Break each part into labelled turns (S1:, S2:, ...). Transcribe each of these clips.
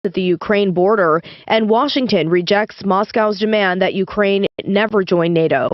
S1: at the Ukraine border, and Washington rejects Moscow's demand that Ukraine never join NATO.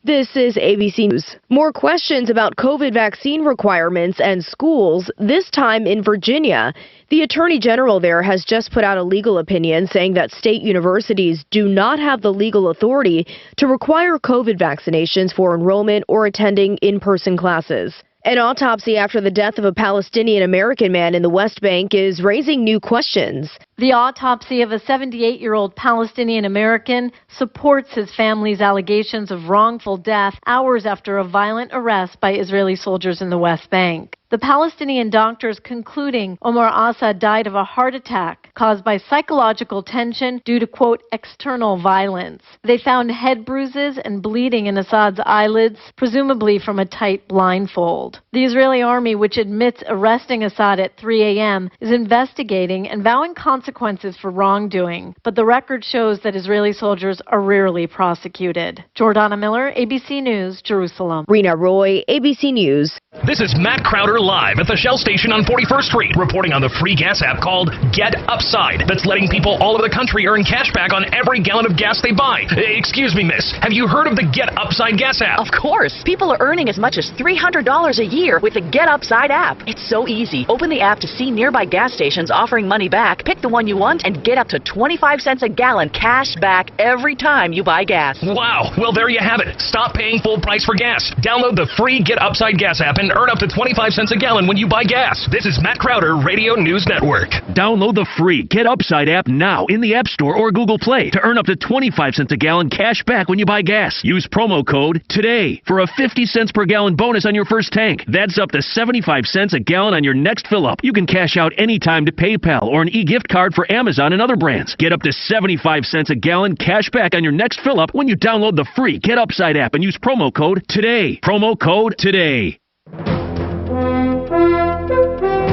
S1: This is ABC News. More questions about COVID vaccine requirements and schools, this time in Virginia. The Attorney General there has just put out a legal opinion saying that state universities do not have the legal authority to require COVID vaccinations for enrollment or attending in-person classes. An autopsy after the death of a Palestinian-American man in the West Bank is raising new questions.
S2: The autopsy of a 78-year-old Palestinian-American supports his family's allegations of wrongful death hours after a violent arrest by Israeli soldiers in the West Bank. The Palestinian doctors concluding Omar Assad died of a heart attack caused by psychological tension due to, quote, external violence. They found head bruises and bleeding in Assad's eyelids, presumably from a tight blindfold. The Israeli army, which admits arresting Assad at 3 a.m., is investigating and vowing consequences for wrongdoing. But the record shows that Israeli soldiers are rarely prosecuted. Jordana Miller, ABC News, Jerusalem.
S1: Rena Roy, ABC News.
S3: This is Matt Crowder live at the Shell station on 41st Street, reporting on the free gas app called Get Upside. That's letting people all over the country earn cash back on every gallon of gas they buy. Excuse me, miss. Have you heard of the Get Upside gas app?
S4: Of course. People are earning as much as $300 a year with the Get Upside app. It's so easy. Open the app to see nearby gas stations offering money back, pick the one you want, and get up to 25 cents a gallon cash back every time you buy gas.
S3: Wow. Well, there you have it. Stop paying full price for gas. Download the free Get Upside gas app and earn up to 25 cents a gallon when you buy gas. This is Matt Crowder, Radio News Network.
S5: Download the free Get Upside app now in the App Store or Google Play to earn up to 25 cents a gallon cash back when you buy gas. Use promo code TODAY for a 50 cents per gallon bonus on your first tank. That's up to 75 cents a gallon on your next fill-up. You can cash out anytime to PayPal or an e-gift card for Amazon and other brands. Get up to 75 cents a gallon cash back on your next fill-up when you download the free Get Upside app and use promo code TODAY. Promo code TODAY.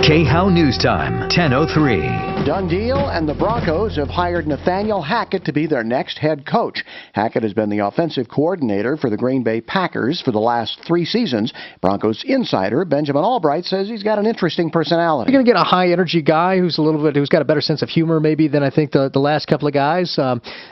S6: KHOW News Time, 10:03.
S7: Done deal, and the Broncos have hired Nathaniel Hackett to be their next head coach. Hackett has been the offensive coordinator for the Green Bay Packers for the last 3 seasons. Broncos insider Benjamin Albright says he's got an interesting personality.
S8: You're going to get a high-energy guy who's got a better sense of humor maybe than I think the last couple of guys.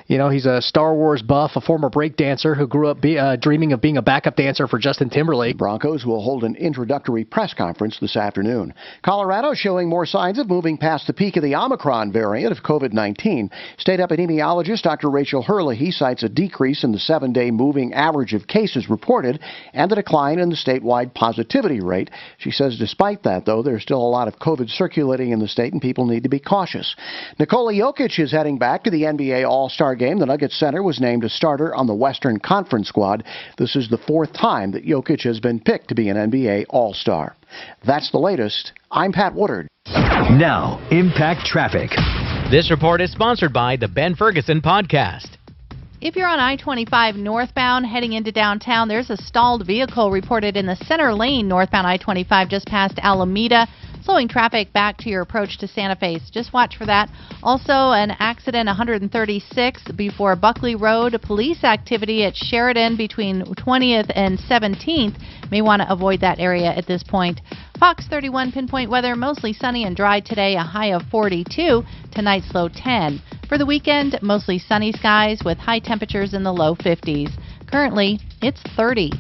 S8: He's a Star Wars buff, a former break dancer who grew up dreaming of being a backup dancer for Justin Timberlake.
S7: Broncos will hold an introductory press conference this afternoon. Colorado showing more signs of moving past the peak of the Omicron variant of COVID-19. State epidemiologist Dr. Rachel Herlihy cites a decrease in the 7-day moving average of cases reported and a decline in the statewide positivity rate. She says despite that, though, there's still a lot of COVID circulating in the state and people need to be cautious. Nikola Jokic is heading back to the NBA All-Star Game. The Nuggets center was named a starter on the Western Conference squad. This is the 4th time that Jokic has been picked to be an NBA All-Star. That's the latest. I'm Pat Woodard.
S6: Now, Impact Traffic.
S9: This report is sponsored by the Ben Ferguson Podcast.
S10: If you're on I-25 northbound heading into downtown, there's a stalled vehicle reported in the center lane northbound I-25 just past Alameda, slowing traffic back to your approach to Santa Fe. Just watch for that. Also, an accident 136 before Buckley Road. Police activity at Sheridan between 20th and 17th. May want to avoid that area at this point. Fox 31 Pinpoint Weather, mostly sunny and dry today, a high of 42. Tonight's low 10. For the weekend, mostly sunny skies with high temperatures in the low 50s. Currently, it's 30.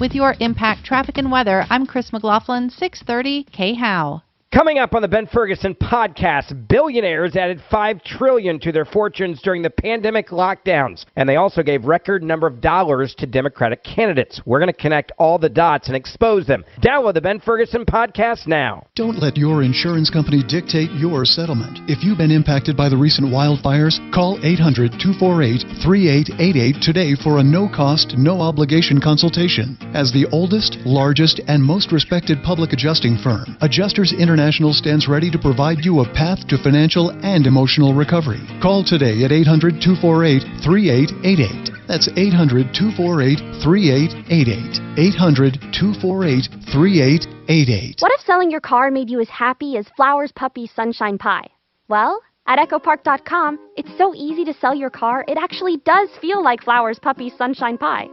S10: With your Impact Traffic and Weather, I'm Chris McLaughlin, 630 KHOW.
S11: Coming up on the Ben Ferguson Podcast, billionaires added $5 trillion to their fortunes during the pandemic lockdowns, and they also gave record number of dollars to Democratic candidates. We're going to connect all the dots and expose them. Download the Ben Ferguson Podcast now.
S12: Don't let your insurance company dictate your settlement. If you've been impacted by the recent wildfires, call 800-248-3888 today for a no-cost, no-obligation consultation. As the oldest, largest, and most respected public adjusting firm, Adjusters International stands ready to provide you a path to financial and emotional recovery. Call today at 800-248-3888. That's 800-248-3888. 800-248-3888.
S13: What if selling your car made you as happy as Flowers Puppy Sunshine Pie? Well, at EchoPark.com, it's so easy to sell your car, it actually does feel like Flowers Puppy Sunshine Pie.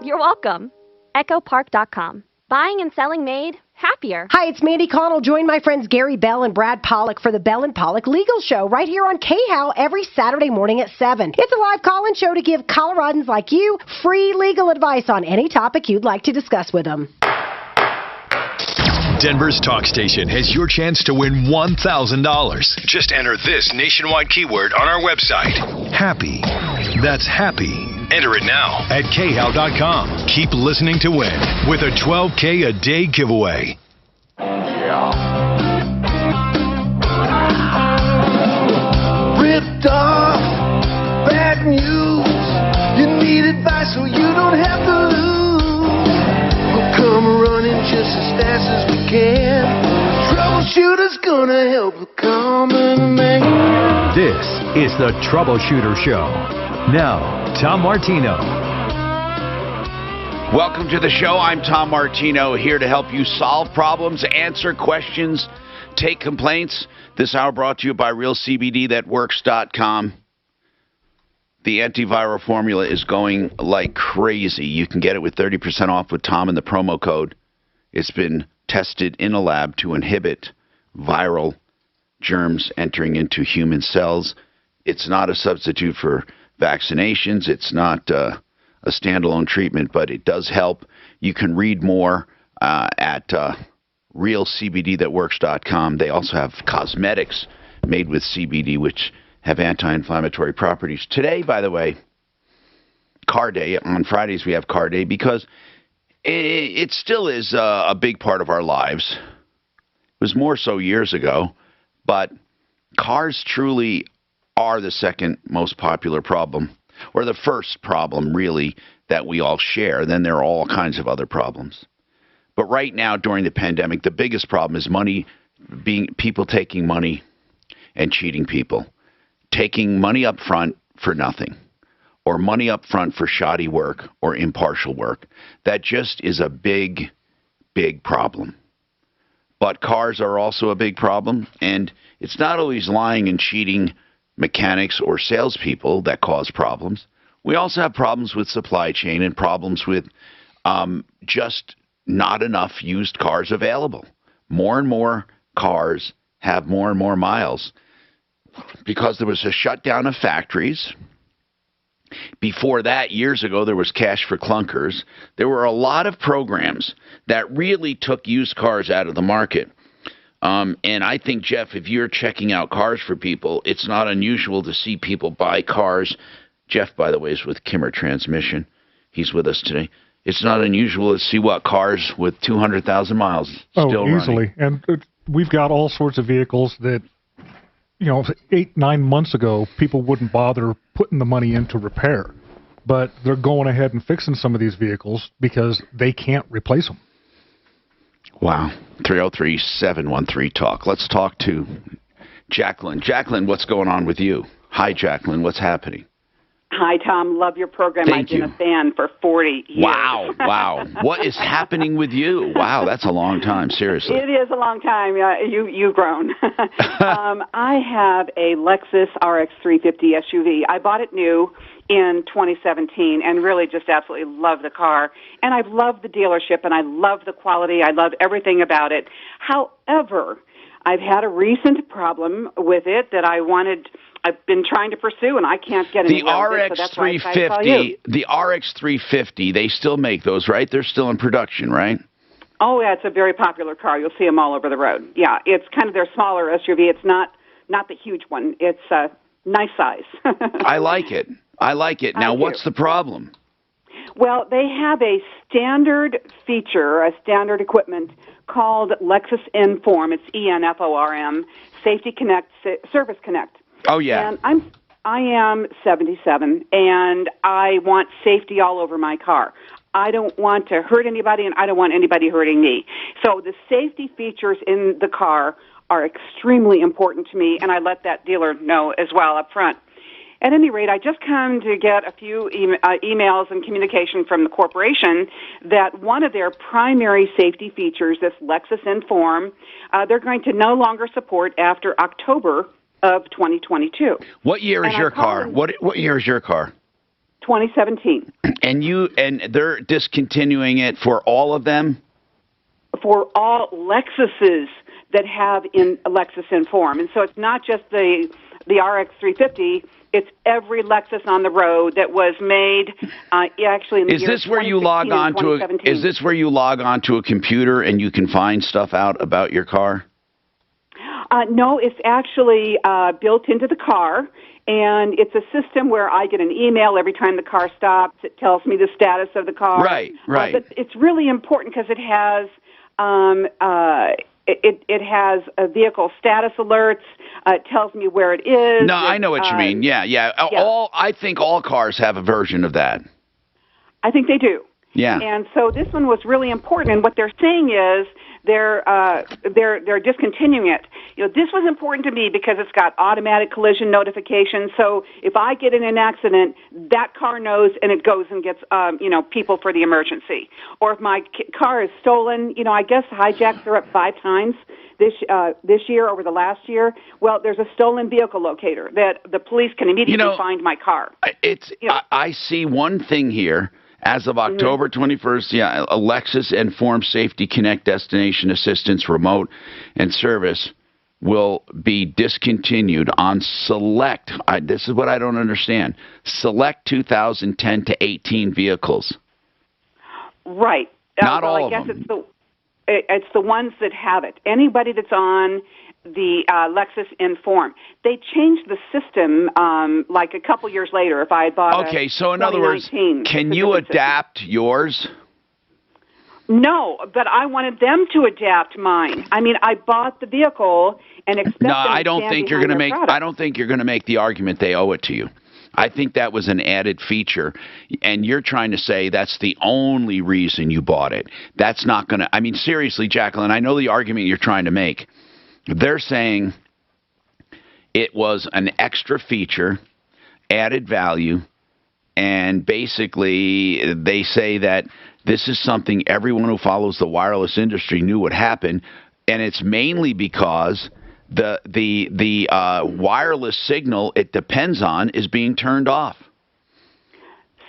S13: You're welcome. EchoPark.com. Buying and selling made happier.
S14: Hi, it's Mandy Connell. Join my friends Gary Bell and Brad Pollock for the Bell and Pollock Legal Show right here on KHOW every Saturday morning at 7. It's a live call-in show to give Coloradans like you free legal advice on any topic you'd like to discuss with them.
S6: Denver's talk station has your chance to win $1,000. Just enter this nationwide keyword on our website. Happy. That's happy. Enter it now at khow.com. Keep listening to win with a $12K a day giveaway.
S15: Ripped off, bad news. You need advice so you don't have to lose. We'll come running just as fast as we can. Troubleshooter's gonna help the common man.
S6: This is the Troubleshooter Show. Now, Tom Martino.
S16: Welcome to the show. I'm Tom Martino, here to help you solve problems, answer questions, take complaints. This hour brought to you by RealCBDThatWorks.com. The antiviral formula is going like crazy. You can get it with 30% off with Tom and the promo code. It's been tested in a lab to inhibit viral germs entering into human cells. It's not a substitute for vaccinations. It's not a standalone treatment, but it does help. You can read more at RealCBDThatWorks.com. They also have cosmetics made with CBD, which have anti-inflammatory properties. Today, by the way, Car Day. On Fridays, we have Car Day because it still is a big part of our lives. It was more so years ago, but cars truly are the second most popular problem, or the first problem, really, that we all share. Then there are all kinds of other problems. But right now, during the pandemic, the biggest problem is people taking money and cheating people. Taking money up front for nothing, or money up front for shoddy work or impartial work. That just is a big, big problem. But cars are also a big problem, and it's not always lying and cheating mechanics or salespeople that cause problems. We also have problems with supply chain and problems with just not enough used cars available. More and more cars have more and more miles because there was a shutdown of factories. Before that, years ago, there was Cash for Clunkers. There were a lot of programs that really took used cars out of the market. And I think, Jeff, if you're checking out cars for people, it's not unusual to see people buy cars. Jeff, by the way, is with Kimmer Transmission. He's with us today. It's not unusual to see cars with 200,000 miles still
S17: easily.
S16: running.
S17: And we've got all sorts of vehicles that, 8-9 months ago, people wouldn't bother putting the money into repair. But they're going ahead and fixing some of these vehicles because they can't replace them.
S16: Wow. 303-713-TALK. Let's talk to Jacqueline. Jacqueline, what's going on with you? Hi, Jacqueline. What's happening?
S18: Hi, Tom. Love your program.
S16: Thank
S18: I've been a fan for 40 years.
S16: Wow. What is happening with you? Wow, that's a long time. Seriously.
S18: It is a long time. You've grown. I have a Lexus RX 350 SUV. I bought it new in 2017 and really just absolutely love the car. And I've loved the dealership and I love the quality. I love everything about it. However, I've had a recent problem with it that I've been trying to pursue, and I can't get any.
S16: The RX 350, the RX 350, they still make those, right? They're still in production, right?
S18: Oh, yeah, it's a very popular car. You'll see them all over the road. Yeah, it's kind of their smaller SUV. It's not the huge one. It's a nice size.
S16: I like it. Now, what's the problem?
S18: Well, they have a standard feature, a standard equipment called Lexus Inform. It's ENFORM, Safety Connect, Service Connect.
S16: Oh, yeah.
S18: And I am 77, and I want safety all over my car. I don't want to hurt anybody, and I don't want anybody hurting me. So the safety features in the car are extremely important to me, and I let that dealer know as well up front. At any rate, I just come to get a few emails and communication from the corporation that one of their primary safety features, this Lexus Inform, they're going to no longer support after October of 2022.
S16: What year is your car? What year is your car?
S18: 2017.
S16: And they're discontinuing it for all of them?
S18: for all Lexuses that have in Lexus Inform. And so it's not just the RX 350. It's every Lexus on the road that was made actually in the
S16: Is this where you log on to Is this where you log on to a computer and you can find stuff out about your car?
S18: No, it's actually built into the car, and it's a system where I get an email every time the car stops. It tells me the status of the car.
S16: Right.
S18: But it's really important because it has it has vehicle status alerts. It tells me where it is.
S16: No, I know what you mean. Yeah. I think all cars have a version of that.
S18: I think they do.
S16: Yeah.
S18: And so this one was really important. And what they're saying is they're discontinuing it. This was important to me because it's got automatic collision notification. So if I get in an accident, that car knows and it goes and gets people for the emergency. Or if my car is stolen, I guess hijacks are up 5 times this year over the last year. Well, there's a stolen vehicle locator that the police can immediately find my car.
S16: I see one thing here. As of October 21st, a Lexus Inform Safety Connect Destination Assistance Remote and Service will be discontinued on select, this is what I don't understand, select 2010 to 18 vehicles.
S18: Right.
S16: Not all of them.
S18: It's the ones that have it. Anybody that's on the Lexus Inform. They changed the system like a couple years later if I had bought
S16: so in other words, can you adapt yours?
S18: No, but I wanted them to adapt mine. I mean, I bought the vehicle and expect them to
S16: I don't think you're going to make
S18: product.
S16: I don't think you're going to make the argument they owe it to you. I think that was an added feature, and you're trying to say that's the only reason you bought it. That's not going to, I mean, seriously, Jacqueline, I know the argument you're trying to make. They're saying it was an extra feature, added value, and basically they say that this is something everyone who follows the wireless industry knew would happen, and it's mainly because the wireless signal it depends on is being turned off.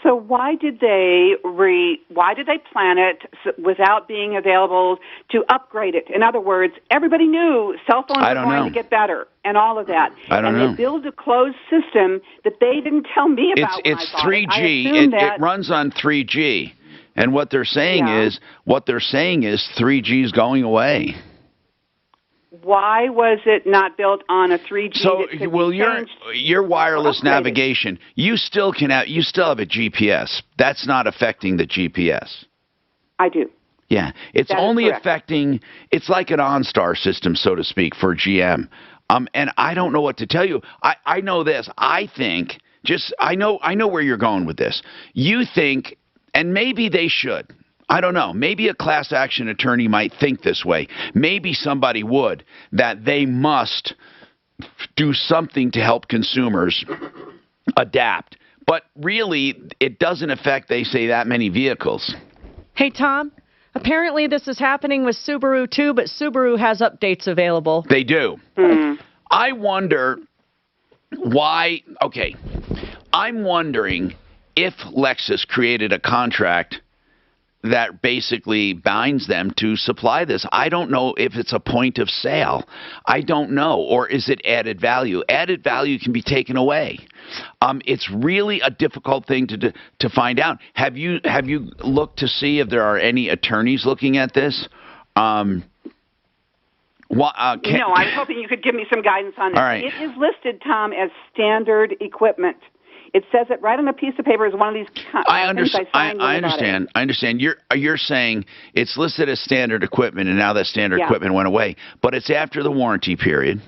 S18: So why did they plan it without being available to upgrade it? In other words, everybody knew cell phones were going to get better and all of that. And they build a closed system that they didn't tell me about.
S16: It's 3G. It runs on 3G. And what they're saying is 3G is going away.
S18: Why was it not built on a 3G?
S16: So, your wireless navigation, you still have a GPS. That's not affecting the GPS.
S18: I do.
S16: Yeah, it's only affecting. It's like an OnStar system, so to speak, for GM. And I don't know what to tell you. I know this. I think I know where you're going with this. You think, and maybe they should. I don't know. Maybe a class action attorney might think this way. Maybe somebody would, that they must do something to help consumers adapt. But really, it doesn't affect, they say, that many vehicles.
S19: Hey, Tom, apparently this is happening with Subaru too, but Subaru has updates available.
S16: They do. I wonder why. Okay. I'm wondering if Lexus created a contract that basically binds them to supply this. I don't know if it's a point of sale. I don't know. Or is it added value? Added value can be taken away. It's really a difficult thing to find out. Have you looked to see if there are any attorneys looking at this? No,
S18: I was hoping you could give me some guidance on this.
S16: All right.
S18: It is listed, Tom, as standard equipment. It says it right on a piece of paper as one of these
S16: I understand. You're saying it's listed as standard equipment, and now that standard equipment went away. But it's after the warranty period,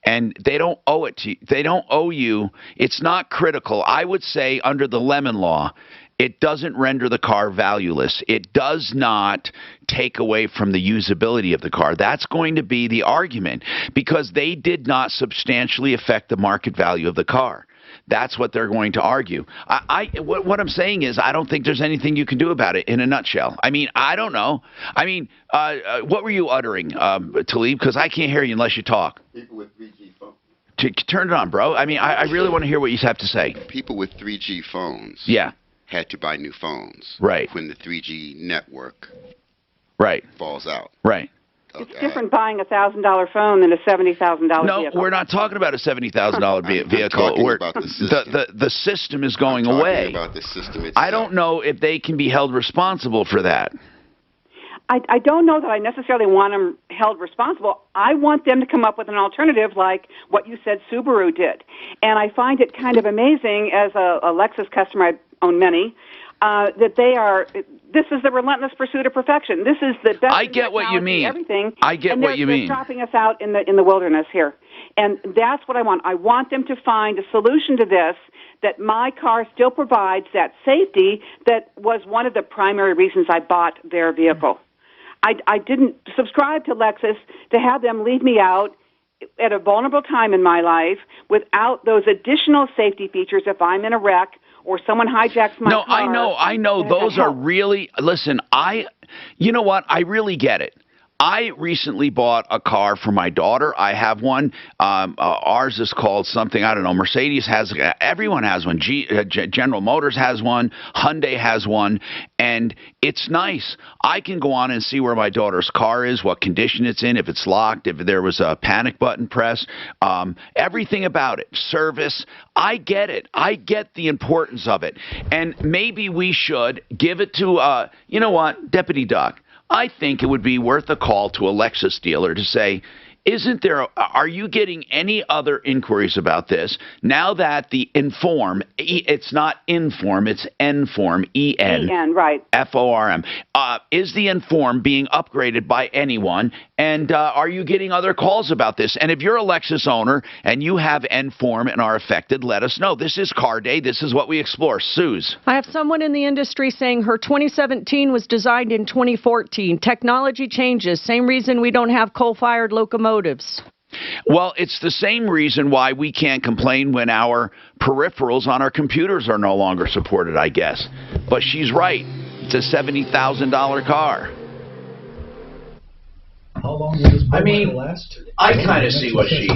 S16: and they don't owe it to you. They don't owe you. It's not critical. I would say under the Lemon Law, it doesn't render the car valueless. It does not take away from the usability of the car. That's going to be the argument, because they did not substantially affect the market value of the car. That's what they're going to argue. What I'm saying is I don't think there's anything you can do about it in a nutshell. I mean, I don't know. I mean, what were you uttering, Talib? Because I can't hear you unless you talk.
S20: People with 3G phones.
S16: Turn it on, bro. I mean, I really want to hear what you have to say.
S20: People with 3G phones
S16: had
S20: to buy new phones.
S16: Right.
S20: When the 3G network
S16: Right.
S20: falls out.
S16: Right.
S18: It's different buying a $1,000 phone than a $70,000
S16: No,
S18: vehicle.
S16: we're not talking about a $70,000 vehicle.
S20: talking about the system.
S16: The system is going
S20: I'm talking
S16: away.
S20: about the system itself.
S16: I don't know if they can be held responsible for that.
S18: I don't know that I necessarily want them held responsible. I want them to come up with an alternative like what you said Subaru did. And I find it kind of amazing as a Lexus customer, I own many, that they are, this is the relentless pursuit of perfection. This is the best.
S16: I get what you mean.
S18: Everything.
S16: I get what you mean.
S18: They're dropping us out in the wilderness here. And that's what I want. I want them to find a solution to this, that my car still provides that safety that was one of the primary reasons I bought their vehicle. I didn't subscribe to Lexus to have them leave me out at a vulnerable time in my life without those additional safety features if I'm in a wreck or someone hijacks my car.
S16: No, I know. Those are really, listen, you know what? I really get it. I recently bought a car for my daughter. I have one. Ours is called something, I don't know. Mercedes has, everyone has one. General Motors has one. Hyundai has one. And it's nice. I can go on and see where my daughter's car is, what condition it's in, if it's locked, if there was a panic button pressed, everything about it. Service. I get it. I get the importance of it. And maybe we should give it to, you know what, Deputy Doc. I think it would be worth a call to a Lexus dealer to say, are you getting any other inquiries about this now that the Inform, it's not Inform, it's Enform, E-N,
S18: right.
S16: F-O-R-M. Is the Inform being upgraded by anyone? And are you getting other calls about this? And if you're a Lexus owner and you have Enform and are affected, let us know. This is Car Day. This is what we explore. Suze.
S19: I have someone in the industry saying her 2017 was designed in 2014. Technology changes. Same reason we don't have coal-fired locomotives.
S16: Well, it's the same reason why we can't complain when our peripherals on our computers are no longer supported, I guess. But she's right. It's a $70,000 car.
S21: How long will this
S16: I
S21: last?
S16: I kind of see what you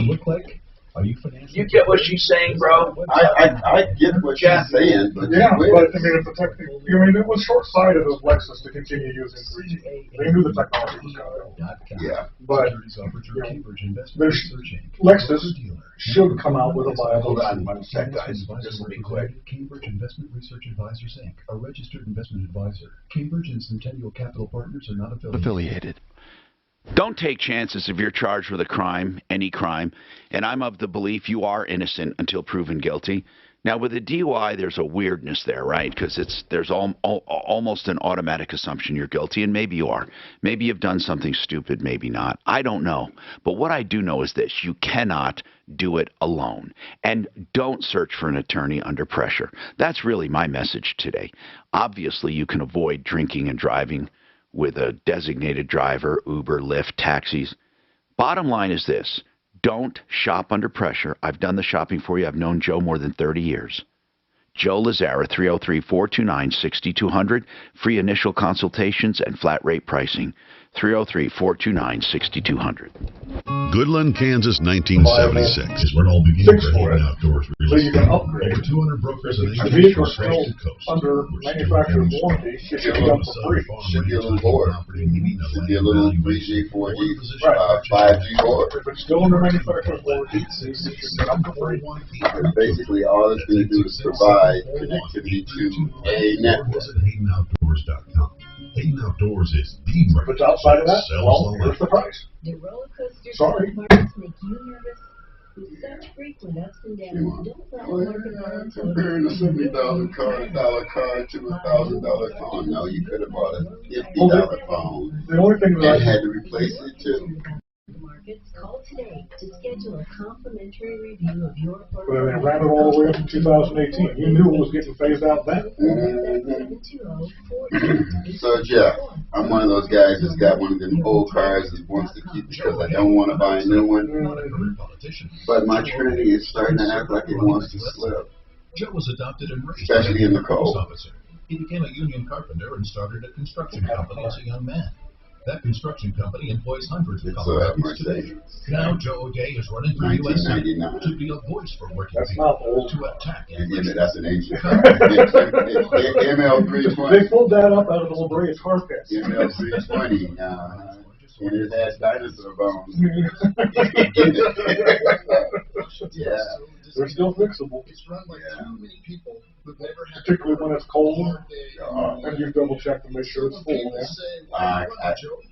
S16: get what she's saying, bro?
S20: I get what she's saying, but
S17: yeah, but I mean, it was short-sighted of Lexus to continue using 3G. They knew the technology was going to go.
S20: Yeah,
S17: but Lexus should come out with a viable
S20: check, guys. This will be quick.
S21: Cambridge Investment Research Advisors Inc., a registered investment advisor. Cambridge and Centennial Capital Partners are not affiliated.
S16: Don't take chances if you're charged with a crime, any crime, and I'm of the belief you are innocent until proven guilty. Now, with a DUI, there's a weirdness there, right? Because there's almost an automatic assumption you're guilty, and maybe you are. Maybe you've done something stupid, maybe not. I don't know. But what I do know is this. You cannot do it alone. And don't search for an attorney under pressure. That's really my message today. Obviously, you can avoid drinking and driving with a designated driver, Uber, Lyft, taxis. Bottom line is this. Don't shop under pressure. I've done the shopping for you. I've known Joe more than 30 years. Joe Lazara, 303-429-6200. Free initial consultations and flat rate pricing. 303-429-6200.
S22: Goodland, Kansas, 1976 is when all began for Hayden Outdoors real estate. Over 200 brokers and agents from coast to coast.
S17: Under manufacturer's warranty, it should be done for free.
S20: Should be a little more. Should be a little 3G, 4G, 5G more.
S17: If it's still under manufacturer's warranty, it should be done for free.
S20: And basically, all it's going to do is provide connectivity to a network.
S22: Visit HaydenOutdoors.com. Hayden Outdoors is the
S17: If it's outside of that, well, here's the price. Sorry.
S20: Comparing a $70,000 car to a $1,000 phone. No, you could have bought a $50 phone
S17: The only thing that
S20: and had to replace it too.
S23: Call today to schedule a complimentary review of your
S17: But they ran it all the way up to 2018. You knew it was getting phased out then.
S20: So, Jeff, I'm one of those guys that's got one of them old cars that wants to keep because I don't want to buy a new one. But my Trinity is starting to act like it wants to slip.
S22: Joe was adopted and raised
S20: Especially in the cold.
S22: He became a union carpenter and started a construction company as a young man.
S21: That construction company employs hundreds of Coloradans today. Now Joe O'Day is running for U.S. Senate to be a voice for working people to attack immigration.
S20: That's an ancient ML320.
S17: They pulled that up out of the La Brea carpet.
S20: ML320. And it has dinosaur bones. Yeah.
S17: They're still fixable.
S21: It's run by too many people who've never had,
S17: particularly when it's cold, and you double check to make sure it's full.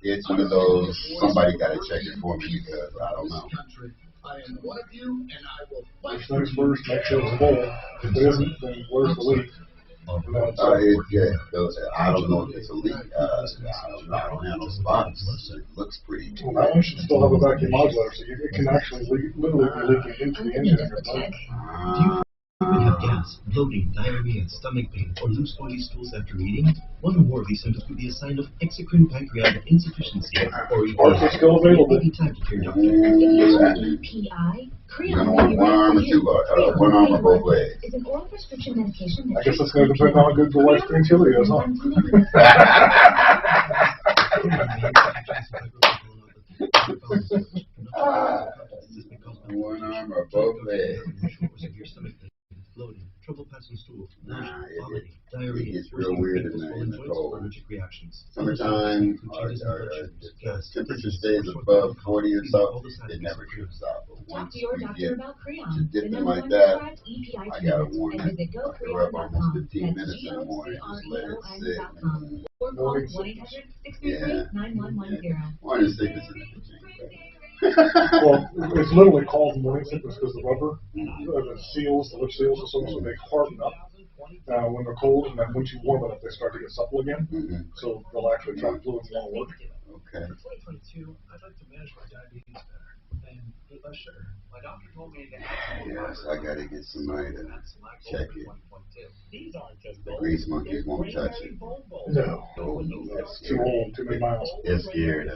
S20: It's one of those, somebody got to check it for me because I don't know.
S21: I am one of you, and I will fight
S17: First things first, make sure it's full. If it isn't, then where's the leak?
S20: I don't know if it's a leak. I don't have no spots. It looks pretty.
S17: Well, that one should still have a vacuum modulator, so it can actually literally be leaking into the engine.
S21: Do you frequently have gas, bloating, diarrhea, stomach pain, or loose body stools after eating? One or more of these symptoms could be a sign of exocrine pancreatic insufficiency or
S17: It's still available.
S21: Take time to your doctor.
S20: One arm or two, one arm or both legs.
S21: Is an oral prescription medication
S17: I guess it's going to depend on how good the white green chili is, huh?
S20: One arm or both legs.
S21: Bloating, trouble passing stool,
S20: vomiting, diarrhea. It gets real weird in the cold. Summertime, the temperature stays above 40 or so, it never trips out. But once we get to dipping like that, I got to warn you. We're up almost 15 minutes in the morning. Just let it sit. Yeah. Morning sickness is
S17: Well, it's literally called morning sickness because the rubber, the seals, the lip seals, or something, so they harden up when they're cold, and then once you warm it up, they start to get supple again. So they'll actually trap fluids and won't work.
S20: Okay.
S21: For 2022, I'd like to manage my diabetes better and eat less sugar. My doctor told me to
S20: yes, I got to get somebody to check it. The grease monkeys won't touch it.
S17: No. It's too old, too many miles.
S20: It's scared.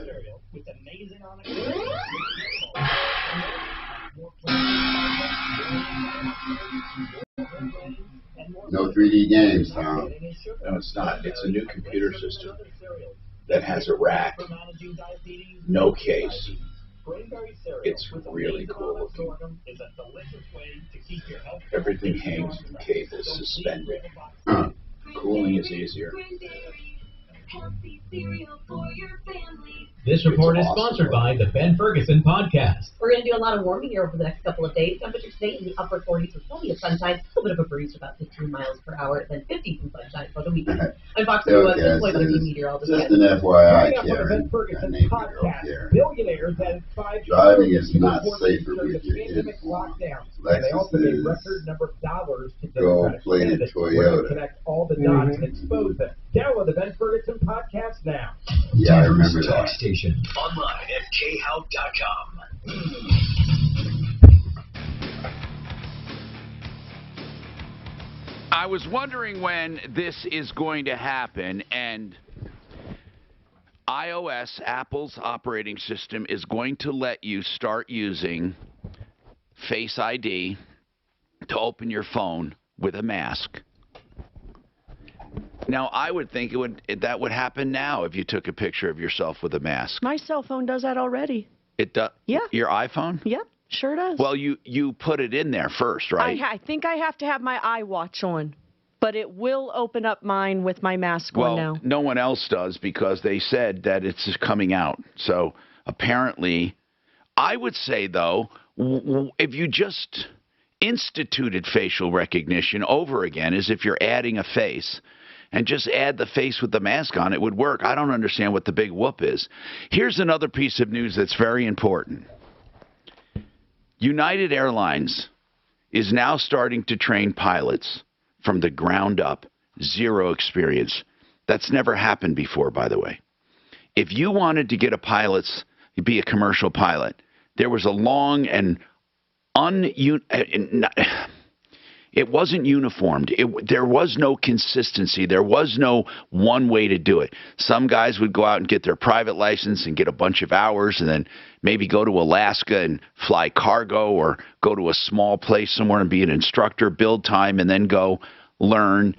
S20: No 3D games, Tom.
S16: No, it's not. It's a new computer system that has a rack, no case. It's really cool looking. Everything hangs from cables suspended. Cooling is easier.
S9: This report is sponsored by the Ben Ferguson Podcast.
S1: We're going to do a lot of warming here over the next couple of days. Temperatures stay in the upper 40s with plenty of sunshine. A little bit of a breeze, about 15 miles per hour, then 50 from sunshine for the weekend. I'm Fox News meteorologist.
S20: Just an FYI, Karen. I named girl Karen. Driving is not safer with your uniform. Lexus is gold-plated Toyota.
S11: Connect all the dots and expose them. Download the Ben Ferguson Podcast now.
S20: Yeah, I remember that.
S2: Talk station. Online at khout.com.
S16: I was wondering when this is going to happen, and iOS, Apple's operating system, is going to let you start using Face ID to open your phone with a mask. Now, I would think that would happen now if you took a picture of yourself with a mask.
S19: My cell phone does that already.
S16: It does?
S19: Yeah.
S16: Your iPhone?
S19: Yep, sure does.
S16: Well, you put it in there first, right?
S19: I think I have to have my iWatch on, but it will open up mine with my mask on now.
S16: Well, no one else does because they said that it's coming out. So apparently, I would say, though, if you just instituted facial recognition over again, as if you're adding a face, and just add the face with the mask on, it would work. I don't understand what the big whoop is. Here's another piece of news that's very important. United Airlines is now starting to train pilots from the ground up, zero experience. That's never happened before, by the way. If you wanted to get be a commercial pilot, there was a long and it wasn't uniformed. There was no consistency. There was no one way to do it. Some guys would go out and get their private license and get a bunch of hours and then maybe go to Alaska and fly cargo or go to a small place somewhere and be an instructor, build time, and then go learn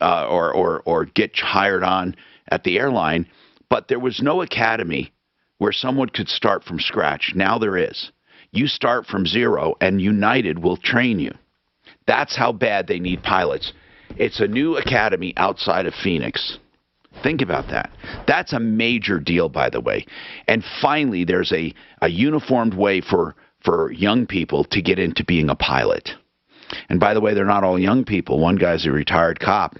S16: or get hired on at the airline. But there was no academy where someone could start from scratch. Now there is. You start from zero, and United will train you. That's how bad they need pilots. It's a new academy outside of Phoenix. Think about that. That's a major deal, by the way. And finally, there's a uniformed way for young people to get into being a pilot. And by the way, they're not all young people. One guy's a retired cop,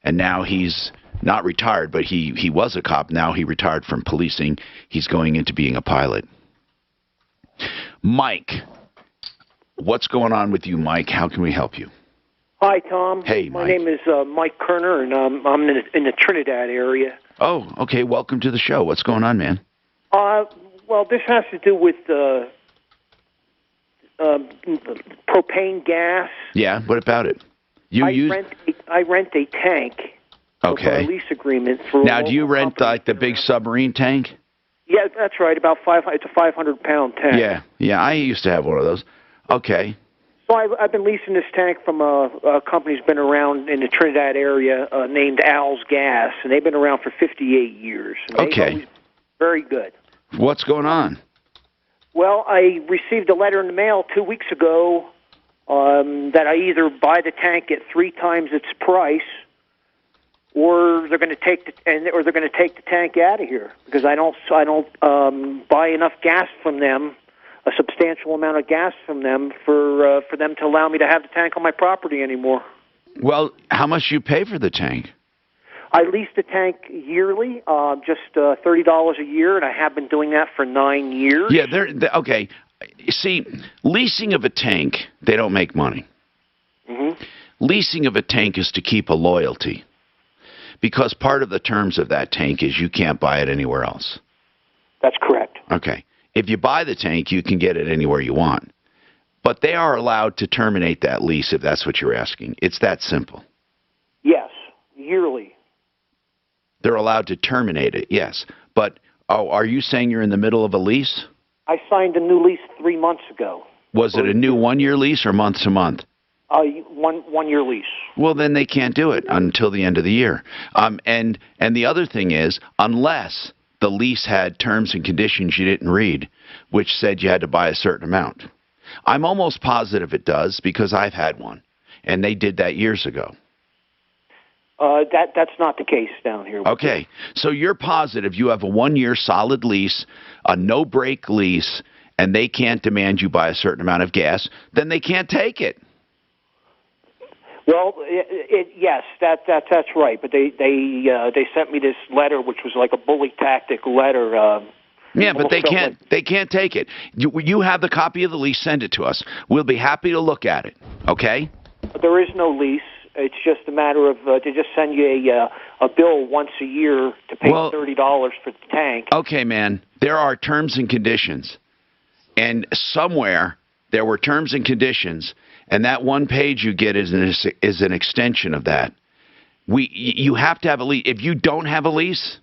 S16: and now he's not retired, but he was a cop. Now he retired from policing. He's going into being a pilot. Mike, what's going on with you, Mike? How can we help you?
S3: Hi, Tom.
S16: Hey,
S3: my name is Mike Kerner, and I'm in the Trinidad area.
S16: Oh, okay. Welcome to the show. What's going on, man?
S3: Well, this has to do with propane gas.
S16: Yeah, what about it?
S3: I rent a tank.
S16: Okay.
S3: For a lease agreement for.
S16: Now, do you rent like the big submarine tank?
S3: Yeah, that's right. It's a 500-pound tank.
S16: Yeah. I used to have one of those. Okay.
S3: So I've been leasing this tank from a company that's been around in the Trinidad area named Al's Gas, and they've been around for 58 years. And they've always been very good.
S16: What's going on?
S3: Well, I received a letter in the mail 2 weeks ago that I either buy the tank at 3 times its price, or they're going to take the tank out of here because I don't buy enough gas from them, a substantial amount of gas from them for them to allow me to have the tank on my property anymore.
S16: Well, how much do you pay for the tank?
S3: I lease the tank yearly, just $30 a year, and I have been doing that for 9 years.
S16: Yeah, okay. See, leasing of a tank, they don't make money.
S3: Mm-hmm.
S16: Leasing of a tank is to keep a loyalty, because part of the terms of that tank is you can't buy it anywhere else.
S3: That's correct.
S16: Okay. If you buy the tank, you can get it anywhere you want. But they are allowed to terminate that lease if that's what you're asking. It's that simple.
S3: Yes, yearly.
S16: They're allowed to terminate it, yes. But are you saying you're in the middle of a lease?
S3: I signed a new lease 3 months ago.
S16: Was it a new one-year lease or month-to-month?
S3: 1 year lease.
S16: Well, then they can't do it until the end of the year. And the other thing is, unless the lease had terms and conditions you didn't read, which said you had to buy a certain amount. I'm almost positive it does because I've had one, and they did that years ago.
S3: That's not the case down here.
S16: Okay, so you're positive you have a 1 year solid lease, a no-break lease, and they can't demand you buy a certain amount of gas, then they can't take it.
S3: Well, yes, that's right. But they sent me this letter, which was like a bully tactic letter.
S16: Yeah, but they can't take it. You have the copy of the lease. Send it to us. We'll be happy to look at it. Okay?
S3: There is no lease. It's just a matter of they just send you a bill once a year to pay $30 for the tank.
S16: Okay, man. There are terms and conditions, and somewhere there were terms and conditions, and that one page you get is an extension of that. You have to have a lease. If you don't have a lease,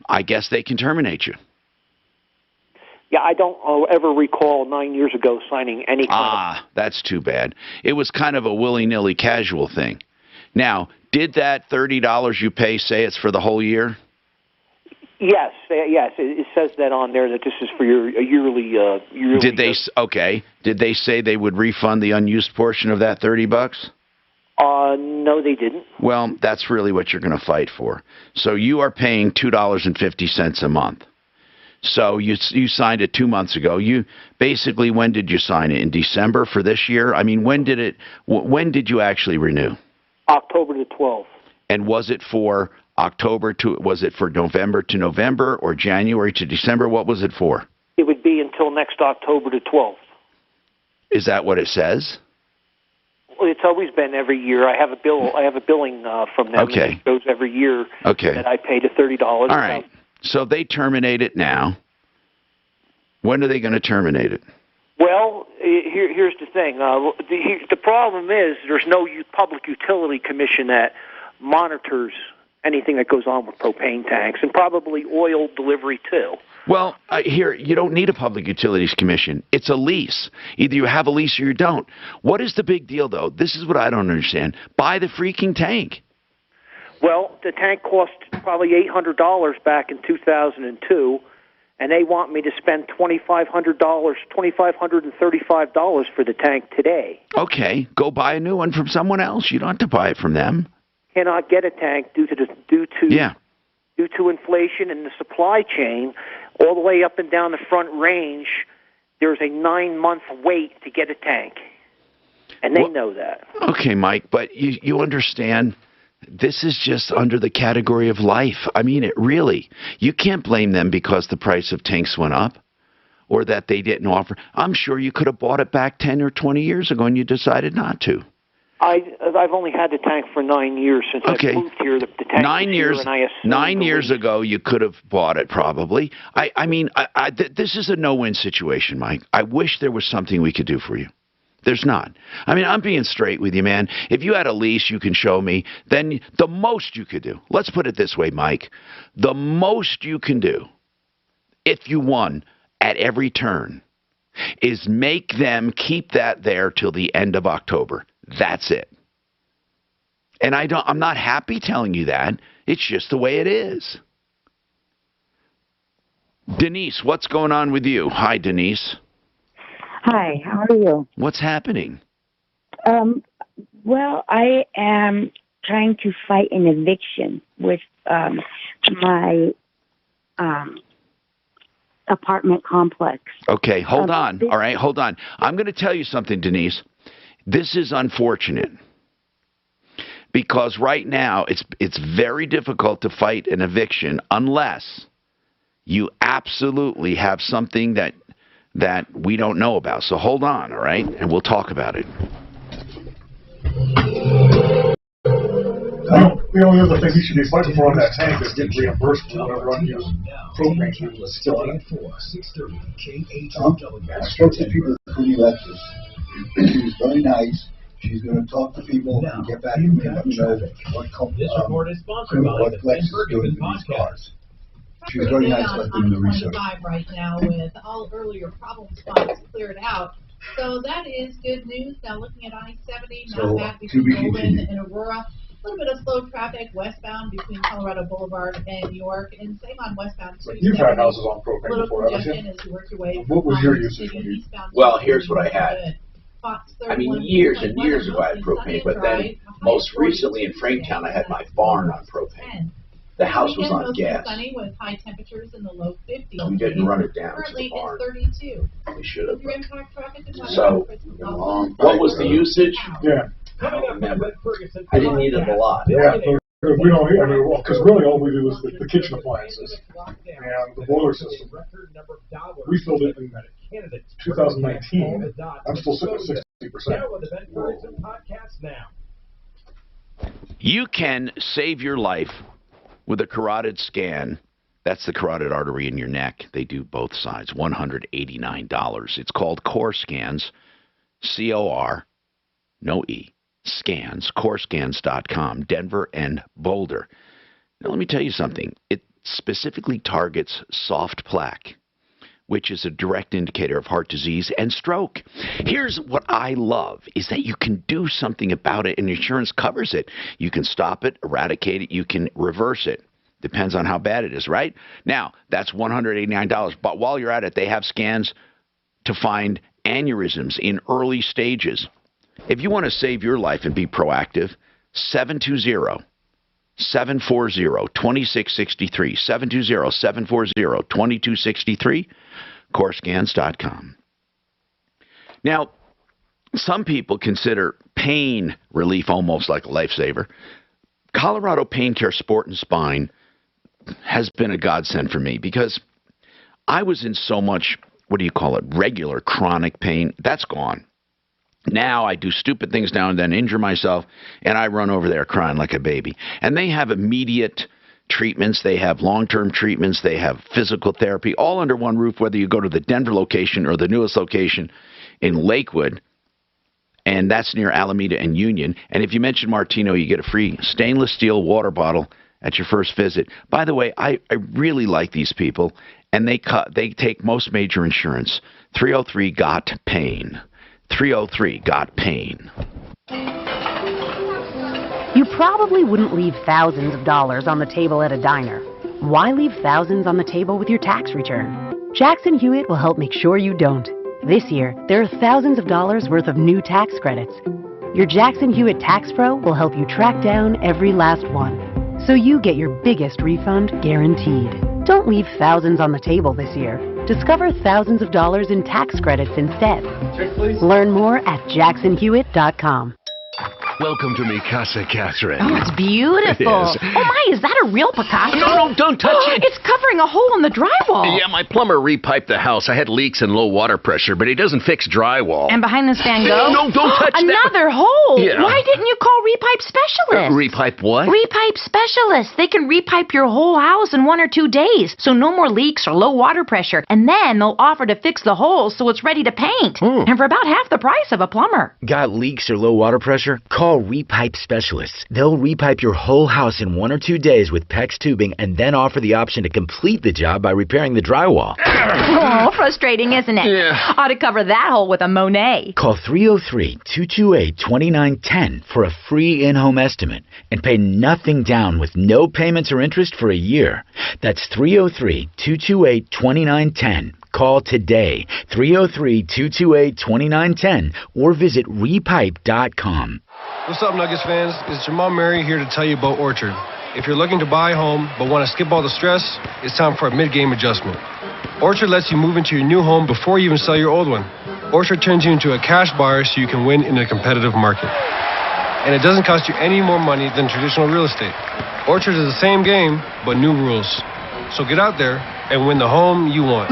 S16: I guess they can terminate you.
S3: Yeah, I don't ever recall 9 years ago signing any kind of...
S16: that's too bad. It was kind of a willy-nilly casual thing. Now, did that $30 you pay say it's for the whole year?
S3: Yes. It says that on there, that this is for your yearly...
S16: Did they say they would refund the unused portion of that $30?
S3: No, they didn't.
S16: Well, that's really what you're going to fight for. So you are paying $2.50 a month. So you signed it 2 months ago. You basically, when did you sign it? In December for this year? I mean, when did you actually renew?
S3: October the 12th.
S16: And was it for November to November or January to December? What was it for?
S3: It would be until next October the 12th.
S16: Is that what it says?
S3: Well, it's always been every year. I have a billing from them.
S16: Okay.
S3: It goes every year.
S16: Okay.
S3: That I pay the $30.
S16: All right. So they terminate it now. When are they going to terminate it?
S3: Well, here's the thing. The problem is there's no public utility commission that monitors anything that goes on with propane tanks, and probably oil delivery too.
S16: Well, you don't need a public utilities commission. It's a lease. Either you have a lease or you don't. What is the big deal, though? This is what I don't understand. Buy the freaking tank.
S3: Well, the tank cost probably $800 back in 2002, and they want me to spend $2,535 for the tank today.
S16: Okay, go buy a new one from someone else. You don't have to buy it from them.
S3: Cannot get a tank due to inflation and the supply chain, all the way up and down the Front Range. There's a 9-month wait to get a tank, and they know that.
S16: Okay, Mike, but you understand. This is just under the category of life. I mean it, really. You can't blame them because the price of tanks went up or that they didn't offer. I'm sure you could have bought it back 10 or 20 years ago and you decided not to.
S3: I've only had the tank for 9 years since I moved here. The tank
S16: 9 years,
S3: was here, and I assumed
S16: 9 years ago, you could have bought it probably. I mean, this is a no-win situation, Mike. I wish there was something we could do for you. There's not. I mean, I'm being straight with you, man. If you had a lease you can show me, then the most you could do, let's put it this way, Mike, the most you can do, if you won at every turn, is make them keep that there till the end of October. That's it. And I'm not happy telling you that. It's just the way it is. Denise, what's going on with you? Hi, Denise.
S4: Hi, how are you?
S16: What's happening?
S4: Well, I am trying to fight an eviction with my apartment complex.
S16: Okay, hold on. All right, hold on. I'm going to tell you something, Denise. This is unfortunate because right now it's very difficult to fight an eviction unless you absolutely have something that we don't know about. So hold on, all right? And we'll talk about it.
S17: The only other thing you should be fighting for on that tank is getting reimbursed for whatever unused propane was still in it.
S20: I spoke to people who left us. She was very nice. She's going to talk to people and get back to me and let me know what company, what Flex is doing with these cars. She was very nice about doing the research.
S1: Right now with all earlier problem spots cleared out. So that is good news. Now looking at I-70, not bad between Golden and Aurora. A little bit of slow traffic westbound between Colorado Boulevard and New York, and same on westbound too.
S17: You've had houses on propane
S1: little
S17: before, haven't
S1: congestion
S17: you?
S1: as you work your way.
S17: What was your usage?
S5: Well, here's what I had. I mean, years and years ago I had propane, but then most recently in Franktown I had my barn on propane. The house was on gas.
S1: Sunny with high temperatures in the low 50s.
S5: We didn't run it down to
S1: Currently
S5: the barn.
S1: it's 32.
S5: We should have.
S1: Your impact traffic is
S5: So, what was the usage?
S17: Yeah.
S5: I don't remember. I didn't need it a lot.
S17: Yeah, we don't. I mean, because really all we do is the kitchen appliances and the boiler system. We filled it in 2019. I'm still sitting at 60%.
S16: You can save your life with a carotid scan. That's the carotid artery in your neck. They do both sides. $189. It's called Core Scans. C-O-R, no E. Scans, corescans.com, Denver and Boulder. Now, let me tell you something. It specifically targets soft plaque, which is a direct indicator of heart disease and stroke. Here's what I love, is that you can do something about it, and insurance covers it. You can stop it, eradicate it, you can reverse it. Depends on how bad it is, right? Now, that's $189. But while you're at it, they have scans to find aneurysms in early stages. If you want to save your life and be proactive, 720-740-2663, 720-740-2263, corescans.com. Now, some people consider pain relief almost like a lifesaver. Colorado Pain Care Sport and Spine has been a godsend for me because I was in so much, regular chronic pain. That's gone. Now I do stupid things now and then, injure myself, and I run over there crying like a baby. And they have immediate treatments. They have long-term treatments. They have physical therapy, all under one roof, whether you go to the Denver location or the newest location in Lakewood, and that's near Alameda and Union. And if you mention Martino, you get a free stainless steel water bottle at your first visit. By the way, I really like these people, and they take most major insurance. 303-GOT-PAIN. 303-GOT-PAIN.
S7: You probably wouldn't leave thousands of dollars on the table at a diner. Why leave thousands on the table with your tax return? Jackson Hewitt will help make sure you don't. This year, there are thousands of dollars worth of new tax credits. Your Jackson Hewitt Tax Pro will help you track down every last one, so you get your biggest refund guaranteed. Don't leave thousands on the table this year. Discover thousands of dollars in tax credits instead.
S21: Check, please.
S7: Learn more at jacksonhewitt.com.
S8: Welcome to me casa, Catherine.
S10: Oh, it's beautiful.
S8: Yes.
S10: Oh, my, is that a real Picasso?
S8: No, don't touch it.
S10: It's covering a hole in the drywall.
S8: Yeah, my plumber repiped the house. I had leaks and low water pressure, but he doesn't fix drywall.
S10: And behind this Van Gogh?
S8: No, don't touch that.
S10: Another hole.
S8: Yeah.
S10: Why didn't you call Repipe Specialists?
S8: Repipe what?
S10: Repipe Specialists. They can repipe your whole house in 1 or 2 days, so no more leaks or low water pressure. And then they'll offer to fix the holes so it's ready to paint. And for about half the price of a plumber.
S24: Got leaks or low water pressure? Call Repipe Specialists. They'll repipe your whole house in 1 or 2 days with PEX tubing and then offer the option to complete the job by repairing the drywall.
S10: Oh, frustrating, isn't it?
S24: Yeah.
S10: Ought to cover that hole with a Monet.
S24: Call 303-228-2910 for a free in-home estimate and pay nothing down with no payments or interest for a year. That's 303-228-2910. Call today, 303-228-2910, or visit repipe.com.
S25: What's up, Nuggets fans? It's your mom Mary here to tell you about Orchard. If you're looking to buy a home but want to skip all the stress, it's time for a mid-game adjustment. Orchard lets you move into your new home before you even sell your old one. Orchard turns you into a cash buyer so you can win in a competitive market. And it doesn't cost you any more money than traditional real estate. Orchard is the same game, but new rules. So get out there and win the home you want.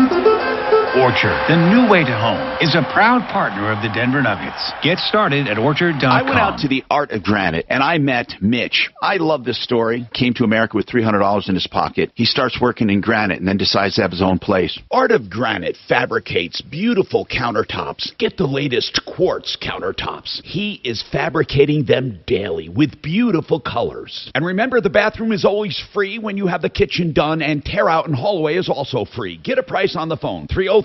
S26: Orchard, the new way to home, is a proud partner of the Denver Nuggets. Get started at orchard.com.
S16: I went out to the Art of Granite, and I met Mitch. I love this story. Came to America with $300 in his pocket. He starts working in granite and then decides to have his own place. Art of Granite fabricates beautiful countertops. Get the latest quartz countertops. He is fabricating them daily with beautiful colors. And remember, the bathroom is always free when you have the kitchen done, and tear out and hallway is also free. Get a price on the phone, 303-386-5919.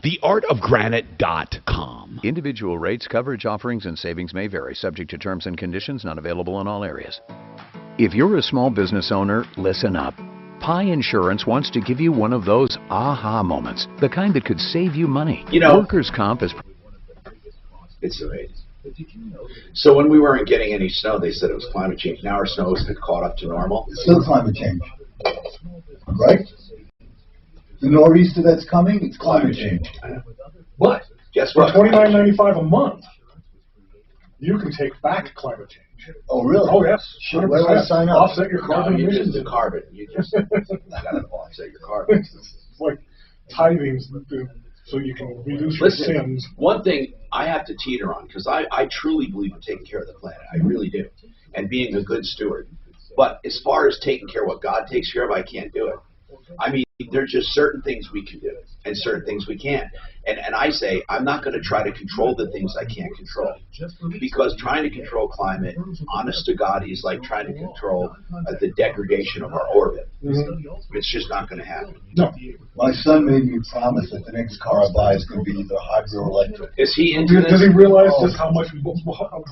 S16: TheArtofGranite.com.
S27: Individual rates, coverage offerings, and savings may vary, subject to terms and conditions, not available in all areas. If you're a small business owner, listen up. Pi Insurance wants to give you one of those aha moments, the kind that could save you money.
S5: You know,
S27: workers' comp is...
S5: It's amazing. So when we weren't getting any snow, they said it was climate change. Now our snow has caught up to normal.
S20: It's still climate change, right? The nor'easter that's coming, it's climate change.
S5: What? Guess
S17: For
S5: what?
S17: $29.95 a month, you can take back climate change.
S20: Oh, really?
S17: Oh, yes.
S20: Sure. Where do I sign up?
S17: Offset your carbon
S5: you
S17: emissions.
S5: just the carbon. You just gotta offset your carbon.
S17: It's like tithing, so you can reduce your sins.
S5: One thing I have to teeter on, because I truly believe in taking care of the planet. I really do. And being a good steward. But as far as taking care of what God takes care of, I can't do it. I mean, there's just certain things we can do and certain things we can't. And I say, I'm not going to try to control the things I can't control. Because trying to control climate, honest to God, is like trying to control the degradation of our orbit. It's just not going to happen.
S20: No. My son made me promise that the next car I buy is going to be either hydro or electric.
S5: Is he into this?
S17: Does he realize just how much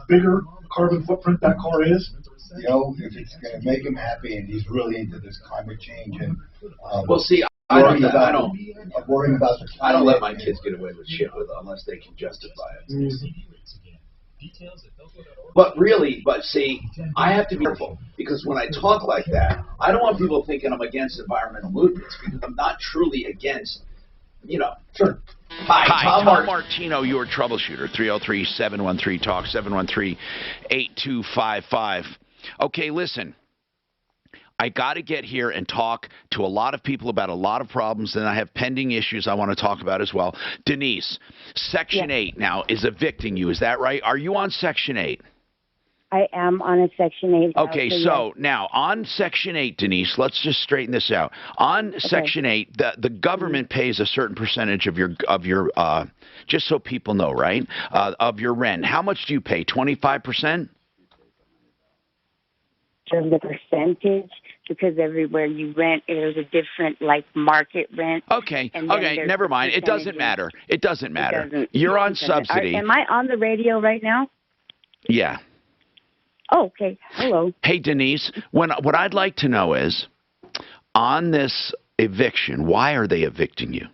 S17: bigger carbon footprint that car is?
S20: You know, if it's going to make him happy, and he's really into this climate change, and
S5: well, see, I don't let my kids get away with shit unless they can justify it. But really, see, I have to be careful, because when I talk like that, I don't want people thinking I'm against environmental movements, because I'm not truly against, Sure.
S16: Hi, Tom Martino, your troubleshooter. 303-713-TALK, 713-8255. Okay, listen. I got to get here and talk to a lot of people about a lot of problems, and I have pending issues I want to talk about as well. Denise, Section 8 now is evicting you. Is that right? Are you on Section 8?
S4: I am on a Section 8.
S16: Okay, so now on Section 8, Denise, let's just straighten this out. On Section 8, the government pays a certain percentage of your just so people know, right, of your rent. How much do you pay? 25%?
S4: Of the percentage, because everywhere you rent, there's a different, like, market rent.
S16: Okay, never mind. It doesn't matter. It doesn't matter. You're on subsidy.
S4: Am I on the radio right now?
S16: Yeah.
S4: Oh, okay. Hello.
S16: Hey, Denise, what I'd like to know is, on this eviction, why are they evicting you?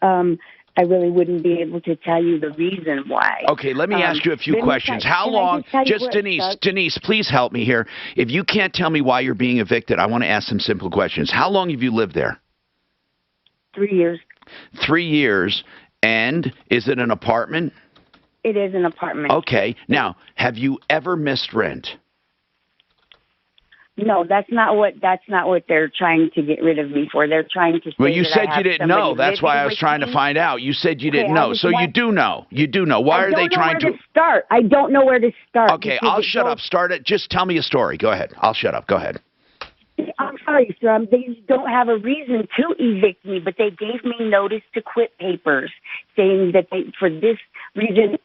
S4: I really wouldn't be able to tell you the reason why.
S16: Okay, let me ask you a few questions. How long, Denise, please help me here. If you can't tell me why you're being evicted, I want to ask some simple questions. How long have you lived there?
S4: 3 years.
S16: 3 years. And is it an apartment?
S4: It is an apartment.
S16: Okay. Now, have you ever missed rent?
S4: No, that's not what they're trying to get rid of me for. They're trying to say
S16: Well, you
S4: that
S16: said
S4: I have
S16: you didn't
S4: somebody
S16: know. That's why I was
S4: living
S16: trying
S4: with
S16: to
S4: me.
S16: find out. You said you didn't
S4: Okay,
S16: know. So you do know. You do know. Why are they trying to
S4: start? I don't know where to start.
S16: Okay, I'll shut up. Start it. Just tell me a story. Go ahead. I'll shut up. Go ahead.
S4: I'm sorry, sir. They don't have a reason to evict me, but they gave me notice to quit papers, saying that for this reason,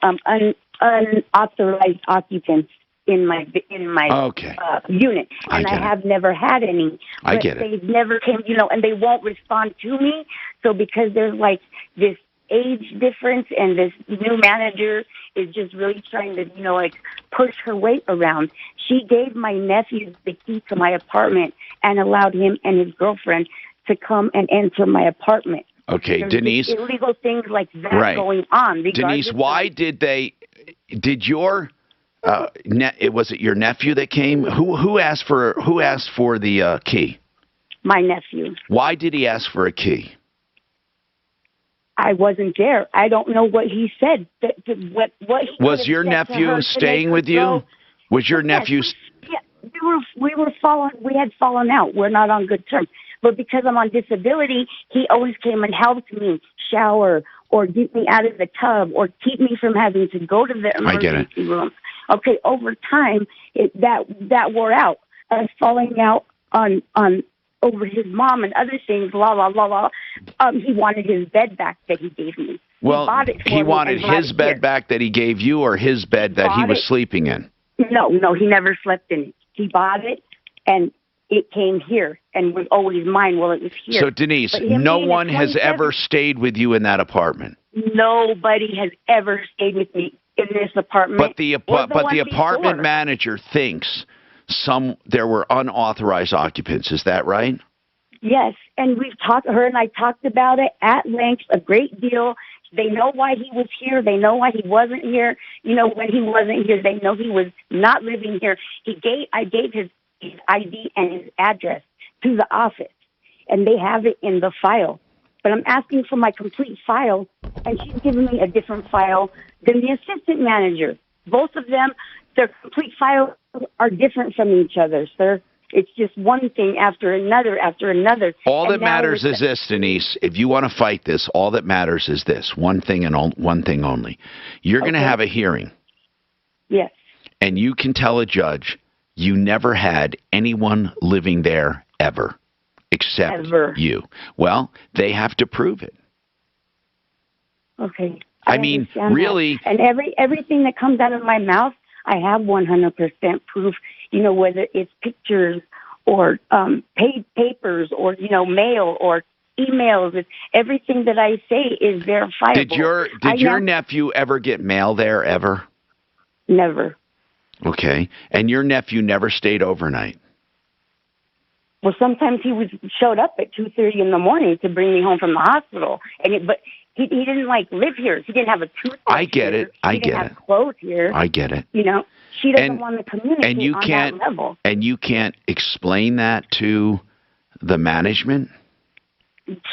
S4: unauthorized occupants in my unit, and I have never had any.
S16: I get it.
S4: They never came, and they won't respond to me. So because there's like this age difference, and this new manager is just really trying to, push her weight around. She gave my nephew the key to my apartment and allowed him and his girlfriend to come and enter my apartment.
S16: Okay,
S4: There's
S16: Denise.
S4: Illegal things like that going on.
S16: Denise, why did your was it your nephew that came? Who asked for the key?
S4: My nephew.
S16: Why did he ask for a key?
S4: I wasn't there. I don't know what he said. What he
S16: was your nephew staying with you? Was your nephew?
S4: Yeah, we had fallen out. We're not on good terms. But because I'm on disability, he always came and helped me shower or get me out of the tub or keep me from having to go to the emergency room. Okay, over time, that wore out. Us falling out on over his mom and other things, blah, blah, blah, blah. He wanted his bed back that he gave me.
S16: Well, he wanted his bed back that he gave you, or his bed that he was sleeping in?
S4: No, he never slept in it. He bought it, and it came here and was always mine while it was here.
S16: So, Denise, no one has ever stayed with you in that apartment?
S4: Nobody has ever stayed with me in this apartment.
S16: But the apartment manager thinks there were unauthorized occupants. Is that right?
S4: Yes, and her and I talked about it at length, a great deal. They know why he was here. They know why he wasn't here. When he wasn't here, they know he was not living here. I gave his ID and his address to the office, and they have it in the file. But I'm asking for my complete file, and she's giving me a different file than the assistant manager. Both of them, their complete files are different from each other, sir. It's just one thing after another after another.
S16: All that matters is this, Denise. If you want to fight this, all that matters is this. One thing and one thing only. You're going to have a hearing.
S4: Yes.
S16: And you can tell a judge you never had anyone living there ever, except you. Well, they have to prove it.
S4: Okay.
S16: I mean, really.
S4: That. And everything that comes out of my mouth, I have 100% proof, whether it's pictures or paid papers or, mail or emails. It's, everything that I say is verifiable.
S16: Did your nephew ever get mail there, ever?
S4: Never.
S16: Okay. And your nephew never stayed overnight?
S4: Well, sometimes he showed up at 2:30 in the morning to bring me home from the hospital. But he didn't live here. He didn't have a toothbrush.
S16: I get it.
S4: He didn't have clothes here.
S16: I get it.
S4: She doesn't want to communicate on that level.
S16: And you can't explain that to the management?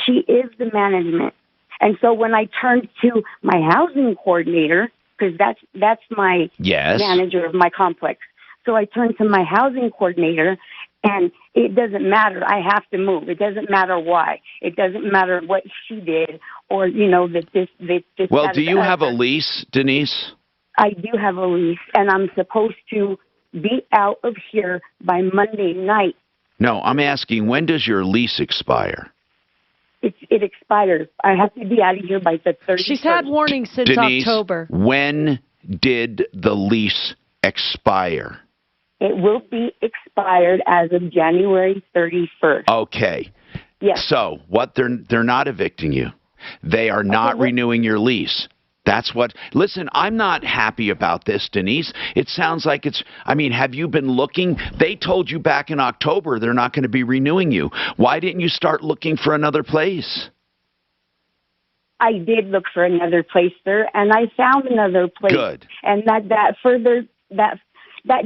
S4: She is the management. And so when I turned to my housing coordinator, because that's my manager of my complex. So I turned to my housing coordinator, and it doesn't matter. I have to move. It doesn't matter why. It doesn't matter what she did or, that this.
S16: Well, do you have a lease, Denise?
S4: I do have a lease, and I'm supposed to be out of here by Monday night.
S16: No, I'm asking, when does your lease expire?
S4: It expires. I have to be out of here by the 31st.
S19: She's had warnings since
S16: Denise,
S19: October.
S16: When did the lease expire?
S4: It will be expired as of January 31st.
S16: Okay.
S4: Yes.
S16: So they're not evicting you. They are not renewing your lease. That's what, listen, I'm not happy about this, Denise. It sounds like have you been looking? They told you back in October they're not going to be renewing you. Why didn't you start looking for another place?
S4: I did look for another place, sir, and I found another place.
S16: Good.
S4: And that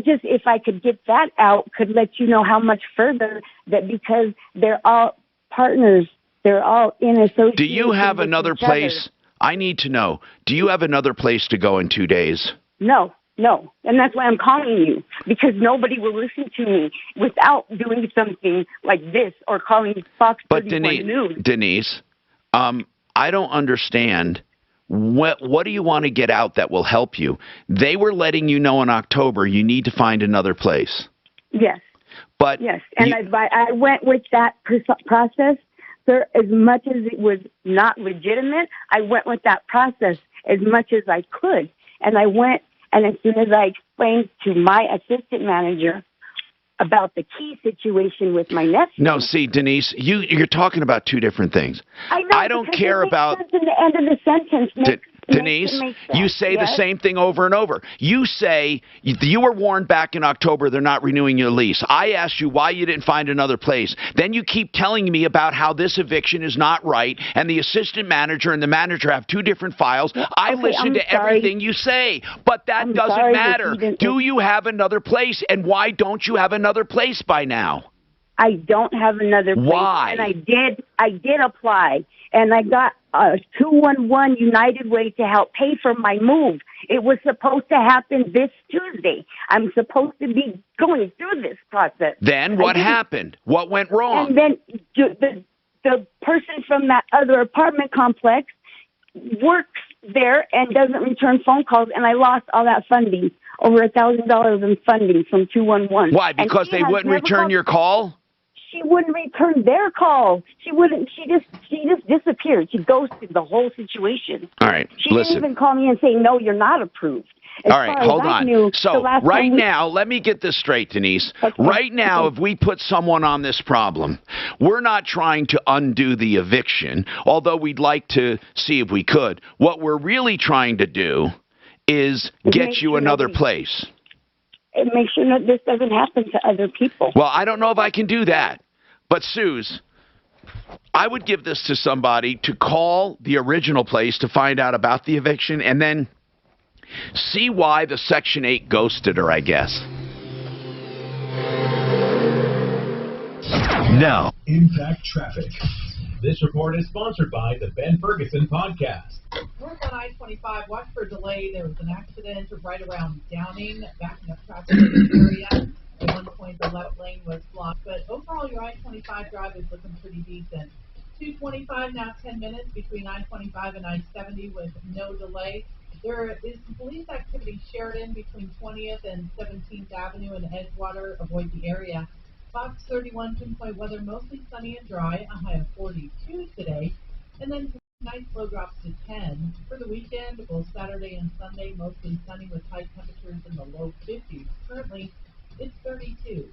S4: just, if I could get that out, could let you know how much further, that because they're all partners, they're all in association.
S16: Do you have another place? I need to know. Do you have another place to go in 2 days?
S4: No. And that's why I'm calling you, because nobody will listen to me without doing something like this or calling Fox 31 News.
S16: Denise, I don't understand. What do you want to get out that will help you? They were letting you know in October you need to find another place.
S4: Yes.
S16: But
S4: yes, and I went with that process, sir. As much as it was not legitimate, I went with that process as much as I could. And I went, and as soon as I explained to my assistant manager about the key situation with my nephew.
S16: No, see, Denise, you're talking about two different things.
S4: I don't care about the end of the sentence.
S16: Denise, you say the same thing over and over. You say you were warned back in October they're not renewing your lease. I asked you why you didn't find another place. Then you keep telling me about how this eviction is not right, and the assistant manager and the manager have two different files. I listen to everything you say, but that doesn't matter. Do you have another place, and why don't you have another place by now?
S4: I don't have another place.
S16: Why?
S4: And I did apply, and I got a 211 United Way to help pay for my move. It was supposed to happen this Tuesday. I'm supposed to be going through this process.
S16: Then what happened? What went wrong?
S4: And then the person from that other apartment complex works there and doesn't return phone calls, and I lost all that funding, over $1,000 in funding from 211.
S16: Why? Because they wouldn't return your call?
S4: She wouldn't return their call. She wouldn't. She just disappeared. She ghosted the whole situation.
S16: All right,
S4: she didn't even call me and say, no, you're not approved.
S16: All right, hold on. So right now, let me get this straight, Denise. Okay. Right now, if we put someone on this problem, we're not trying to undo the eviction, although we'd like to see if we could. What we're really trying to do is get you another place.
S4: And make sure that this doesn't happen to other people.
S16: Well, I don't know if I can do that. But, Suze, I would give this to somebody to call the original place to find out about the eviction and then see why the Section 8 ghosted her, I guess.
S22: Now,
S21: Impact Traffic. This report is sponsored by the Ben Ferguson Podcast.
S1: North on I-25, watch for delay. There was an accident right around Downing, backing up traffic in the area. At one point, the left lane was blocked. But overall, your I-25 drive is looking pretty decent. 225 now 10 minutes between I-25 and I-70 with no delay. There is police activity Sheridan between 20th and 17th Avenue and Edgewater. Avoid the area. Fox 31 Pinpoint Weather, mostly sunny and dry, a high of 42 today. And then tonight, low drops to 10. For the weekend, both Saturday and Sunday, mostly sunny with high temperatures in the low 50s. Currently, it's 32.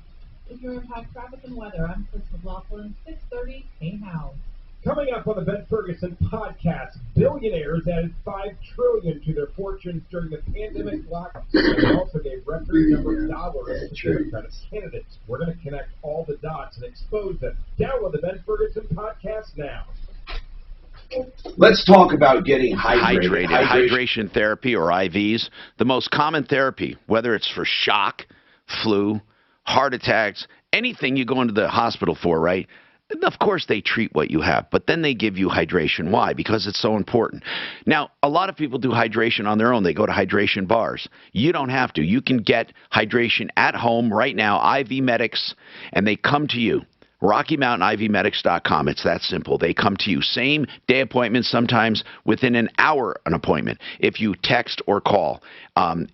S1: With your Impact Traffic and Weather, I'm Chris McLaughlin, 630 K-How.
S6: Coming up on the Ben Ferguson Podcast, billionaires added $5 trillion to their fortunes during the pandemic lockdown. They also gave record number of dollars to Democratic candidates. We're going to connect all the dots and expose them. Download the Ben Ferguson Podcast now.
S5: Let's talk about getting hydrated.
S16: Hydration therapy, or IVs, the most common therapy, whether it's for shock, flu, heart attacks, anything you go into the hospital for, right? Of course, they treat what you have, but then they give you hydration. Why? Because it's so important. Now, a lot of people do hydration on their own. They go to hydration bars. You don't have to. You can get hydration at home right now, IV Medics, and they come to you. RockyMountainIVMedics.com. It's that simple. They come to you. Same day appointments, sometimes within an hour an appointment. If you text or call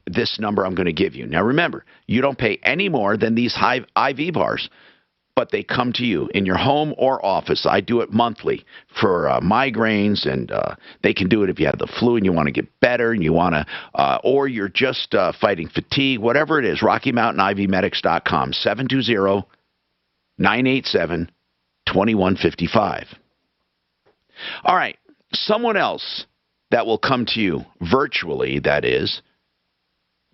S16: this number I'm going to give you. Now, remember, you don't pay any more than these IV bars. But they come to you in your home or office. I do it monthly for migraines, and they can do it if you have the flu and you want to get better, and you want to, or you're just fighting fatigue, whatever it is. RockyMountainIVMedics.com, 720-987-2155. All right, someone else that will come to you virtually, that is,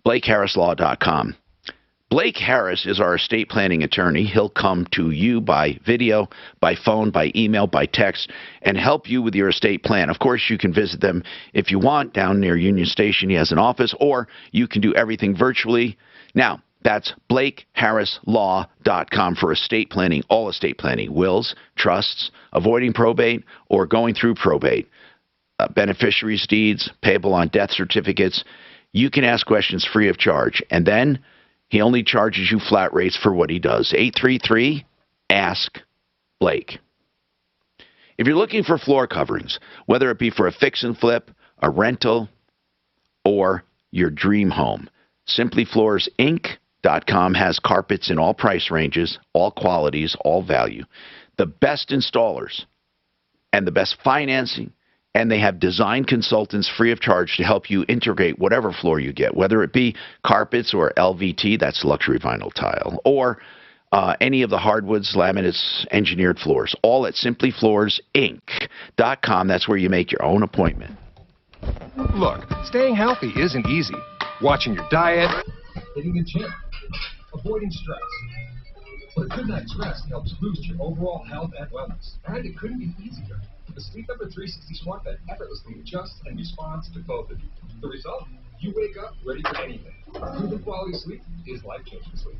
S16: BlakeHarrisLaw.com. Blake Harris is our estate planning attorney. He'll come to you by video, by phone, by email, by text, and help you with your estate plan. Of course, you can visit them if you want down near Union Station. He has an office, or you can do everything virtually. Now, that's BlakeHarrisLaw.com for estate planning, all estate planning, wills, trusts, avoiding probate, or going through probate, beneficiaries' deeds, payable on death certificates. You can ask questions free of charge, and then he only charges you flat rates for what he does. 833-ASK-BLAKE. If you're looking for floor coverings, whether it be for a fix and flip, a rental, or your dream home, SimplyFloorsInc.com has carpets in all price ranges, all qualities, all value, the best installers, and the best financing. And they have design consultants free of charge to help you integrate whatever floor you get, whether it be carpets or LVT, that's luxury vinyl tile, or any of the hardwoods, laminates, engineered floors, all at SimplyFloorsInc.com. That's where you make your own appointment.
S25: Look, staying healthy isn't easy. Watching your diet,
S6: hitting the gym, avoiding stress. But a good night's rest helps boost your overall health and wellness. And it couldn't be easier. The Sleep Number 360 Smart Bed effortlessly adjusts and responds to both of you. The result? You wake up ready for anything. Proven quality sleep is life-changing sleep.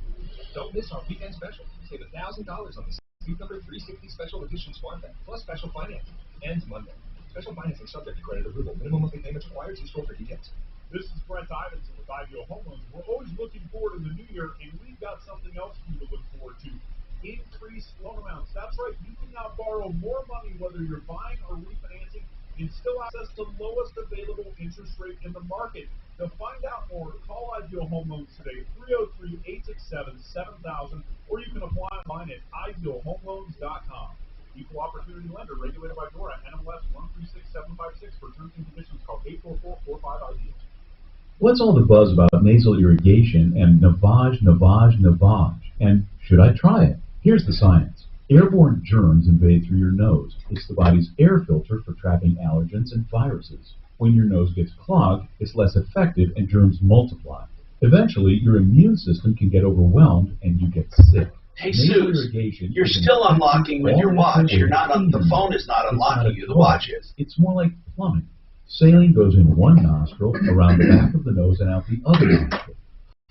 S6: Don't miss our weekend special. Save $1,000 on the Sleep Number 360 Special Edition Smart Bed, plus special financing. Ends Monday. Special financing subject to credit approval. Minimum monthly payments required. See store for details.
S9: This is Brent Ivinson with Ideal Home Loans. We're always looking forward to the new year, and we've got something else for you to look forward to. Increased loan amounts. That's right. You can now borrow more money whether you're buying or refinancing and still access the lowest available interest rate in the market. To find out more, call Ideal Home Loans today, 303-867-7000, or you can apply online at idealhomeloans.com. Equal opportunity lender, regulated by DORA, NMLS 136756. For terms and conditions, call 844-45-IDEAL.
S12: What's all the buzz about nasal irrigation and navage? And should I try it? Here's the science. Airborne germs invade through your nose. It's the body's air filter for trapping allergens and viruses. When your nose gets clogged, it's less effective and germs multiply. Eventually, your immune system can get overwhelmed and you get sick.
S5: Hey, Suze, you're still unlocking with your watch. You're not on, the phone is not unlocking you, the watch is.
S12: It's more like plumbing. Saline goes in one nostril, around the back of the nose, and out the other nostril,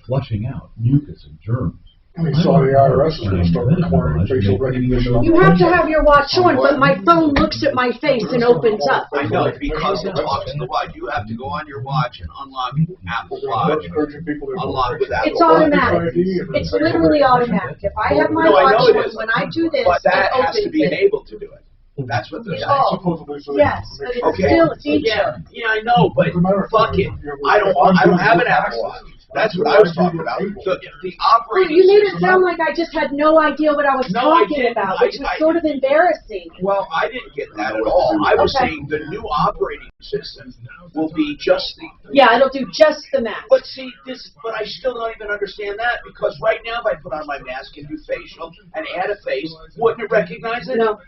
S12: flushing out mucus and germs.
S13: I saw the IRS is going to start requiring facial recognition.
S14: You have to have your watch on, but my phone looks at my face and opens up.
S5: I know, because it talks to the watch. You have to go on your watch and unlock Apple Watch. Unlock with Apple.
S14: It's automatic. It's literally automatic. If I have my watch on, when I do this,
S5: but that
S14: it
S5: has to be enabled to do it. That's what they're saying.
S14: Yes, but it's still a feature.
S5: Yeah, I know, but fuck it. I don't have an Apple Watch. That's what I was talking about. The operating
S14: you made it sound like I just had no idea what I was talking about, which was sort of embarrassing.
S5: Well, I didn't get that at all. I was saying the new operating system will be just the...
S14: Yeah, it'll do just the mask.
S5: But see, but I still don't even understand that, because right now if I put on my mask and do facial and add a face, wouldn't it recognize it?
S14: No.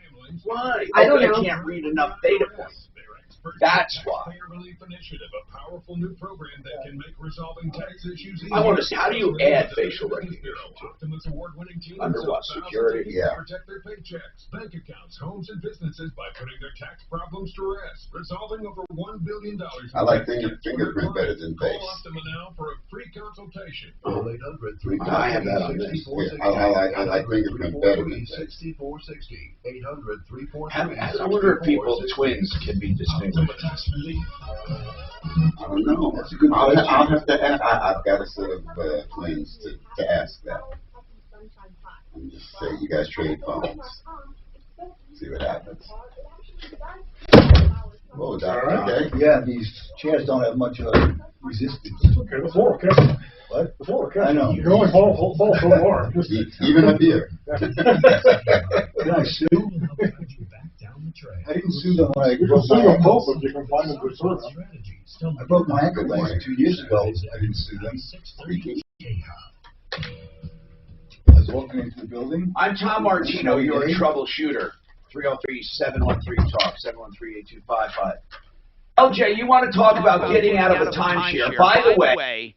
S5: Why?
S14: I don't know.
S5: I can't read enough data points. That's why.
S6: Relief Initiative, a powerful new program that can make resolving tax issues easier.
S5: I want to see, how do you add facial recognition?
S6: Optimus award-winning team
S5: under what, security? Yeah.
S6: Protect their paychecks, bank accounts, homes, and businesses by putting their tax problems to rest. Resolving over $1 billion.
S20: I like fingerprint better than face.
S6: Call Optima now for a free consultation.
S5: I have that on this.
S20: Yeah, I like fingerprint better than face.
S6: 6460 800-3460.
S5: I wonder if twins can be distinguished.
S20: I don't know. I'll have to ask. I've got a set of twins to ask that. And just say, you guys trade phones. See what happens. Whoa, Doctor. Okay.
S15: Yeah, these chairs don't have much resistance.
S13: Okay, the floor, okay.
S15: What?
S13: The floor, okay.
S15: I know.
S13: You can only fall so far.
S20: Even up here.
S15: Can I sue? I didn't sue them when I broke my ankle.
S13: You can find them with service.
S15: I broke my ankle like 2 years ago. I didn't sue them. I was walking into the building.
S5: I'm Tom Martino, your troubleshooter. 303-713-TALK, 713-8255. LJ, you want to talk about getting out of a timeshare. By the way,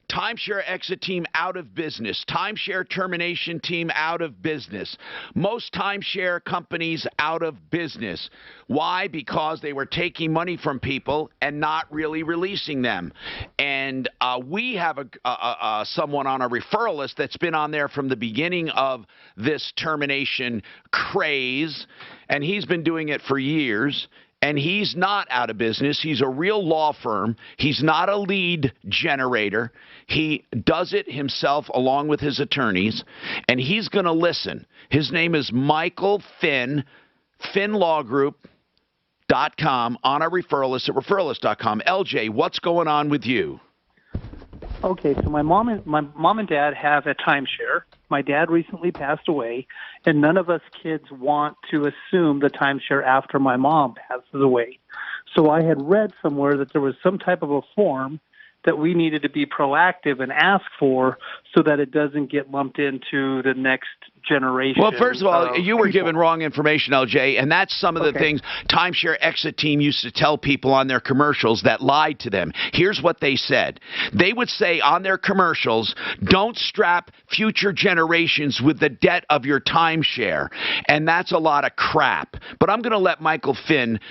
S16: timeshare exit team out of business. Timeshare termination team out of business. Most timeshare companies out of business. Why? Because they were taking money from people and not really releasing them. And we have someone on a referral list that's been on there from the beginning of this termination craze, and he's been doing it for years. And he's not out of business. He's a real law firm. He's not a lead generator. He does it himself along with his attorneys, and he's going to listen. His name is Michael Finn, FinnLawGroup.com, on our referral list at referralist.com. LJ, what's going on with you?
S2: Okay, so my mom and dad have a timeshare. My dad recently passed away, and none of us kids want to assume the timeshare after my mom passes away. So I had read somewhere that there was some type of a form that we needed to be proactive and ask for so that it doesn't get lumped into the next generation.
S16: Well, first of all, you were given wrong information, LJ, and that's some of the things Timeshare Exit Team used to tell people on their commercials that lied to them. Here's what they said. They would say on their commercials, don't strap future generations with the debt of your timeshare, and that's a lot of crap. But I'm going to let Michael Finn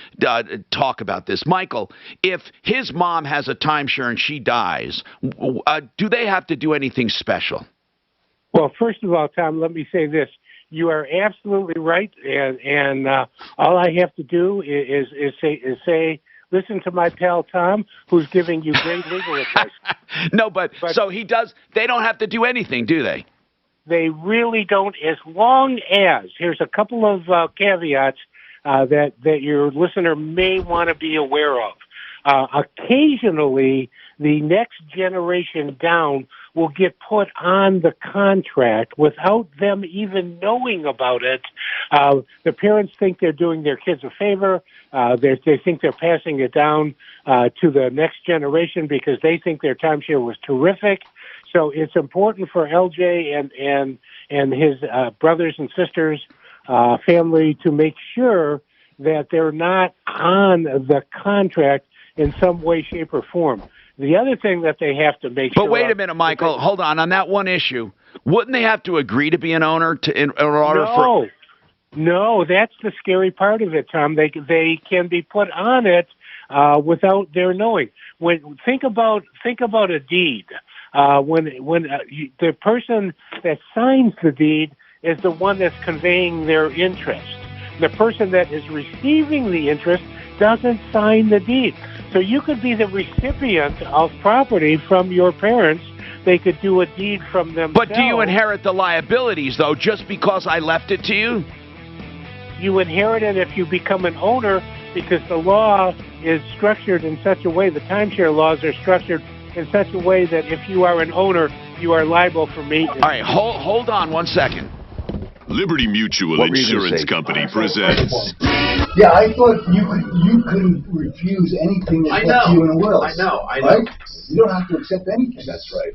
S16: talk about this. Michael, if his mom has a timeshare and she dies, do they have to do anything special?
S3: Well, first of all, Tom, let me say this. You are absolutely right, and all I have to do is say, listen to my pal Tom, who's giving you great legal advice.
S16: No, but so he does. They don't have to do anything, do they?
S3: They really don't, as long as, here's a couple of caveats that your listener may want to be aware of. Occasionally, the next generation down will get put on the contract without them even knowing about it. The parents think they're doing their kids a favor. They think they're passing it down to the next generation because they think their timeshare was terrific. So it's important for LJ and his brothers and sisters, family, to make sure that they're not on the contract in some way, shape, or form. The other thing that they have to make sure...
S16: But wait a minute, Michael. Hold on. On that one issue, wouldn't they have to agree to be an owner in order for...
S3: No, that's the scary part of it, Tom. They can be put on it without their knowing. Think about a deed. The person that signs the deed is the one that's conveying their interest. The person that is receiving the interest doesn't sign the deed. So you could be the recipient of property from your parents. They could do a deed from themselves.
S16: But do you inherit the liabilities, though, just because I left it to you?
S3: You inherit it if you become an owner, because the law is structured in such a way, the timeshare laws are structured in such a way that if you are an owner, you are liable for maintenance.
S16: All right, hold on one second.
S22: Liberty Mutual Insurance Company presents...
S15: Yeah, I thought you couldn't refuse anything that's left to you in a will.
S5: I know.
S15: Right? You don't have to accept anything.
S5: That's right.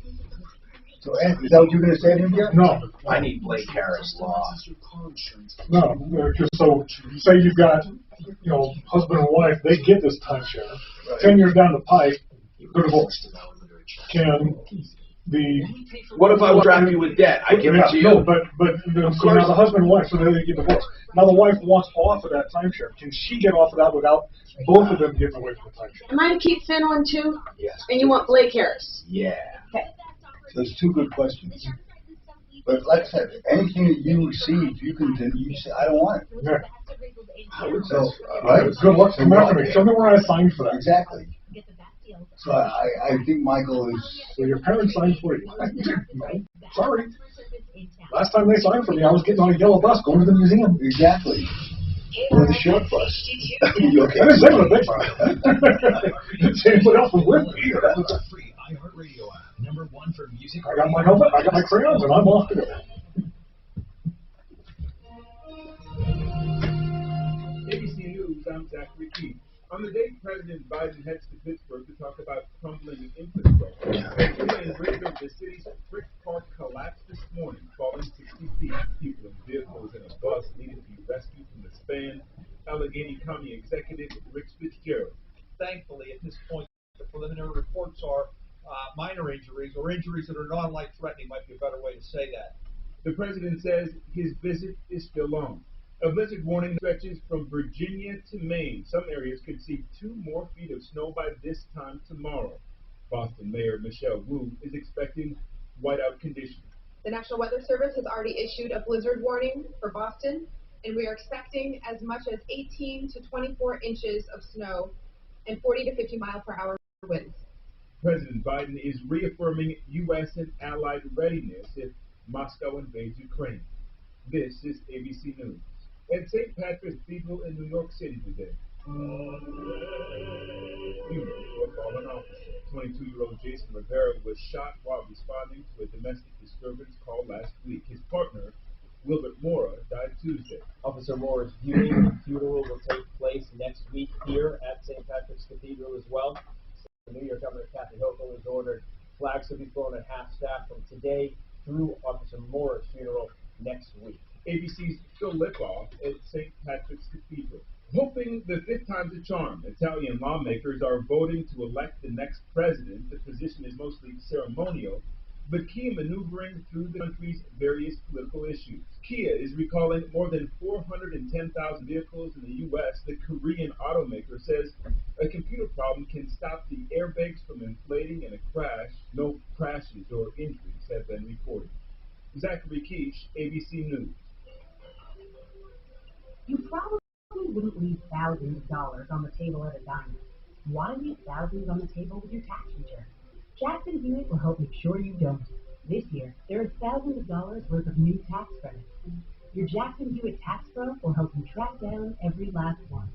S15: So, is that what you're going to say, India?
S13: No.
S5: I need Blake Harris law.
S13: No, just so, say you've got, husband and wife, they get this timeshare. Right. 10 years down the pipe, they're divorced.
S5: What if I trap you with debt? I give it to you.
S13: No, but so now the husband and wife, so they get divorced. Now the wife wants off of that timeshare. Can she get off of that without both of them getting away from the timeshare?
S14: Am I to keep Finn on too?
S5: Yes.
S14: And you want Blake Harris?
S5: Yeah.
S14: Okay.
S15: Those two good questions. But like I said, anything that you receive, you say, I don't want it.
S13: Yeah.
S15: So, right?
S13: Good luck. Come after me. Show me where I signed for that.
S15: Exactly. So I think Michael is...
S13: So your parents signed for you. Sorry. Last time they signed for me, I was getting on a yellow bus going to the museum.
S15: Exactly. Or the short bus.
S13: You okay? I didn't say it was a big bus. Didn't say anybody else was with me.
S21: Free iHeartRadio app. #1 for music.
S13: I got my helmet, I got my crayons, and I'm off to go.
S6: ABC News, I'm Zachary Keith. On the day President Biden heads to Pittsburgh to talk about crumbling infrastructure, in Rivera, the city's Frick Park collapsed this morning, falling 60 feet. People in vehicles and a bus needed to be rescued from the span. Allegheny County Executive Rick Fitzgerald thanked
S7: minor injuries, or injuries that are non-life-threatening, might be a better way to say that. The president says his visit is still on. A blizzard warning stretches from Virginia to Maine. Some areas could see 2 more feet of snow by this time tomorrow. Boston Mayor Michelle Wu is expecting whiteout conditions.
S8: The National Weather Service has already issued a blizzard warning for Boston, and we are expecting as much as 18 to 24 inches of snow and 40 to 50 mile per hour winds.
S7: President Biden is reaffirming U.S. and allied readiness if Moscow invades Ukraine. This is ABC News. At St. Patrick's Cathedral in New York City today, funeral for a fallen officer. 22-year-old Jason Rivera was shot while responding to a domestic disturbance call last week. His partner, Wilbert Mora, died Tuesday.
S10: Officer Mora's viewing and funeral will take place next week here at St. Patrick's Cathedral as well. The New York Governor Kathy Hochul has ordered flags to be flown at half-staff from today through Officer Mora's funeral next week.
S7: ABC's Phil Lipoff at St. Patrick's Cathedral. Hoping the 5th time's a charm, Italian lawmakers are voting to elect the next president. The position is mostly ceremonial, but key in maneuvering through the country's various political issues. Kia is recalling more than 410,000 vehicles in the U.S. The Korean automaker says a computer problem can stop the airbags from inflating in a crash. No crashes or injuries have been reported. Zachary Keish, ABC News.
S11: You probably wouldn't leave thousands of dollars on the table at a diner. You want to leave thousands on the table with your tax return. Jackson Hewitt will help make sure you don't. This year, there is thousands of dollars worth of new tax credits. Your Jackson Hewitt Tax Pro will help you track down every last one,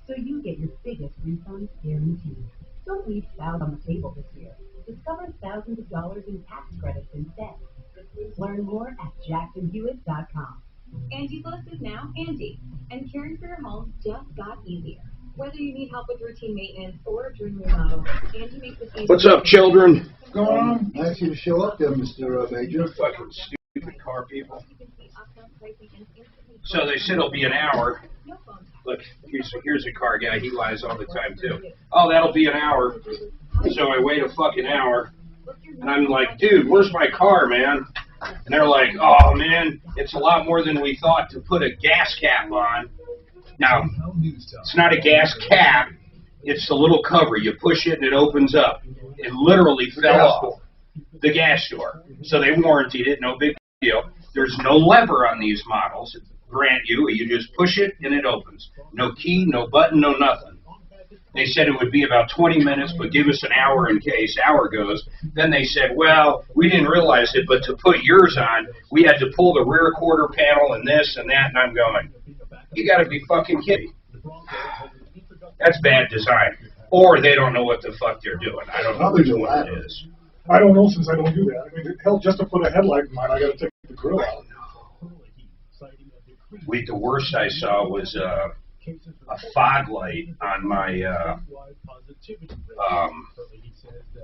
S11: so you get your biggest refund guaranteed. Don't leave thousands on the table this year. Discover thousands of dollars in tax credits instead. Learn more at jacksonhewitt.com.
S18: Angie Bliss is now Angie, and caring for your home just got easier. Whether you need help with routine maintenance or a dream remodel, Angie makes it easy.
S23: What's up, children?
S15: What's going on? Nice you to show up there, Mr. Major.
S23: Fucking stupid car people. So they said it'll be an hour. Look, here's a car guy. He lies all the time, too. Oh, that'll be an hour. So I wait a fucking hour. And I'm like, dude, where's my car, man? And they're like, oh, man, it's a lot more than we thought to put a gas cap on. Now, it's not a gas cap. It's the little cover. You push it and it opens up. It literally fell off the gas door. So they warrantied it. No big deal. There's no lever on these models. Grant you just push it and it opens. No key, no button, no nothing. They said it would be about 20 minutes, but give us an hour in case. Hour goes. Then they said, well, we didn't realize it, but to put yours on, we had to pull the rear quarter panel and this and that. And I'm going, you got to be fucking kidding. That's bad design. Or they don't know what the fuck they're doing. I don't know which one it is.
S13: I don't know since I don't do that. I mean, hell, just to put a headlight in mine, I got to take the grill out.
S23: The worst I saw was a fog light on my,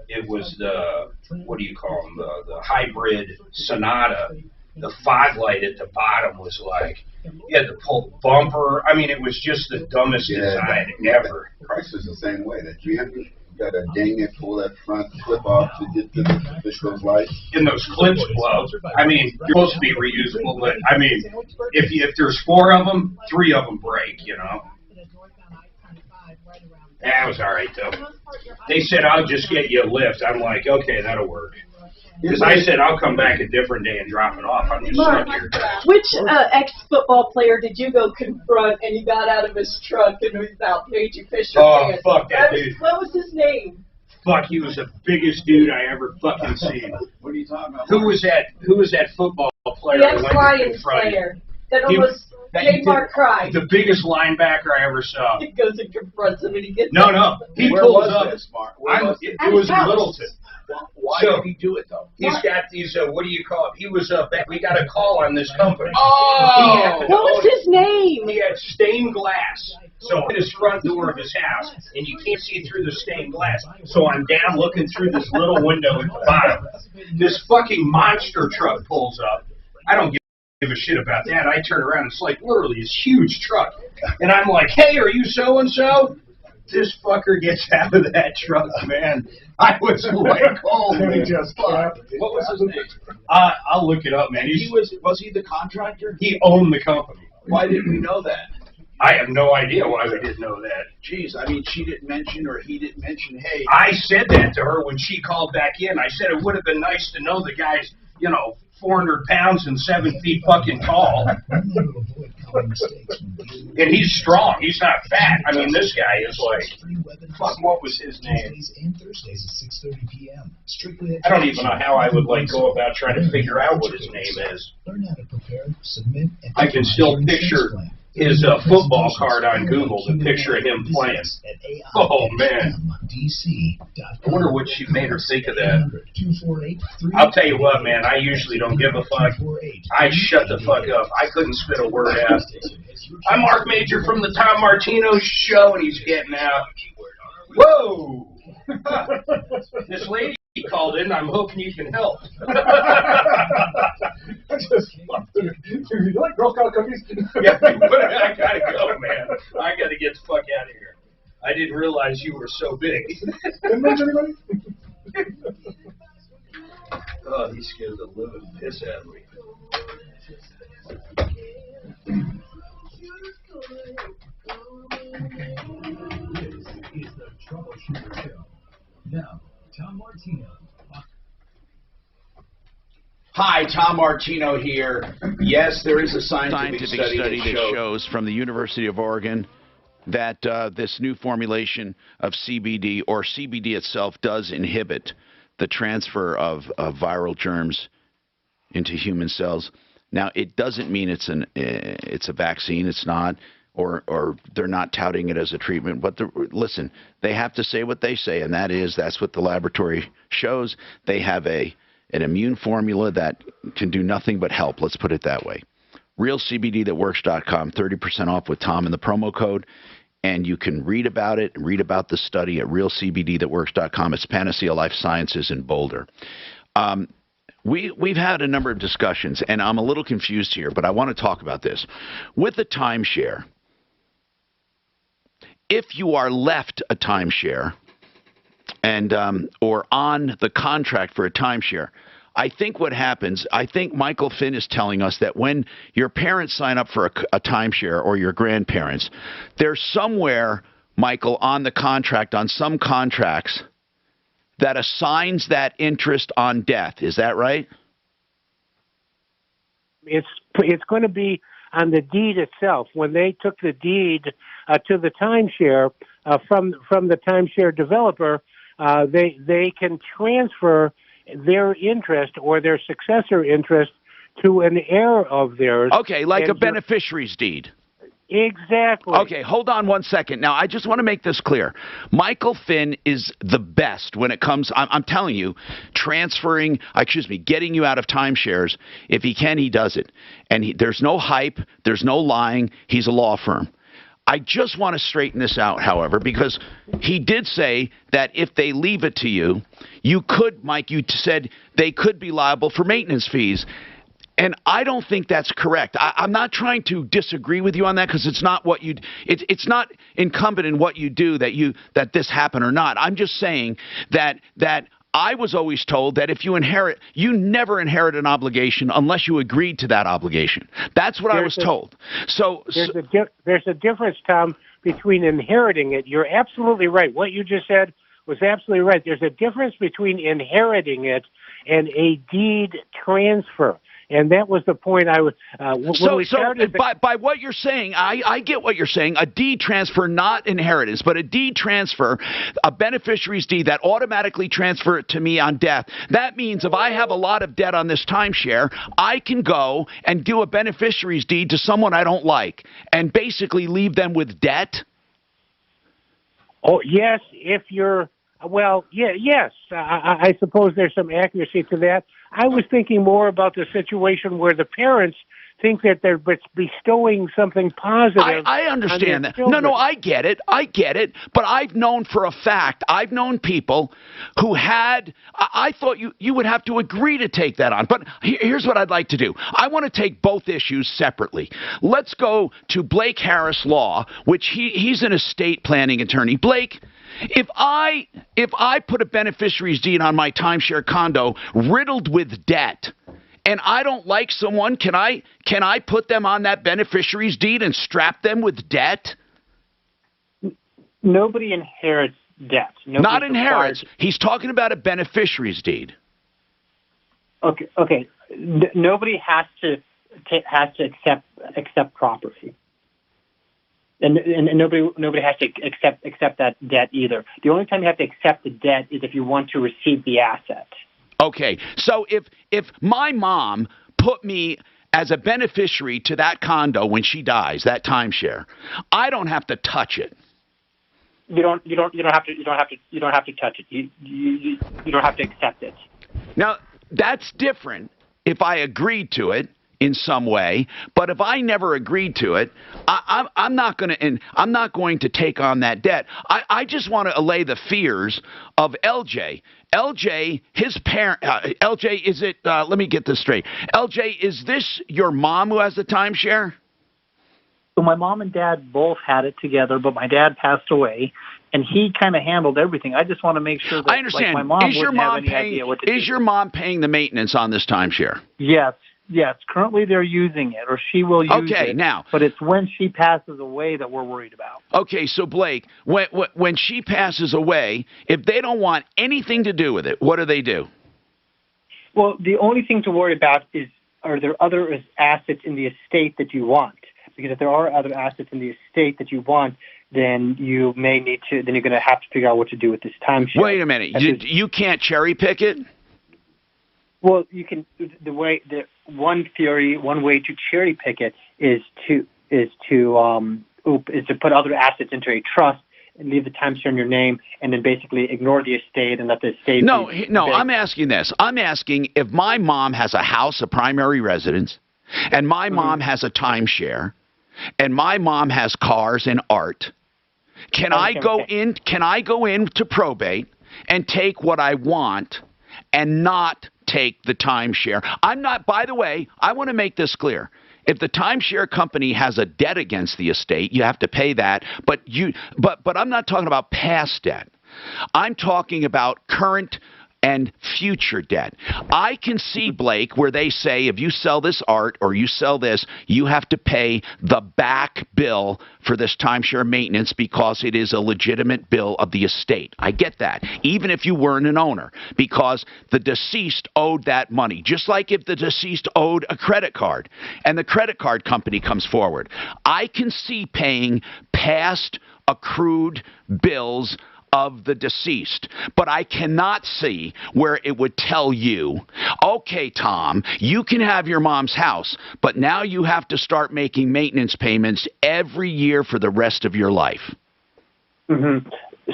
S23: it was the, what do you call them, the hybrid Sonata. The fog light at the bottom was like, you had to pull the bumper. I mean, it was just the dumbest design ever.
S20: Price is the same way. That 300, you got to dang it, pull that front clip off to get to fish those lights.
S23: And those clips blow. I mean, you're supposed to be reusable, but I mean, if there's 4 of them, 3 of them break, you know. That was all right, though. They said, I'll just get you a lift. I'm like, okay, that'll work. Because I said, I'll come back a different day and drop it off. I'm just stuck here.
S14: Which ex-football player did you go confront and you got out of his truck and without made you fish your pants?
S23: Oh, fuck that dude.
S14: What was his name?
S23: Fuck, he was the biggest dude I ever fucking seen.
S20: What are you talking about?
S23: Who was that football player?
S14: The ex-Lions player that almost made Mark cry.
S23: The biggest linebacker I ever saw.
S14: He goes and confronts him and he gets
S23: No. He pulls up.
S20: It
S23: was Littleton.
S20: Why did he do it, though?
S23: He's got these, what do you call it? He was, we got a call on this company.
S14: Oh! What was his name?
S23: He had stained glass. So in his front door of his house, and you can't see through the stained glass. So I'm down looking through this little window at the bottom. This fucking monster truck pulls up. I don't give a shit about that. I turn around, it's like literally this huge truck. And I'm like, hey, are you so-and-so? This fucker gets out of that truck, man.
S20: I was like, oh,
S13: And he just
S20: fuck.
S23: What was his name? I'll look it up, man.
S5: Was he the contractor?
S23: He owned the company.
S5: Why didn't we know that?
S23: I have no idea why we didn't know that.
S5: Jeez, I mean, she didn't mention or he didn't mention, hey.
S23: I said that to her when she called back in. I said it would have been nice to know the guy's, 400 pounds and 7 feet fucking tall. And he's strong. He's not fat. I mean, this guy is like, fuck, what was his name? I don't even know how I would go about trying to figure out what his name is. I can still picture his football card on Google, the picture of him playing. Oh, man. I wonder what she made her think of that. I'll tell you what, man, I usually don't give a fuck. I shut the fuck up. I couldn't spit a word out. I'm Mark Major from the Tom Martino Show, and he's getting out. Whoa! This lady called in. I'm hoping you can help.
S13: You like Girl Scout cookies?
S23: Yeah, I gotta go, man. I gotta get the fuck out of here. I didn't realize you were so big.
S13: Didn't mention anybody?
S23: Oh, he scared the living piss out of me.
S12: This is the Troubleshooter Show. Now, Tom Martino.
S5: Hi, Tom Martino here. Yes, there is a scientific study
S16: that shows from the University of Oregon that this new formulation of CBD, or CBD itself, does inhibit the transfer of viral germs into human cells. Now, it doesn't mean it's a vaccine. It's not, or they're not touting it as a treatment. But listen, they have to say what they say, and that's what the laboratory shows. They have an immune formula that can do nothing but help. Let's put it that way. RealCBDThatWorks.com, 30% off with Tom in the promo code. And you can read about it, read about the study at RealCBDThatWorks.com. It's Panacea Life Sciences in Boulder. We've had a number of discussions, and I'm a little confused here, but I want to talk about this. With the timeshare, if you are left a timeshare and or on the contract for a timeshare, I think what happens, I think Michael Finn is telling us that when your parents sign up for a timeshare, or your grandparents, there's somewhere, Michael, on the contract, on some contracts, that assigns that interest on death. Is that right?
S3: It's going to be on the deed itself. When they took the deed to the timeshare from the timeshare developer, they can transfer their interest or their successor interest to an heir of theirs.
S16: Okay, like a beneficiary's deed.
S3: Exactly.
S16: Okay, hold on one second. Now, I just want to make this clear. Michael Finn is the best when it comes, I'm telling you, getting you out of timeshares. If he can, he does it. And there's no hype, there's no lying. He's a law firm. I just want to straighten this out, however, because he did say that if they leave it to you, you could, Mike, you said they could be liable for maintenance fees. And I don't think that's correct. I'm not trying to disagree with you on that, because it's not what you. It's not incumbent in what you do that this happen or not. I'm just saying that I was always told that if you inherit, you never inherit an obligation unless you agreed to that obligation. That's what I was told. So
S3: there's a difference, Tom, between inheriting it. You're absolutely right. What you just said was absolutely right. There's a difference between inheriting it and a deed transfer. And that was the point I was.
S16: By what you're saying, I get what you're saying. A deed transfer, not inheritance, but a deed transfer, a beneficiary's deed that automatically transfer it to me on death. That means if I have a lot of debt on this timeshare, I can go and do a beneficiary's deed to someone I don't like and basically leave them with debt.
S3: Oh yes, if you're yes. I suppose there's some accuracy to that. I was thinking more about the situation where the parents think that they're bestowing something positive.
S16: I understand that. No, I get it. But I've known for a fact, I've known people who had, I thought you would have to agree to take that on. But here's what I'd like to do. I want to take both issues separately. Let's go to Blake Harris Law, which he's an estate planning attorney. Blake, If I put a beneficiary's deed on my timeshare condo riddled with debt, and I don't like someone, can I put them on that beneficiary's deed and strap them with debt?
S1: Nobody inherits debt.
S16: Not inherits. He's talking about a beneficiary's deed.
S1: Okay. Nobody has to accept property, and nobody has to accept that debt either. The only time you have to accept the debt is if you want to receive the asset.
S16: Okay, so if my mom put me as a beneficiary to that condo when she dies, that timeshare, I don't have to touch it.
S1: You don't have to touch it. You don't have to accept it.
S16: Now that's different if I agreed to it in some way, but if I never agreed to it, I'm not going to take on that debt. I just want to allay the fears of LJ. LJ, his parent. LJ, is it? Let me get this straight. LJ, is this your mom who has the timeshare?
S2: So my mom and dad both had it together, but my dad passed away, and he kind of handled everything. I just want to make sure that
S16: I understand.
S2: Like, my mom
S16: is your
S2: wouldn't
S16: mom
S2: have any
S16: paying?
S2: idea what to do.
S16: Is your mom paying the maintenance on this timeshare?
S2: Yes. Currently, they're using it, or she will use it.
S16: Okay, now.
S2: But it's when she passes away that we're worried about.
S16: Okay, so Blake, when she passes away, if they don't want anything to do with it, what do?
S1: Well, the only thing to worry about is, are there other assets in the estate that you want? Because if there are other assets in the estate that you want, then you may need to. Then you're going to have to figure out what to do with this timeshare.
S16: Wait a minute. You can't cherry pick it?
S1: Well, you can. One way to cherry pick it is to put other assets into a trust and leave the timeshare in your name, and then basically ignore the estate and let the estate.
S16: No. I'm asking this. I'm asking if my mom has a house, a primary residence, and my mom has a timeshare, and my mom has cars and art. Can I go into probate and take what I want and not take the timeshare? I'm not, by the way, I want to make this clear. If the timeshare company has a debt against the estate, you have to pay that, but I'm not talking about past debt. I'm talking about current and future debt. I can see, Blake, where they say if you sell this art or you sell this, you have to pay the back bill for this timeshare maintenance because it is a legitimate bill of the estate. I get that, even if you weren't an owner, because the deceased owed that money, just like if the deceased owed a credit card and the credit card company comes forward. I can see paying past accrued bills of the deceased, but I cannot see where it would tell you, okay, Tom, you can have your mom's house, but now you have to start making maintenance payments every year for the rest of your life.
S1: Mm-hmm.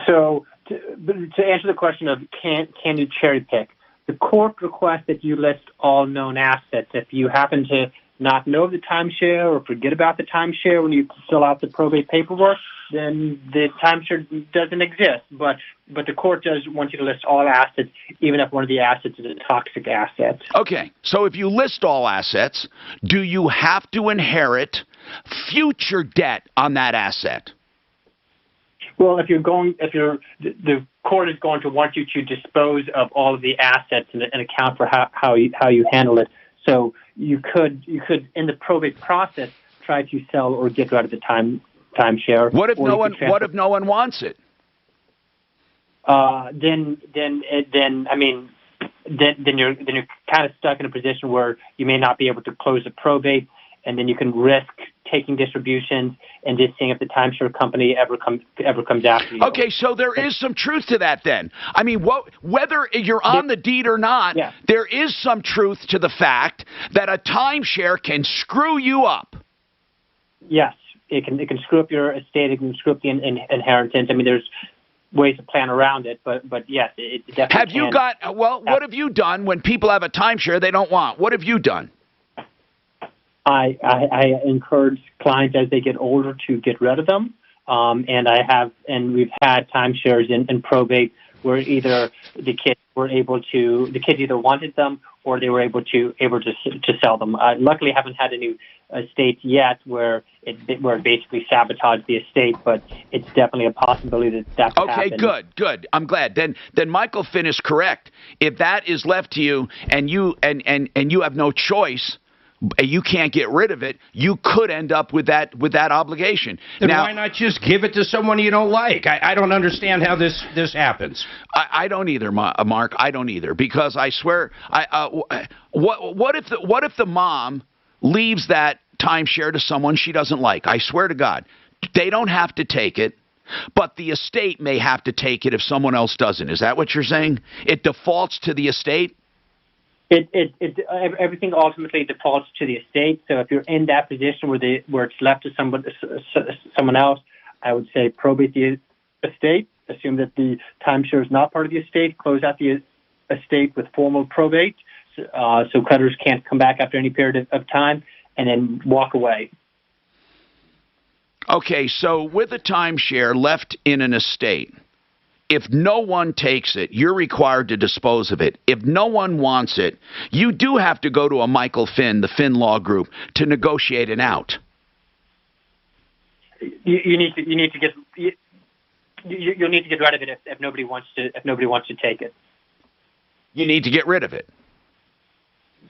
S1: So to answer the question of can you cherry pick, the court requests that you list all known assets. If you happen to not know the timeshare or forget about the timeshare when you fill out the probate paperwork, then the timeshare doesn't exist. But the court does want you to list all assets, even if one of the assets is a toxic asset.
S16: Okay, so if you list all assets, do you have to inherit future debt on that asset?
S1: Well, the court is going to want you to dispose of all of the assets and account for how you handle it. So you could in the probate process try to sell or get rid of the timeshare.
S16: What if no one wants it?
S1: Then you're kind of stuck in a position where you may not be able to close the probate, and then you can risk taking distributions and just seeing if the timeshare company ever comes after you.
S16: Okay, so there is some truth to that then. I mean, whether you're on the deed or not, there is some truth to the fact that a timeshare can screw you up.
S1: Yes, it can screw up your estate. It can screw up the inheritance. I mean, there's ways to plan around it, but yes, it definitely
S16: Have you got, what have you done when people have a timeshare they don't want? What have you done?
S1: I encourage clients as they get older to get rid of them, and we've had timeshares in probate where either the kids either wanted them or they were able to sell them. Luckily, I haven't had any estates yet where it basically sabotaged the estate, but it's definitely a possibility that could happen.
S16: Okay, good. I'm glad. Then Michael Finn is correct. If that is left to you and you have no choice, you can't get rid of it, you could end up with that obligation.
S23: Then
S16: now,
S23: why not just give it to someone you don't like? I don't understand how this happens.
S16: I don't either, Mark. I don't either, because I swear, what if the mom leaves that timeshare to someone she doesn't like? I swear to God, they don't have to take it, but the estate may have to take it if someone else doesn't. Is that what you're saying? It defaults to the estate?
S1: Everything ultimately defaults to the estate. So if you're in that position where it's left to someone else, I would say probate the estate. Assume that the timeshare is not part of the estate. Close out the estate with formal probate, so creditors can't come back after any period of time, and then walk away.
S16: Okay, so with a timeshare left in an estate, if no one takes it, you're required to dispose of it. If no one wants it, you do have to go to a Michael Finn, the Finn Law Group, to negotiate an out.
S1: You'll need to get rid of it if nobody wants to take it.
S16: You need to get rid of it.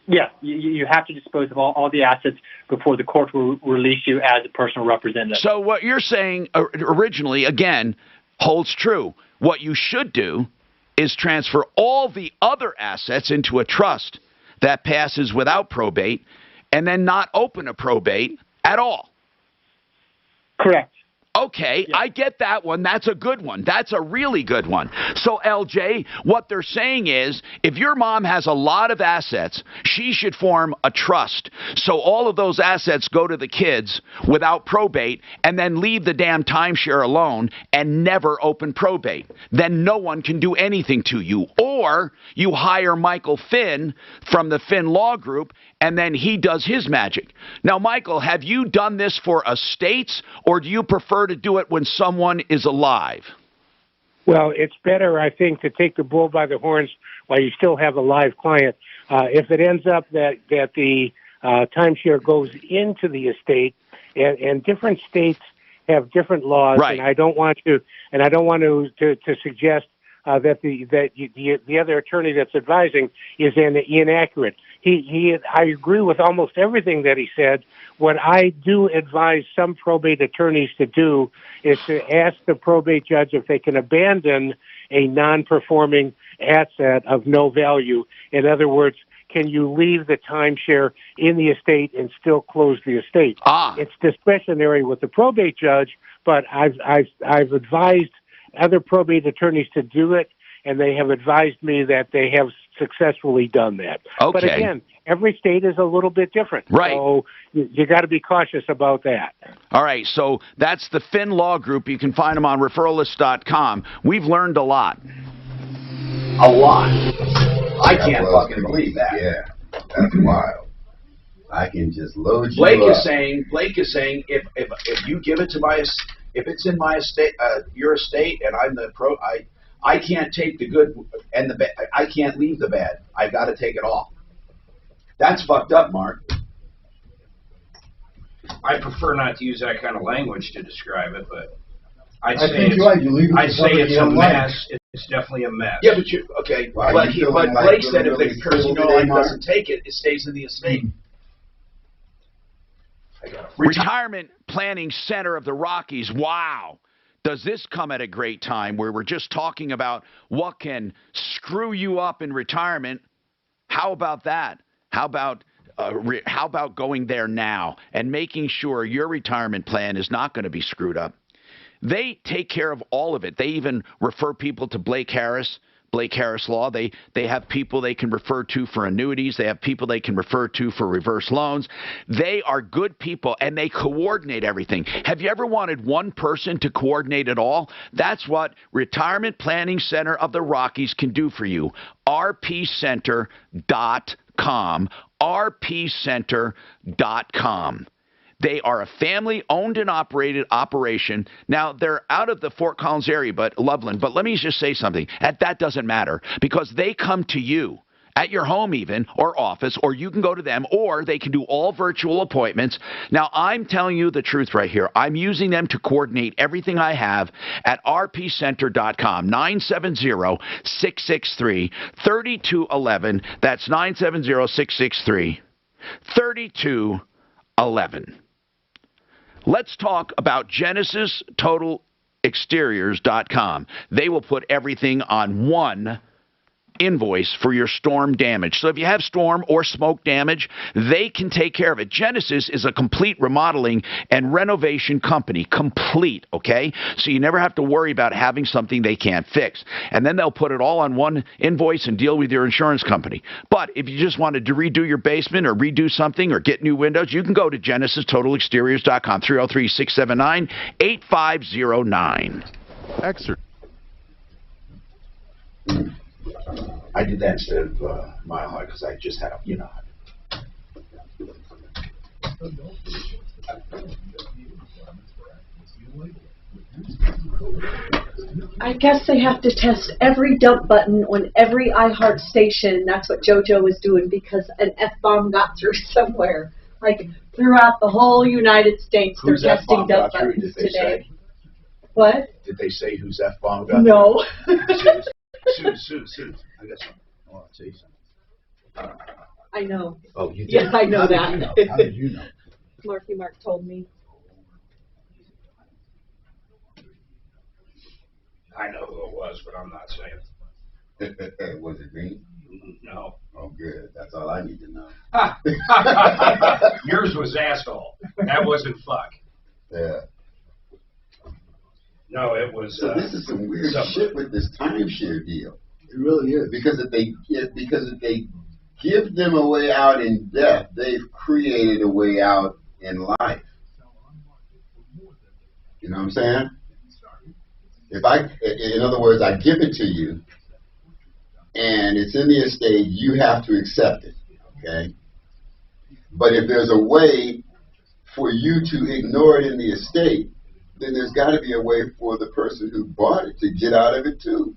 S1: Yeah, you have to dispose of all the assets before the court will release you as a personal representative.
S16: So what you're saying originally, again, holds true. What you should do is transfer all the other assets into a trust that passes without probate, and then not open a probate at all.
S1: Correct.
S16: Okay, yeah. I get that one. That's a good one. That's a really good one. So, LJ, what they're saying is, if your mom has a lot of assets, she should form a trust. So all of those assets go to the kids without probate, and then leave the damn timeshare alone and never open probate. Then no one can do anything to you. Or you hire Michael Finn from the Finn Law Group, and then he does his magic. Now, Michael, have you done this for estates, or do you prefer to do it when someone is alive?
S3: Well, it's better, I think, to take the bull by the horns while you still have a live client. If it ends up that the timeshare goes into the estate, and different states have different laws, right. and I don't want to suggest that the other attorney that's advising is inaccurate. I agree with almost everything that he said. What I do advise some probate attorneys to do is to ask the probate judge if they can abandon a non-performing asset of no value. In other words, can you leave the timeshare in the estate and still close the estate? It's discretionary with the probate judge, but I've advised other probate attorneys to do it, and they have advised me that they have successfully done that.
S16: Okay.
S3: But again, every state is a little bit different.
S16: Right.
S3: So you got to be cautious about that.
S16: All right. So that's the Finn Law Group. You can find them on referralist.com. We've learned a lot.
S5: A lot. I can't fucking believe that.
S20: Yeah. That's wild. I can just load you
S5: Blake
S20: up.
S5: Blake is saying if you give it to if it's in my estate, your estate, and I'm the I can't take the good and the bad. I can't leave the bad. I got to take it all. That's fucked up, Mark.
S23: I prefer not to use that kind of language to describe it, but I'd say it's a mess. It's definitely a mess.
S5: Yeah, but okay. But Blake said if the person doesn't take it, it stays in the estate.
S16: Retirement Planning Center of the Rockies. Wow. Does this come at a great time where we're just talking about what can screw you up in retirement? How about that? How about going there now and making sure your retirement plan is not going to be screwed up? They take care of all of it. They even refer people to Blake Harris Law. They have people they can refer to for annuities. They have people they can refer to for reverse loans. They are good people, and they coordinate everything. Have you ever wanted one person to coordinate it all? That's what Retirement Planning Center of the Rockies can do for you. rpcenter.com. rpcenter.com. They are a family-owned and operated operation. Now, they're out of the Fort Collins area, but Loveland. But let me just say something. That doesn't matter because they come to you at your home even, or office, or you can go to them, or they can do all virtual appointments. Now, I'm telling you the truth right here. I'm using them to coordinate everything I have at rpcenter.com, 970-663-3211. That's 970-663-3211. Let's talk about GenesisTotalExteriors.com. They will put everything on one invoice for your storm damage. So if you have storm or smoke damage, they can take care of it. Genesis is a complete remodeling and renovation company. Complete, okay? So you never have to worry about having something they can't fix. And then they'll put it all on one invoice and deal with your insurance company. But if you just wanted to redo your basement or redo something or get new windows, you can go to GenesisTotalExteriors.com, 303-679-8509.
S22: Excerpt.
S5: I did that instead of Mile High because I just had, you know.
S14: I guess they have to test every dump button on every iHeart station. That's what JoJo was doing because an F-bomb got through somewhere. Like throughout the whole United States, they're testing dump buttons today. What?
S5: Did they say whose F-bomb got
S14: No.
S5: Sue. I got something. I want to tell you something.
S14: I know.
S5: Oh, you did?
S14: Yes, I know
S5: How
S14: that.
S5: Did you know? How did you know?
S14: Mark told me.
S23: I know who it was, but I'm not saying.
S20: Was it me?
S23: No.
S20: Oh, good. That's all I need to know.
S23: Yours was asshole. That wasn't fuck.
S20: Yeah.
S23: No, it was.
S20: So this is some weird shit with this timeshare deal. It really is. Because if they give them a way out in death, they've created a way out in life. You know what I'm saying? In other words, I give it to you, and it's in the estate, you have to accept it. Okay. But if there's a way for you to ignore it in the estate, then there's got to be a way for the person who bought it to get out of it too.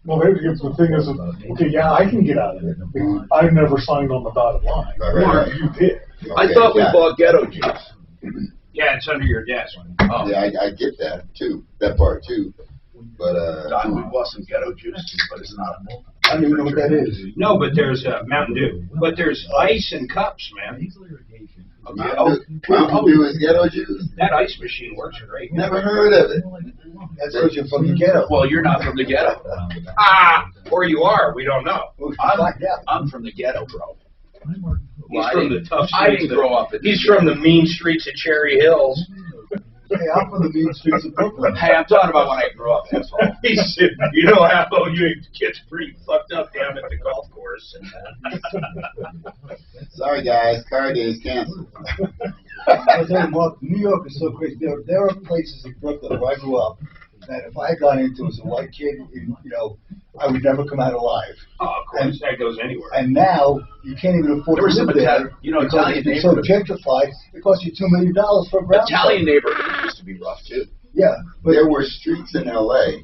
S13: Well, maybe the thing is, okay, yeah, I can get out of it. I've never signed on the dotted line.
S20: Right.
S13: You did.
S20: Okay,
S5: I thought we bought ghetto juice.
S23: Yeah, it's under your desk.
S20: Oh. Yeah, I get that too, that part too. But
S5: Don, we bought some ghetto juice, but it's not.
S20: I don't even know what that is.
S23: No, but there's Mountain Dew. But there's ice in cups, man.
S20: Okay. Mountain Dew is ghetto juice?
S23: That ice machine works great.
S20: Never heard of it. That's because you're from the ghetto.
S5: Well, you're not from the ghetto.
S23: Or you are. We don't know.
S5: I'm from the ghetto, bro.
S23: He's from the tough streets.
S5: I didn't grow up in
S23: He's from the mean streets of Cherry Hills.
S20: Hey, I'm from the mean streets of Brooklyn.
S5: Hey, I'm talking about when I grew up, asshole.
S23: You know how you kids pretty fucked up down at the golf course.
S20: Sorry, guys. Car day is canceled. New York is so crazy. There are places in Brooklyn where I grew up that if I got into as a white kid, I would never come out alive.
S23: Oh, of course, that goes anywhere.
S20: And now you can't even afford to live there.
S5: Italian
S20: it's so gentrified. It costs you $2 million for a ground.
S5: Italian neighborhoods used to be rough too.
S20: Yeah, but there were streets in LA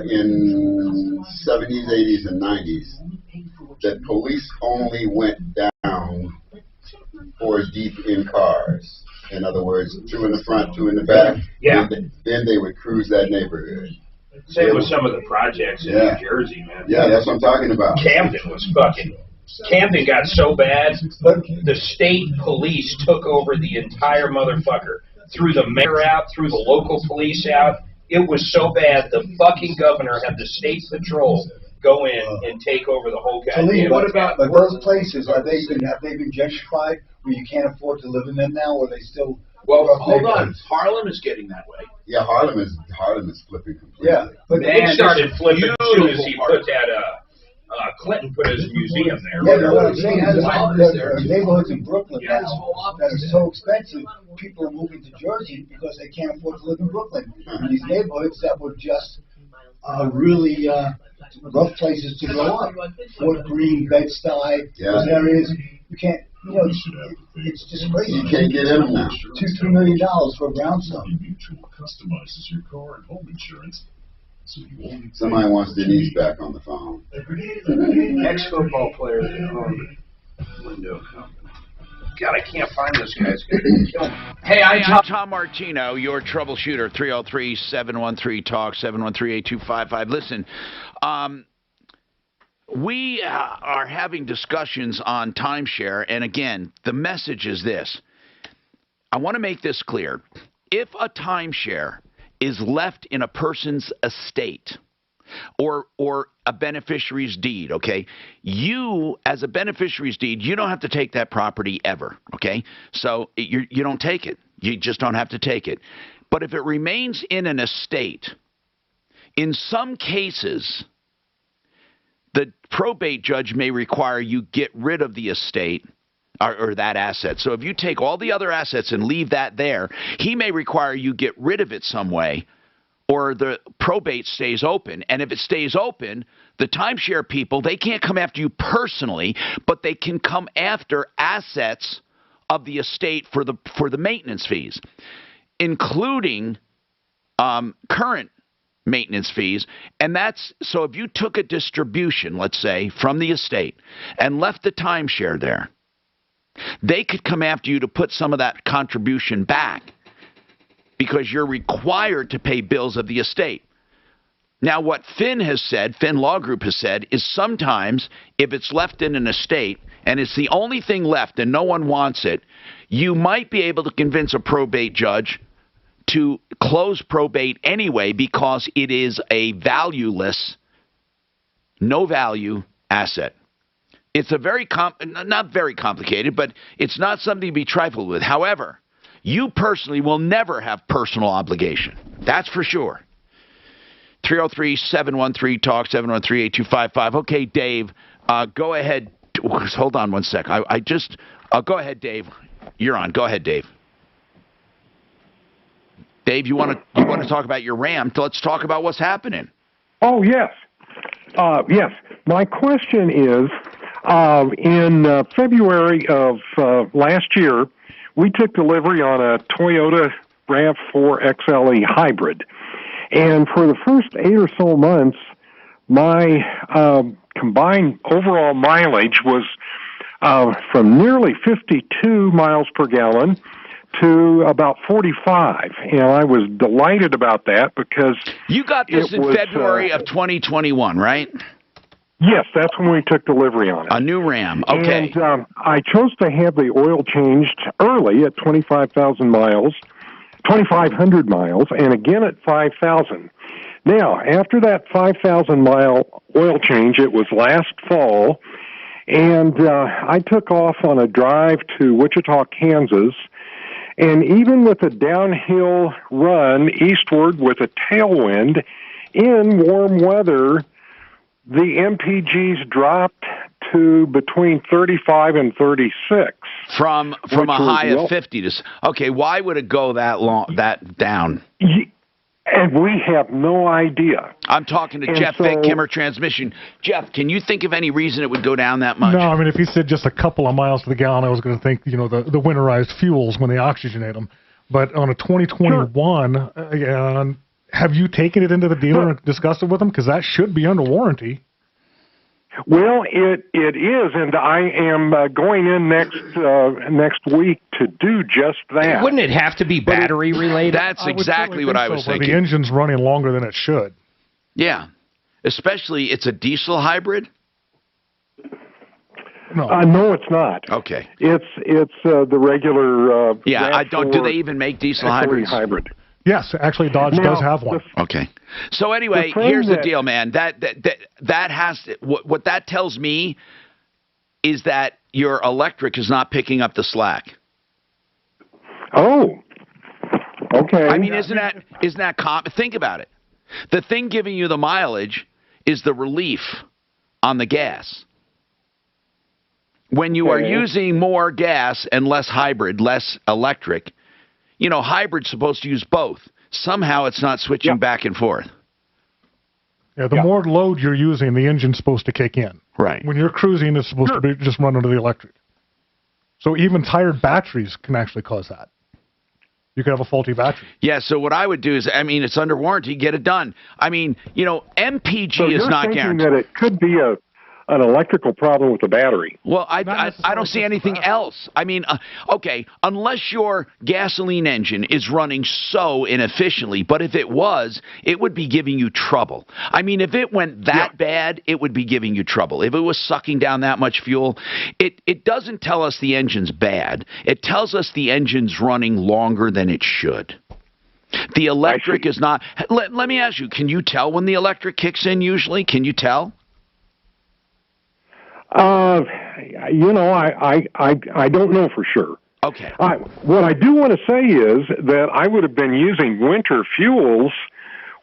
S20: in 70s, 80s, and 90s that police only went down 4 deep in cars. In other words, 2 in the front, 2 in the back.
S23: Yeah.
S20: Then they would cruise that neighborhood.
S23: Same with some of the projects in New Jersey, man.
S20: Yeah, that's what I'm talking about.
S23: Camden got so bad, the state police took over the entire motherfucker. Threw the mayor out, threw the local police out. It was so bad, the fucking governor had the state patrol go in and take over the whole goddamn.
S20: What about those places? Have they been gentrified where you can't afford to live in them now, or are they still?
S5: Well, hold on. Harlem is getting that way.
S20: Yeah, Harlem is flipping completely. Yeah,
S23: but it started flipping as soon as he put that. Clinton put his museum there.
S20: Yeah, but what I'm saying is, there are neighborhoods in Brooklyn now that are so expensive. People are moving to Jersey because they can't afford to live in Brooklyn. And these neighborhoods that were just really rough places to grow up. Fort Greene, Bed-Stuy, those areas, you can't.
S15: You know, it's just crazy. You can't get in them now. $2 million for a brownstone.
S22: Mutual customizes your car and home insurance, so you only.
S15: Somebody wants Denise back on the phone.
S23: Ex-football player. Window. God, I can't find this guy's.
S16: Hey, I'm Tom Martino, your troubleshooter. 303-713-TALK, 713-8255. Listen, we are having discussions on timeshare, and again, the message is this. I want to make this clear. If a timeshare is left in a person's estate or a beneficiary's deed, okay, you, as a beneficiary's deed, you don't have to take that property ever, okay? So you don't take it. You just don't have to take it. But if it remains in an estate, in some cases, the probate judge may require you get rid of the estate or that asset. So if you take all the other assets and leave that there, he may require you get rid of it some way, or the probate stays open. And if it stays open, the timeshare people, they can't come after you personally, but they can come after assets of the estate for the maintenance fees, including current maintenance fees. And that's, so if you took a distribution, let's say, from the estate and left the timeshare there, they could come after you to put some of that contribution back because you're required to pay bills of the estate. Now, what Finn Law Group has said, is sometimes if it's left in an estate and it's the only thing left and no one wants it, you might be able to convince a probate judge to close probate anyway because it is a valueless, no value asset. It's a very, not very complicated, but it's not something to be trifled with. However, you personally will never have personal obligation. That's for sure. 303-713-TALK, 713-8255. Okay, Dave, go ahead. Hold on one sec. Go ahead, Dave. You're on. Go ahead, Dave. Dave, you want to talk about your RAM? Let's talk about what's happening.
S4: Oh, yes. Yes. My question is, in February of last year, we took delivery on a Toyota RAV4 XLE hybrid. And for the first 8 or so months, my combined overall mileage was from nearly 52 miles per gallon to about 45. And I was delighted about that because
S16: you got this in February of 2021, right?
S4: Yes, that's when we took delivery on it.
S16: A new Ram, okay.
S4: And I chose to have the oil changed early at 25,000 miles, 2,500 miles, and again at 5,000. Now, after that 5,000-mile oil change, it was last fall, and I took off on a drive to Wichita, Kansas, and even with a downhill run eastward with a tailwind in warm weather, the MPGs dropped to between 35 and 36.
S16: From a high of 50 to... Okay, why would it go that down?
S4: And we have no idea.
S16: I'm talking to Jeff Vick, Kimmer Transmission. Jeff, can you think of any reason it would go down that much?
S13: No, I mean, if he said just a couple of miles to the gallon, I was going to think, the winterized fuels when they oxygenate them. But on a 2021, sure. Have you taken it into the dealer and discussed it with them? Because that should be under warranty.
S4: Well, it is, and I am going in next week to do just that.
S17: Wouldn't it have to be battery related?
S16: That's exactly what I was thinking.
S13: The engine's running longer than it should.
S16: Yeah, especially it's a diesel hybrid.
S4: No, it's not.
S16: Okay,
S4: it's the regular.
S16: I don't. Do they even make diesel hybrids?
S4: Hybrid.
S13: Yes, actually, Dodge does have one.
S16: Okay. So anyway, here's the deal, man. That has to, what that tells me is that your electric is not picking up the slack.
S4: Oh. Okay.
S16: I mean, isn't that think about it. The thing giving you the mileage is the relief on the gas. When you are using more gas and less hybrid, less electric, hybrid's supposed to use both. Somehow it's not switching back and forth.
S13: Yeah, the more load you're using, the engine's supposed to kick in.
S16: Right.
S13: When you're cruising, it's supposed to be just run under the electric. So even tired batteries can actually cause that. You could have a faulty battery.
S16: Yeah, so what I would do is, I mean, it's under warranty, get it done. I mean, you know, MPG
S4: so
S16: is not guaranteed.
S4: That it could be an electrical problem with the battery.
S16: Well, I don't see anything else. I mean, okay, unless your gasoline engine is running so inefficiently, but if it was, it would be giving you trouble. I mean, if it went that bad, it would be giving you trouble. If it was sucking down that much fuel, it doesn't tell us the engine's bad. It tells us the engine's running longer than it should. The electric is not... Let me ask you, can you tell when the electric kicks in usually? Can you tell?
S4: You know, I don't know for sure.
S16: Okay.
S4: What I do want to say is that I would have been using winter fuels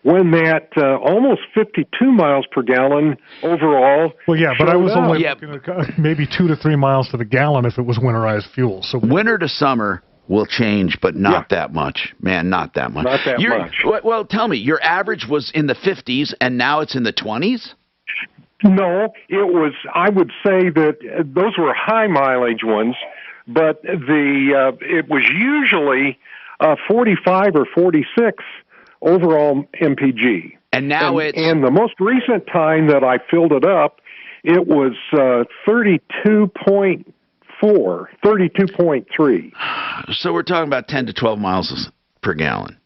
S4: when that almost 52 miles per gallon overall.
S13: Well, yeah, but I was only looking at maybe 2 to 3 miles to the gallon if it was winterized fuel. So
S16: winter to summer will change, but not that much. Man, not that much.
S4: Not that much.
S16: Well, tell me, your average was in the 50s and now it's in the 20s?
S4: No, it was, I would say that those were high mileage ones, but it was usually 45 or 46 overall MPG.
S16: And now
S4: and the most recent time that I filled it up, it was 32.4, 32.3.
S16: So we're talking about 10 to 12 miles per gallon.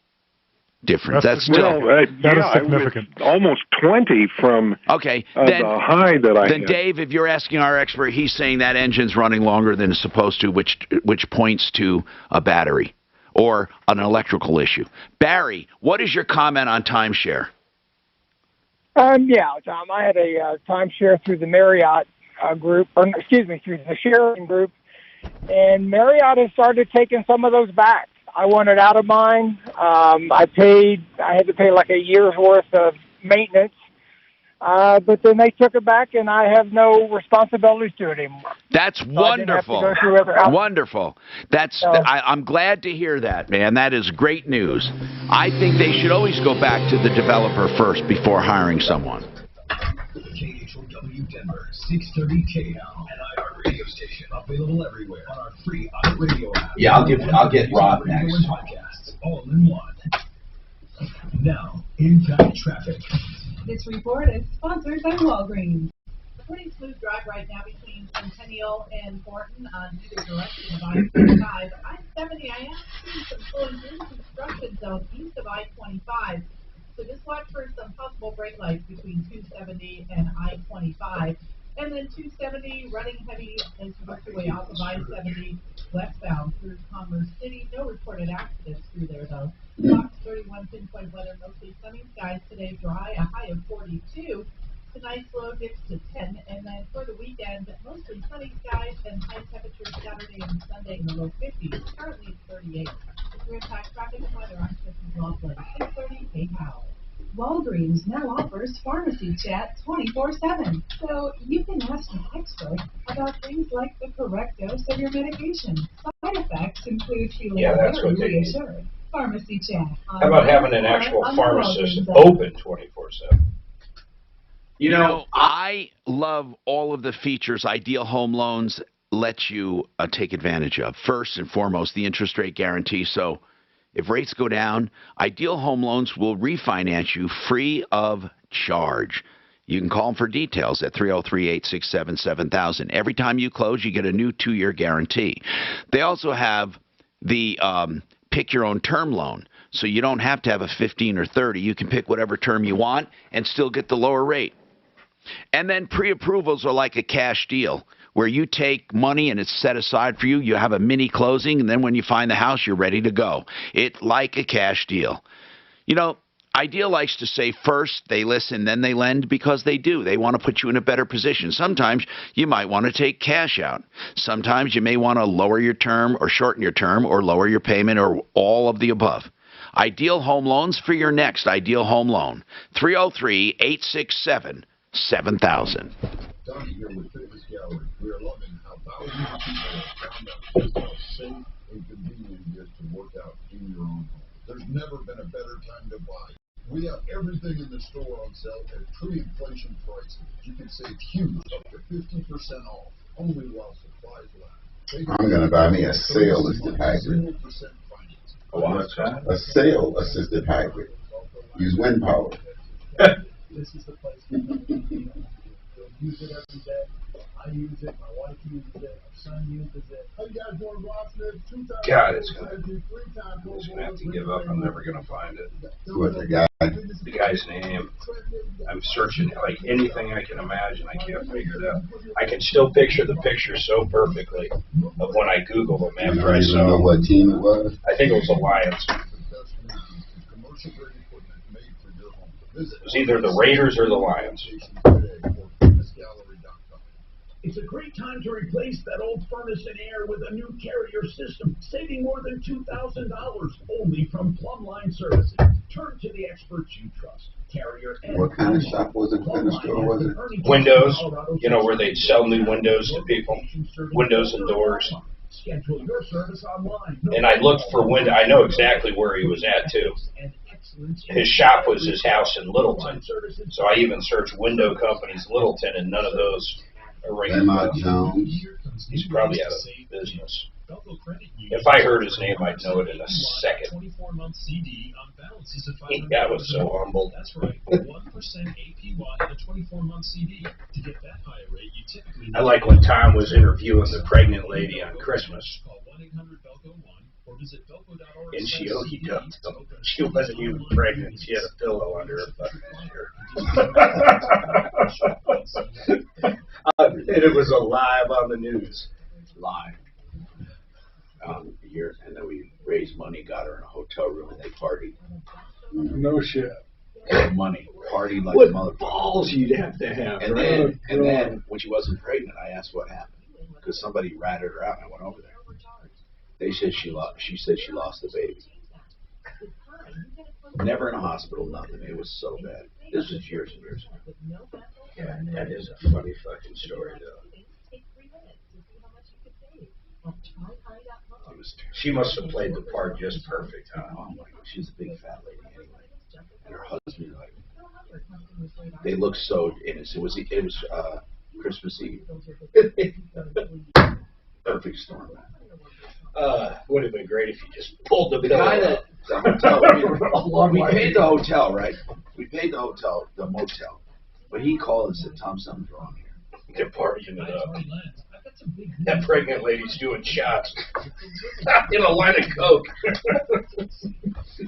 S16: Difference. That's still
S13: that is significant.
S4: Almost 20 from
S16: then,
S4: the high that I
S16: Then,
S4: had.
S16: Dave, if you're asking our expert, he's saying that engine's running longer than it's supposed to, which points to a battery or an electrical issue. Barry, what is your comment on timeshare?
S9: Yeah, Tom, I had a timeshare through the Marriott group, or excuse me, through the Sheraton group, and Marriott has started taking some of those back. I wanted out of mine. I had to pay like a year's worth of maintenance, but then they took it back, and I have no responsibilities to it anymore.
S16: That's wonderful. Wonderful. I'm glad to hear that, man. That is great news. I think they should always go back to the developer first before hiring someone.
S22: KHOW Denver, 630 KL, an iHeart radio station available everywhere on our free iRadio app.
S5: Yeah, I'll get Rob next.
S22: Podcasts all in one. Now, Untitled Traffic.
S19: This report is sponsored by Walgreens. A pretty smooth drive right now between Centennial and Thornton on either direction of I-25. I-70, I am seeing some pulling through the construction zone east of I-25. So just watch for some possible brake lights between 270 and I-25. And then 270 running heavy as you work your way off of I-70 westbound through Commerce City. No reported accidents through there, though. Fox 31 Pinpoint Weather, mostly sunny skies today, dry, a high of 42. Tonight's low dips to 10. And then for the weekend, mostly sunny skies and high temperatures Saturday and Sunday in the low 50s. Currently it's 38. Your impact traffic and weather on Christmas Laughlin, 630 PayPal.
S11: Walgreens now offers pharmacy chat 24/7, so you can ask an expert about things like the correct dose of your medication. Side effects include feeling very reassured. Pharmacy chat.
S23: How about having an actual pharmacist open 24/7?
S16: You know, I love all of the features Ideal Home Loans lets you take advantage of. First and foremost, the interest rate guarantee. So if rates go down, Ideal Home Loans will refinance you free of charge. You can call them for details at 303-867-7000. Every time you close, you get a new 2-year guarantee. They also have the pick your own term loan. So you don't have to have a 15 or 30. You can pick whatever term you want and still get the lower rate. And then pre-approvals are like a cash deal where you take money and it's set aside for you. You have a mini closing, and then when you find the house, you're ready to go. It's like a cash deal. You know, Ideal likes to say first they listen, then they lend, because they do. They want to put you in a better position. Sometimes you might want to take cash out. Sometimes you may want to lower your term or shorten your term or lower your payment or all of the above. Ideal Home Loans for your next Ideal Home Loan. 303-867-7000.
S22: Donnie here with Fitness Gallery. We are loving how thousands of people have found out just how safe and convenient it is to work out in your own home. There's never been a better time to buy. We have everything in the store on sale at pre-inflation prices. You can save huge, up to 50% off, only while supplies last.
S20: I'm going to buy me a sale-assisted hybrid.
S23: What's that?
S20: A sale-assisted hybrid. Use wind power.
S12: This is the place to You'll use it every day. I use it. My wife uses it. Our son uses it.
S23: God, it's gonna have to give up. I'm never gonna find it.
S20: What the guy?
S23: The guy's name. I'm searching like anything I can imagine. I can't figure it out. I can still picture the picture so perfectly of when I Googled him after I
S20: You
S23: saw
S20: know
S23: him.
S20: what team it was?
S23: I think it was Alliance. It was either the Raiders or the Lions.
S12: It's a great time to replace that old furnace and air with a new Carrier system, saving more than $2,000 only from Plumline Services. Turn to the experts you trust. Carrier and
S20: What kind of shop was it? What kind of store was it?
S23: Windows, you know, where they'd sell new windows to people. Windows and doors.
S12: Schedule your service online.
S23: And I looked for window. I know exactly where he was at, too. His shop was his house in Littleton. So I even searched window companies Littleton, and none of those are ringing bells. He's probably out of business. If I heard his name, I'd know it in a second. I was so humbled.
S12: That's right. 1% APY on a 24-month CD. To get that higher rate, you typically
S23: I like when Tom was interviewing the pregnant lady on Christmas. And she wasn't even pregnant. She had a pillow under her fucking shirt. And it was live on the news.
S5: Live. Years, and then we raised money, got her in a hotel room, and they partied.
S23: No shit.
S5: Money, partied like
S23: What
S5: a motherfucker.
S23: balls you'd have to have.
S5: And
S23: right?
S5: then when she wasn't pregnant, I asked what happened because somebody ratted her out, and I went over there. They said she said she lost the baby. Never in a hospital, nothing. It was so bad. This was years and years ago.
S23: Yeah, that is a funny fucking story, though. She must have played the part just perfect, huh?
S5: Oh my God, she's a big fat lady anyway. And her husband, like, they looked so innocent. It was Christmas Eve. Perfect storm.
S23: Would have been great if you just pulled the
S5: guy that the hotel. We paid the hotel, right? We paid the hotel, the motel. But he called and said, "Tom, something's wrong here."
S23: They're partying it up. That pregnant lady's doing shots in a line of coke.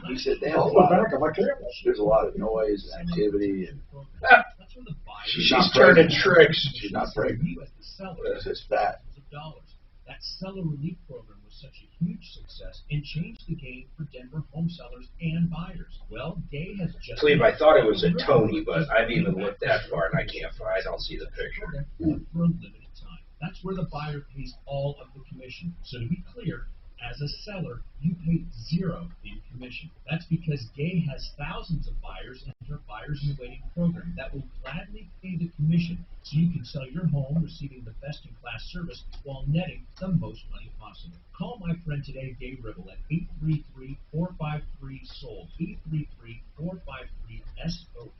S5: He said, "There's a lot of noise and activity, and
S23: she's turning tricks.
S5: She's not pregnant. It's just fat."
S12: That seller relief program was such a huge success and changed the game for Denver home sellers and buyers. Well, Gay has just...
S23: Cleve, I thought it was a Tony, but I've even looked that far and I don't see the picture.
S12: For a limited time. That's where the buyer pays all of the commission. So to be clear, as a seller, you pay zero in commission. That's because Gay has thousands of buyers and their buyers in the waiting program that will gladly pay the commission so you can sell your home receiving the best-in-class service while netting the most money possible. Call my friend today, Gay Ribble, at 833-453-SOLD, 833-453-SOLD.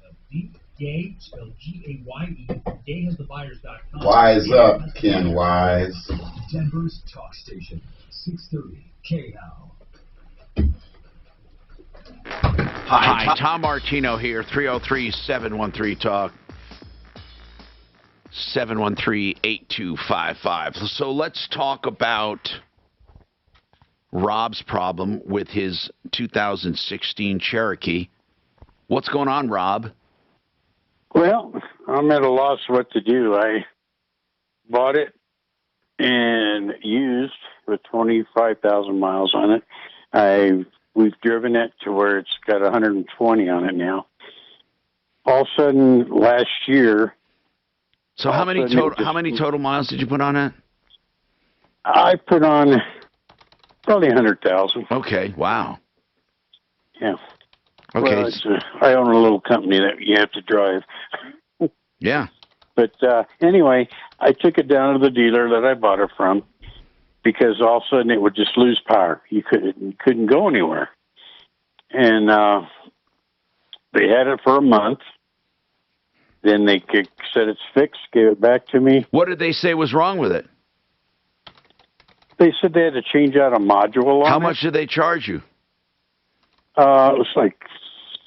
S12: Gay, spelled G-A-Y-E, GayHasTheBuyers.com.
S20: Wise up, Ken Wise.
S12: Denver's talk station. 630 KL.
S16: Hi, Tom Martino here, 303-713-TALK, 713-8255. So let's talk about Rob's problem with his 2016 Cherokee. What's going on, Rob?
S6: Well, I'm at a loss what to do. I bought it and used with 25,000 miles on it. We've driven it to where it's got 120 on it now. All of a sudden, last year.
S16: So how many total miles did you put on it?
S6: I put on probably 100,000.
S16: Okay. Wow.
S6: Yeah.
S16: Okay.
S6: Well, I own a little company that you have to drive.
S16: Yeah.
S6: But anyway, I took it down to the dealer that I bought it from because all of a sudden it would just lose power. You couldn't go anywhere. And they had it for a month. Then they said it's fixed, gave it back to me.
S16: What did they say was wrong with it?
S6: They said they had to change out a module on
S16: How
S6: it.
S16: much did they charge you?
S6: It was like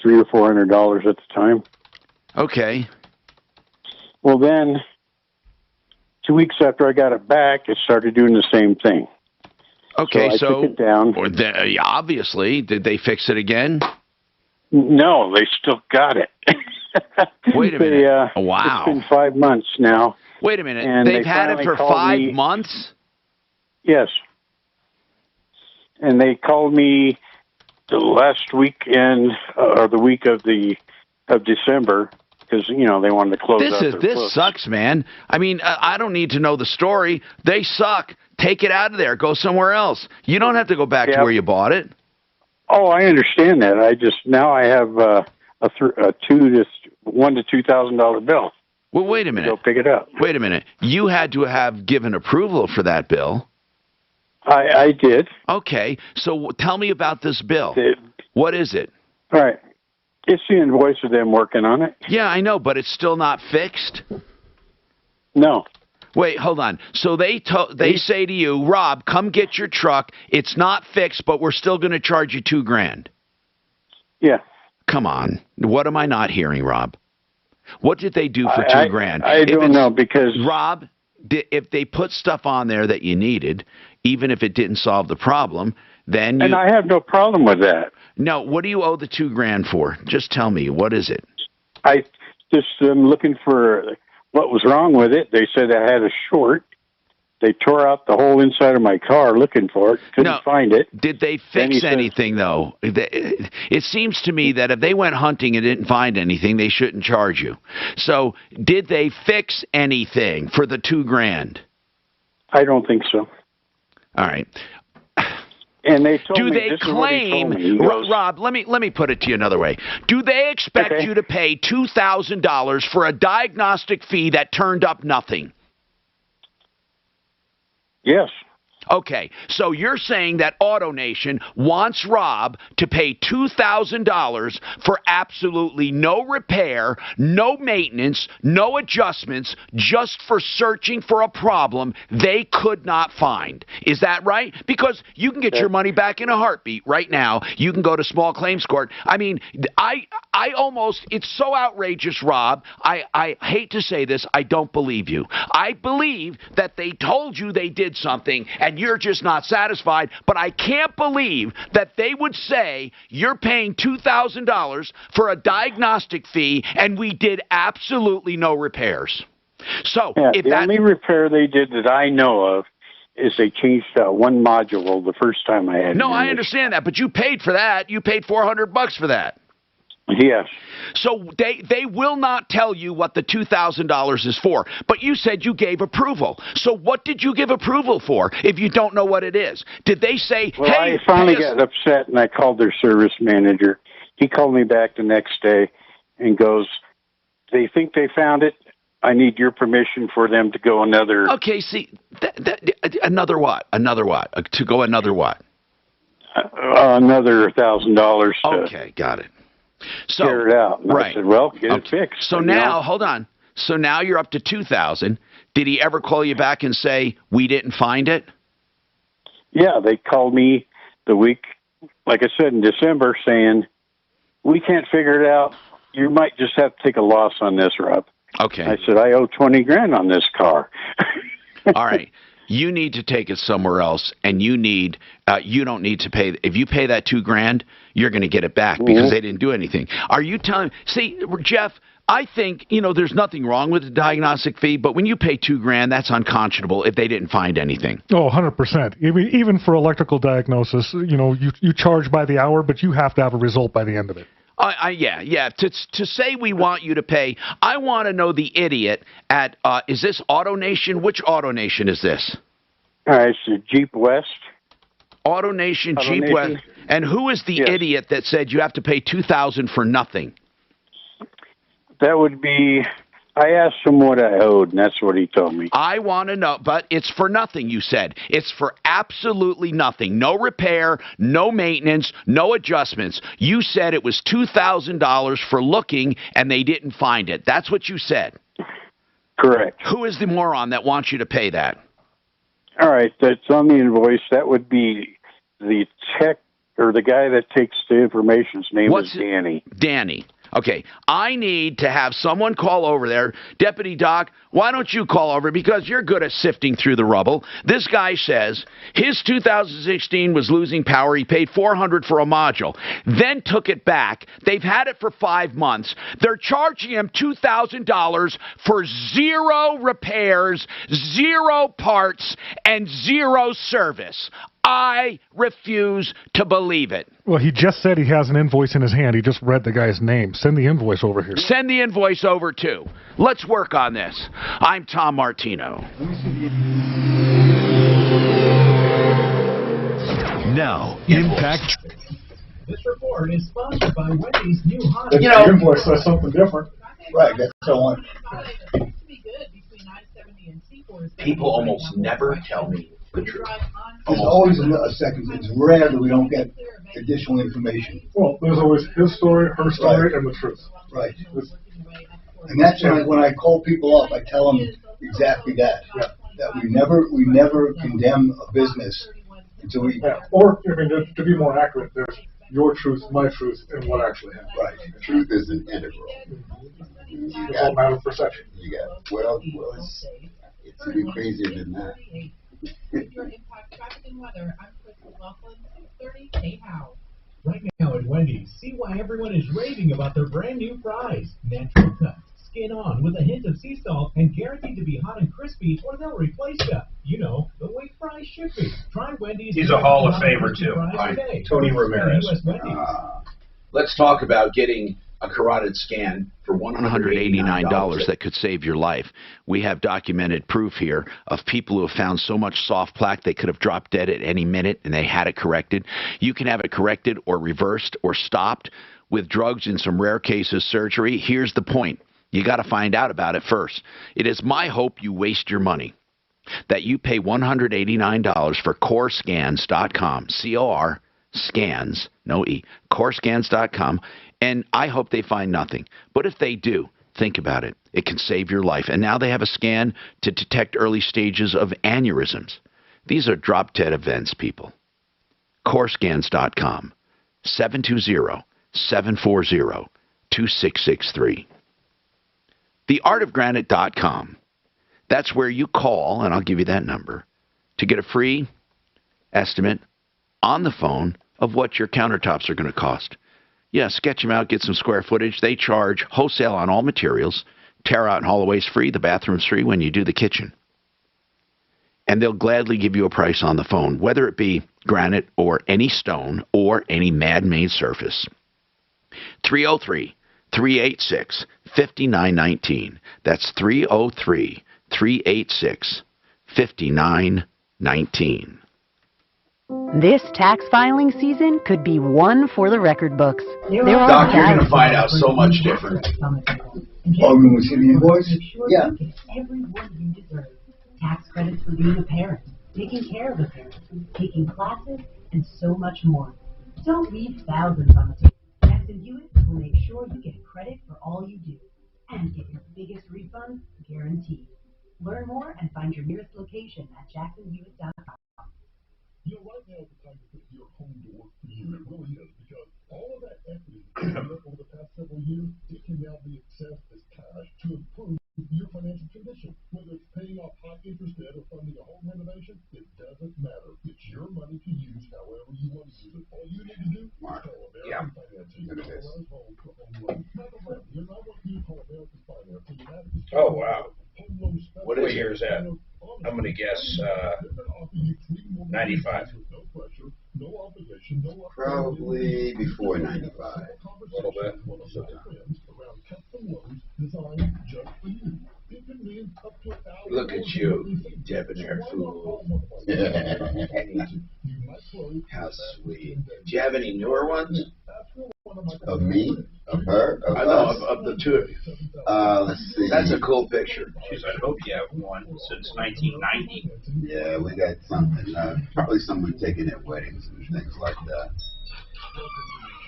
S6: $300 or $400 at the time.
S16: Okay.
S6: Well, then 2 weeks after I got it back, it started doing the same thing.
S16: Okay,
S6: so I took it down.
S16: Obviously, did they fix it again?
S6: No, they still got it.
S16: Wait a minute. Wow.
S6: It's been 5 months now.
S16: Wait a minute.
S6: And
S16: They've
S6: they
S16: had it
S6: finally
S16: for
S6: called
S16: 5
S6: me.
S16: months?
S6: Yes. And they called me the last weekend or the week of December because they wanted to close out their
S16: This
S6: books.
S16: sucks, man. I mean, I don't need to know the story. They suck. Take it out of there. Go somewhere else. You don't have to go back to where you bought it.
S6: Oh, I understand that. Now I have a $1,000 to $2,000 bill.
S16: Well, wait a minute.
S6: Go pick it up.
S16: Wait a minute. You had to have given approval for that bill.
S6: I did.
S16: Okay. So tell me about this bill. What is it?
S6: All right. It's the invoice of them working on it.
S16: Yeah, I know, but it's still not fixed.
S6: No.
S16: Wait, hold on. So they say to you, Rob, come get your truck. It's not fixed, but we're still going to charge you $2,000.
S6: Yeah.
S16: Come on. What am I not hearing, Rob? What did they do for $2,000?
S6: I don't know because
S16: Rob, if they put stuff on there that you needed, even if it didn't solve the problem, then
S6: and I have no problem with that.
S16: No, what do you owe the $2,000 for? Just tell me, what is it?
S6: I just am looking for what was wrong with it. They said I had a short. They tore out the whole inside of my car looking for it. Couldn't find it.
S16: Did they fix anything, though? It seems to me that if they went hunting and didn't find anything, they shouldn't charge you. So did they fix anything for the $2,000?
S6: I don't think so.
S16: All right.
S6: And they told
S16: do
S6: me,
S16: they
S6: this is what he
S16: claim,
S6: told me. He goes,
S16: Rob, let me put it to you another way. Do they expect you to pay $2,000 for a diagnostic fee that turned up nothing?
S6: Yes.
S16: Okay, so you're saying that AutoNation wants Rob to pay $2,000 for absolutely no repair, no maintenance, no adjustments, just for searching for a problem they could not find. Is that right? Because you can get your money back in a heartbeat right now. You can go to small claims court. I mean, I almost, it's so outrageous, Rob. I hate to say this, I don't believe you. I believe that they told you they did something and you're just not satisfied, but I can't believe that they would say you're paying $2,000 for a diagnostic fee and we did absolutely no repairs. So if
S6: the only repair they did that I know of is they changed one module the first time I had.
S16: No, I understand that, but you paid for that. You paid $400 for that.
S6: Yes.
S16: So they will not tell you what the $2,000 is for, but you said you gave approval. So what did you give approval for if you don't know what it is? Did they say,
S6: well,
S16: hey,
S6: I finally got upset and I called their service manager. He called me back the next day and goes, they think they found it. I need your permission for them to go another.
S16: Okay, see, another what? Another what? To go another what?
S6: Another $1,000.
S16: Okay, got it. So,
S6: tear it out. And I said, well, get it fixed.
S16: So now, hold on. So now you're up to $2,000. Did he ever call you back and say, we didn't find it?
S6: Yeah, they called me the week, like I said, in December, saying, we can't figure it out. You might just have to take a loss on this, Rob.
S16: Okay.
S6: I said, I owe $20,000 on this car.
S16: All right. You need to take it somewhere else, and you don't need to pay. If you pay that $2,000, you're going to get it back because they didn't do anything. Are you telling? See, Jeff, I think there's nothing wrong with the diagnostic fee, but when you pay $2,000, that's unconscionable if they didn't find anything.
S13: Oh, 100%. Even for electrical diagnosis, you charge by the hour, but you have to have a result by the end of it.
S16: Yeah. To say we want you to pay, I want to know the idiot at, is this AutoNation? Which AutoNation is this?
S6: It's the Jeep West.
S16: AutoNation, Jeep West. And who is the idiot that said you have to pay $2,000 for nothing?
S6: That would be, I asked him what I owed, and that's what he told me.
S16: I want to know, but it's for nothing, you said. It's for absolutely nothing. No repair, no maintenance, no adjustments. You said it was $2,000 for looking, and they didn't find it. That's what you said.
S6: Correct.
S16: Who is the moron that wants you to pay that?
S6: All right, that's on the invoice. That would be the tech or the guy that takes the information. His name is Danny.
S16: Danny. Okay, I need to have someone call over there. Deputy Doc, why don't you call over? Because you're good at sifting through the rubble. This guy says his 2016 was losing power. He paid $400 for a module, then took it back. They've had it for 5 months. They're charging him $2,000 for 0 repairs, 0 parts, and 0 service. I refuse to believe it.
S13: Well, he just said he has an invoice in his hand. He just read the guy's name. Send the invoice over here.
S16: Send the invoice over, too. Let's work on this. I'm Tom Martino.
S8: Now, Impact.
S12: This report is sponsored by Wendy's new hot.
S15: You know, your invoice says something different. Right, that's what I want.
S5: People almost never tell me the truth.
S15: There's always a second. It's rare that we don't get additional information.
S13: Well, there's always his story, her story, and the truth.
S15: Right. And that's when I call people up, I tell them exactly that. Yeah. That we never condemn a business until we.
S13: Yeah. Or, I mean, to be more accurate, there's your truth, my truth, and what actually happened.
S20: Right. Truth is an integral.
S13: It's all a matter of perception.
S20: You got it's even crazier than that.
S19: Your Impact Traffic and Weather. I'm Chris McLaughlin, 630 KHOW.
S12: Right now at Wendy's, see why everyone is raving about their brand new fries. Natural cut, skin on with a hint of sea salt, and guaranteed to be hot and crispy, or they'll replace you. You know, the way fries should be. Try Wendy's.
S23: He's a Hall of Famer, too. Tony Ramirez.
S5: Let's talk about getting a carotid scan for $189
S16: that could save your life. We have documented proof here of people who have found so much soft plaque they could have dropped dead at any minute and they had it corrected. You can have it corrected or reversed or stopped with drugs, in some rare cases surgery. Here's the point. You got to find out about it first. It is my hope you waste your money, that you pay $189 for corescans.com, C-O-R, scans, no E, corescans.com, and I hope they find nothing. But if they do, think about it. It can save your life. And now they have a scan to detect early stages of aneurysms. These are drop-dead events, people. corescans.com, 720-740-2663. theartofgranite.com. That's where you call, and I'll give you that number, to get a free estimate on the phone of what your countertops are going to cost. Yeah, sketch them out, get some square footage. They charge wholesale on all materials. Tear out and haul away's free. The bathroom's free when you do the kitchen. And they'll gladly give you a price on the phone, whether it be granite or any stone or any man-made surface. 303-386-5919. That's 303-386-5919.
S11: This tax filing season could be one for the record books.
S5: Doc, you're going to find out so much different.
S15: Oh, you want to see the invoice? Yeah.
S11: Everyone you deserve. Tax credits for being a parent, taking care of a parent, taking classes, and so much more. Don't leave thousands on the table. Jackson Hewitt will make sure you get credit for all you do and get your biggest refund guaranteed. Learn more and find your nearest location at jacksonhewitt.com.
S22: You know, right now is the time to put your home to work for you. It really is, because all of that equity over the past several years, it can now be accessed as cash to improve your financial condition. Whether it's paying off high interest debt or funding a home renovation, it doesn't matter. It's your money to use however you want to use it. All you need to do is call American Financing.
S23: Oh, wow. What year is that? I'm going to guess 95.
S20: Probably before 95.
S23: A little bit.
S5: Look at you debonair fool. How sweet. Do you have any newer ones?
S20: Of me? Of her? Of
S5: us? Of the two of you.
S20: Let's see.
S5: That's a cool picture.
S23: Jeez, I hope you have one since 1990.
S20: Yeah, we got something. Probably someone taking at weddings and things like that.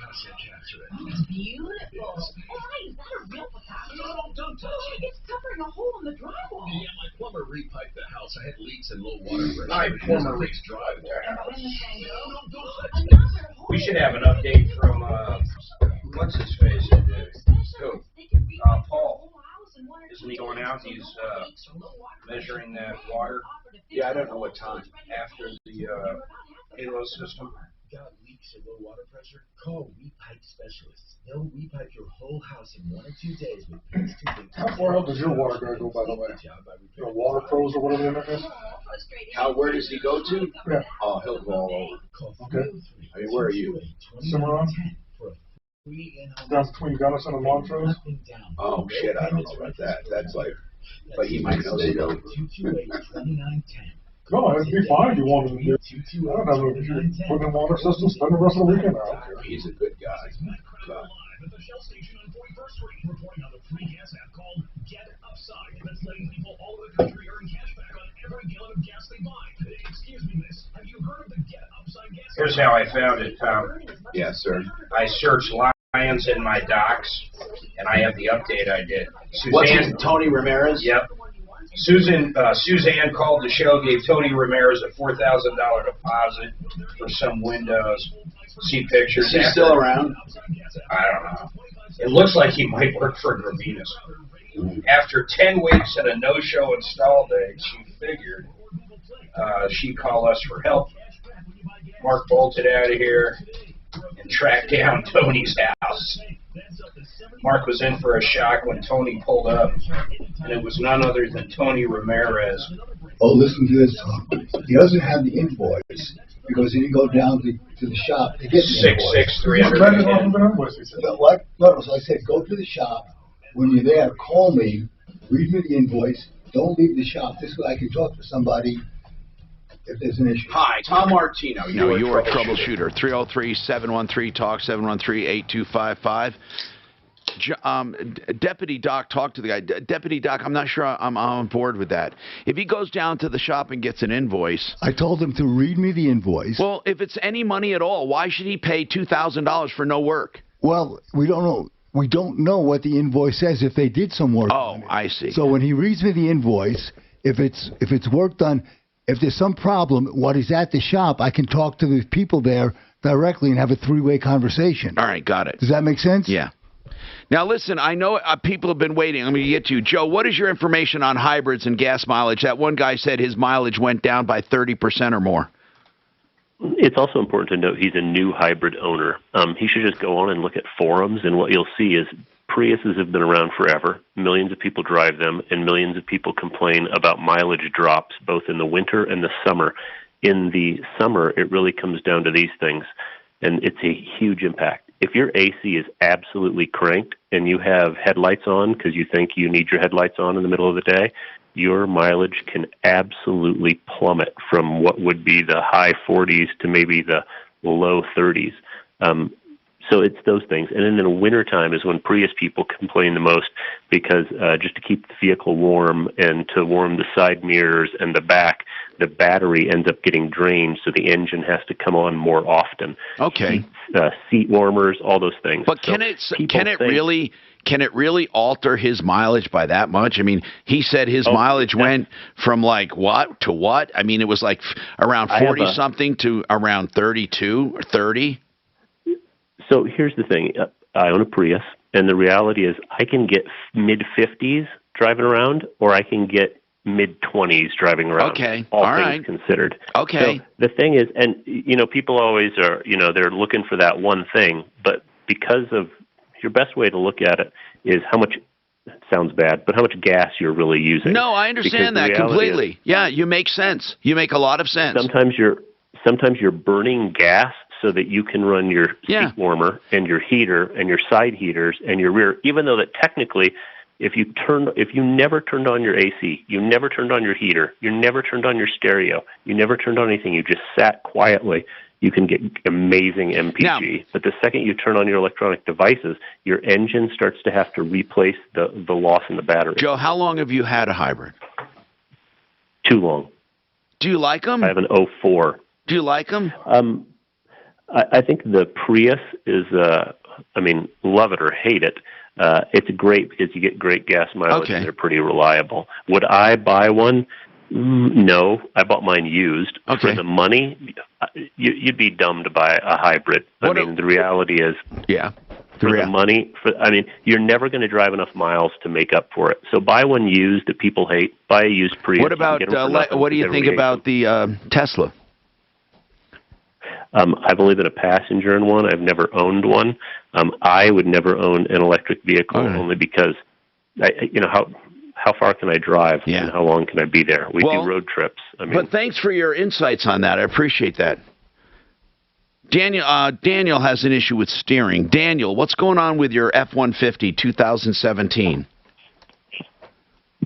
S19: It's beautiful. Oh, my, is that a real Picasso? No, don't touch it. It's covering a hole in the drywall.
S7: Yeah, my plumber repiped the house. I had leaks and low water pressure.
S23: My plumber
S7: leaks drywall.
S23: We should have an update from, what's his face? Who? Paul. Isn't he going out? He's measuring that water.
S5: Yeah, I don't know what time.
S23: After the Halo system.
S7: Got leaks or low water pressure? Call Repipe Specialists. They'll repipe your whole house in 1 or 2 days with Pinch 2 Big.
S13: How far out does your water guy go, by the way? The Water Pros or whatever the name is?
S5: Where does he go to?
S13: Yeah.
S5: Oh, he'll go all over.
S13: Okay.
S5: I mean, where are you?
S13: Cimarron? Down between Gunnis and Montrose?
S5: Oh, shit, I don't know about that. That's like, but he might know they don't.
S13: No, it'd be fine if you wanted to do it. I don't have no issue. Put in water system, spend the rest of the weekend out.
S5: He's a good guy. So.
S7: At the Shell station on 41st Street, reporting on the free gas app called Get Upside. That's letting people all over the country earn cash back on every gallon of gas they buy. Excuse me, miss. Have you heard of the Get Upside gas?
S23: Here's how I found it, Tom.
S5: Yes, sir.
S23: I searched Lions in my docs, and I have the update I did.
S5: What's his, Tony Ramirez?
S23: Yep. Suzanne called the show, gave Tony Ramirez a $4,000 deposit for some windows. See pictures.
S5: Is he still around?
S23: I don't know. It looks like he might work for Gravinas. After 10 weeks and a no-show install date, she figured she'd call us for help. Mark bolted out of here and tracked down Tony's house. Mark was in for a shock when Tony pulled up, and it was none other than Tony Ramirez.
S15: Oh, listen to this. He doesn't have the invoice because he didn't go down to the shop to get the invoice.
S23: 66300.
S15: What? No, so I said, go to the shop. When you're there, call me, read me the invoice. Don't leave the shop. This way I can talk to somebody if there's an issue.
S5: Hi, Tom Martino.
S16: You're a troubleshooter. 303-713-TALK, 713-8255. Deputy Doc talked to the guy. Deputy Doc, I'm not sure I'm on board with that. If he goes down to the shop and gets an invoice.
S15: I told him to read me the invoice.
S16: Well, if it's any money at all, why should he pay $2,000 for no work?
S15: Well, we don't know. We don't know what the invoice says if they did some work.
S16: Oh, I see.
S15: So when he reads me the invoice, if it's work done, if there's some problem while he's at the shop, I can talk to the people there directly and have a three-way conversation.
S16: All right, got it.
S15: Does that make sense?
S16: Yeah. Now, listen, I know people have been waiting. I'm going to get to you. Joe, what is your information on hybrids and gas mileage? That one guy said his mileage went down by 30% or more.
S10: It's also important to note he's a new hybrid owner. He should just go on and look at forums, and what you'll see is Priuses have been around forever. Millions of people drive them, and millions of people complain about mileage drops both in the winter and the summer. In the summer, it really comes down to these things, and it's a huge impact. If your AC is absolutely cranked and you have headlights on because you think you need your headlights on in the middle of the day, your mileage can absolutely plummet from what would be the high 40s to maybe the low 30s. So it's those things. And then in the wintertime is when Prius people complain the most because just to keep the vehicle warm and to warm the side mirrors and the back, the battery ends up getting drained, so the engine has to come on more often.
S16: Okay.
S10: Seat warmers, all those things.
S16: But can it really alter his mileage by that much? I mean, he said his mileage went from like what to what? I mean, it was like around 40 something to around 32 or 30.
S10: So here's the thing. I own a Prius, and the reality is I can get mid-50s driving around, or I can get mid-20s driving around.
S16: Okay.
S10: All
S16: right.
S10: things considered.
S16: Okay.
S10: So the thing is, and, people always are, they're looking for that one thing, but because of your best way to look at it is how much, sounds bad, but how much gas you're really using.
S16: No, I understand that completely. Yeah, you make sense. You make a lot of sense.
S10: Sometimes you're burning gas so that you can run your seat warmer and your heater and your side heaters and your rear, even though that technically, if you never turned on your AC, you never turned on your heater, you never turned on your stereo, you never turned on anything, you just sat quietly, you can get amazing MPG. Now, but the second you turn on your electronic devices, your engine starts to have to replace the loss in the battery.
S16: Joe, how long have you had a hybrid?
S10: Too long.
S16: Do you like them?
S10: I have an 04.
S16: Do you like them?
S10: I think the Prius is, love it or hate it. It's great because you get great gas mileage and they're pretty reliable. Would I buy one? No, I bought mine used. For the money, you'd be dumb to buy a hybrid. The reality is, for the money, you're never going to drive enough miles to make up for it. So buy one used that people hate. Buy a used Prius.
S16: What about what do you think about the Tesla?
S10: I've only been a passenger in one. I've never owned one. I would never own an electric vehicle only because, how far can I drive and how long can I be there? We do road trips.
S16: But thanks for your insights on that. I appreciate that. Daniel has an issue with steering. Daniel, what's going on with your F-150 2017?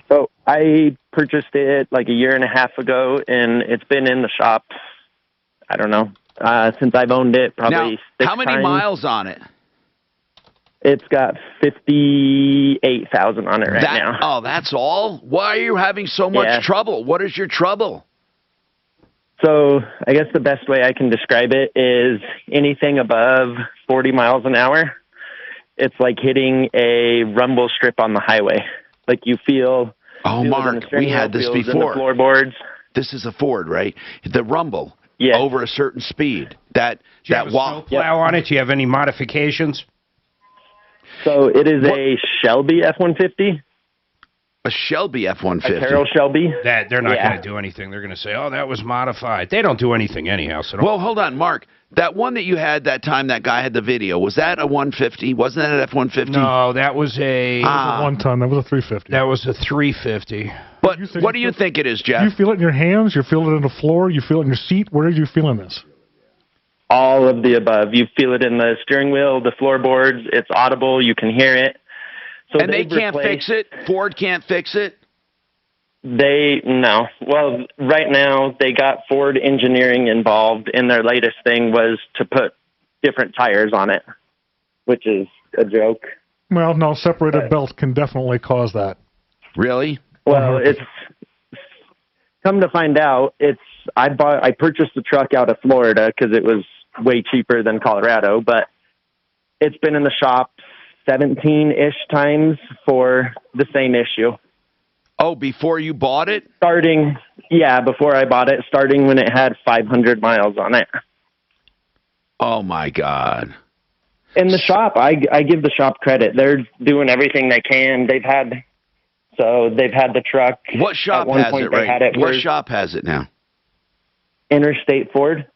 S2: So I purchased it like a year and a half ago, and it's been in the shop, I don't know, since I've owned it, probably 6
S16: how many
S2: times.
S16: miles on it?
S2: It's got 58,000 on it right now.
S16: Oh, that's all? Why are you having so much trouble? What is your trouble?
S2: So I guess the best way I can describe it is anything above 40 miles an hour, it's like hitting a rumble strip on the highway. Like you feel...
S16: Oh, Mark, we had this before.
S2: Floorboards.
S16: This is a Ford, right? The rumble over a certain speed.
S17: Do you have a snowplow on it? Do you have any modifications?
S2: So it is a Shelby F-150.
S16: A Shelby F-150.
S2: A Carroll Shelby.
S17: That they're not going to do anything. They're going to say, "Oh, that was modified." They don't do anything anyhow. So
S16: well, hold on, Mark. That one that you had that time, that guy had the video. Was that a 150? Wasn't that an F-150?
S17: No, that was a.
S13: It was a 1-ton. That was a 350.
S17: That was a 350.
S16: But what do you think it is, Jeff?
S13: You feel it in your hands. You feel it in the floor. You feel it in your seat. Where are you feeling this?
S2: All of the above. You feel it in the steering wheel, the floorboards. It's audible. You can hear it. So
S16: and they can't fix it? Ford can't fix it?
S2: No. Well, right now they got Ford Engineering involved, and their latest thing was to put different tires on it, which is a joke.
S13: Well, no, separated belts can definitely cause that.
S16: Really?
S2: Well, it's come to find out, I purchased the truck out of Florida because it was way cheaper than Colorado, but it's been in the shop 17-ish times for the same issue.
S16: Oh, before you bought it?
S2: Before I bought it, starting when it had 500 miles on it.
S16: Oh, my God.
S2: In the shop, I give the shop credit. They're doing everything they can. They've had the truck.
S16: What shop has it right? What shop has it now?
S2: Interstate Ford.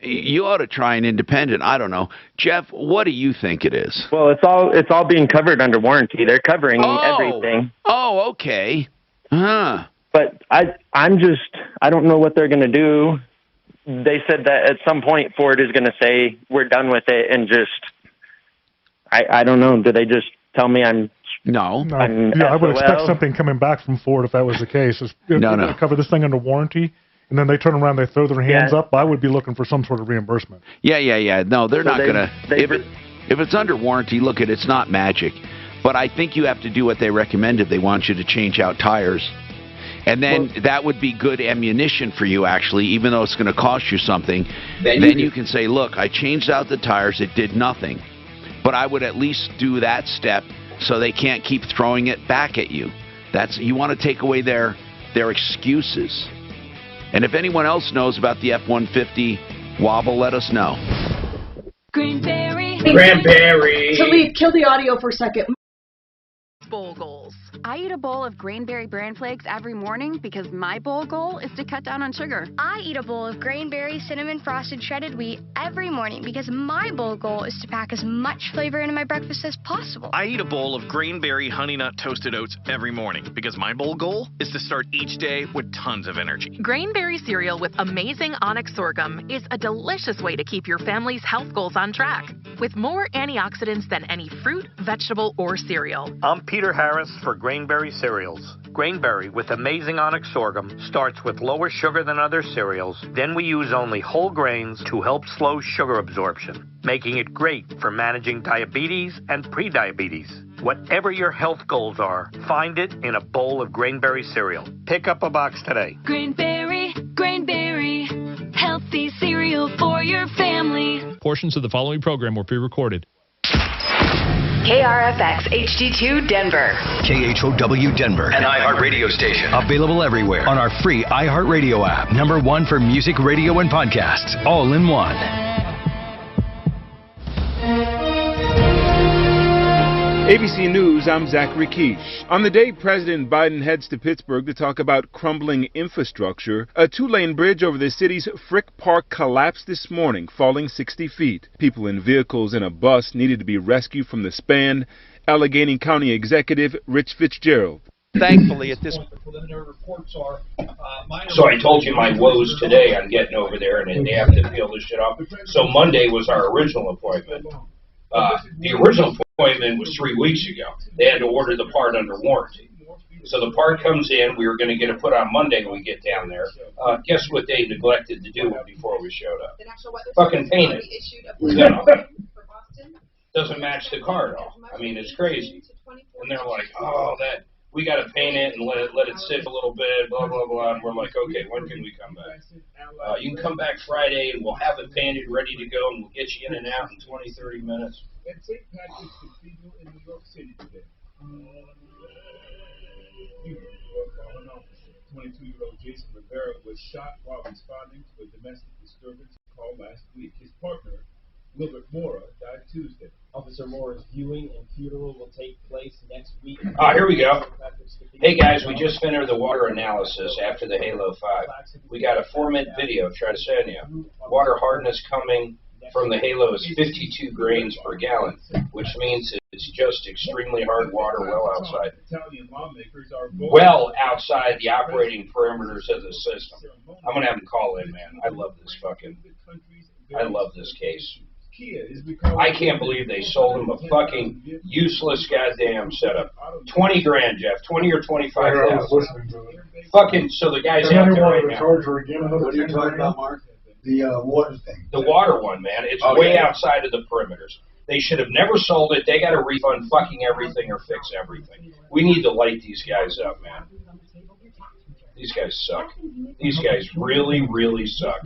S16: You ought to try an independent. I don't know. Jeff, what do you think it is?
S2: Well, it's all being covered under warranty. They're covering everything.
S16: Oh, okay. Huh.
S2: But I don't know what they're going to do. They said that at some point Ford is going to say we're done with it, and I don't know. Do they just tell me I'm
S16: no?
S13: I would expect something coming back from Ford if that was the case. No. Cover this thing under warranty. And then they turn around, they throw their hands up. I would be looking for some sort of reimbursement.
S16: Yeah. No, they're not going to. If it's under warranty, look, it's not magic. But I think you have to do what they recommend if they want you to change out tires. And then that would be good ammunition for you, actually, even though it's going to cost you something. Then you can say, look, I changed out the tires. It did nothing. But I would at least do that step so they can't keep throwing it back at you. You want to take away their excuses. And if anyone else knows about the F-150 wobble, let us know.
S14: Greenberry.
S19: Talib,
S14: kill the audio for a second.
S18: Bowl goals. I eat a bowl of Grainberry bran flakes every morning because my bowl goal is to cut down on sugar.
S21: I eat a bowl of Grainberry cinnamon frosted shredded wheat every morning because my bowl goal is to pack as much flavor into my breakfast as possible.
S24: I eat a bowl of Grainberry honey nut toasted oats every morning because my bowl goal is to start each day with tons of energy.
S25: Grainberry cereal with amazing onyx sorghum is a delicious way to keep your family's health goals on track, with more antioxidants than any fruit, vegetable, or cereal.
S26: I'm Peter Harris for Grainberry cereals. Grainberry with amazing onyx sorghum starts with lower sugar than other cereals. Then we use only whole grains to help slow sugar absorption, making it great for managing diabetes and prediabetes. Whatever your health goals are, find it in a bowl of Grainberry cereal. Pick up a box today.
S21: Grainberry, Grainberry, health
S1: healthy cereal for your family.
S3: Portions of the following program were pre-recorded.
S4: KRFX HD2 Denver.
S6: KHOW Denver, an iHeart radio station. Available everywhere on our free iHeart Radio app. #1 for music, radio, and podcasts. All in one.
S8: ABC News, I'm Zachary Keish. On the day President Biden heads to Pittsburgh to talk about crumbling infrastructure, a 2-lane bridge over the city's Frick Park collapsed this morning, falling 60 feet. People in vehicles and a bus needed to be rescued from the span. Allegheny County Executive Rich Fitzgerald.
S9: Thankfully, at this
S23: So I told you my woes today on getting over there, and they have to peel this shit off. So Monday was our original appointment. The original appointment was 3 weeks ago. They had to order the part under warranty. So the part comes in. We were going to get it put on Monday when we get down there. Guess what they neglected to do before we showed up? Fucking paint it. You know, doesn't match the car at all. I mean, it's crazy. And they're like, oh, that we got to paint it and let it sit a little bit, blah, blah, blah. And we're like, okay, when can we come back? You can come back Friday, and we'll have it painted, ready to go, and we'll get you in and out in 20, 30 minutes.
S27: At St. Patrick's Cathedral in New York City today. 22-year-old Jason Rivera was shot while responding to a domestic disturbance call last week. His partner, Wilbert Mora, died Tuesday.
S28: Officer Mora's viewing and funeral will take place next week.
S23: Here we go. Hey guys, we just finished the water analysis after the Halo 5. We got a 4-minute video trying to send you. Water hardness coming from the Halo is 52 grains per gallon, which means it's just extremely hard water well outside. Well outside the operating parameters of the system. I'm going to have them call in, man. I love this case. I can't believe they sold him a fucking useless goddamn setup. 20 grand, Jeff. 20 or 25,000. Fucking, so the guy's out there right now.
S15: What are you talking about, Mark? The water thing.
S23: The water one, man. It's way outside of the perimeters. They should have never sold it. They got to refund fucking everything or fix everything. We need to light these guys up, man. These guys suck. These guys really, really suck.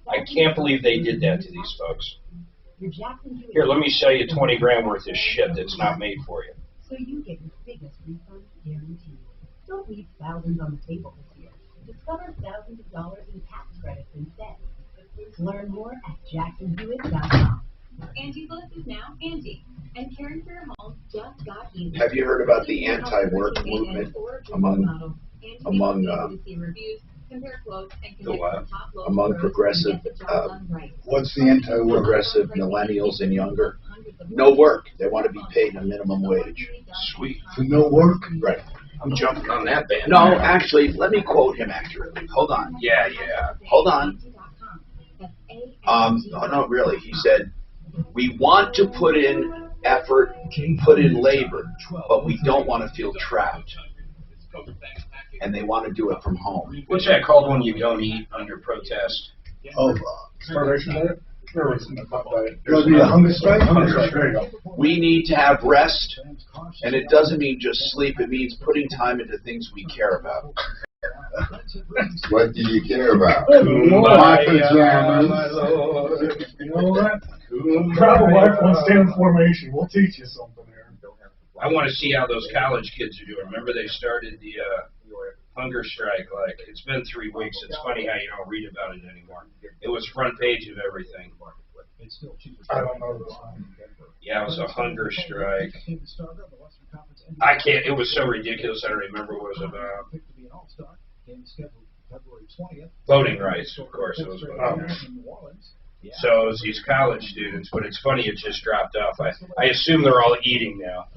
S23: I can't believe they did that to these folks. Here, let me sell you 20 grand worth of shit that's not made for you.
S11: So you get your biggest refund guaranteed. Don't leave thousands on the table this year. Discover thousands of dollars in tax credits instead. Learn more at jacksonhewitt.com.
S29: Anti-Bliss is now anti, and caring for your home just got easier.
S5: Have you heard about the anti-work movement among progressive,
S15: what's the anti-work?
S5: Progressive millennials and younger? No work. They want to be paid a minimum wage.
S23: Sweet.
S15: For no work?
S5: Right.
S23: I'm jumping on that band.
S5: No, actually, let me quote him accurately. Hold on.
S23: Yeah.
S5: Hold on. No, really. He said, we want to put in effort, put in labor, but we don't want to feel trapped. And they want to do it from home.
S23: What's that called when you don't eat under protest?
S15: Starvation diet? There'll be a hunger strike?
S5: We need to have rest, and it doesn't mean just sleep. It means putting time into things we care about.
S20: What do you care about?
S13: My pajamas. You know what? Travel life one stand formation. We'll teach you something here.
S23: I want to see how those college kids are doing. Remember they started the hunger strike, like, it's been 3 weeks. It's funny how you don't read about it anymore. It was front page of everything.
S13: I don't know.
S23: Yeah, it was a hunger strike. I can't, it was so ridiculous I don't remember what it was about. Voting rights, of course, it was about. So it was these college students, but it's funny it just dropped off. I assume they're all eating now.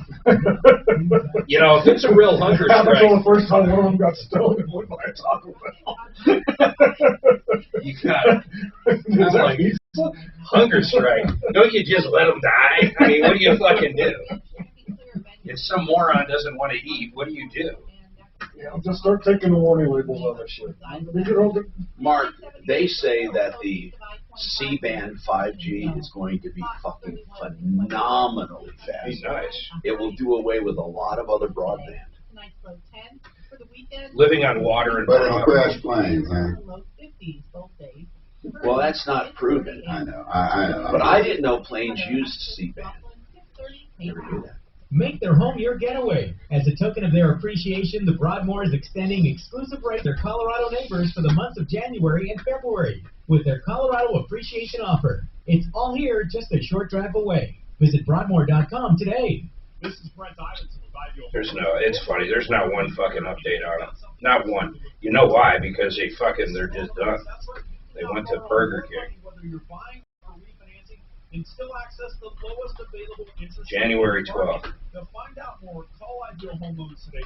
S23: You know, if it's a real hunger strike.
S13: The first time one of them got stoned and went by a Taco Bell.
S23: You got it. Like, hunger strike. Don't you just let them die? I mean, what do you fucking do? If some moron doesn't want to eat, what do you do?
S13: Yeah, just start taking the warning labels on that shit.
S5: Mark, they say that the C-band 5G is going to be fucking phenomenally fast.
S23: Nice.
S5: It will do away with a lot of other broadband.
S23: Living on water and
S20: but it's crash planes, huh?
S5: Well, that's not proven.
S20: I know. I know.
S5: But I didn't know planes used C-band. Never knew that.
S2: Make their home your getaway. As a token of their appreciation, the Broadmoor is extending exclusive rates to their Colorado neighbors for the months of January and February with their Colorado Appreciation Offer. It's all here, just a short drive away. Visit Broadmoor.com today.
S27: This is Brent Iverson with Ideal.
S23: It's funny, there's not one fucking update on it. Not one. You know why? Because they're just done. They went to Burger King.
S27: Whether you're buying or refinancing, and still access the lowest available interest.
S23: January 12th.
S27: To find out more, call Ideal Home Loans today,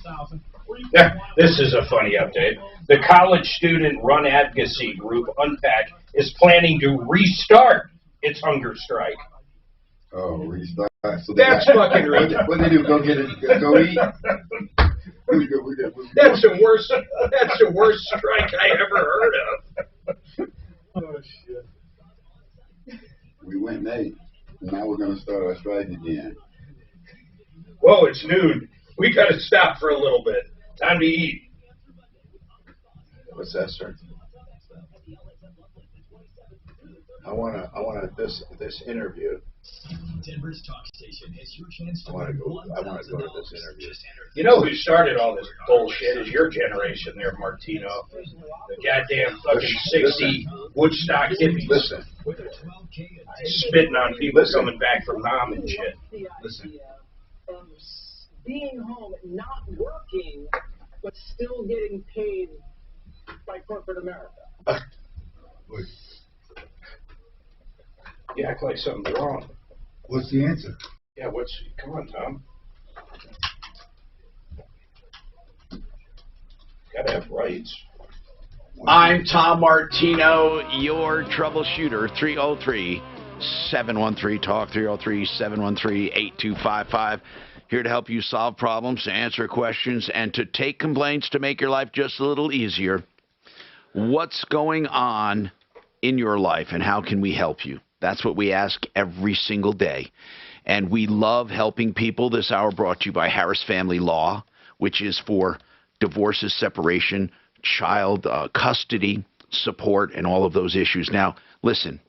S27: 303-867-7000.
S23: This is a funny update. The college student run advocacy group Unpack is planning to restart its hunger strike.
S20: Oh, restart. So
S23: That's fucking ridiculous.
S20: What they do? Go get it? Go eat?
S23: That's the worst strike I ever heard of.
S27: Oh, shit.
S20: We went and ate. Now we're going to start our strike again.
S23: Whoa, it's noon. We got to stop for a little bit. Time to eat.
S5: What's that, sir? I want this interview.
S2: Denver's talk station is your chance to
S5: I want to go to this interview.
S23: You know who started all this bullshit is your generation there, Martino. The goddamn fucking 60 Woodstock hippies.
S5: Listen.
S23: Spitting on people coming back from Nam and shit.
S5: Listen.
S7: Being home, not working, but still getting paid by corporate America.
S23: You act like something's wrong.
S15: What's the answer?
S23: Yeah, come on, Tom. Gotta have rights.
S5: I'm Tom Martino, your troubleshooter. 303-713-TALK, 303-713-8255. Here to help you solve problems, to answer questions, and to take complaints to make your life just a little easier. What's going on in your life, and how can we help you? That's what we ask every single day. And we love helping people. This hour brought to you by Harris Family Law, which is for divorces, separation, child custody, support, and all of those issues. Now, listen,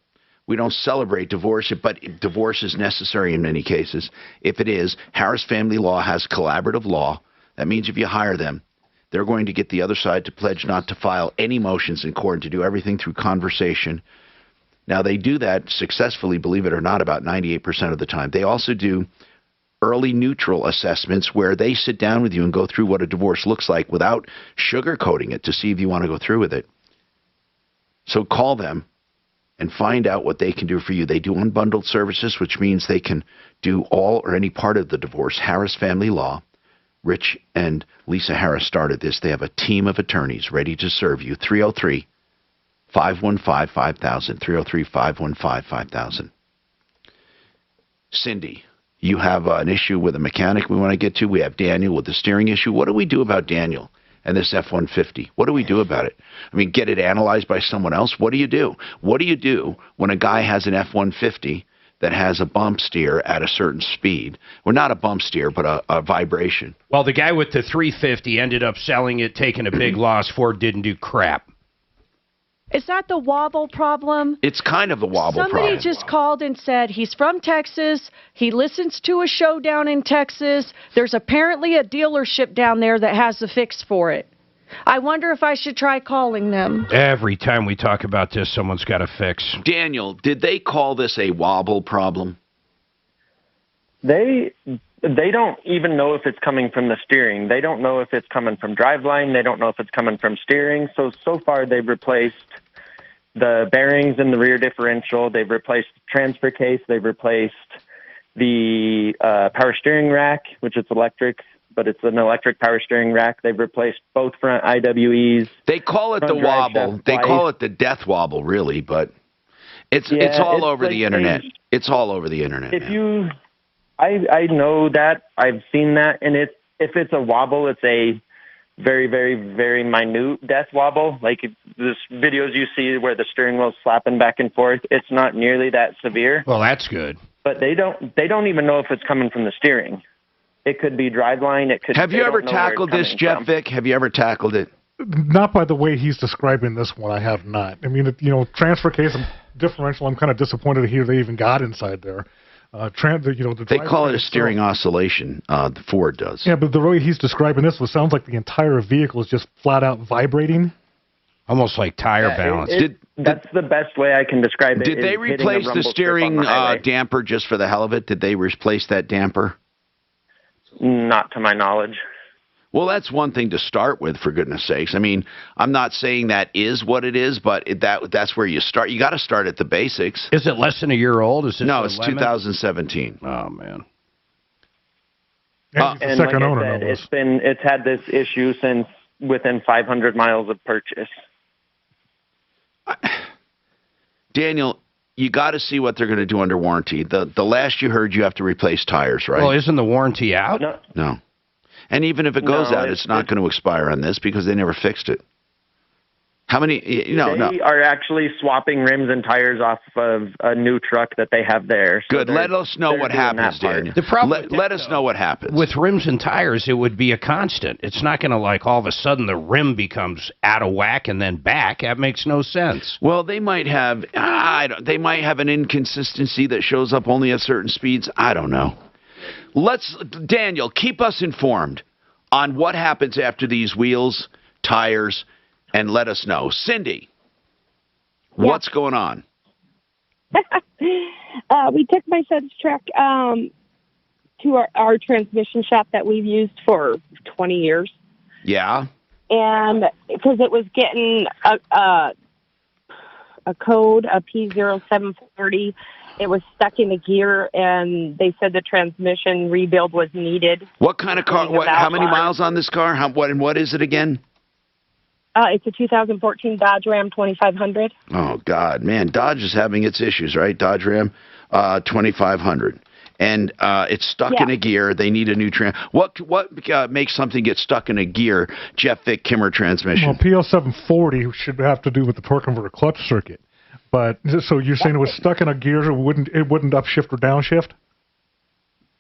S5: we don't celebrate divorce, but divorce is necessary in many cases. If it is, Harris Family Law has collaborative law. That means if you hire them, they're going to get the other side to pledge not to file any motions in court and to do everything through conversation. Now, they do that successfully, believe it or not, about 98% of the time. They also do early neutral assessments where they sit down with you and go through what a divorce looks like without sugarcoating it to see if you want to go through with it. So call them and find out what they can do for you. They do unbundled services, which means they can do all or any part of the divorce. Harris Family Law. Rich and Lisa Harris started this. They have a team of attorneys ready to serve you. 303-515-5000, 303-515-5000. Cindy, you have an issue with a mechanic we want to get to. We have Daniel with the steering issue. What do we do about Daniel and this F-150? What do we do about it? I mean, get it analyzed by someone else? What do you do? What do you do when a guy has an F-150 that has a bump steer at a certain speed? Well, not a bump steer, but a vibration.
S23: Well, the guy with the 350 ended up selling it, taking a big loss. Ford didn't do crap.
S9: Is that the wobble problem?
S5: It's kind of the wobble problem.
S9: Somebody just called and said he's from Texas. He listens to a show down in Texas. There's apparently a dealership down there that has a fix for it. I wonder if I should try calling them.
S23: Every time we talk about this, someone's got a fix.
S5: Daniel, did they call this a wobble problem?
S10: They don't even know if it's coming from the steering. They don't know if it's coming from driveline. They don't know if it's coming from steering. So far they've replaced the bearings in the rear differential. They've replaced the transfer case. They've replaced the power steering rack, which is electric, but it's an electric power steering rack. They've replaced both front IWEs.
S5: They call it the wobble. They call it the death wobble, really, but it's all over the internet. It's all over the internet.
S10: I know that. I've seen that, and if it's a wobble, it's a very, very, very minute death wobble. Like the videos you see where the steering wheel's slapping back and forth, it's not nearly that severe.
S23: Well, that's good.
S10: But they don't even know if it's coming from the steering. It could be driveline. It could.
S5: Have you ever tackled this, Jeff Vick? Have you ever tackled it?
S13: Not by the way he's describing this one. I have not. I mean, transfer case and differential. I'm kind of disappointed to hear they even got inside there.
S5: They call it a steering oscillation. The Ford does.
S13: Yeah, but the way he's describing this sounds like the entire vehicle is just flat out vibrating,
S12: almost like tire balance.
S10: That's the best way I can describe it.
S5: Did they replace the steering damper just for the hell of it? Did they replace that damper?
S10: Not to my knowledge.
S5: Well, that's one thing to start with, for goodness sakes. I mean, I'm not saying that is what it is, but that's where you start. You got to start at the basics.
S12: Is it less than a year old?
S5: No, it's 2017.
S12: Oh, man.
S10: And like I said, it's had this issue since within 500 miles of purchase.
S5: Daniel, you got to see what they're going to do under warranty. The last you heard, you have to replace tires, right?
S12: Well, isn't the warranty out?
S5: No. And even if it goes out, it's not going to expire on this because they never fixed it. How many?
S10: They are actually swapping rims and tires off of a new truck that they have there. So
S5: good. Let us know what happens, Daniel.
S12: The problem
S5: let us know what happens.
S12: With rims and tires, it would be a constant. It's not going to all of a sudden the rim becomes out of whack and then back. That makes no sense.
S5: Well, they might have they might have an inconsistency that shows up only at certain speeds. I don't know. Daniel, keep us informed on what happens after these wheels, tires, and let us know. Cindy, what's going on?
S14: We took my son's truck to our transmission shop that we've used for 20 years.
S5: Yeah.
S14: And because it was getting a code, a P0740, it was stuck in a gear, and they said the transmission rebuild was needed.
S5: What kind of car? How many miles on this car? What is it again?
S14: It's a 2014 Dodge Ram 2500.
S5: Oh, God, man. Dodge is having its issues, right? Dodge Ram 2500. And it's stuck in a gear. They need a new What makes something get stuck in a gear? Jeff Vick Kimmer transmission.
S13: Well, PL740 should have to do with the torque converter clutch circuit. But so you're saying it was stuck in a gear, it wouldn't upshift or downshift?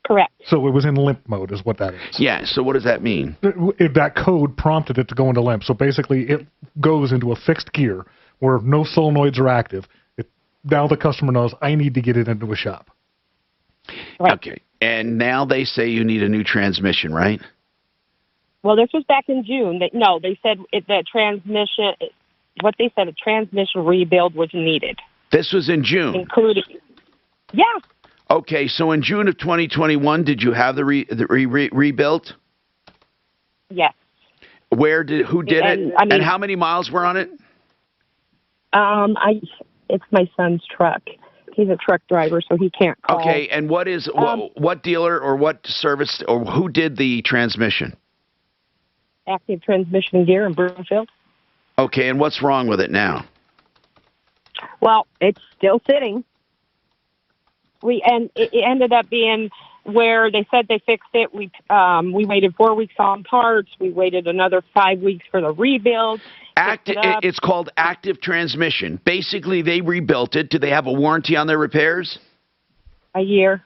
S14: Correct.
S13: So it was in limp mode is what that is.
S5: Yeah, so what does that mean?
S13: That code prompted it to go into limp. So basically it goes into a fixed gear where no solenoids are active. Now the customer knows I need to get it into a shop.
S14: Right.
S5: Okay. And now they say you need a new transmission, right?
S14: Well, this was back in June. They said that transmission... What they said, a transmission rebuild was needed.
S5: This was in June?
S14: Including, yeah.
S5: Okay, so in June of 2021, did you have the rebuilt?
S14: Yes.
S5: Who did it? And how many miles were on it?
S14: It's my son's truck. He's a truck driver, so he can't call.
S5: Okay, and what dealer or what service or who did the transmission?
S14: Active Transmission Gear in Broomfield.
S5: Okay, and what's wrong with it now?
S14: Well, it's still sitting. It ended up being where they said they fixed it. We waited 4 weeks on parts. We waited another 5 weeks for the rebuild.
S5: It's called active transmission. Basically, they rebuilt it. Do they have a warranty on their repairs?
S14: A year.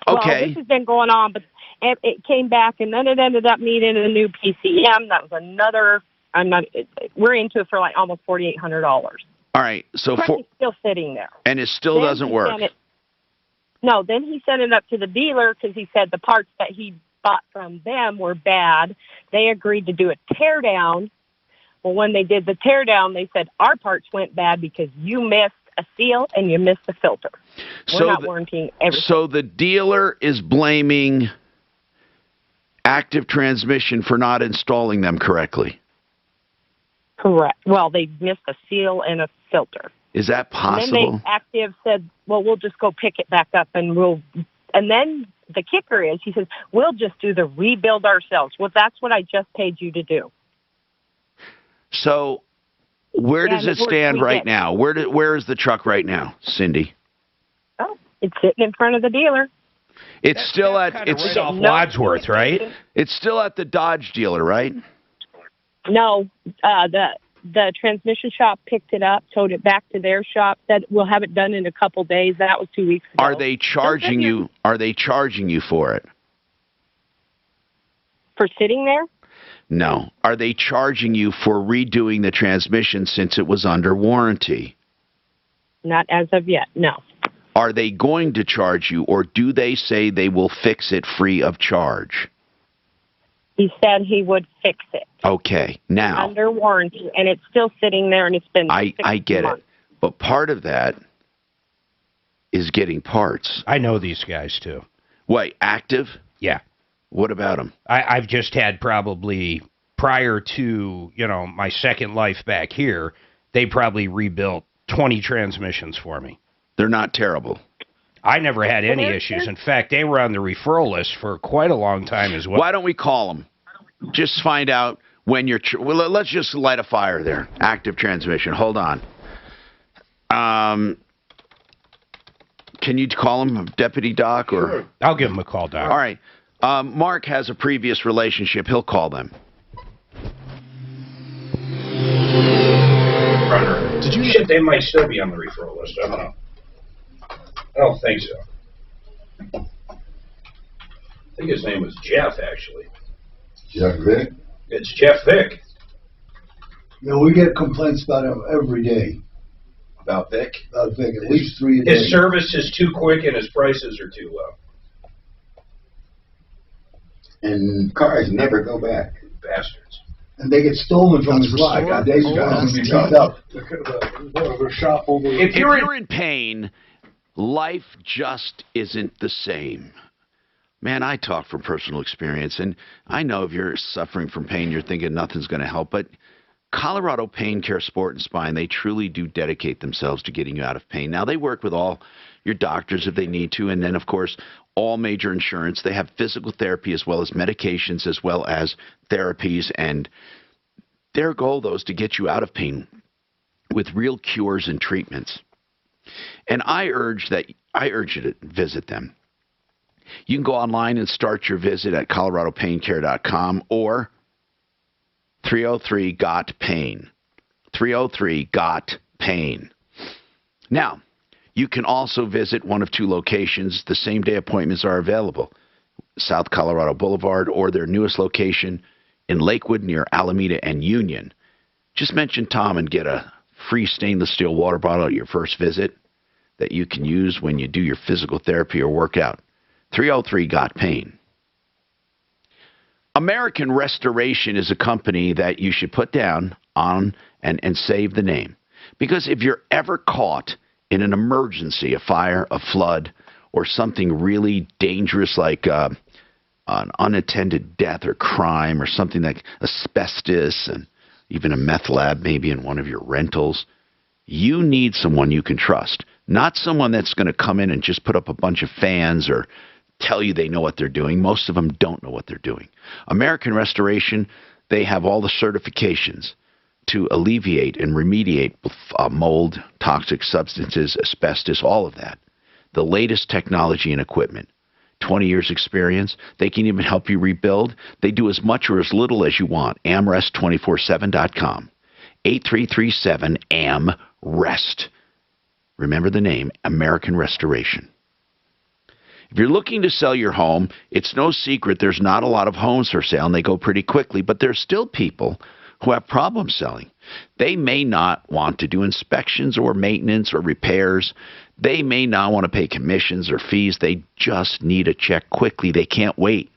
S5: Okay.
S14: Well, this has been going on, but it came back, and then it ended up needing a new PCM. That was another... we're into it for almost $4,800.
S5: All right, so
S14: it's still sitting there,
S5: and it still doesn't work.
S14: Then he sent it up to the dealer because he said the parts that he bought from them were bad. They agreed to do a tear down. Well, when they did the tear down, they said our parts went bad because you missed a seal and you missed a filter. We're not warranting everything.
S5: So the dealer is blaming Active Transmission for not installing them correctly.
S14: Correct. Well, they missed a seal and a filter.
S5: Is that possible?
S14: And then Active said, well, we'll just go pick it back up and then the kicker is, he says, we'll just do the rebuild ourselves. Well, that's what I just paid you to do.
S5: So where does it stand right now? Where is the truck right now, Cindy?
S14: Oh, it's sitting in front of the dealer.
S5: It's still at
S12: Wadsworth, right?
S5: It's still at the Dodge dealer, right?
S14: No, the transmission shop picked it up, towed it back to their shop, said we'll have it done in a couple days. That was 2 weeks ago.
S5: Are they charging you? Are they charging you for it?
S14: For sitting there?
S5: No. Are they charging you for redoing the transmission since it was under warranty?
S14: Not as of yet, no.
S5: Are they going to charge you, or do they say they will fix it free of charge?
S14: He said he would fix it.
S5: Okay, now.
S14: Under warranty, and it's still sitting there, and it's been
S5: I get
S14: months.
S5: it. But part of that is getting parts.
S12: I know these guys, too.
S5: What, Active?
S12: Yeah.
S5: What about them?
S12: I've just had probably, prior to, my second life back here, they probably rebuilt 20 transmissions for me.
S5: They're not terrible.
S12: I never had any issues. In fact, they were on the referral list for quite a long time as well.
S5: Why don't we call them? Just find out when you're... well, let's just light a fire there. Active transmission. Hold on. Can you call him, Deputy Doc? Or
S12: I'll give him a call, Doc.
S5: All right. Mark has a previous relationship. He'll call them.
S23: Did you shit? They might still be on the referral list. I don't know. I don't think so. I think his name was Jeff, actually.
S20: Jeff Vick?
S23: It's Jeff Vick.
S15: We get complaints about him every day.
S5: About Vic?
S15: About Vic, at least 3 a day.
S23: His service is too quick and his prices are too low.
S20: And cars never go back.
S23: Bastards.
S15: And they get stolen from his lot. Days ago, and be picked up.
S5: If you're in pain, life just isn't the same. Man, I talk from personal experience, and I know if you're suffering from pain, you're thinking nothing's going to help, but Colorado Pain Care Sport and Spine, they truly do dedicate themselves to getting you out of pain. Now, they work with all your doctors if they need to, and then, of course, all major insurance. They have physical therapy as well as medications as well as therapies, and their goal, though, is to get you out of pain with real cures and treatments. And I urge you to visit them. You can go online and start your visit at coloradopaincare.com or 303-GOT-PAIN. 303-GOT-PAIN. Now, you can also visit one of 2 locations. The same-day appointments are available. South Colorado Boulevard or their newest location in Lakewood near Alameda and Union. Just mention Tom and get a free stainless steel water bottle at your first visit that you can use when you do your physical therapy or workout. 303-GOT-PAIN. American Restoration is a company that you should put down on and save the name. Because if you're ever caught in an emergency, a fire, a flood, or something really dangerous like an unattended death or crime or something like asbestos and even a meth lab maybe in one of your rentals, you need someone you can trust. Not someone that's going to come in and just put up a bunch of fans or tell you they know what they're doing. Most of them don't know what they're doing. American Restoration, they have all the certifications to alleviate and remediate mold, toxic substances, asbestos, all of that. The latest technology and equipment. 20 years experience. They can even help you rebuild. They do as much or as little as you want. AmRest247.com. 8337-AM-REST. Remember the name, American Restoration. If you're looking to sell your home, it's no secret there's not a lot of homes for sale, and they go pretty quickly, but there's still people who have problems selling. They may not want to do inspections or maintenance or repairs. They may not want to pay commissions or fees. They just need a check quickly. They can't wait.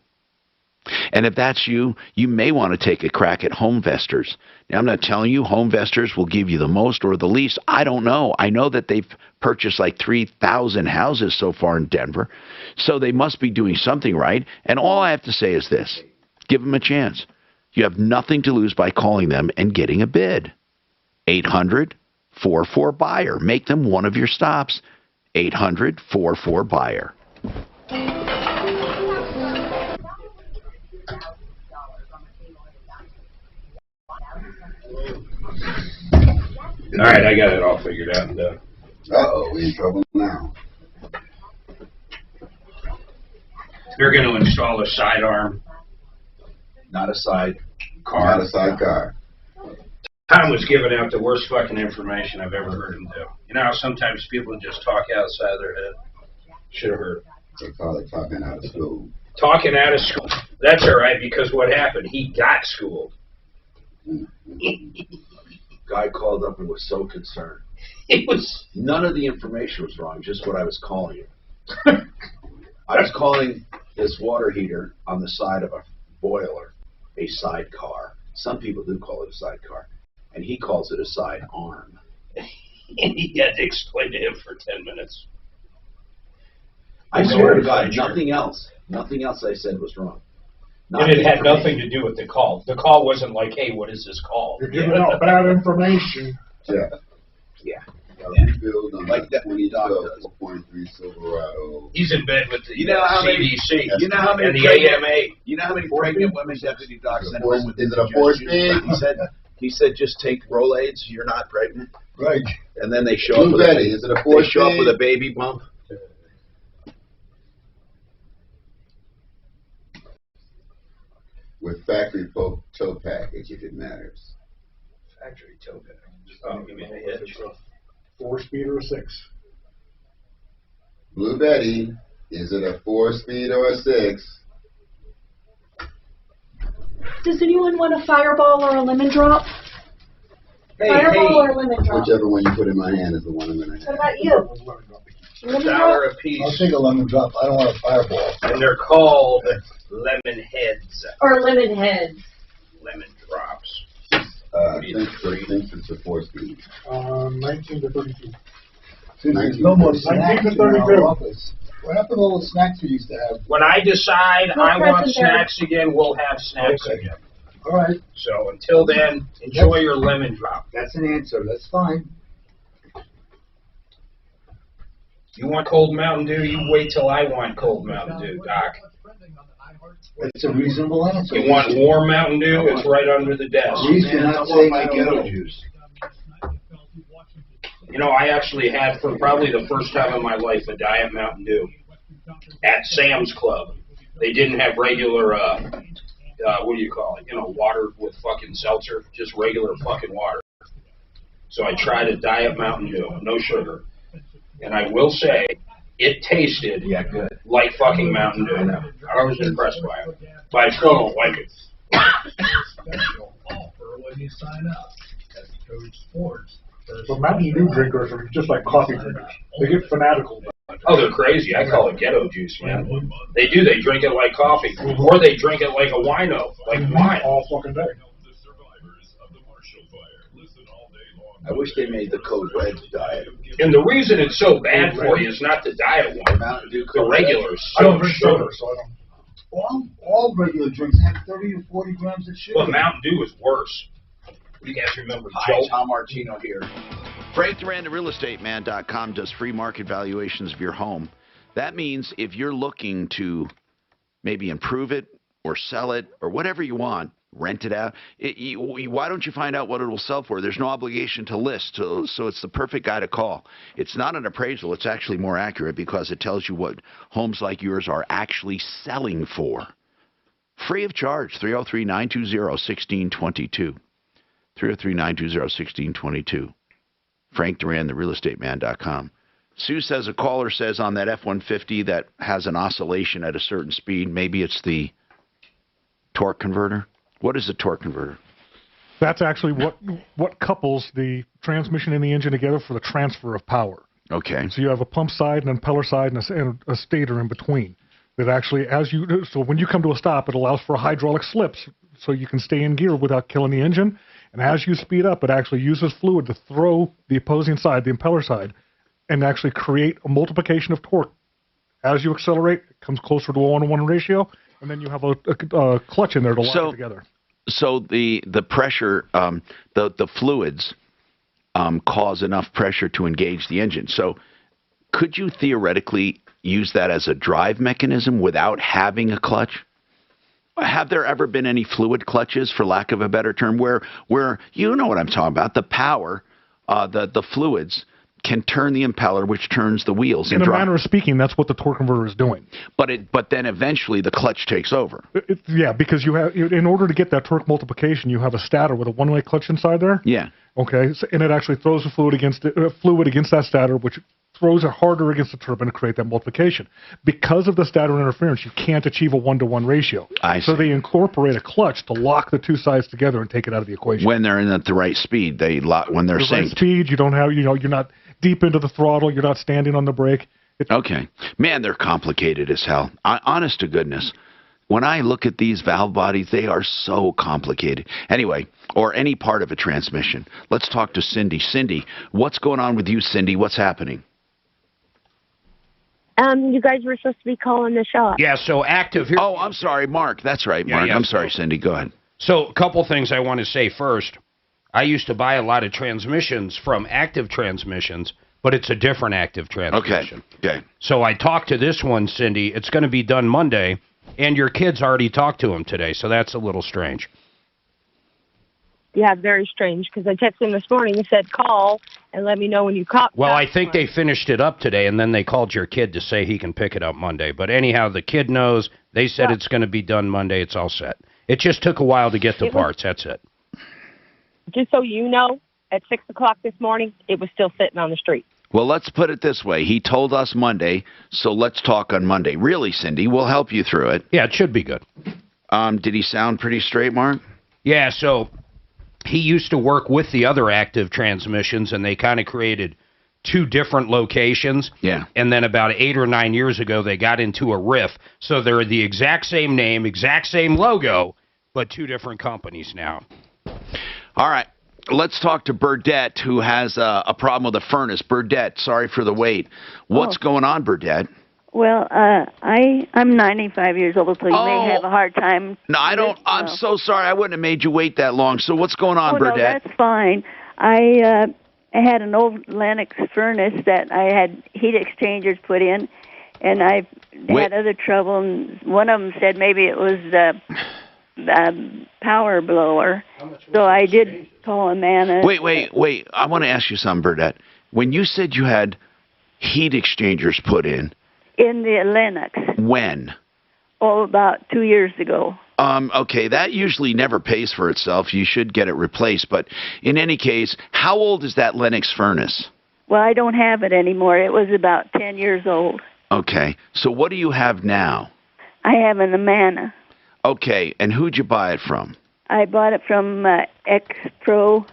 S5: And if that's you, you may want to take a crack at HomeVestors. Now, I'm not telling you HomeVestors will give you the most or the least. I don't know. I know that they've purchased like 3,000 houses so far in Denver, so they must be doing something right. And all I have to say is this. Give them a chance. You have nothing to lose by calling them and getting a bid. 800-44-BUYER. Make them one of your stops. 800-44-BUYER.
S23: All right, I got it all figured out and done.
S20: Uh-oh, we in trouble now.
S23: They're going to install a sidearm.
S5: Not a side car.
S20: Not a sidecar.
S23: Tom was giving out the worst fucking information I've ever heard him do. You know how sometimes people just talk outside their head? Should have heard.
S20: They call it talking out of school.
S23: Talking out of school. That's all right, because what happened? He got schooled.
S5: Guy called up and was so concerned.
S23: It was
S5: none of the information was wrong, just what I was calling it. I was calling this water heater on the side of a boiler a sidecar. Some people do call it a sidecar, and he calls it a side arm.
S23: And he had to explain to him for 10 minutes.
S5: I swear to God, nothing else I said was wrong.
S23: And it had nothing to do with the call. The call wasn't like, hey, what is this call?
S16: You're giving out bad information.
S5: Yeah.
S20: Build on like that 2012 4.3 Silverado.
S23: He's in bed with the
S5: you know how
S23: CDC.
S5: You know how many
S23: and the AMA.
S5: You know how many pregnant women deputy docs sent home with
S20: Is it a 4-speed?
S5: He said just take Rolaids, you're not pregnant.
S20: Right.
S5: And then they show up with
S20: Is it a 4-speed?
S5: They show up with a baby bump.
S20: With factory tow package, if it matters.
S23: Factory tow package. Oh, give me a hitch.
S16: 4-speed or a 6?
S20: Blue Betty, is it a 4-speed or a 6?
S9: Does anyone want a fireball or a lemon drop? Fireball or lemon drop?
S20: Whichever one you put in my hand is the one I'm going to
S9: What
S20: have.
S9: about you? Lemon
S23: $1
S9: drop?
S23: a piece.
S15: I'll take a lemon drop. I don't want a fireball.
S23: And they're called lemon heads.
S9: Or lemon heads?
S23: Lemon drops.
S20: I think it's a 4-speed.
S16: 19 to 32.
S15: There's no more
S16: 19
S15: snacks
S16: to
S15: in our
S16: 32.
S15: office. What happened to all the snacks we used to have?
S23: When I decide
S9: No
S23: I want
S9: present there.
S23: snacks again, we'll have snacks
S15: Okay.
S23: again.
S15: All right.
S23: So until then, enjoy your lemon drop.
S15: That's an answer. That's fine.
S23: You want cold Mountain Dew? You wait till I want cold Mountain Dew, Doc.
S15: It's a reasonable answer.
S23: You want warm Mountain Dew? It's right under the desk.
S15: Please do not say my ghetto
S5: juice.
S23: You know, I actually had for probably the first time in my life a Diet Mountain Dew at Sam's Club. They didn't have regular, what do you call it? You know, water with fucking seltzer, just regular fucking water. So I tried a Diet Mountain Dew, no sugar. And I will say, it tasted good, like fucking Mountain Dew. I was impressed by it, but I still don't like it.
S16: Special offer when you sign up at Code Sports. But Mountain Dew drinkers are just like coffee drinkers. They get fanatical about it.
S23: Oh, they're crazy. I call it ghetto juice, man. They do. They drink it like coffee. Or they drink it like a wino, like wine.
S16: All fucking day.
S5: I wish they made the Code Red diet.
S23: And the reason it's so bad for you is not the diet one.
S5: Mountain Dew
S23: The regular is
S16: I
S23: so
S16: don't drink soda,
S23: sugar.
S16: so I don't.
S15: All regular drinks have 30 to 40 grams of sugar.
S23: But Mountain Dew is worse. You guys remember
S5: Hi,
S23: Joe?
S5: Tom Martino here.
S17: Frank Duran, realestateman.com, does free market valuations of your home. That means if you're looking to maybe improve it or sell it or whatever you want, rent it out, why don't you find out what it will sell for? There's no obligation to list, so it's the perfect guy to call. It's not an appraisal. It's actually more accurate because it tells you what homes like yours are actually selling for. Free of charge, 303-920-1622. 303-920-1622. Frank Duran, therealestateman.com. Sue says a caller says on that F-150 that has an oscillation at a certain speed, maybe it's the torque converter. What is a torque converter?
S13: That's actually what couples the transmission and the engine together for the transfer of power.
S17: Okay.
S13: So you have a pump side, an impeller side, and a stator in between. That actually, so when you come to a stop, it allows for hydraulic slips so you can stay in gear without killing the engine. And as you speed up, it actually uses fluid to throw the opposing side, the impeller side, and actually create a multiplication of torque. As you accelerate, it comes closer to a 1-to-1 ratio, and then you have a clutch in there to lock it together.
S17: So the pressure, the fluids cause enough pressure to engage the engine. So could you theoretically use that as a drive mechanism without having a clutch? Have there ever been any fluid clutches, for lack of a better term, where you know what I'm talking about? The power, the fluids can turn the impeller, which turns the wheels.
S13: In a manner of speaking, that's what the torque converter is doing.
S17: But then eventually the clutch takes over.
S13: Yeah, because you have, in order to get that torque multiplication, you have a stator with a one-way clutch inside there.
S17: Yeah.
S13: Okay, so, and it actually throws the fluid against that stator, which throws it harder against the turbine to create that multiplication. Because of the stator interference, you can't achieve a 1-to-1 ratio. So they incorporate a clutch to lock the two sides together and take it out of the equation.
S17: When they're in at the right speed, they lock when they're
S13: the right
S17: synced.
S13: speed, you don't have, you're not deep into the throttle, you're not standing on the brake.
S17: Okay. Man, they're complicated as hell. Honest to goodness. When I look at these valve bodies, they are so complicated. Anyway, or any part of a transmission. Let's talk to Cindy. Cindy, what's going on with you, Cindy? What's happening?
S14: You guys were supposed to be calling the shop.
S12: Yeah, so active here.
S17: Oh, I'm sorry, Mark. That's right, Mark. I'm sorry, Cindy. Go ahead.
S12: So a couple things I want to say first. I used to buy a lot of transmissions from Active Transmissions, but it's a different Active transmission.
S17: Okay.
S12: So I talked to this one, Cindy. It's going to be done Monday, and your kids already talked to him today, so that's a little strange.
S14: Yeah, very strange, because I texted him this morning and said call and let me know when you caught.
S12: Well, I think they finished it up today, and then they called your kid to say he can pick it up Monday. But anyhow, the kid knows. They said it's going to be done Monday. It's all set. It just took a while to get the parts. That's it.
S14: Just so you know, at 6 o'clock this morning, it was still sitting on the street.
S17: Well, let's put it this way. He told us Monday, so let's talk on Monday. Really, Cindy, we'll help you through it.
S12: Yeah, it should be good.
S17: Did he sound pretty straight, Mark?
S12: Yeah, so he used to work with the other Active Transmissions, and they kind of created two different locations.
S17: Yeah.
S12: And then about 8 or 9 years ago, they got into a riff. So they're the exact same name, exact same logo, but two different companies now.
S17: All right. Let's talk to Burdette, who has a problem with a furnace. Burdette, sorry for the wait. What's going on, Burdette?
S1: Well, I'm 95 years old, so you may have a hard time.
S17: No, I don't. I'm so sorry. I wouldn't have made you wait that long. So what's going on, Burdette?
S1: No, that's fine. I had an old Lennox furnace that I had heat exchangers put in, and I've had other trouble. And one of them said maybe it was the power blower. So I did call a man.
S17: Wait. I want to ask you something, Burdette. When you said you had heat exchangers put in
S1: the Lennox.
S17: When?
S1: Oh, about 2 years ago.
S17: Okay, that usually never pays for itself. You should get it replaced. But in any case, how old is that Lennox furnace?
S1: Well, I don't have it anymore. It was about 10 years old.
S17: Okay, so what do you have now?
S1: I have an Amana.
S17: Okay, and who'd you buy it from?
S1: I bought it from Express Pro.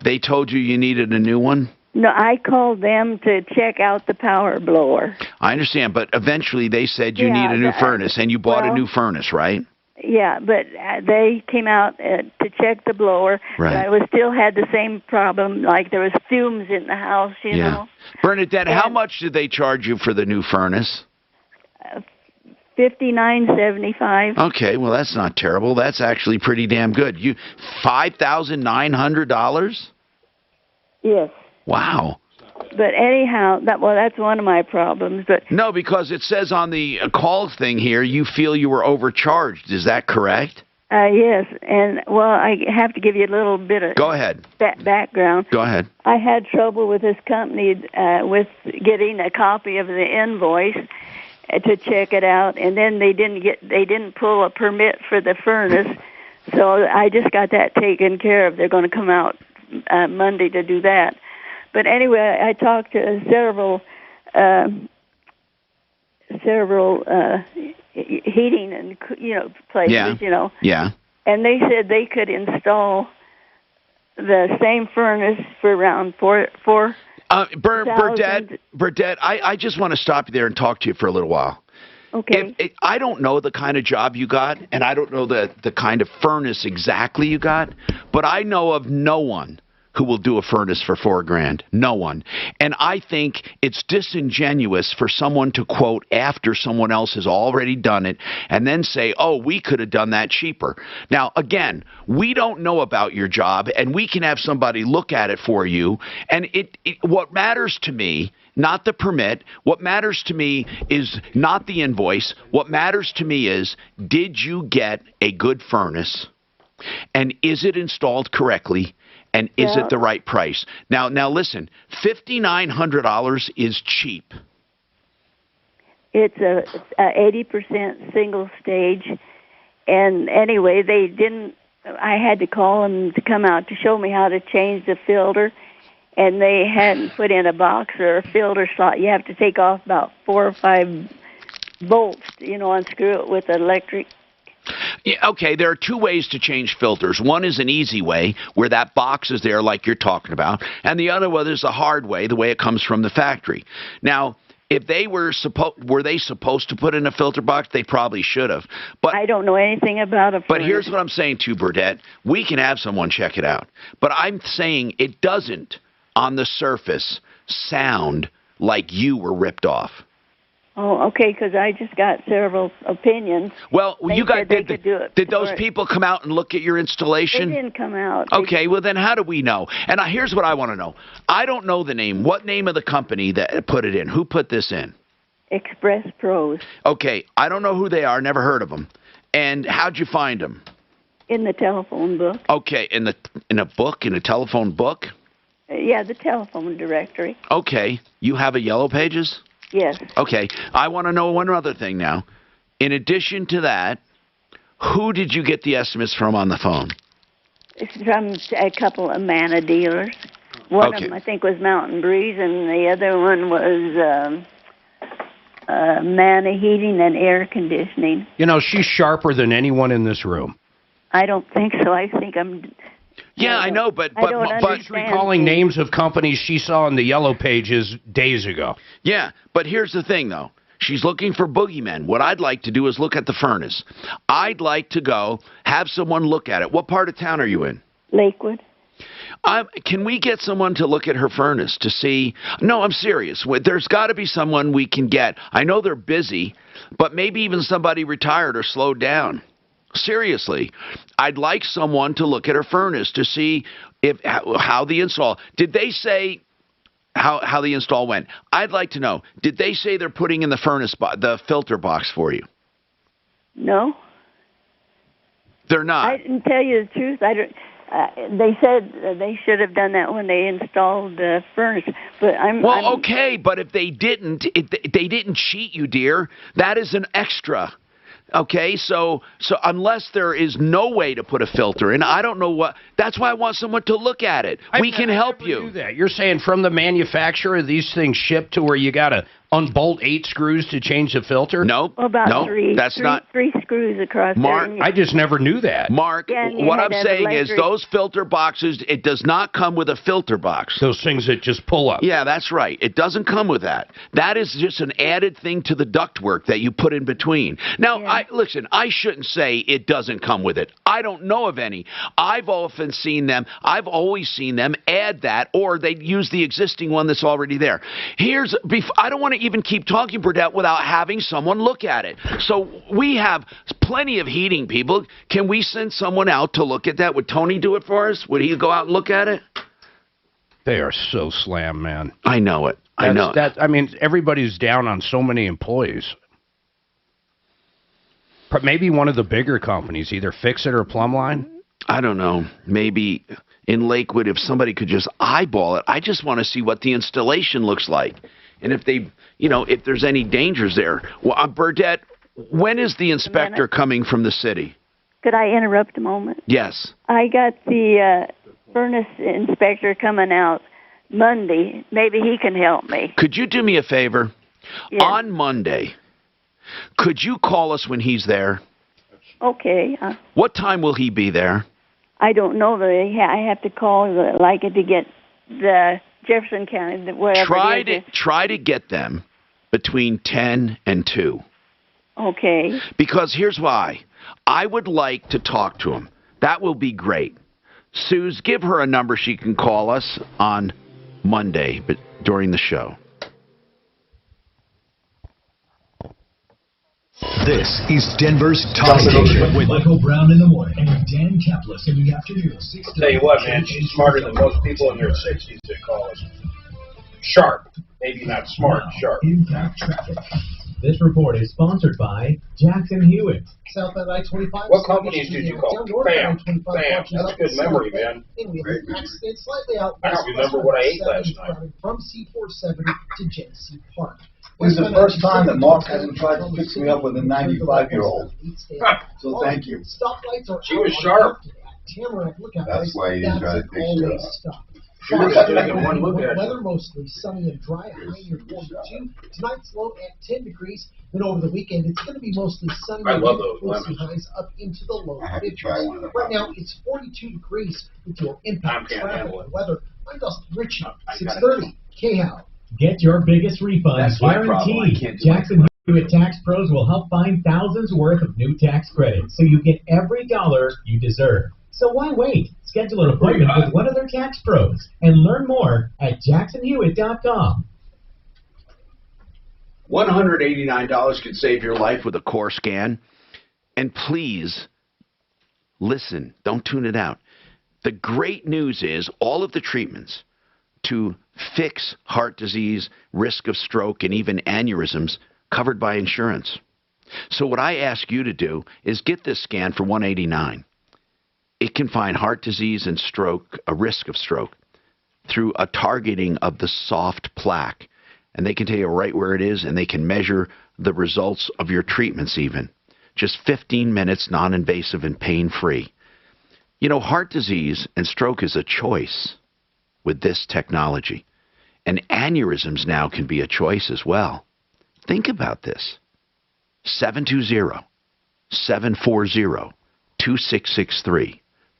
S17: They told you needed a new one?
S1: No, I called them to check out the power blower.
S17: I understand, but eventually they said you need a new furnace, and you bought a new furnace, right?
S1: Yeah, but they came out to check the blower.
S17: Right.
S1: But I still had the same problem, like there was fumes in the house, you know.
S17: Bernadette, how much did they charge you for the new furnace?
S1: $59.75.
S17: Okay, well that's not terrible. That's actually pretty damn good. You $5,900?
S1: Yes.
S17: Wow.
S1: But anyhow, that's one of my problems. But
S17: no, because it says on the call thing here, you feel you were overcharged. Is that correct?
S1: Yes, and well, I have to give you a little bit of background.
S17: Go ahead.
S1: I had trouble with this company with getting a copy of the invoice to check it out, and then they didn't pull a permit for the furnace, so I just got that taken care of. They're going to come out Monday to do that. But anyway, I talked to several heating and places,
S17: Yeah.
S1: And they said they could install the same furnace for around $4,000.
S17: Burdette, I just want to stop you there and talk to you for a little while.
S1: Okay.
S17: I don't know the kind of job you got, and I don't know the kind of furnace exactly you got, but I know of no one who will do a furnace for $4,000. No one. And I think it's disingenuous for someone to quote after someone else has already done it and then say, oh, we could have done that cheaper. Now, again, we don't know about your job, and we can have somebody look at it for you. And what matters to me, not the permit, what matters to me is not the invoice. What matters to me is, did you get a good furnace? And is it installed correctly? And is it the right price? Now listen, $5,900 is cheap.
S1: It's a 80% single stage. And anyway, I had to call them to come out to show me how to change the filter. and they hadn't put in a box or a filter slot. You have to take off about 4 or 5 bolts, unscrew it with electric.
S17: Yeah, okay, there are 2 ways to change filters. One is an easy way, where that box is there like you're talking about, and the other one is a hard way, the way it comes from the factory. Now, if they were supposed to put in a filter box, they probably should have. But
S1: I don't know anything about a furnace.
S17: But here's what I'm saying to you, Burdette. We can have someone check it out. But I'm saying it doesn't, on the surface, sound like you were ripped off.
S1: Oh, okay, because I just got several opinions.
S17: Well, did those
S1: it.
S17: people come out and look at your installation?
S1: They didn't come out.
S17: Okay, well then how do we know? And here's what I want to know. I don't know the name. What name of the company that put it in? Who put this in?
S1: Express Pros.
S17: Okay, I don't know who they are. Never heard of them. And how'd you find them?
S1: In the telephone book.
S17: Okay, in a book, in a telephone book?
S1: Yeah, the telephone directory.
S17: Okay, you have a Yellow Pages?
S1: Yes.
S17: Okay, I want to know one other thing now. In addition to that, who did you get the estimates from on the phone?
S1: It's from a couple of Mana dealers. One of them, I think, was Mountain Breeze, and the other one was Mana Heating and Air Conditioning.
S12: She's sharper than anyone in this room.
S1: I don't think so. I think I'm...
S17: Yeah, I know, but
S12: she's recalling names of companies she saw in the Yellow Pages days ago.
S17: Yeah, but here's the thing, though. She's looking for boogeymen. What I'd like to do is look at the furnace. I'd like to go have someone look at it. What part of town are you in?
S1: Lakewood.
S17: Can we get someone to look at her furnace to see? No, I'm serious. There's got to be someone we can get. I know they're busy, but maybe even somebody retired or slowed down. Seriously, I'd like someone to look at her furnace to see how the install. Did they say how the install went? I'd like to know. Did they say they're putting in the filter box for you?
S1: No.
S17: They're not.
S1: I didn't tell you the truth. They said they should have done that when they installed the furnace. But
S17: okay, but if they didn't, they didn't cheat you, dear. That is an extra. Okay, so unless there is no way to put a filter in, I don't know what. That's why I want someone to look at it. We can help you.
S12: Do that. You're saying from the manufacturer, these things ship to where you got to unbolt 8 screws to change the filter?
S17: Nope.
S1: About three screws across
S17: Mark,
S1: there.
S12: I just never knew that.
S17: Mark, what I'm saying is those filter boxes, it does not come with a filter box.
S12: Those things that just pull up.
S17: Yeah, that's right. It doesn't come with that. That is just an added thing to the ductwork that you put in between. Now, listen, I shouldn't say it doesn't come with it. I don't know of any. I've always seen them add that, or they use the existing one that's already there. I don't want to even keep talking, Burdette, without having someone look at it. So we have plenty of heating people. Can we send someone out to look at that? Would Tony do it for us? Would he go out and look at it?
S12: They are so slammed, man.
S17: I know it. I know it.
S12: I mean, everybody's down on so many employees. Maybe one of the bigger companies, either Fix-It or Plumline.
S17: I don't know. Maybe in Lakewood, if somebody could just eyeball it. I just want to see what the installation looks like. And if if there's any dangers there. Well, Burdette, when is the inspector coming from the city?
S1: Could I interrupt a moment?
S17: Yes.
S1: I got the furnace inspector coming out Monday. Maybe he can help me.
S17: Could you do me a favor?
S1: Yes.
S17: On Monday, could you call us when he's there?
S1: Okay.
S17: What time will he be there?
S1: I don't know. I have to call to get the Jefferson County, wherever
S17: Try to get them between 10 and 2.
S1: Okay.
S17: Because here's why. I would like to talk to him. That will be great. Suze, give her a number she can call us on Monday during the show.
S6: This is Denver's Talk Station
S2: with Michael Brown in the morning and Dan Kaplis in the afternoon.
S23: Tell you what, man, she's smarter than most people in their 60s that call us. Sharp. Maybe not smart, sharp.
S2: Impact Traffic. This report is sponsored by Jackson Hewitt.
S7: South of I-25.
S23: What companies did you call? Bam. Bam. That's good memory, man.
S7: Accident slightly out.
S23: I don't remember what I ate last night.
S7: From C470 to Genesee Park.
S15: This is the first time that Mark hasn't tried to fix me up with a 95-year-old. So thank you.
S7: Stoplights are
S23: she was sharp.
S15: That's why you didn't try to fix you up.
S23: Sure, just doing it in one look at it.
S7: Weather mostly sunny and dry, high near 42. Tonight's low at 10 degrees. Then over the weekend, it's going to be mostly sunny.
S23: I love those
S7: We'll see
S23: lemons.
S7: highs up into the low
S20: I have to
S7: 50s.
S20: try one of them.
S7: Right now, it's 42 degrees with your impact
S23: can't
S7: traffic
S23: handle it.
S7: and weather. I'm Dustin Ritchie,
S23: I gotta
S7: 630 KHOW.
S2: Get your biggest refunds
S5: That's my problem. I
S2: guaranteed.
S5: can't do
S2: Jackson Hewitt Tax Pros will help find thousands worth of new tax credits so you get every dollar you deserve. So why wait? Schedule an appointment with one of their tax pros and learn more at jacksonhewitt.com.
S17: $189 could save your life with a core scan. And please, listen, don't tune it out. The great news is all of the treatments to fix heart disease, risk of stroke, and even aneurysms covered by insurance. So what I ask you to do is get this scan for $189. It can find heart disease and stroke, a risk of stroke, through a targeting of the soft plaque. And they can tell you right where it is, and they can measure the results of your treatments even. Just 15 minutes, non-invasive and pain-free. You know, heart disease and stroke is a choice with this technology. And aneurysms now can be a choice as well. Think about this. 720-740-2663.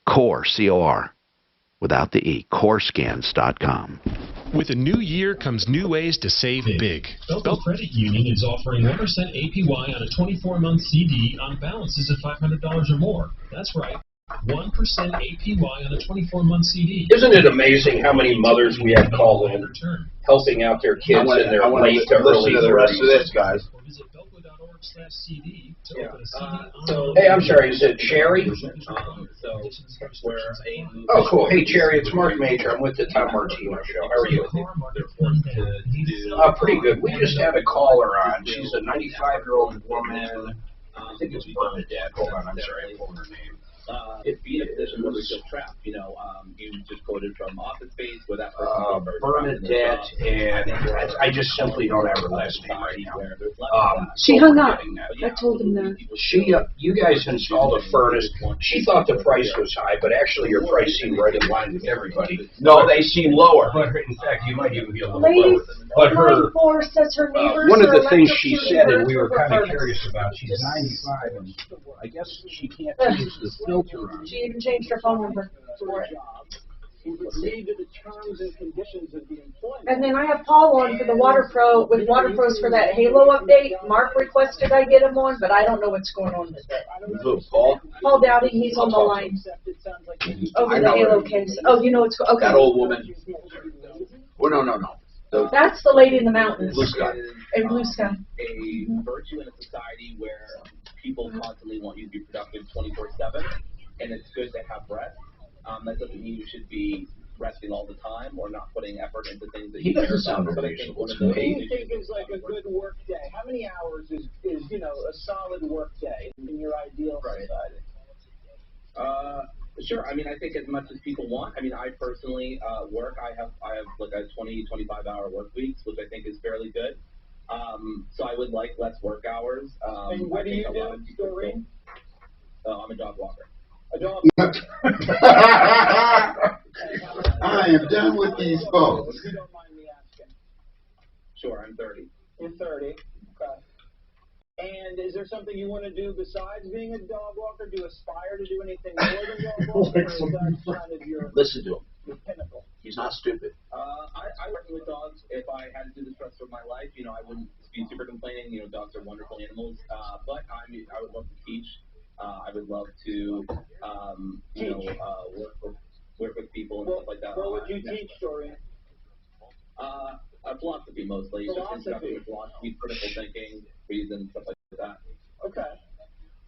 S17: CORE, C-O-R, without the E, corescans.com.
S3: With a new year comes new ways to save big.
S4: Belt Credit Union is offering 1% APY on a 24-month CD on balances of $500 or more. That's right, 1% APY on a 24-month CD.
S23: Isn't it amazing how many mothers we have called in helping out their kids in their late to early 30s?
S5: The rest of this, guys.
S4: CD to
S23: Yeah.
S4: open a CD
S23: Hey, I'm sorry, is it Cherry? Oh, cool. Hey, Cherry, it's Mark Major. I'm with the Tom Martino Show. How are you? Pretty good. We just had a caller on. She's a 95-year-old woman. I think it's Bernadette. Hold on, I'm sorry, I pulled her name.
S18: It'd be in a position where we feel trapped. You know, you just quoted from Office Space where that person
S23: Bernadette, and I just simply don't have her last name right now.
S9: She hung up. I told him that.
S23: You guys installed a furnace. She thought the price was high, but actually your price seemed right in line with everybody. No, they seem lower. But in fact, you might even be a little lower. But her,
S9: 4 says her neighbors
S23: one of the
S9: are
S23: things she
S9: electrocuting
S23: said,
S9: her
S23: and we were
S9: for
S23: kind of
S9: furnace.
S23: curious about, she's 95, and I guess she can't change the filter on.
S9: She even changed her phone number for it. And then I have Paul on for the Water Pro, with Water Pros for that Halo update. Mark requested I get him on, but I don't know what's going on with it.
S5: Who, Paul?
S9: Paul Dowdy, he's on the line. Over the Halo case. Oh, you know what's going on? Okay.
S5: That old woman. Oh, no.
S9: That's the lady in the mountains.
S5: Blue Sky.
S9: In Blue Sky.
S18: a virtue in a society where people constantly want you to be productive 24/7, and it's good to have rest. That doesn't mean you should be resting all the time or not putting effort into things that
S5: He
S18: you care
S5: doesn't sound
S18: about. But I
S5: very
S18: think one of
S5: to
S18: the
S5: me.
S18: things
S19: What do you think is like a good work day? How many hours is a solid work day in your ideal society?
S18: Sure. I mean, I think as much as people want. I mean, I personally work. I have like a 25-hour work weeks, which I think is fairly good. So I would like less work hours.
S19: And what do you do, Doreen?
S18: I'm a dog walker.
S19: A dog.
S20: I am done with these folks.
S19: If you don't mind me asking.
S18: Sure, I'm 30.
S19: You're 30. Okay. And is there something you want to do besides being a dog walker? Do you aspire to do anything more than dog walker? Or is that kind of your
S5: Listen to him.
S19: pinnacle?
S5: He's not stupid.
S18: I work with dogs. If I had to do this for the rest of my life, I wouldn't be super complaining. Dogs are wonderful animals. But I would love to teach. I would love to, work with people and stuff like that.
S19: What would you teach, Doreen?
S18: Philosophy mostly.
S19: Philosophy.
S18: Philosophy, critical thinking, reason, stuff like that.
S19: Okay.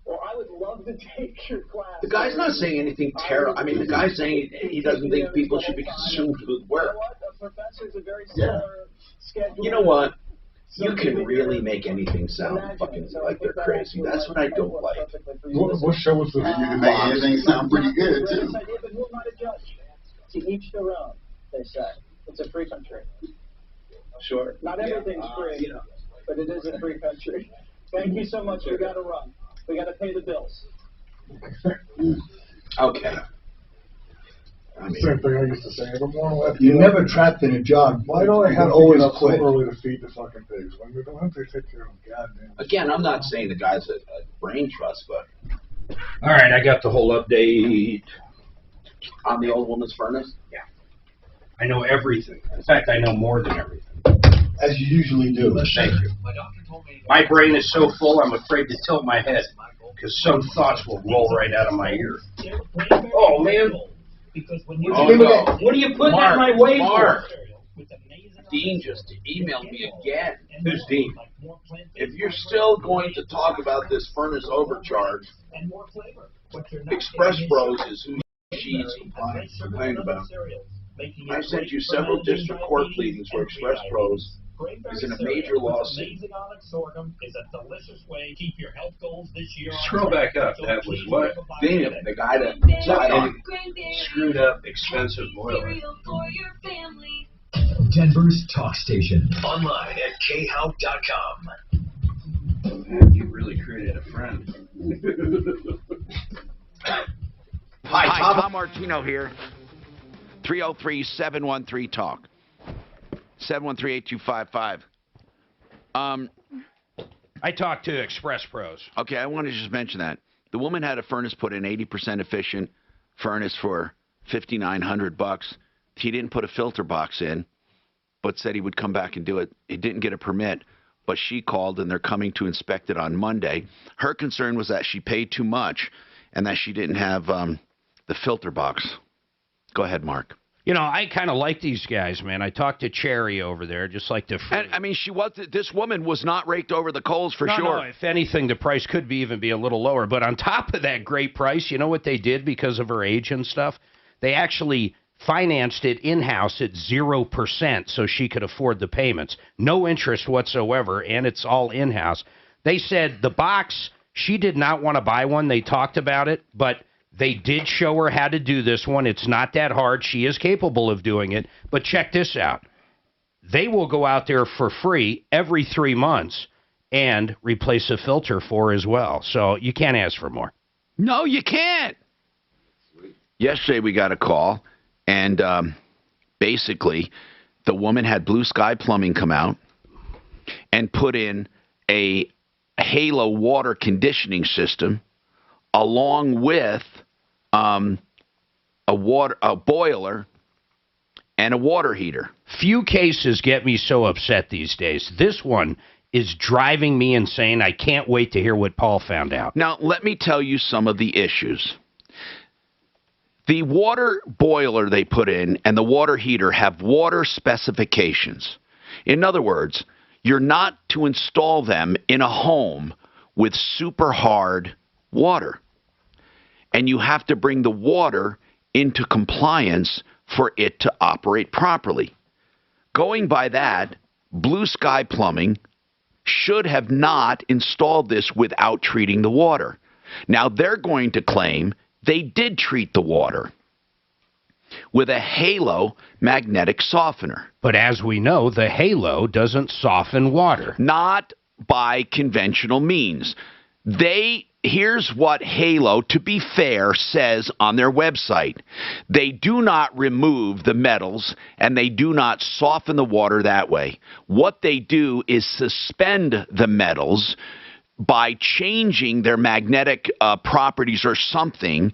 S19: Well, I would love to take your class.
S5: The guy's not saying anything terrible. I mean, the guy's saying he doesn't think people should be consumed with work.
S19: You know what? A professor's a very similar schedule.
S5: You know what? You can really make anything sound fucking like they're crazy. That's what I don't like.
S13: What show was this?
S20: You can make anything sound pretty good, too.
S19: But who am I to judge? To each their own, they say. It's a free country.
S18: Sure.
S19: Not everything's free, but it is a free country. Thank you so much. We got to run. We got to pay the bills.
S5: Okay. I mean,
S13: Same thing I used to say. Every morning,
S15: You're never trapped in a job.
S13: Why do I
S15: You
S13: have
S15: can
S13: to
S15: always
S13: get up so
S15: quit.
S13: early to feed the fucking pigs when we don't have to take care of them? Goddamn.
S5: again, I'm not saying the guy's a brain trust, but
S8: All right, I got the whole update.
S5: on the old woman's furnace.
S8: Yeah. I know everything. In fact, I know more than everything.
S15: As you usually do.
S8: Thank you. My brain is so full, I'm afraid to tilt my head because some thoughts will roll right out of my ear. Oh, man.
S5: Oh, no.
S8: What are you putting at my way
S5: Mark.
S8: for?
S5: Dean just emailed me again.
S8: Who's Dean?
S5: If you're still going to talk about this furnace overcharge, Express Bros is who she's complaining about. I sent you several district court pleadings where Express Bros is in a major lawsuit.
S8: Scroll back up. That was what?
S5: Dean, the guy that died on
S8: Screwed up expensive boiler.
S2: Denver's talk station.
S6: Online at khout.com.
S8: Man, you really created a friend.
S17: Hi, Tom Martino here. 303-713-TALK. 713-8255.
S12: I talked to Express Pros.
S17: Okay, I want to just mention that. The woman had a furnace put in, 80% efficient furnace for $5,900. He didn't put a filter box in, but said he would come back and do it. He didn't get a permit, but she called, and they're coming to inspect it on Monday. Her concern was that she paid too much and that she didn't have the filter box. Go ahead, Mark.
S12: You know, I kind of like these guys, man. I talked to Cherry over there, just like the...
S17: And, I mean, this woman was not raked over the coals for sure.
S12: No, if anything, the price could even be a little lower. But on top of that great price, you know what they did because of her age and stuff? They actually financed it in-house at 0% so she could afford the payments. No interest whatsoever, and it's all in-house. They said the box, she did not want to buy one. They talked about it, but they did show her how to do this one. It's not that hard. She is capable of doing it. But check this out. They will go out there for free every 3 months and replace a filter for as well. So you can't ask for more.
S17: No, you can't. Yesterday we got a call, and basically the woman had Blue Sky Plumbing come out and put in a Halo water conditioning system along with a boiler and a water heater.
S12: Few cases get me so upset these days. This one is driving me insane. I can't wait to hear what Paul found out.
S17: Now, let me tell you some of the issues. The water boiler they put in and the water heater have water specifications. In other words, you're not to install them in a home with super hard water. And you have to bring the water into compliance for it to operate properly. Going by that, Blue Sky Plumbing should have not installed this without treating the water. Now, they're going to claim they did treat the water with a Halo magnetic softener.
S12: But as we know, the Halo doesn't soften water.
S17: Not by conventional means. Here's what Halo, to be fair, says on their website. They do not remove the metals, and they do not soften the water that way. What they do is suspend the metals by changing their magnetic properties or something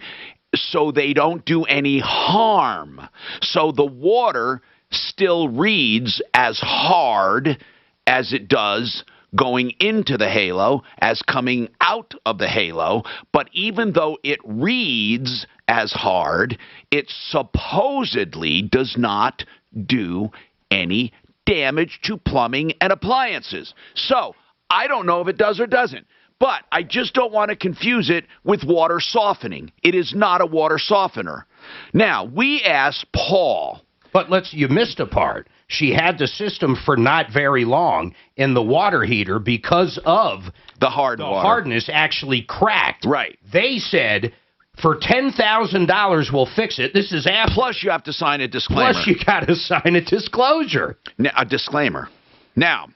S17: so they don't do any harm. So the water still reads as hard as it does going into the Halo as coming out of the Halo, but even though it reads as hard, it supposedly does not do any damage to plumbing and appliances. So, I don't know if it does or doesn't, but I just don't want to confuse it with water softening. It is not a water softener. Now, we asked Paul.
S12: But you missed a part. She had the system for not very long, and the water heater, because of
S17: the hardness,
S12: actually cracked.
S17: Right.
S12: They said, for $10,000, we'll fix it. This is after.
S17: Plus, you have to sign a disclaimer.
S12: Plus, you got to sign a disclosure.
S17: A disclaimer. Now,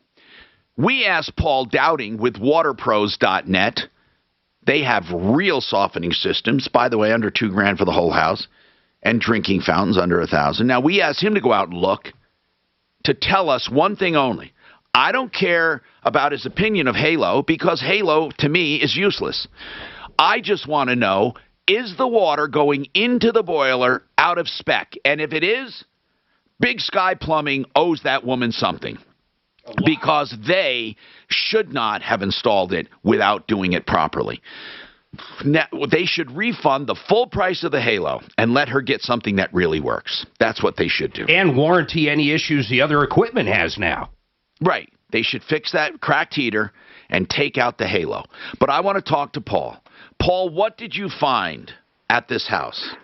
S17: we asked Paul Dowding with waterpros.net. They have real softening systems, by the way, under $2,000 for the whole house. and drinking fountains under 1,000. Now, we asked him to go out and look to tell us one thing only. I don't care about his opinion of Halo because Halo, to me, is useless. I just want to know, is the water going into the boiler out of spec? And if it is, Big Sky Plumbing owes that woman something because they should not have installed it without doing it properly. Now, they should refund the full price of the Halo and let her get something that really works. That's what they should do.
S12: And warranty any issues the other equipment has now.
S17: Right. They should fix that cracked heater and take out the Halo. But I want to talk to Paul. Paul, what did you find at this house?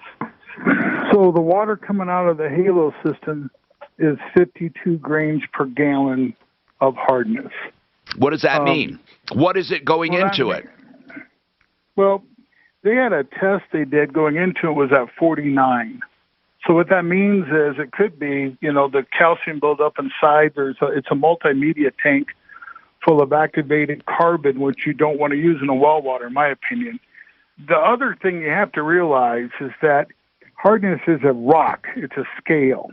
S11: So the water coming out of the Halo system is 52 grains per gallon of hardness.
S17: What does that mean? What is it going into it?
S11: Well, they had a test they did going into it was at 49. So what that means is it could be, the calcium buildup inside. It's a multimedia tank full of activated carbon, which you don't want to use in a well water, in my opinion. The other thing you have to realize is that hardness is a rock. It's a scale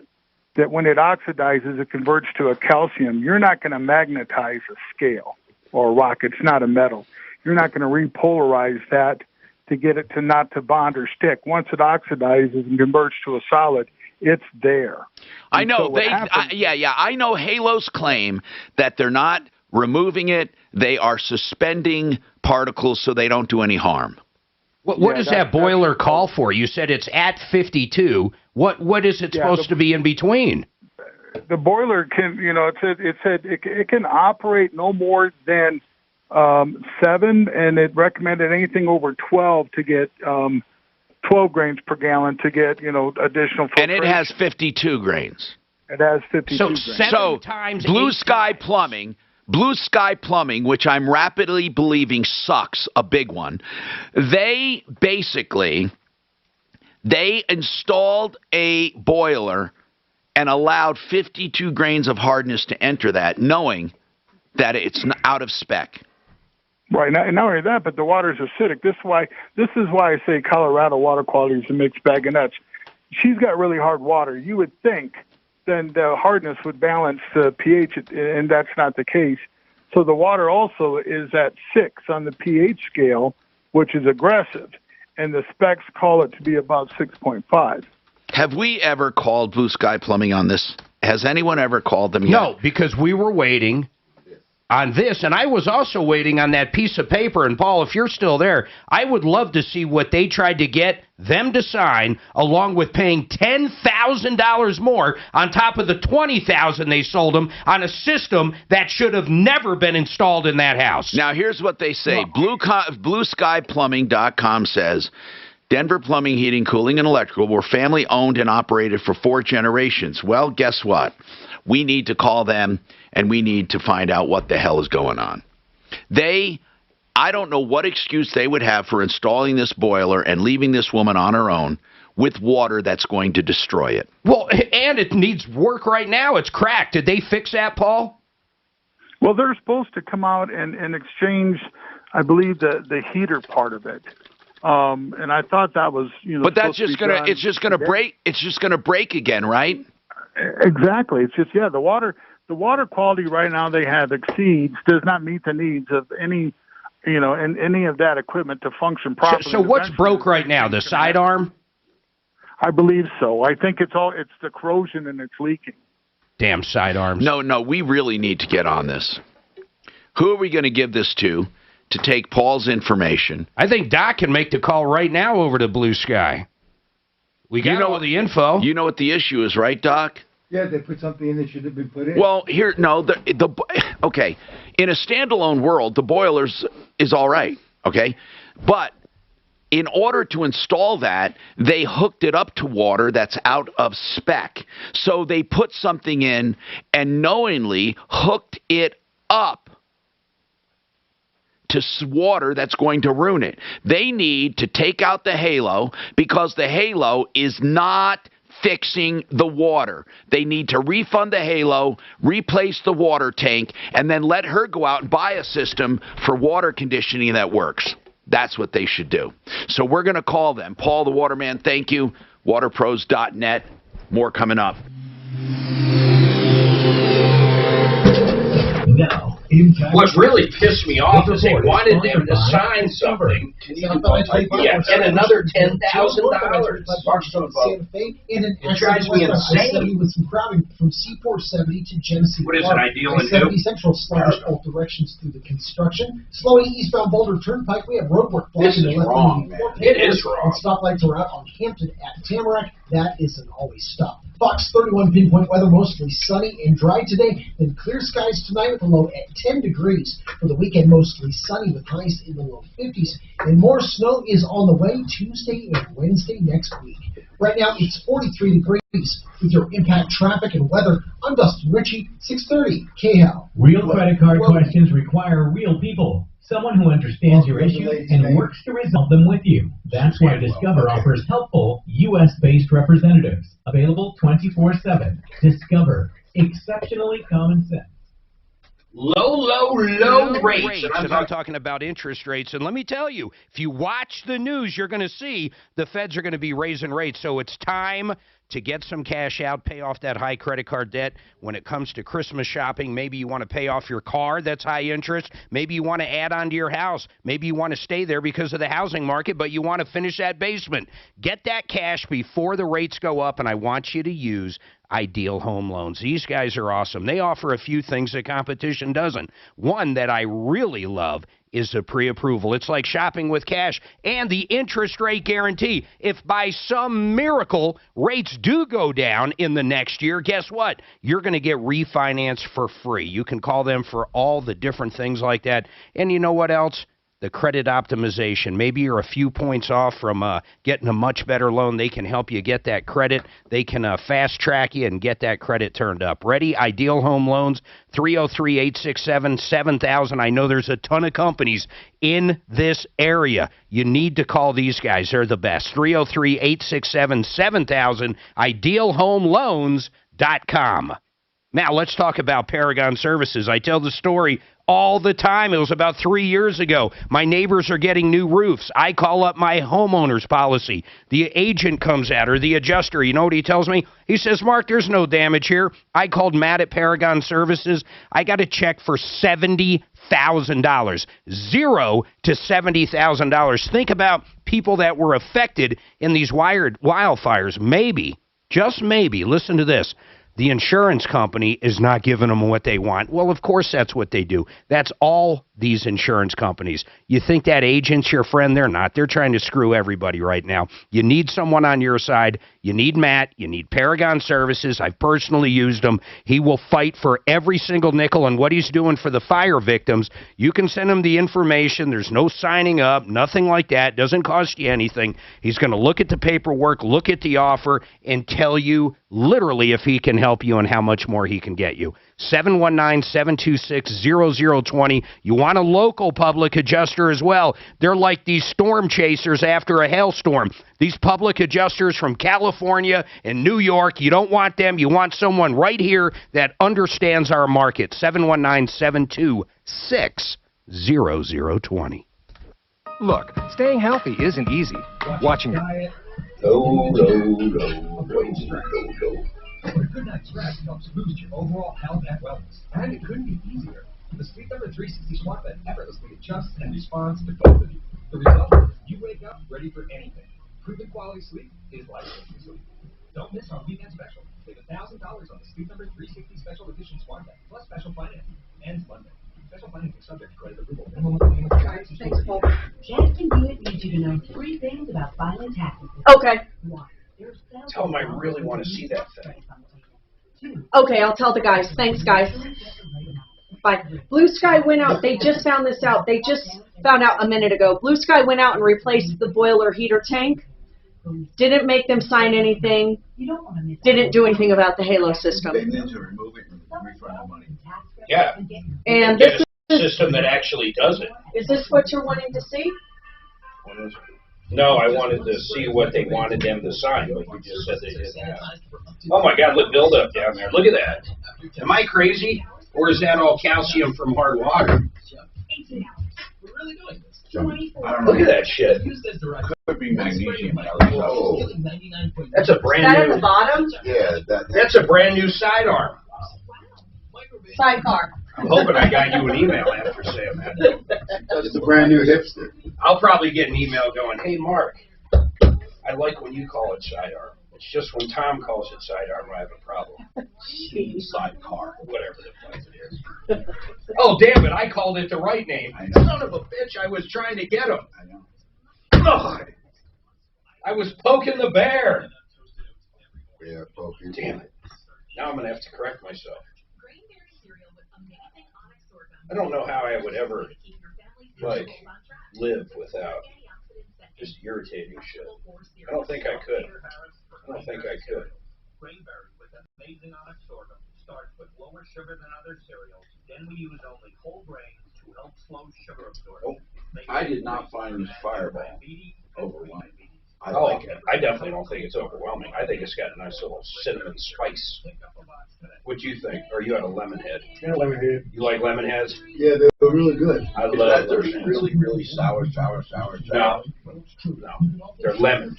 S11: that when it oxidizes, it converts to a calcium. You're not going to magnetize a scale or a rock. It's not a metal. You're not going to repolarize that to get it to not to bond or stick. Once it oxidizes and converts to a solid, it's there.
S17: I know. I know Halo's claim that they're not removing it. They are suspending particles so they don't do any harm.
S12: What does that boiler call for? You said it's at 52. What is it supposed to be in between?
S11: The boiler can, it can operate no more than 7, and it recommended anything over 12 to get 12 grains per gallon to get, additional filtration.
S17: And it has 52 grains.
S11: It has 52 grains.
S17: So Blue Sky Plumbing, which I'm rapidly believing sucks, a big one, they installed a boiler and allowed 52 grains of hardness to enter that, knowing that it's out of spec.
S11: Right, and not only that, but the water's acidic. This is why I say Colorado water quality is a mixed bag of nuts. She's got really hard water. You would think then the hardness would balance the pH, and that's not the case. So the water also is at 6 on the pH scale, which is aggressive, and the specs call it to be about 6.5.
S17: Have we ever called Blue Sky Plumbing on this? Has anyone ever called them yet?
S12: No, because we were waiting on this, and I was also waiting on that piece of paper. And, Paul, if you're still there, I would love to see what they tried to get them to sign, along with paying $10,000 more on top of the $20,000 they sold them on a system that should have never been installed in that house.
S17: Now, here's what they say. BlueSkyPlumbing.com says, Denver Plumbing, Heating, Cooling, and Electrical were family-owned and operated for 4 generations. Well, guess what? We need to call them, and we need to find out what the hell is going on. I don't know what excuse they would have for installing this boiler and leaving this woman on her own with water that's going to destroy it.
S12: Well, and it needs work right now. It's cracked. Did they fix that, Paul?
S11: Well, they're supposed to come out and exchange, I believe, the heater part of it. And I thought that was,
S17: But that's just it's just gonna break again, right?
S11: Exactly. It's just the water quality right now they have does not meet the needs of any any of that equipment to function properly.
S12: So what's broke right now? The sidearm?
S11: I believe so. I think it's the corrosion and it's leaking.
S12: Damn sidearms.
S17: No, we really need to get on this. Who are we going to give this to take Paul's information?
S12: I think Doc can make the call right now over to Blue Sky. We got all the info.
S17: You know what the issue is, right, Doc?
S15: Yeah, they put something in that should have been put in.
S17: Well, okay. In a standalone world, the boilers is all right, okay? But in order to install that, they hooked it up to water that's out of spec. So they put something in and knowingly hooked it up to water that's going to ruin it. They need to take out the Halo because the Halo is not fixing the water. They need to refund the Halo, replace the water tank, and then let her go out and buy a system for water conditioning that works. That's what they should do. So we're going to call them. Paul, the waterman, thank you. waterpros.net. More coming up.
S2: Now,
S23: what really pissed me off is they wanted them to sign something. Yeah, and another $10,000. It drives me insane.
S7: With some crowding from C470 to Genesee.
S23: What is it, ideal and
S7: I-70
S23: new?
S7: Central sluggish both directions through the construction. Slowing eastbound Boulder Turnpike, we have roadwork
S23: This
S7: blocking
S23: is
S7: the left
S23: wrong,
S7: lane.
S23: man. It is wrong.
S7: And stoplights are out on Hampton at Tamarack. That is an always stop. Fox 31 pinpoint weather, mostly sunny and dry today. Then clear skies tonight with a low at 10 degrees. For the weekend, mostly sunny with highs in the low 50s. And more snow is on the way Tuesday and Wednesday next week. Right now, it's 43 degrees. With your impact traffic and weather, I'm Dustin Ritchie, 630 KHAL.
S2: Real credit card questions require real people. Someone who understands your issues and works to resolve them with you. That's why Discover offers helpful, U.S.-based representatives. Available 24/7. Discover. Exceptionally common sense.
S23: Low rates.
S12: And I'm talking about interest rates. And let me tell you, if you watch the news, you're going to see the feds are going to be raising rates. So it's time to get some cash out, pay off that high credit card debt. When it comes to Christmas shopping, maybe you want to pay off your car that's high interest. Maybe you want to add on to your house. Maybe you want to stay there because of the housing market, but you want to finish that basement. Get that cash before the rates go up, and I want you to use Ideal Home Loans. These guys are awesome. They offer a few things the competition doesn't. One that I really love is the pre-approval. It's like shopping with cash, and the interest rate guarantee. If by some miracle rates do go down in the next year, guess what? You're going to get refinanced for free. You can call them for all the different things like that. And you know what else? The credit optimization. Maybe you're a few points off from getting a much better loan. They can help you get that credit. They can fast track you and get that credit turned up. Ready? Ideal Home Loans, 303-867-7000. I know there's a ton of companies in this area. You need to call these guys. They're the best. 303-867-7000, idealhomeloans.com. Now, let's talk about Paragon Services. I tell the story all the time. It was about 3 years ago. My neighbors are getting new roofs. I call up my homeowner's policy. The agent comes out, or the adjuster. You know what he tells me? He says, Mark, there's no damage here. I called Matt at Paragon Services. I got a check for $70,000. $0 to $70,000. Think about people that were affected in these wildfires. Maybe, just maybe, listen to this. The insurance company is not giving them what they want. Well, of course, that's what they do. That's all these insurance companies. You think that agent's your friend? They're not. They're trying to screw everybody right now. You need someone on your side. You need Matt. You need Paragon Services. I've personally used him. He will fight for every single nickel and what he's doing for the fire victims. You can send him the information. There's no signing up, nothing like that. Doesn't cost you anything. He's going to look at the paperwork, look at the offer, and tell you literally if he can help you and how much more he can get you. 719-726-0020. You want a local public adjuster as well. They're like these storm chasers after a hailstorm. These public adjusters from California and New York, you don't want them. You want someone right here that understands our market. 719-726-0020.
S10: Look, staying healthy isn't easy. Watching
S2: But a good night's rest helps boost your overall health and wellness. And it couldn't be easier. The Sleep Number 360 Smart Bed effortlessly adjusts and responds to both of you. The result? You wake up ready for anything. Proven quality sleep is life-changing sleep. Don't miss our weekend special. Save $1,000 on the Sleep Number 360 Special Edition Smart Bed, plus special financing. Ends Monday. Special financing subject to credit approval. Minimum payment.
S21: Thanks, Paul. Jack Convenient needs you to know 3 things about filing taxes.
S9: Okay.
S23: Tell them I really want to see that thing.
S9: Okay, I'll tell the guys. Thanks, guys. Bye. Blue Sky went out. They just found this out. They just found out a minute ago. Blue Sky went out and replaced the boiler heater tank. Didn't make them sign anything. Didn't do anything about the Halo system.
S20: They need to remove it and refund the money.
S23: Yeah.
S9: And
S23: Get
S9: this
S23: a system that actually does it.
S9: is this what you're wanting to see?
S23: No, I wanted to see what they wanted them to sign, but you just said they didn't have. Oh my God, look, buildup down there. Look at that. Am I crazy? Or is that all calcium from hard water?
S2: We're really doing this.
S5: I don't know.
S23: Look at that shit.
S5: Could be magnesium.
S23: Oh. That's a brand
S14: That
S23: new.
S14: at the bottom?
S5: Yeah,
S23: That's a brand new sidearm.
S14: Sidecar.
S23: I'm hoping I got you an email after saying that.
S15: It's a brand new hipster.
S23: I'll probably get an email going, hey, Mark, I like when you call it sidearm. It's just when Tom calls it sidearm, I have a problem. Sidecar, whatever the fuck it is. Oh, damn it, I called it the right name. Son of a bitch, I was trying to get him.
S5: I know.
S23: God. I was poking the bear.
S15: Yeah, poking.
S23: Damn it. Now I'm going to have to correct myself. I don't know how I would ever, like, live without just irritating shit. I don't think I could.
S2: Cranberry with amazing onyx sorghum starts with lower sugar than other cereals. Then we use only whole grains to help slow sugar absorption.
S5: I did not find this Fireball overwhelming. I
S23: Oh,
S5: like it.
S23: I definitely don't think it's overwhelming. I think it's got a nice little cinnamon spice. What do you think? Or you had a lemon head?
S11: Yeah, lemon head.
S23: You like lemon heads?
S15: Yeah, they're really good.
S23: I
S5: Is
S23: love
S5: that
S23: lemon
S5: they're
S23: heads.
S5: really, really sour?
S23: No, they're lemon.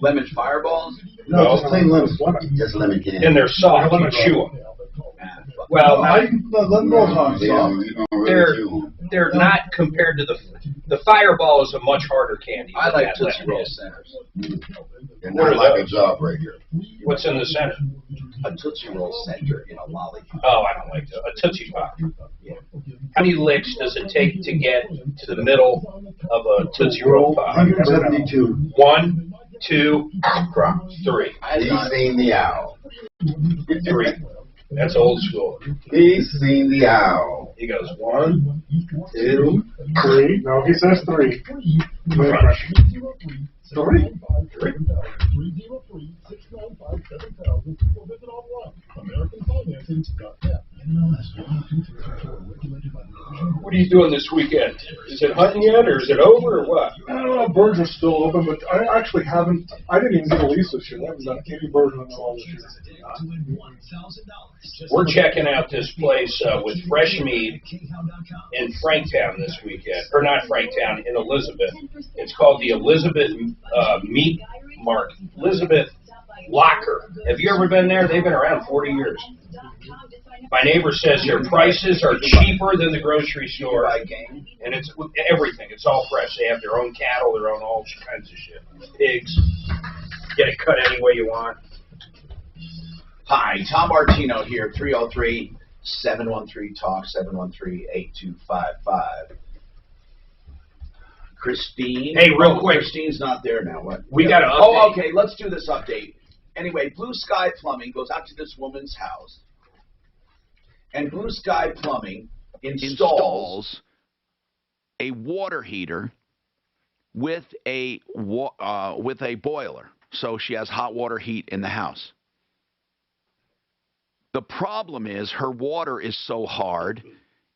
S5: Lemon Fireballs?
S15: No, just plain lemon. Just lemon candy.
S23: And they're soft. You chew them. Well,
S15: lemon rolls aren't soft.
S23: they're not compared to the Fireball is a much harder candy.
S5: I
S23: than
S5: like
S23: that
S5: Tootsie
S23: lemon
S5: Roll
S23: head.
S5: centers.
S15: And
S23: What
S15: not
S23: are
S15: like a
S23: those?
S15: jawbreaker.
S23: What's in the center?
S5: A Tootsie Roll center in a lollipop.
S23: Oh, I don't like that. A Tootsie Pop. How many licks does it take to get to the middle of a Tootsie Roll Pop?
S15: 172.
S23: 1, 2, 3.
S15: He's seen the owl.
S23: 3. That's old school.
S15: He's seen the owl.
S23: He goes 1,
S15: 2,
S11: 3. No, he says 3. 3.
S23: What are you doing this weekend? Is it hunting yet, or is it over, or what?
S11: Birds are still open, but I actually haven't. I didn't even get a lease this year. I haven't done any birds hunting at all this year.
S23: We're checking out this place with fresh meat in Franktown this weekend. Or not Franktown, in Elizabeth. It's called the Elizabeth Meat Market. Elizabeth Locker. Have you ever been there? They've been around 40 years. My neighbor says their prices are cheaper than the grocery store. And it's everything. It's all fresh. They have their own cattle, their own all kinds of shit. Pigs. Get it cut any way you want.
S5: Hi, Tom Martino here, 303-713-TALK, 713-8255. Christine.
S23: Hey, real quick.
S5: Christine's not there now. What?
S23: We got to update.
S5: Oh, okay, let's do this update. Anyway, Blue Sky Plumbing goes out to this woman's house, and Blue Sky Plumbing installs
S17: a water heater with a boiler, so she has hot water heat in the house. The problem is her water is so hard,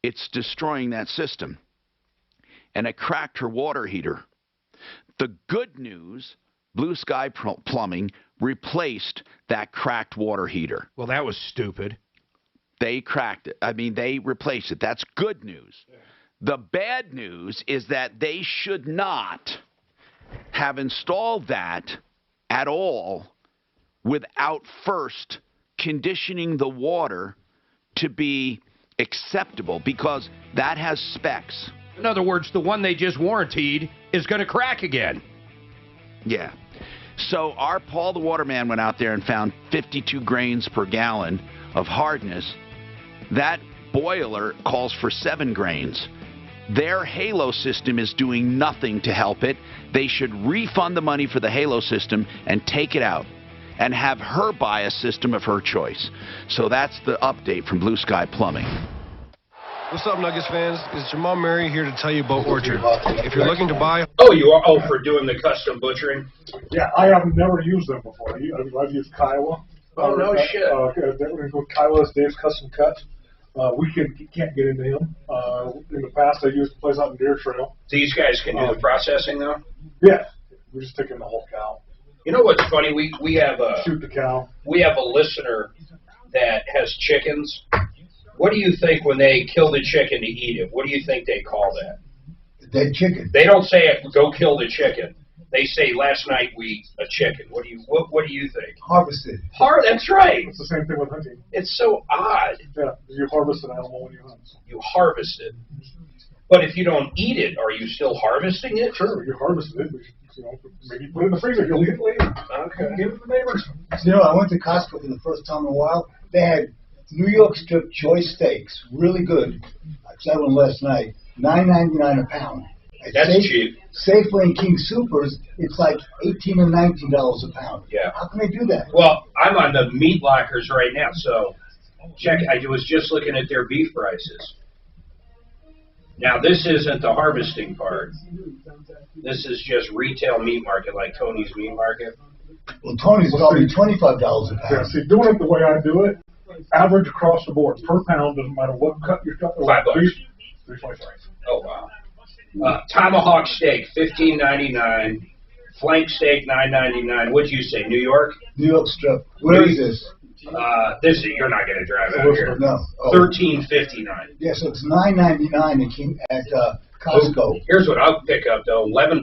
S17: it's destroying that system. And it cracked her water heater. The good news, Blue Sky Plumbing replaced that cracked water heater.
S12: Well, that was stupid.
S17: They cracked it. I mean, they replaced it. That's good news. The bad news is that they should not have installed that at all without first conditioning the water to be acceptable, because that has specs.
S12: In other words, the one they just warrantied is going to crack again.
S17: Yeah. So our Paul the Waterman went out there and found 52 grains per gallon of hardness. That boiler calls for 7 grains. Their Halo system is doing nothing to help it. They should refund the money for the Halo system and take it out and have her buy a system of her choice. So that's the update from Blue Sky Plumbing.
S10: What's up, Nuggets fans? It's Jamal Murray here to tell you about Orchard. If you're looking to buy...
S23: Oh, you are? Oh, for doing the custom butchering?
S11: Yeah, I have never used them before. I've used Kiowa.
S23: Oh, no shit.
S11: Kiowa's Dave's Custom Cut. We can't get into him. In the past, I used a place out in Deer Trail.
S23: These guys can do the processing, though?
S11: Yeah. We just take in the whole cow.
S23: You know what's funny? We have a...
S11: Shoot the cow.
S23: We have a listener that has chickens. What do you think when they kill the chicken to eat it? What do you think they call that?
S15: The dead chicken.
S23: They don't say, go kill the chicken. They say, last night we ate a chicken. What do you think?
S15: Harvested.
S23: That's right.
S13: It's the same thing with hunting.
S23: It's so odd.
S13: Yeah, you harvest an animal when you hunt.
S23: You harvest it. But if you don't eat it, are you still harvesting it?
S13: Sure, you harvested it, but maybe put it in the freezer. You'll eat it later.
S23: Okay.
S13: Give it to the neighbors.
S15: I went to Costco for the first time in a while. They had New York strip choice steaks, really good. I had one last night, $9.99 a pound.
S23: That's cheap.
S15: Safeway and King Supers, it's like $18 or $19 a pound.
S23: Yeah.
S15: How can they do that?
S23: Well, I'm on the meat lockers right now, so check. I was just looking at their beef prices. Now, this isn't the harvesting part. This is just retail meat market, like Tony's Meat Market.
S15: Well, Tony's probably $25 a pound.
S13: Yeah, see, doing it the way I do it, average across the board, per pound, doesn't matter what cut you're cutting.
S23: $5.
S13: $3.25.
S23: Oh, wow. Tomahawk steak, $15.99. Flank steak, $9.99. What'd you say, New York?
S15: New York strip. Where is this?
S23: You're not going to drive out here.
S15: No. Oh.
S23: $13.59.
S15: Yeah, so it's $9.99 at Costco.
S23: Here's what I'll pick up though: $11.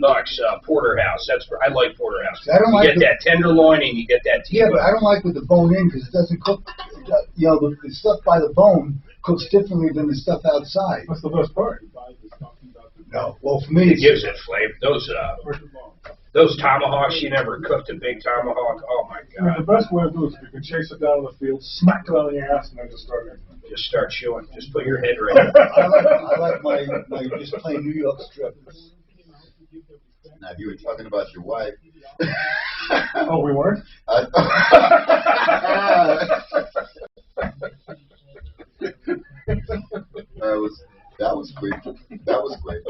S23: Porterhouse. I like porterhouse.
S15: I don't
S23: you
S15: like
S23: get that tenderloin and you get that.
S15: Yeah, but I don't like with the bone in because it doesn't cook. The stuff by the bone cooks differently than the stuff outside.
S13: That's the best part.
S15: No, well for me
S23: it gives it flavor. Those tomahawks, you never cooked a big tomahawk. Oh my god!
S13: I mean, the best way to do it is if you can chase it down in the field, smack it on the ass, and then just start it.
S23: Just start chewing. Just put your head right up.
S15: I like my just plain New York strip.
S20: Now, if you were talking about your wife.
S13: Oh, we weren't?
S20: That was quick. That was quick.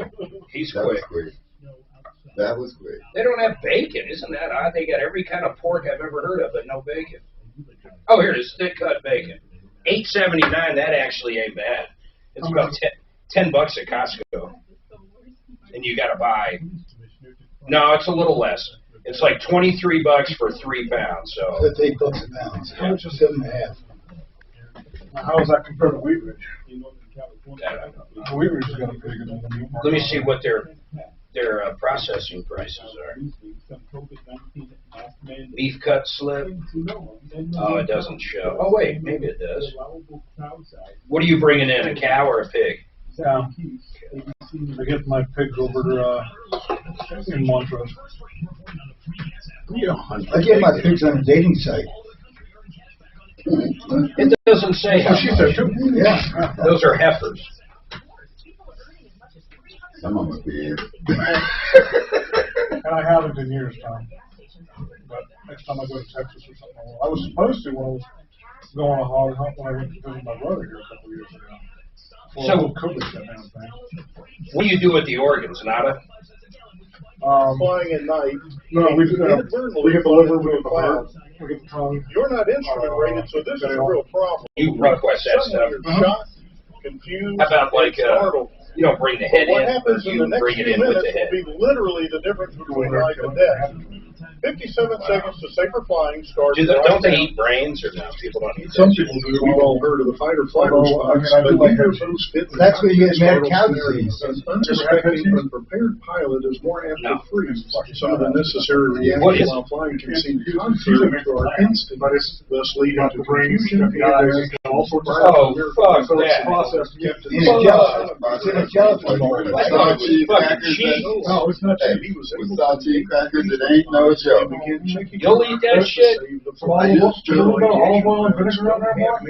S23: He's
S20: that
S23: quick.
S20: Was quick. That was quick.
S23: They don't have bacon. Isn't that odd? They got every kind of pork I've ever heard of, but no bacon. Oh, here it is. Thick cut bacon. $8.79. That actually ain't bad. It's about $10 at Costco. And you got to buy. No, it's a little less. It's like $23 for 3 pounds. So
S15: that's $8 a pound. How much is 7.5?
S13: How does that compare to wheat ridge? Wheat ridge has got a pretty good one.
S23: Let me see what their processing prices are. Beef cut slip. Oh, it doesn't show. Oh wait, maybe it does. What are you bringing in? A cow or a pig?
S13: I get my pigs over in Montrose.
S15: I get my pigs on a dating site.
S23: It doesn't say how
S13: she said too.
S15: Yeah.
S23: Those are heifers.
S20: Some of them are big.
S13: And I haven't in years, Tom. But next time I go to Texas or something, I was supposed to when I was going on a hog hunt when I went to visit my brother here a couple of years ago.
S23: So, what do you do with the organs, Nada?
S19: Flying at night.
S13: No, we get the liver, we get the heart, we get the tongue.
S19: You're not instrument rated, so this is a real problem.
S23: You request that stuff.
S19: You're shocked, confused,
S23: How about like
S19: startled.
S23: you don't bring the head
S19: What
S23: in,
S19: happens in
S23: you
S19: the next
S23: bring it
S19: few
S23: in with
S19: minutes
S23: the head.
S19: will be literally the difference between life and death. 57 seconds to safer flying starts.
S23: Don't they eat brains or no? People don't eat.
S19: Some people do. We've all heard of the fight or flight response.
S15: That's where you get mad cow disease.
S19: An unsuspecting, unprepared pilot is more apt to freeze. Some of the necessary reactions while flying can seem contrary to our instinct, thus leading to confusion,
S13: all sorts of
S23: Oh, fuck
S13: so it's
S23: that.
S13: processed to get to
S15: In a gelatin mold.
S13: No, it's not cheap.
S20: With saltine crackers, it ain't no joke.
S23: You'll eat that shit?
S20: I used to.
S13: Olive oil and vinegar on there, Mark?
S20: I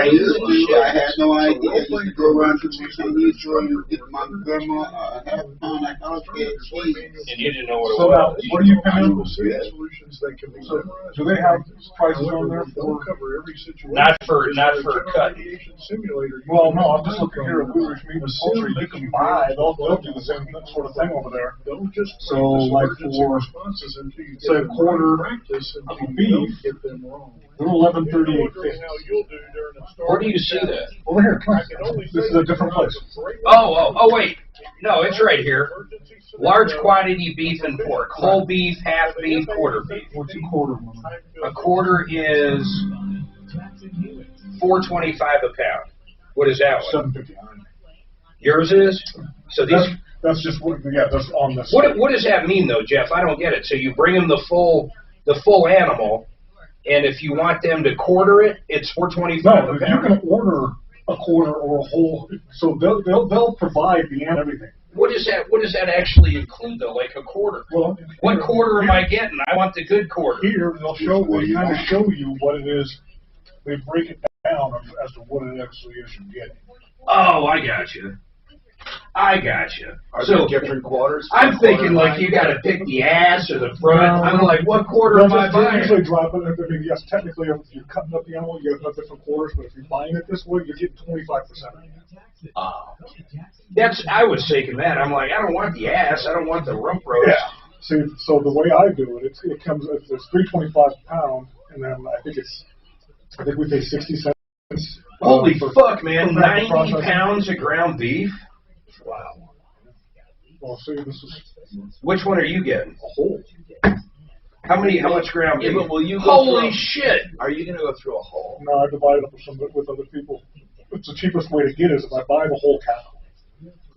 S20: used to. I had no idea. I used to go around to the Chinese store and get my grandma a half pound of house-made cheese.
S23: And you didn't know what it
S13: So now,
S23: was.
S13: what are you paying?
S19: solutions that can be
S13: So, do they have prices on there
S19: don't
S13: for?
S19: cover every situation.
S23: Not for cut.
S19: Simulator.
S13: Well, no, I'm just looking here at Blue Ridge Meat and Poultry. You can buy, they'll do the same sort of thing over there.
S19: Don't just
S13: So, like for, say, a quarter of a beef,
S19: get them wrong.
S13: they're $11.38.50.
S23: Where do you see that?
S13: Over here, come on. This is a different place.
S23: Oh, wait. No, it's right here. Large quantity beef and pork. Whole beef, half beef, quarter beef.
S13: What's a quarter one?
S23: A quarter is $4.25 a pound. What is that one?
S13: $7.59.
S23: Yours is So these.
S13: That's just what, that's on this.
S23: What does that mean though, Jeff? I don't get it. So you bring them the full animal, and if you want them to quarter it, it's $4.25.
S13: No, you can order a quarter or a whole. So they'll provide the and everything.
S23: What does that actually include though? Like a quarter?
S13: Well,
S23: what quarter am I getting? I want the good quarter.
S13: Here they kind of show you what it is. They break it down as to what it actually is you're getting.
S23: Oh, I got you. Are
S5: there different quarters?
S23: I'm thinking like you got to pick the ass or the front. I'm like, what quarter am I buying?
S13: They usually drop it. I mean, yes, technically, if you're cutting up the animal, you have different quarters. But if you're buying it this way, you're getting 25%.
S23: I was thinking that. I'm like, I don't want the ass. I don't want the rump roast.
S13: Yeah. See, so the way I do it, it comes. It's $3.25 a pound, and then I think we pay 60 cents.
S23: Holy fuck, man! 90 pounds of ground beef. Wow.
S13: Well, see, this is.
S23: Which one are you getting?
S13: A whole.
S23: How much ground beef?
S5: But will you
S23: Holy shit!
S5: Are you going to go through a whole?
S13: No, I divide it up with other people. It's the cheapest way to get it is if I buy the whole cow.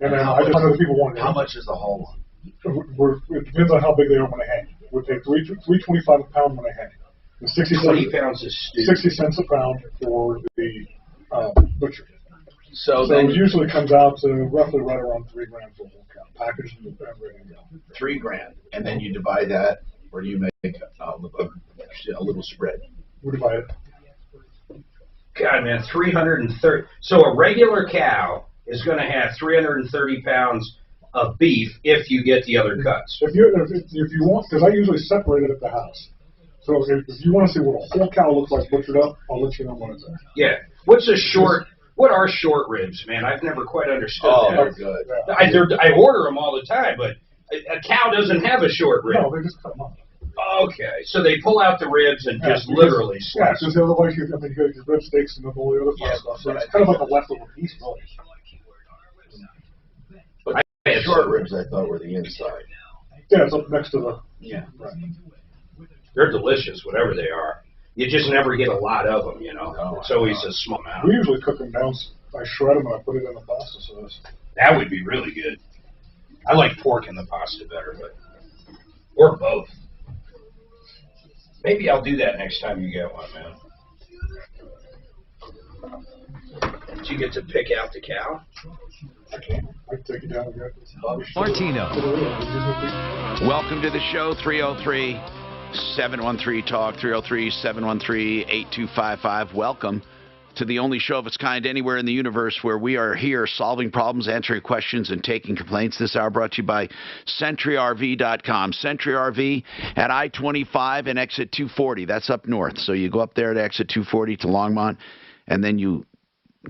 S13: And then I just let other people want it.
S5: How much is the whole one?
S13: It depends on how big they are when they hang. We pay $3.25 a pound when they hang. And
S23: 20 pounds is stupid.
S13: 60 cents a pound for the butcher.
S5: So
S13: it usually comes out to roughly right around $3 grand for a whole cow, packaged and ready to go.
S5: $3 and then you divide that, or do you make a little spread?
S13: We divide it.
S23: God, man, 330. So a regular cow is going to have 330 pounds of beef if you get the other cuts.
S13: If you want, because I usually separate it at the house. So if you want to see what a whole cow looks like butchered up, I'll let you know when it's there.
S23: Yeah. What are short ribs, man? I've never quite understood that.
S5: They're good.
S23: I order them all the time, but a cow doesn't have a short rib.
S13: No, they just cut them up.
S23: Okay, so they pull out the ribs and just literally slice them.
S13: Yeah, because otherwise you got your rib steaks and all the other stuff. So it's kind of like a leftover piece, really.
S5: But short ribs, I thought, were the inside.
S13: Yeah, it's up next to the...
S23: Yeah. Right. They're delicious, whatever they are. You just never get a lot of them, you know. No, it's always a small amount.
S13: We usually cook them down. I shred them and I put it in the pasta sauce.
S23: That would be really good. I like pork in the pasta better, or both. Maybe I'll do that next time you get one, man. Did you get to pick out the cow?
S13: I can. I can take it down again.
S6: Martino. Welcome to the show, 303-713-TALK, 303-713-8255. Welcome to the only show of its kind anywhere in the universe where we are here solving problems, answering questions, and taking complaints. This hour brought to you by SentryRV.com. Sentry RV at I-25 and exit 240. That's up north. So you go up there to exit 240 to Longmont, and then you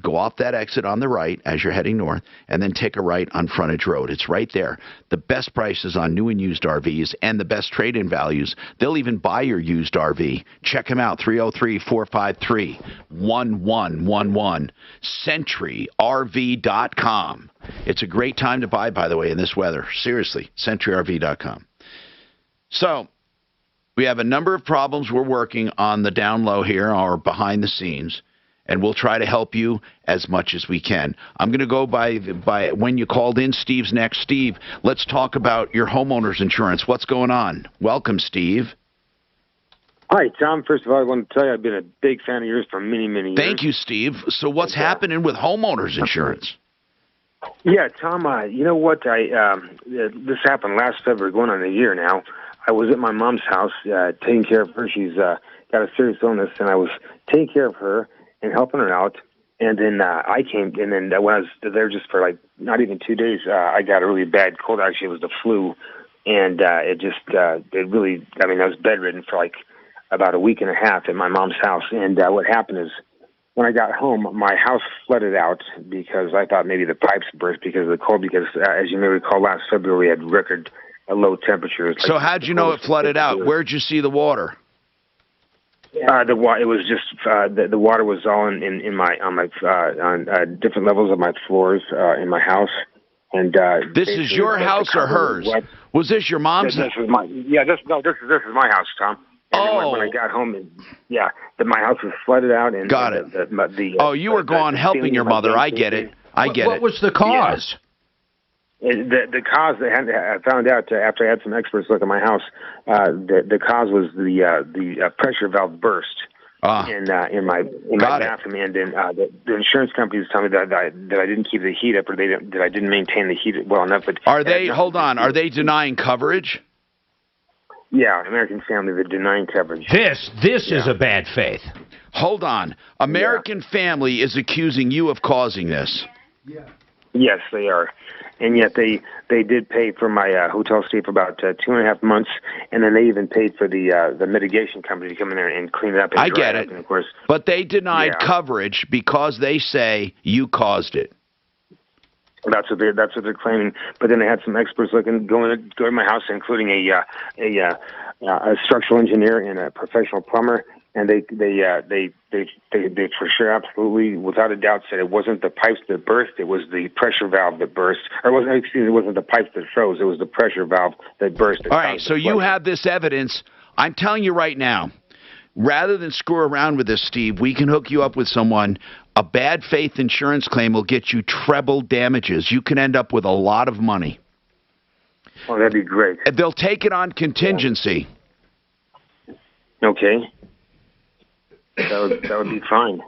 S6: go off that exit on the right as you're heading north, and then take a right on Frontage Road. It's right there. The best prices on new and used RVs and the best trade-in values. They'll even buy your used RV. Check them out, 303-453-1111. SentryRV.com. It's a great time to buy, by the way, in this weather. Seriously, SentryRV.com. So, we have a number of problems we're working on the down low here, or behind the scenes, and we'll try to help you as much as we can. I'm going to go by when you called in. Steve's next. Steve, let's talk about your homeowner's insurance. What's going on? Welcome, Steve.
S14: Hi, Tom. First of all, I want to tell you I've been a big fan of yours for many, many years.
S6: Thank you, Steve. So what's happening with homeowner's insurance?
S14: Yeah, Tom, you know what? This happened last February, going on a year now. I was at my mom's house taking care of her. She's got a serious illness, and I was taking care of her and helping her out. And then I came, and then when I was there just for like not even 2 days, I got a really bad cold. Actually, it was the flu. And it really, I mean, I was bedridden for like about a week and a half at my mom's house. And what happened is when I got home, my house flooded out because I thought maybe the pipes burst because of the cold. Because as you may recall, last February we had record low temperatures.
S6: So how'd you know it flooded out? Where'd you see the water?
S14: It was just the water was all on different levels of my floors in my house. And
S6: this is your house or hers? Was this your mom's?
S14: This is my this is my house, Tom. And when I got home, my house was flooded out. And
S6: got it. You were gone helping your mother. I get it. I get it.
S12: What was the cause?
S14: The cause I found out after I had some experts look at my house. The cause was the pressure valve burst in my bathroom, and then the insurance companies tell me that I didn't keep the heat up, or that I didn't maintain the heat well enough. But
S6: are they? Hold on. Are they denying coverage?
S14: Yeah, American Family, they're denying coverage.
S12: This is a bad faith.
S6: Hold on. American Family is accusing you of causing this.
S14: Yes, they are. And yet they did pay for my hotel stay for about 2.5 months, and then they even paid for the mitigation company to come in there and clean it up. And
S6: I get it.
S14: And of course,
S6: but they denied coverage because they say you caused it.
S14: That's what they're claiming. But then they had some experts go to my house, including a structural engineer and a professional plumber. And they for sure, absolutely, without a doubt, said it wasn't the pipes that burst; it was the pressure valve that burst. Or it wasn't the pipes that froze; it was the pressure valve that burst.
S6: All right, so you have this evidence. I'm telling you right now, rather than screw around with this, Steve, we can hook you up with someone. A bad faith insurance claim will get you treble damages. You can end up with a lot of money.
S14: Oh, that'd be great.
S6: They'll take it on contingency.
S14: Okay. That would be fine.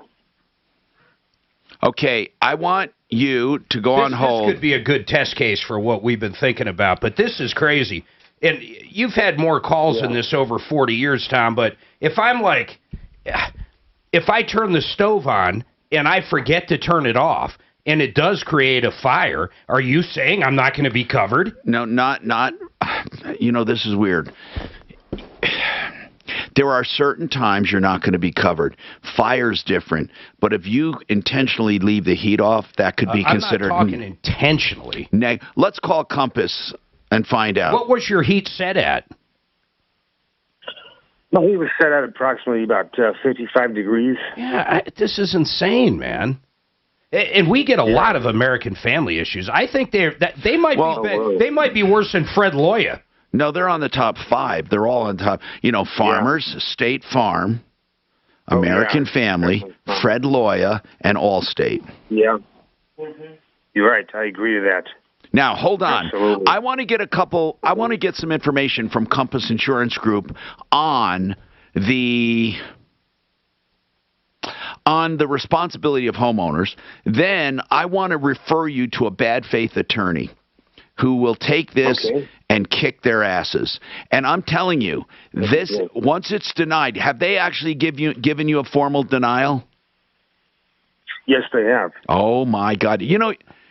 S6: Okay, I want you to go on hold.
S12: This could be a good test case for what we've been thinking about, but this is crazy. And you've had more calls in this over 40 years, Tom, but if I turn the stove on and I forget to turn it off and it does create a fire, are you saying I'm not going to be covered?
S6: No, not. This is weird. There are certain times you're not going to be covered. Fire's different. But if you intentionally leave the heat off, that could be considered...
S12: I'm not talking intentionally.
S6: Let's call Compass and find out.
S12: What was your heat set at?
S14: Well, he was set at approximately about 55 degrees.
S12: Yeah, this is insane, man. And we get a lot of American Family issues. I think they might be worse than Fred Loya.
S6: No, they're on the top 5. They're all on top. Farmers, State Farm, American Family, Fred Loya, and Allstate.
S14: Yeah. You're right. I agree to that.
S6: Now, hold on.
S14: Absolutely.
S6: I want to get some information from Compass Insurance Group on the responsibility of homeowners. Then I want to refer you to a bad faith attorney who will take this and kick their asses. And I'm telling you, once it's denied, have they actually given you a formal denial?
S14: Yes, they have.
S6: Oh my God!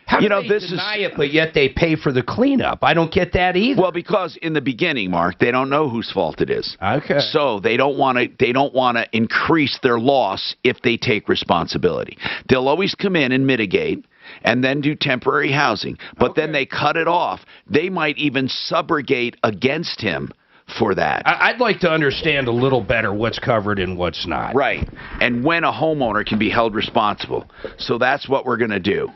S12: How do they deny it, but yet they pay for the cleanup? I don't get that either.
S6: Well, because in the beginning, Mark, they don't know whose fault it is.
S12: Okay.
S6: So they don't want to increase their loss if they take responsibility. They'll always come in and mitigate and then do temporary housing. But then they cut it off. They might even subrogate against him for that.
S12: I'd like to understand a little better what's covered and what's not.
S6: Right. And when a homeowner can be held responsible. So that's what we're going to do.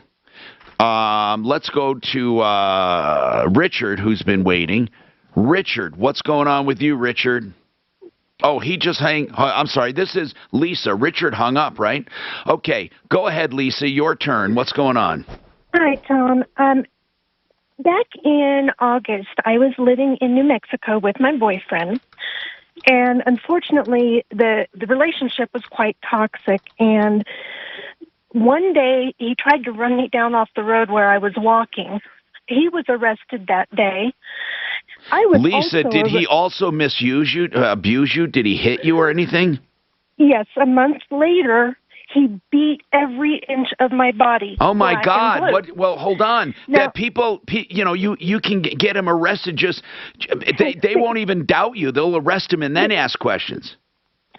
S6: Let's go to Richard, who's been waiting. Richard, what's going on with you, Richard? Oh, I'm sorry. This is Lisa. Richard hung up, right? Okay. Go ahead, Lisa. Your turn. What's going on?
S1: Hi, Tom. Back in August, I was living in New Mexico with my boyfriend. And unfortunately, the relationship was quite toxic. And one day, he tried to run me down off the road where I was walking. He was arrested that day.
S6: Lisa, did he also misuse you, abuse you? Did he hit you or anything?
S1: Yes. A month later, he beat every inch of my body.
S6: Oh, my God. Well, hold on. Now, that people, you can get him arrested they won't even doubt you. They'll arrest him and then ask questions.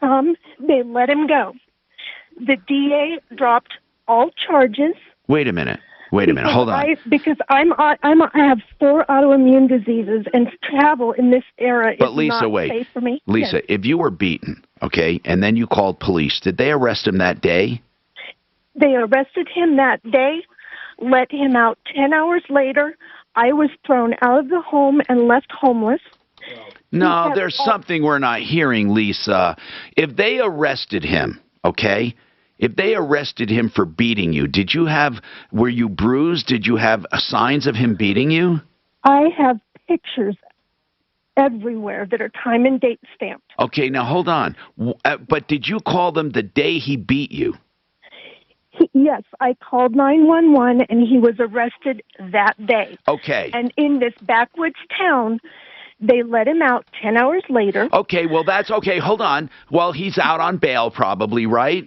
S1: They let him go. The DA dropped all charges.
S6: Wait a minute. Hold on.
S1: Because I have 4 autoimmune diseases, and travel in this era is not safe for me.
S6: Lisa, if you were beaten, okay, and then you called police, did they arrest him that day?
S1: They arrested him that day, let him out 10 hours later. I was thrown out of the home and left homeless.
S6: No, there's something we're not hearing, Lisa. If they arrested him, okay, If they arrested him for beating you, were you bruised? Did you have signs of him beating you?
S1: I have pictures everywhere that are time and date stamped.
S6: Okay, now hold on. But did you call them the day he beat you?
S1: Yes, I called 911 and he was arrested that day.
S6: Okay.
S1: And in this backwoods town, they let him out 10 hours later.
S6: Okay, well, that's okay. Hold on. Well, he's out on bail probably, right?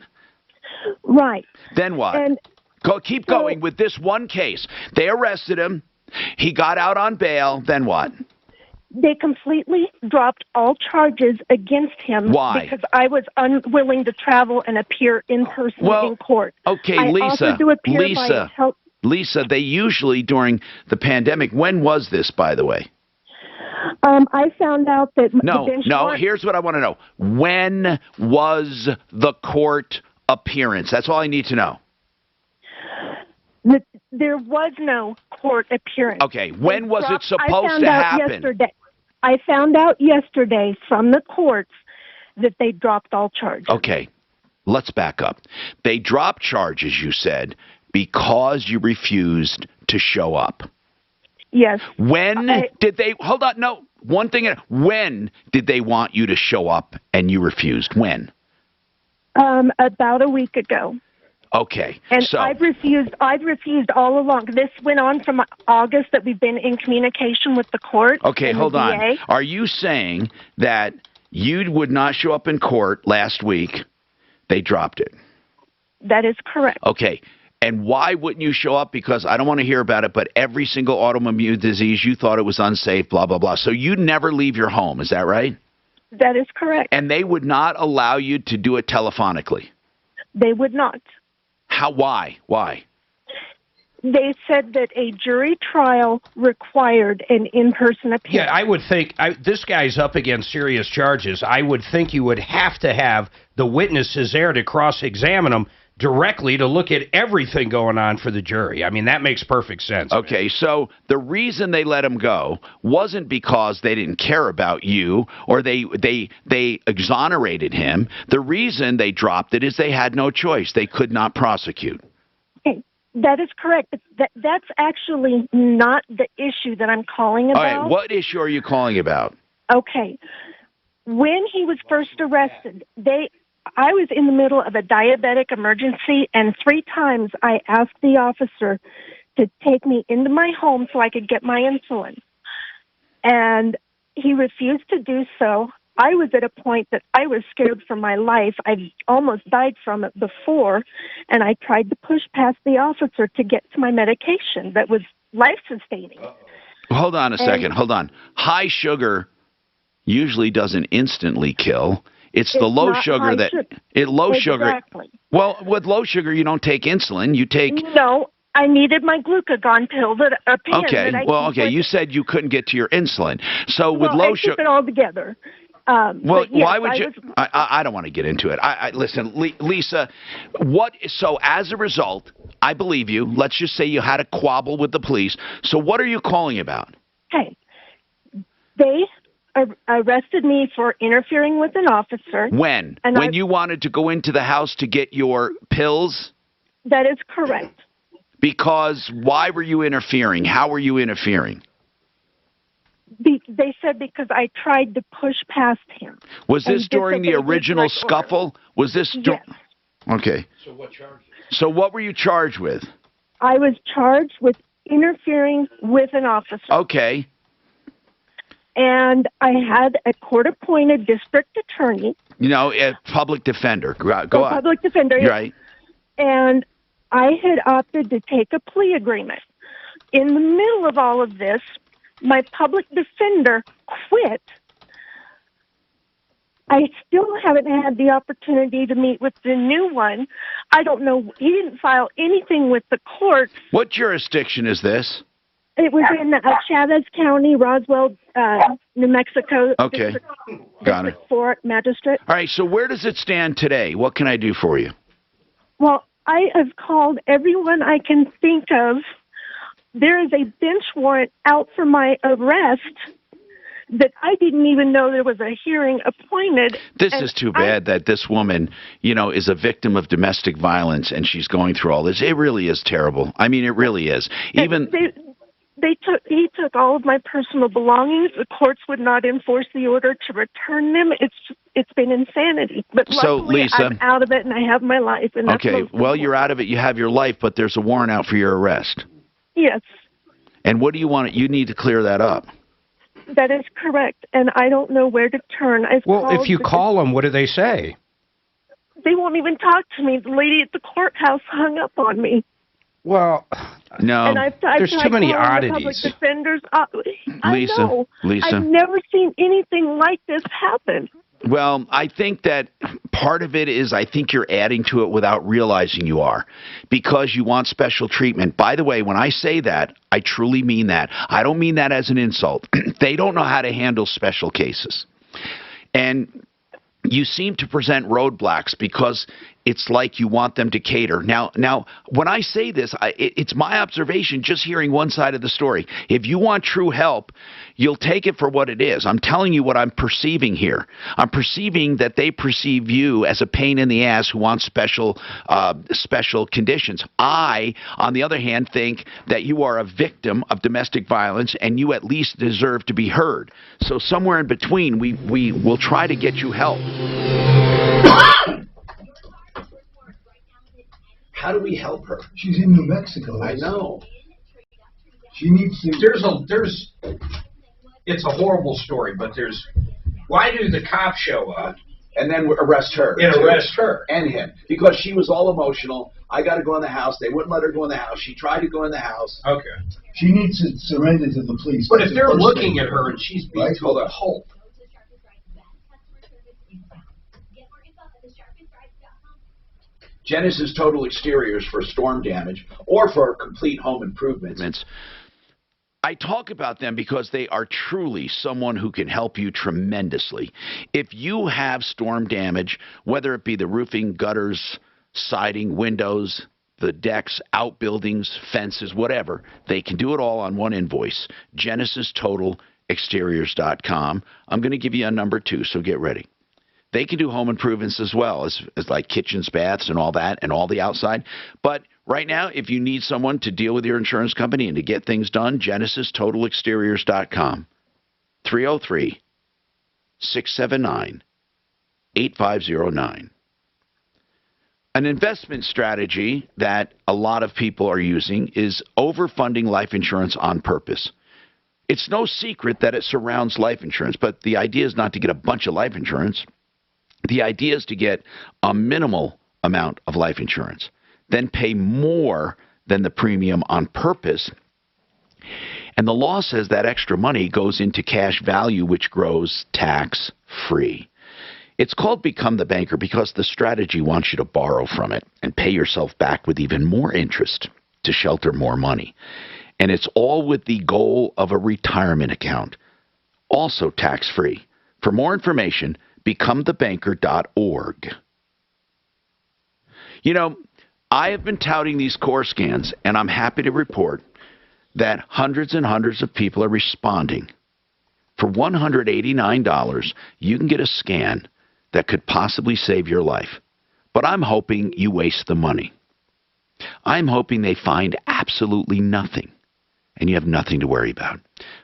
S1: Right.
S6: Then what?
S1: And
S6: keep going with this one case. They arrested him. He got out on bail. Then what?
S1: They completely dropped all charges against him.
S6: Why?
S1: Because I was unwilling to travel and appear in person in court.
S6: Okay,
S1: I
S6: Lisa.
S1: offered to appear by
S6: Lisa, they usually during the pandemic. When was this, by the way?
S1: I found out that
S6: No. Here's what I want to know. When was the court appearance? That's all I need to know.
S1: There was no court appearance.
S6: Okay, when was it supposed to happen?
S1: I found out yesterday from the courts that they dropped all charges.
S6: Okay, let's back up. They dropped charges, you said, because you refused to show up.
S1: Yes.
S6: When did they, hold on, no, one thing, when did they want you to show up and you refused? When?
S1: About a week ago.
S6: Okay.
S1: And
S6: so
S1: I've refused all along. This went on from August that we've been in communication with the court.
S6: Okay, hold on. Are you saying that you would not show up in court last week? They dropped it.
S1: That is correct.
S6: Okay. And why wouldn't you show up? Because I don't want to hear about it, but every single autoimmune disease, you thought it was unsafe, blah, blah, blah. So you never leave your home. Is that right?
S1: That is correct.
S6: And they would not allow you to do it telephonically?
S1: They would not.
S6: Why? Why?
S1: They said that a jury trial required an in-person appearance.
S12: Yeah, I would think, this guy's up against serious charges. I would think you would have to have the witnesses there to cross-examine them directly to look at everything going on for the jury. I mean, that makes perfect sense.
S6: Okay, so the reason they let him go wasn't because they didn't care about you or they exonerated him. The reason they dropped it is they had no choice. They could not prosecute.
S1: Okay, that is correct. But that's actually not the issue that I'm calling about.
S6: All right, what issue are you calling about?
S1: Okay. When he was first arrested, I was in the middle of a diabetic emergency, and 3 times I asked the officer to take me into my home so I could get my insulin. And he refused to do so. I was at a point that I was scared for my life. I almost died from it before, and I tried to push past the officer to get to my medication that was life-sustaining.
S6: Hold on a second. Hold on. High sugar usually doesn't instantly kill. It's the low sugar that sugar. Well, with low sugar, you don't take insulin. You take.
S1: No, I needed my glucagon pill that appeared.
S6: Okay. Okay. You said you couldn't get to your insulin. So with low sugar.
S1: I took it all together.
S6: Why would you? I don't want to get into it. Listen, Lisa. So as a result, I believe you. Let's just say you had a quabble with the police. So what are you calling about?
S1: Hey, they arrested me for interfering with an officer.
S6: When? When you wanted to go into the house to get your pills?
S1: That is correct.
S6: Because why were you interfering? How were you interfering?
S1: They said because I tried to push past him.
S6: Was this during the original scuffle? Was this?
S1: Yes.
S6: Okay.
S12: So what charges?
S6: So what were you charged with?
S1: I was charged with interfering with an officer.
S6: Okay.
S1: And I had a court-appointed district attorney.
S6: You know, a public defender. Go on.
S1: Public defender.
S6: You're right.
S1: And I had opted to take a plea agreement. In the middle of all of this, my public defender quit. I still haven't had the opportunity to meet with the new one. I don't know. He didn't file anything with the court.
S6: What jurisdiction is this?
S1: It was in Chavez County, Roswell, New Mexico.
S6: Okay. Got it.
S1: 4 magistrate.
S6: All right, so where does it stand today? What can I do for you?
S1: Well, I have called everyone I can think of. There is a bench warrant out for my arrest that I didn't even know there was a hearing appointed.
S6: This is too bad that this woman, you know, is a victim of domestic violence and she's going through all this. It really is terrible. I mean, it really is. Even
S1: he took all of my personal belongings. The courts would not enforce the order to return them. It's been insanity. But
S6: so,
S1: luckily,
S6: Lisa,
S1: I'm out of it and I have my life. And that's
S6: okay, well, you're out of it. You have your life, but there's a warrant out for your arrest.
S1: Yes,
S6: And what do you want? You need to clear that up.
S1: that is correct. And I don't know where to turn.
S12: Well, if you call them, what do they say?
S1: They won't even talk to me. The lady at the courthouse hung up on me.
S12: Well,
S6: no,
S1: And I've
S12: there's
S1: tried
S12: too many
S1: calling the public
S12: oddities.
S1: defenders. I
S6: Lisa,
S1: know.
S6: Lisa.
S1: I've never seen anything like this happen.
S6: Well, I think that part of it is I think you're adding to it without realizing you are, because you want special treatment. By the way, when I say that, I truly mean that. I don't mean that as an insult. They don't know how to handle special cases. And you seem to present roadblocks because it's like you want them to cater. Now, when I say this, it's my observation just hearing one side of the story. If you want true help, you'll take it for what it is. I'm telling you what I'm perceiving here. I'm perceiving that they perceive you as a pain in the ass who wants special conditions. I, on the other hand, think that you are a victim of domestic violence and you at least deserve to be heard. So somewhere in between, we will try to get you help.
S5: How do we help her?
S15: She's in New Mexico.
S5: I know.
S15: She needs to.
S23: It's a horrible story, but why do the cops show up?
S5: And then arrest her.
S23: And arrest her.
S5: And him. Because she was all emotional. I got to go in the house. They wouldn't let her go in the house. She tried to go in the house.
S23: Okay.
S15: She needs to surrender to the police.
S23: But if they're looking at her and she's being told a pulp.
S5: Genesis Total Exteriors for storm damage or for complete home improvements.
S6: I talk about them because they are truly someone who can help you tremendously. If you have storm damage, whether it be the roofing, gutters, siding, windows, the decks, outbuildings, fences, whatever, they can do it all on one invoice. GenesisTotalExteriors.com. I'm going to give you a number too, so get ready. They can do home improvements as well as like kitchens, baths, and all that, and all the outside. But right now, if you need someone to deal with your insurance company and to get things done, GenesisTotalExteriors.com. 303-679-8509. An investment strategy that a lot of people are using is overfunding life insurance on purpose. It's no secret that it surrounds life insurance, but the idea is not to get a bunch of life insurance. The idea is to get a minimal amount of life insurance, then pay more than the premium on purpose. And the law says that extra money goes into cash value, which grows tax-free. It's called Become the Banker because the strategy wants you to borrow from it and pay yourself back with even more interest to shelter more money. And it's all with the goal of a retirement account, also tax-free. For more information, becomethebanker.org. You know, I have been touting these core scans, and I'm happy to report that hundreds and hundreds of people are responding. For $189, you can get a scan that could possibly save your life. But I'm hoping you waste the money. I'm hoping they find absolutely nothing, and you have nothing to worry about.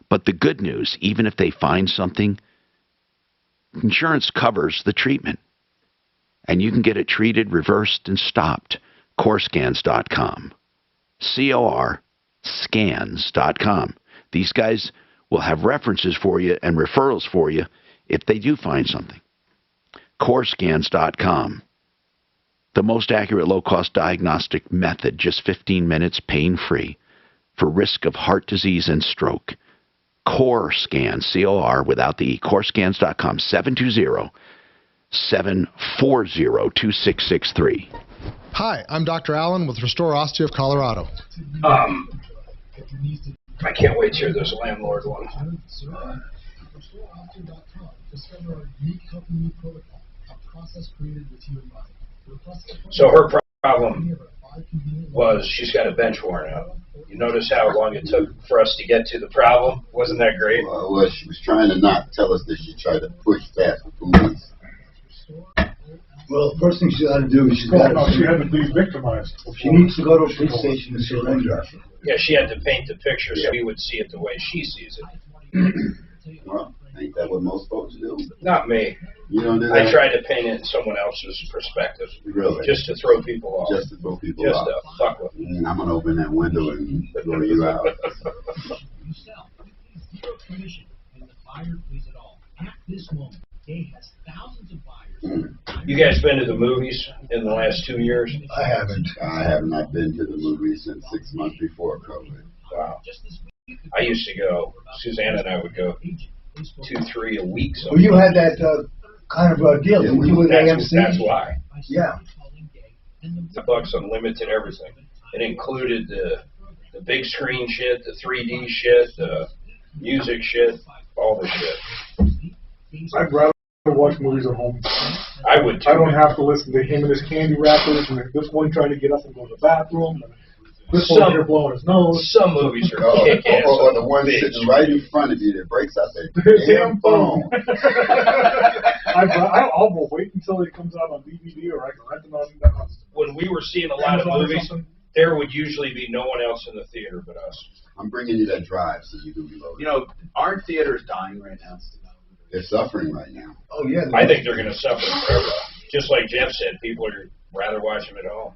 S6: But the good news, even if they find something, insurance covers the treatment, and you can get it treated, reversed, and stopped. Corescans.com. CORScans.com. These guys will have references for you and referrals for you if they do find something. Corescans.com. The most accurate low-cost diagnostic method, just 15 minutes, pain-free, for risk of heart disease and stroke. CORScan, C-O-R, without the E, corescans.com, 720-740-2663.
S3: Hi, I'm Dr. Allen with Restore Osteo of Colorado.
S23: I can't wait to hear this landlord one. So her problem was she's got a bench worn out. You notice how long it took for us to get to the problem? Wasn't that great?
S20: Well, she was trying to not tell us that she tried to push past the police.
S15: Well, the first thing she's got to do is
S13: she had to be victimized.
S15: She needs to go to a police station and surrender.
S23: Yeah, she had to paint the picture so we would see it the way she sees it.
S20: Well, ain't that what most folks do?
S23: Not me.
S20: You don't do that?
S23: I try to paint it in someone else's perspective.
S20: Really?
S23: Just to throw people off.
S20: Just to throw people
S23: Just
S20: off.
S23: to fuck with them.
S20: I'm going to open that window and throw you out.
S23: You guys been to the movies in the last 2 years?
S20: I haven't. I have not been to the movies since 6 months before COVID.
S23: Wow. I used to go. Susanna and I would go 2, 3 a week.
S15: Well, you had that kind of deal, didn't you, with AMC?
S23: That's why.
S15: Yeah.
S23: $5 unlimited everything. It included the big screen shit, the 3D shit, the music shit, all the shit.
S13: I'd rather watch movies at home.
S23: I would too.
S13: I don't have to listen to him and his candy wrappers, and this one trying to get up and go to the bathroom, and this one here blowing his nose.
S23: Some movies are kick-ass.
S20: Or the one sitting right in front of you that breaks out their damn phone.
S13: I'll wait until it comes out on DVD, or I can rent it on.
S23: When we were seeing a lot of movies, there would usually be no one else in the theater but us.
S20: I'm bringing you that drive so you can reload.
S5: You know, aren't theaters dying right now?
S20: They're suffering right now.
S15: Oh, yeah.
S23: I think they're going to suffer forever. Just like Jeff said, people would rather watch them at home.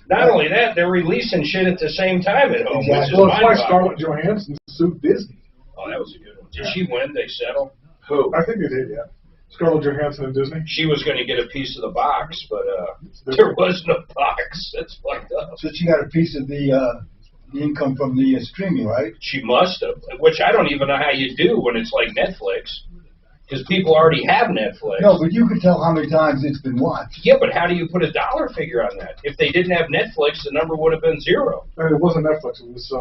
S23: Not only that, they're releasing shit at the same time at home, which is
S13: Well, that's why
S23: mind-boggling.
S13: Scarlett Johansson sued Disney.
S23: Oh, that was a good one. Did she win? They settled?
S5: Who?
S13: I think they did, yeah. Scarlett Johansson and Disney.
S23: She was going to get a piece of the box, but there was no box. That's fucked up.
S15: So she got a piece of the income from the streaming, right?
S23: She must have, which I don't even know how you do when it's like Netflix, because people already have Netflix.
S15: No, but you can tell how many times it's been watched.
S23: Yeah, but how do you put a dollar figure on that? If they didn't have Netflix, the number would have been 0.
S13: It wasn't Netflix. It was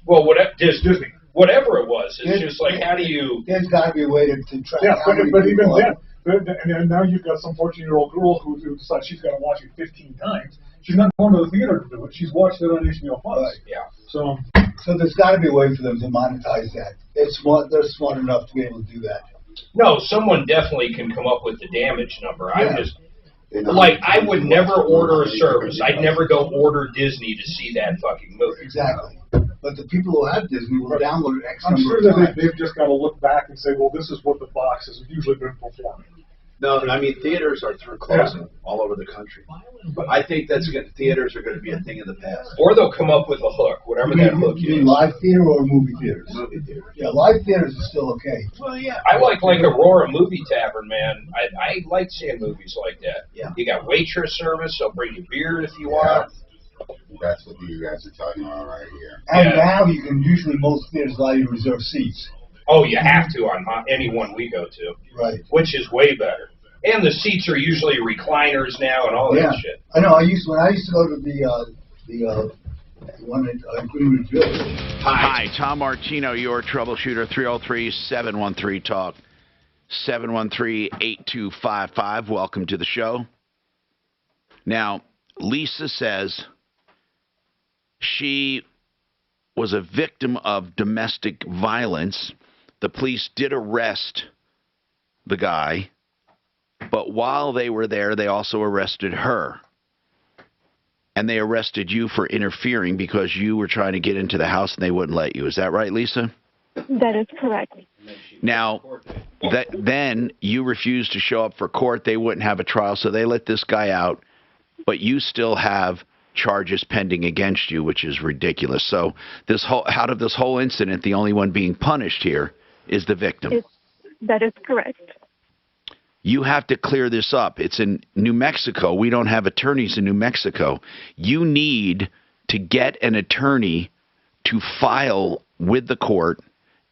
S23: well, whatever,
S13: Disney.
S23: Whatever it was, it's just like, how do you?
S15: There's got to be a way to track.
S13: Yeah,
S15: how many
S13: but even
S15: people
S13: then. And now you've got some 14-year-old girl who decides she's going to watch it 15 times. She's not going to the theater to do it. She's watched it on HBO Plus.
S15: Right.
S23: Yeah.
S15: So there's got to be a way for them to monetize that. They're smart enough to be able to do that.
S23: No, someone definitely can come up with the damage number.
S15: Yeah.
S23: I'm just like, I would never order a service. I'd never go order Disney to see that fucking movie.
S15: Exactly. But the people who have Disney will download it X
S13: I'm
S15: number
S13: sure
S15: of
S13: that
S15: times.
S13: they've just got to look back and say, well, this is what the box has usually been performing.
S5: No, I mean, theaters are closing all over the country. But I think theaters are going to be a thing of the past.
S23: Or they'll come up with a hook, whatever that hook
S15: You mean
S23: is.
S15: live theater or movie theaters?
S5: Movie theater.
S15: Yeah, live theaters is still okay.
S5: Well, yeah.
S23: I like Aurora Movie Tavern, man. I like seeing movies like that.
S5: Yeah.
S23: You got waitress service. They'll bring you beer if you want.
S20: That's what you guys are talking about right here.
S15: And now you can usually, most theaters allow you to reserve seats.
S23: Oh, you have to on any one we go to.
S15: Right.
S23: Which is way better. And the seats are usually recliners now and all that shit.
S15: I know. When I used to go to the one at Greenwood Village.
S6: Hi, Tom Martino, your troubleshooter, 303-713-TALK, 713-8255. Welcome to the show. Now, Lisa says she was a victim of domestic violence. The police did arrest the guy, but while they were there, they also arrested her. And they arrested you for interfering because you were trying to get into the house and they wouldn't let you. Is that right, Lisa?
S1: That is correct.
S6: Now, then you refused to show up for court. They wouldn't have a trial, so they let this guy out. But you still have charges pending against you, which is ridiculous. So out of this whole incident, the only one being punished here is the victim.
S1: That is correct.
S6: You have to clear this up. It's in New Mexico. We don't have attorneys in New Mexico. You need to get an attorney to file with the court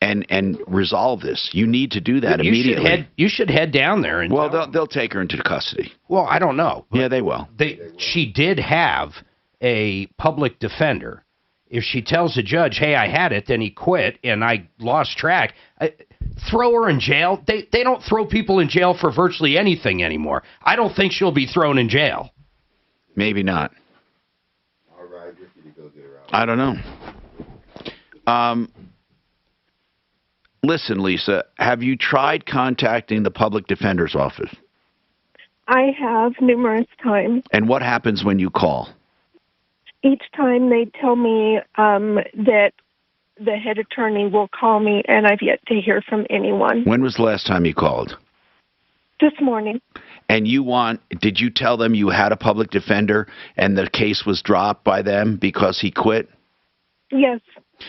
S6: and resolve this. You need to do that immediately.
S12: You should head down there. And
S6: they'll take her into custody.
S12: Well, I don't know.
S6: Yeah, they will.
S12: She did have a public defender. If she tells the judge, hey, I had it, then he quit, and I lost track, throw her in jail. They don't throw people in jail for virtually anything anymore. I don't think she'll be thrown in jail.
S6: Maybe not.
S20: All right, just need to go get her out.
S6: I don't know. Listen, Lisa, have you tried contacting the public defender's office?
S1: I have numerous times.
S6: And what happens when you call?
S1: Each time they tell me that the head attorney will call me, and I've yet to hear from anyone.
S6: When was the last time you called?
S1: This morning.
S6: And did you tell them you had a public defender and the case was dropped by them because he quit?
S1: Yes.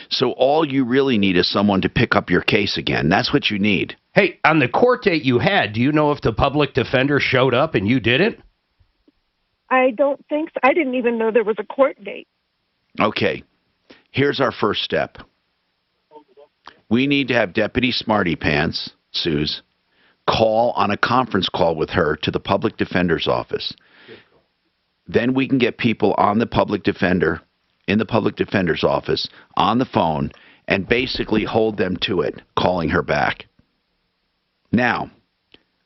S6: So all you really need is someone to pick up your case again. That's what you need.
S12: Hey, on the court date you had, do you know if the public defender showed up and you didn't?
S1: I don't think so. I didn't even know there was a court date.
S6: Okay. Here's our first step. We need to have Deputy Smarty Pants, Suze, call on a conference call with her to the public defender's office. Then we can get people on the public defender, in the public defender's office, on the phone, and basically hold them to it, calling her back. Now,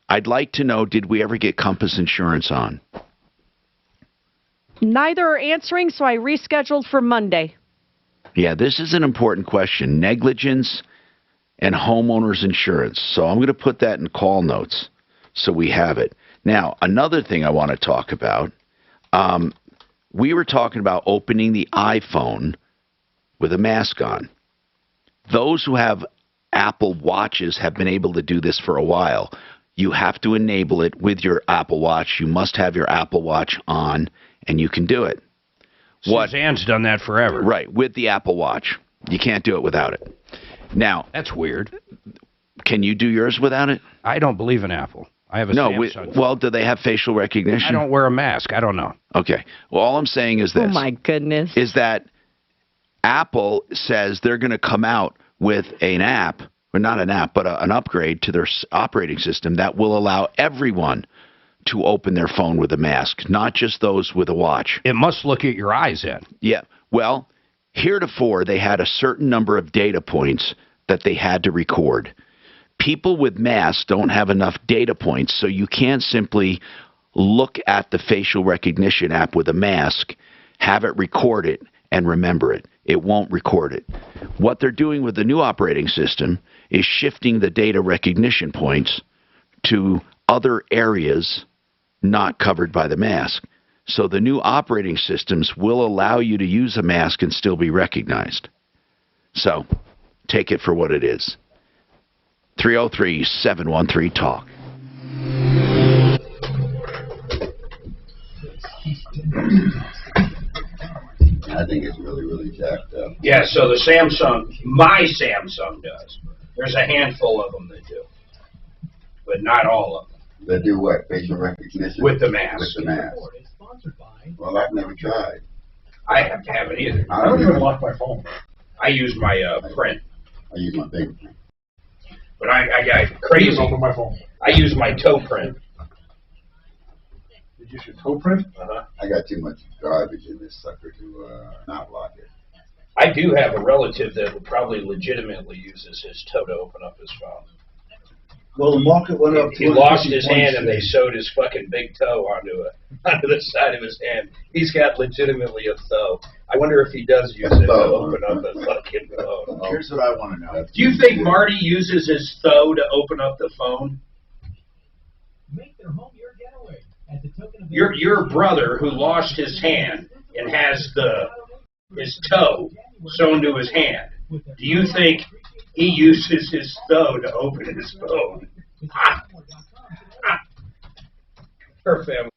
S6: I'd like to know, did we ever get Compass Insurance on?
S9: Neither are answering, so I rescheduled for Monday.
S6: Yeah, this is an important question. Negligence and homeowners insurance. So I'm going to put that in call notes so we have it. Now, another thing I want to talk about, we were talking about opening the iPhone with a mask on. Those who have Apple Watches have been able to do this for a while. You have to enable it with your Apple Watch. You must have your Apple Watch on, and you can do it.
S12: Suzanne's done that forever.
S6: Right, with the Apple Watch. You can't do it without it. Now,
S12: that's weird.
S6: Can you do yours without it?
S12: I don't believe in Apple. I have a Samsung.
S6: Well, do they have facial recognition?
S12: I don't wear a mask. I don't know.
S6: Okay. Well, all I'm saying is this.
S9: Oh, my goodness.
S6: Is that Apple says they're going to come out with an app, or not an app, but an upgrade to their operating system that will allow everyone to open their phone with a mask, not just those with a watch.
S12: It must look at your eyes in.
S6: Yeah. Well, heretofore, they had a certain number of data points that they had to record. People with masks don't have enough data points, so you can't simply look at the facial recognition app with a mask, have it record it, and remember it. It won't record it. What they're doing with the new operating system is shifting the data recognition points to other areas not covered by the mask. So the new operating systems will allow you to use a mask and still be recognized. So take it for what it is. 303-713-TALK.
S20: I think it's really, really jacked up.
S8: Yeah, so the Samsung, my Samsung does. There's a handful of them that do, but not all of them.
S20: That do what? Facial recognition?
S8: With the mask.
S20: With the mask. Well, I've never tried.
S8: I haven't either.
S20: I don't even lock my phone.
S8: I use my print.
S20: I use my fingerprint.
S8: But I got crazy.
S11: Open my phone.
S8: I use my toe print.
S11: Did you use your toe print?
S20: I got too much garbage in this sucker to not lock it.
S8: I do have a relative that would probably legitimately uses his toe to open up his phone.
S15: Well, the market went up.
S8: He lost his hand and they sewed his fucking big toe onto the side of his hand. He's got legitimately a toe. I wonder if he does use it to open up a fucking phone.
S5: Here's what I want to know.
S8: Do you think Marty uses his toe to open up the phone?
S2: Make their home your getaway. As a token of
S8: Your brother who lost his hand and has his toe sewn to his hand. Do you think he uses his toe to open his phone? Her family.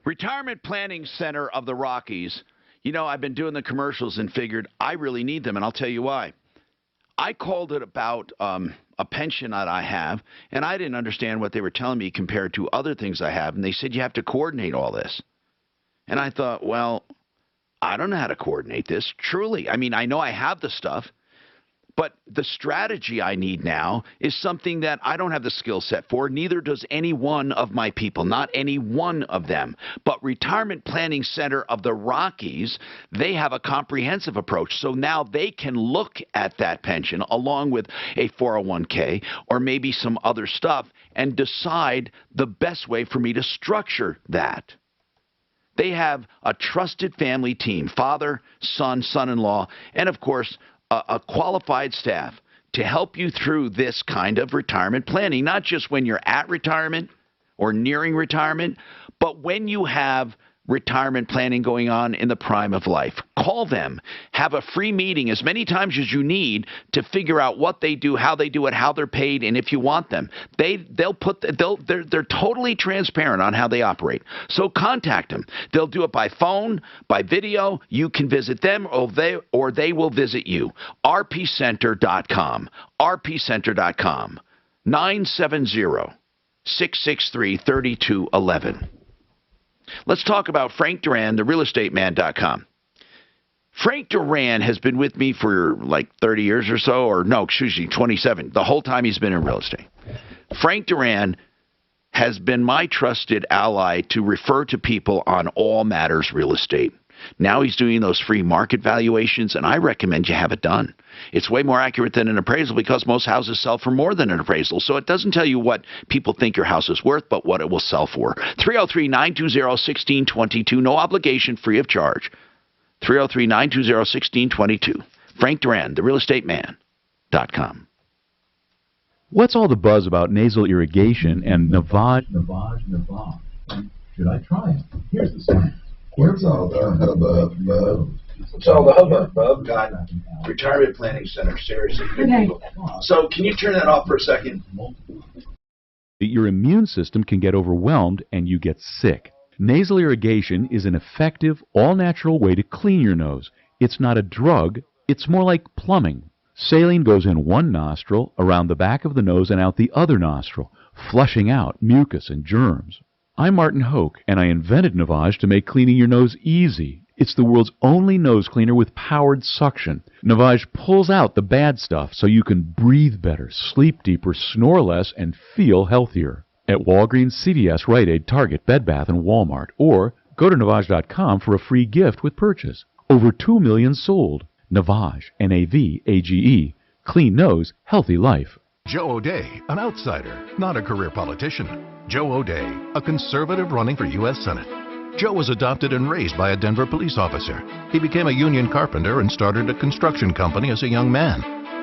S6: Retirement Planning Center of the Rockies. You know, I've been doing the commercials and figured I really need them, and I'll tell you why. I called it about a pension that I have, and I didn't understand what they were telling me compared to other things I have, and they said you have to coordinate all this. And I thought, well, I don't know how to coordinate this, truly. I mean, I know I have the stuff, but the strategy I need now is something that I don't have the skill set for, neither does any one of my people, not any one of them. But Retirement Planning Center of the Rockies, they have a comprehensive approach. So now they can look at that pension along with a 401k or maybe some other stuff and decide the best way for me to structure that. They have a trusted family team, father, son, son-in-law, and of course, a qualified staff to help you through this kind of retirement planning, not just when you're at retirement or nearing retirement, but when you have retirement planning going on in the prime of life. Call them. Have a free meeting as many times as you need to figure out what they do, how they do it, how they're paid, and if you want them. They're totally transparent on how they operate. So contact them. They'll do it by phone, by video. You can visit them, or they will visit you. rpcenter.com. rpcenter.com. 970-663-3211. Let's talk about Frank Duran, the realestateman.com. Frank Duran has been with me for like 30 years or so, or no, excuse me, 27, the whole time he's been in real estate. Frank Duran has been my trusted ally to refer to people on all matters real estate. Now he's doing those free market valuations, and I recommend you have it done. It's way more accurate than an appraisal because most houses sell for more than an appraisal. So it doesn't tell you what people think your house is worth, but what it will sell for. 303-920-1622. No obligation, free of charge. 303-920-1622. Frank Duran, therealestateman.com.
S4: What's all the buzz about nasal irrigation and Navage?
S2: Should I try it? Here's the sign.
S5: What's all the hubbub, bub? What's all the hubbub, bub? God, Retirement Planning Center, seriously. So can you turn that off for a second?
S4: Your immune system can get overwhelmed and you get sick. Nasal irrigation is an effective, all-natural way to clean your nose. It's not a drug, it's more like plumbing. Saline goes in one nostril, around the back of the nose, and out the other nostril, flushing out mucus and germs. I'm Martin Hoke, and I invented Navage to make cleaning your nose easy. It's the world's only nose cleaner with powered suction. Navage pulls out the bad stuff so you can breathe better, sleep deeper, snore less, and feel healthier. At Walgreens, CVS, Rite Aid, Target, Bed Bath, and Walmart. Or go to Navage.com for a free gift with purchase. Over 2 million sold. Navage, N-A-V-A-G-E. Clean nose, healthy life.
S16: Joe O'Day, an outsider, not a career politician. Joe O'Day, a conservative running for U.S. Senate. Joe was adopted and raised by a Denver police officer. He became a union carpenter and started a construction company as a young man.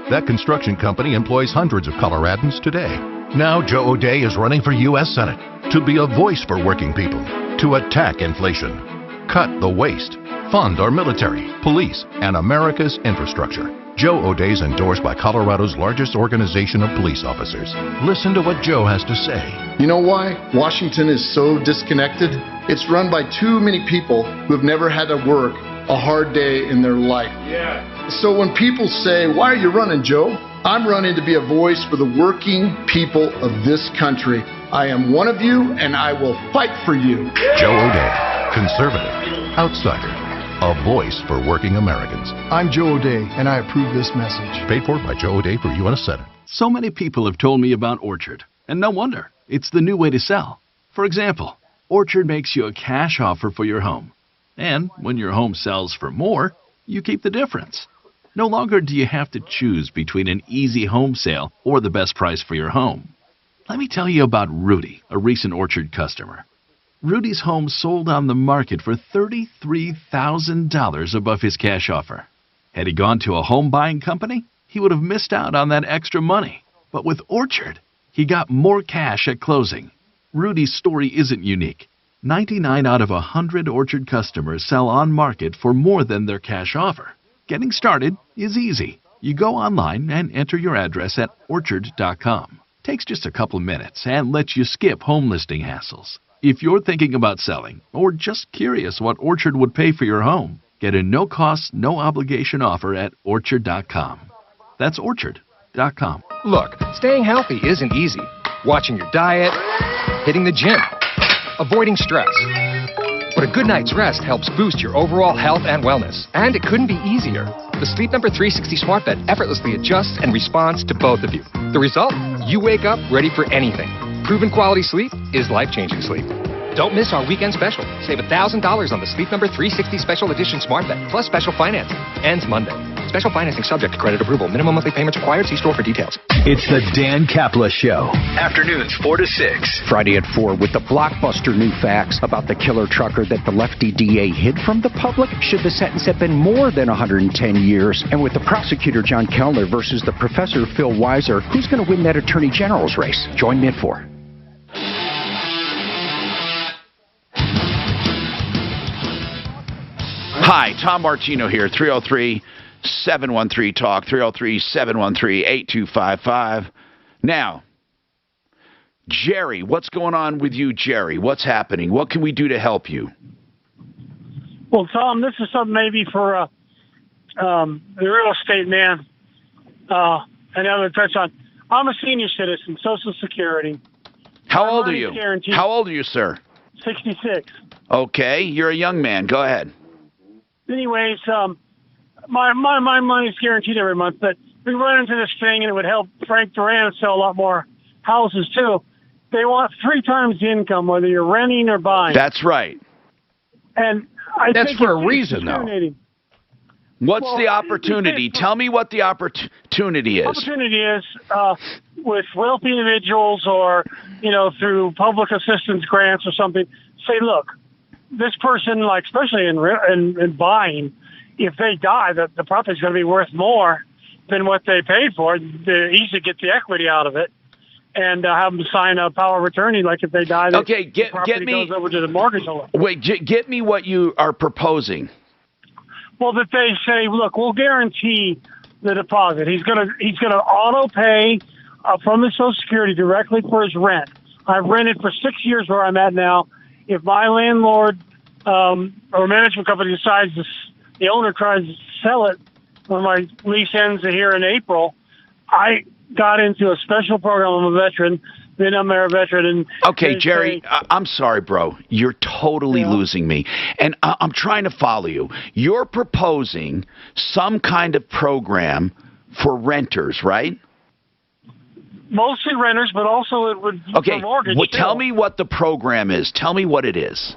S16: That construction company employs hundreds of Coloradans today. Now Joe O'Day is running for U.S. Senate to be a voice for working people, to attack inflation, cut the waste, fund our military, police, and America's infrastructure. Joe O'Day is endorsed by Colorado's largest organization of police officers. Listen to what Joe has to say.
S3: You know why Washington is so disconnected? It's run by too many people who have never had to work a hard day in their life.
S23: Yeah.
S3: So when people say, "Why are you running, Joe?" I'm running to be a voice for the working people of this country. I am one of you, and I will fight for you.
S16: Joe O'Day, conservative, outsider, a voice for working Americans.
S3: I'm Joe O'Day, and I approve this message.
S16: Paid for by Joe O'Day for U.S. Senate.
S22: So many people have told me about Orchard, and no wonder. It's the new way to sell. For example, Orchard makes you a cash offer for your home. And when your home sells for more, you keep the difference. No longer do you have to choose between an easy home sale or the best price for your home. Let me tell you about Rudy, a recent Orchard customer. Rudy's home sold on the market for $33,000 above his cash offer. Had he gone to a home buying company, he would have missed out on that extra money. But with Orchard, he got more cash at closing. Rudy's story isn't unique. 99 out of 100 Orchard customers sell on market for more than their cash offer. Getting started is easy. You go online and enter your address at orchard.com. Takes just a couple of minutes and lets you skip home listing hassles. If you're thinking about selling or just curious what Orchard would pay for your home, get a no-cost, no-obligation offer at orchard.com. That's orchard.com.
S24: Look, staying healthy isn't easy. Watching your diet, hitting the gym, avoiding stress. But a good night's rest helps boost your overall health and wellness. And it couldn't be easier. The Sleep Number 360 Smart Bed effortlessly adjusts and responds to both of you. The result? You wake up ready for anything. Proven quality sleep is life-changing sleep. Don't miss our weekend special. Save $1,000 on the Sleep Number 360 Special Edition Smart Bed, plus special financing. Ends Monday. Special financing subject to credit approval. Minimum monthly payments required. See store for details.
S7: It's the Dan Kaplan Show. Afternoons 4 to 6.
S17: Friday at 4 with the blockbuster new facts about the killer trucker that the lefty DA hid from the public. Should the sentence have been more than 110 years? And with the prosecutor John Kellner versus the professor Phil Weiser, who's going to win that attorney general's race? Join me at 4.
S6: Hi, Tom Martino here, 303-713-TALK, 303-713-8255. Now, Jerry, what's going on with you, Jerry? What's happening? What can we do to help you?
S18: Well, Tom, this is something maybe for the real estate man. And I'm going to touch on. I'm a senior citizen, Social Security.
S6: How old are you? How old are you, sir?
S18: 66.
S6: Okay, you're a young man. Go ahead.
S18: Anyways, my money's guaranteed every month, but we run into this thing, and it would help Frank Duran sell a lot more houses too. They want 3 times the income, whether you're renting or buying.
S6: That's right.
S18: And
S12: that's
S18: think
S12: for a reason, though.
S6: What's the opportunity? Tell me what the opportunity is.
S18: Opportunity is with wealthy individuals, or through public assistance grants or something. Say, look, this person, like especially in buying, if they die, the property's going to be worth more than what they paid for. They easily get the equity out of it, and have them sign a power of attorney. Like if they die, the property goes over to the mortgage holder.
S6: Wait, get me what you are proposing.
S18: Well, that they say, look, we'll guarantee the deposit. He's gonna auto pay from his Social Security directly for his rent. I've rented for 6 years where I'm at now. If my landlord or management company decides the owner tries to sell it when my lease ends here in April, I got into a special program. I'm a veteran, Vietnam era veteran. And
S6: okay, Jerry, I'm sorry, bro. You're totally losing me. And I'm trying to follow you. You're proposing some kind of program for renters, right?
S18: Mostly renters, but also it would for mortgage.
S6: Well, tell me what the program is. Tell me what it is.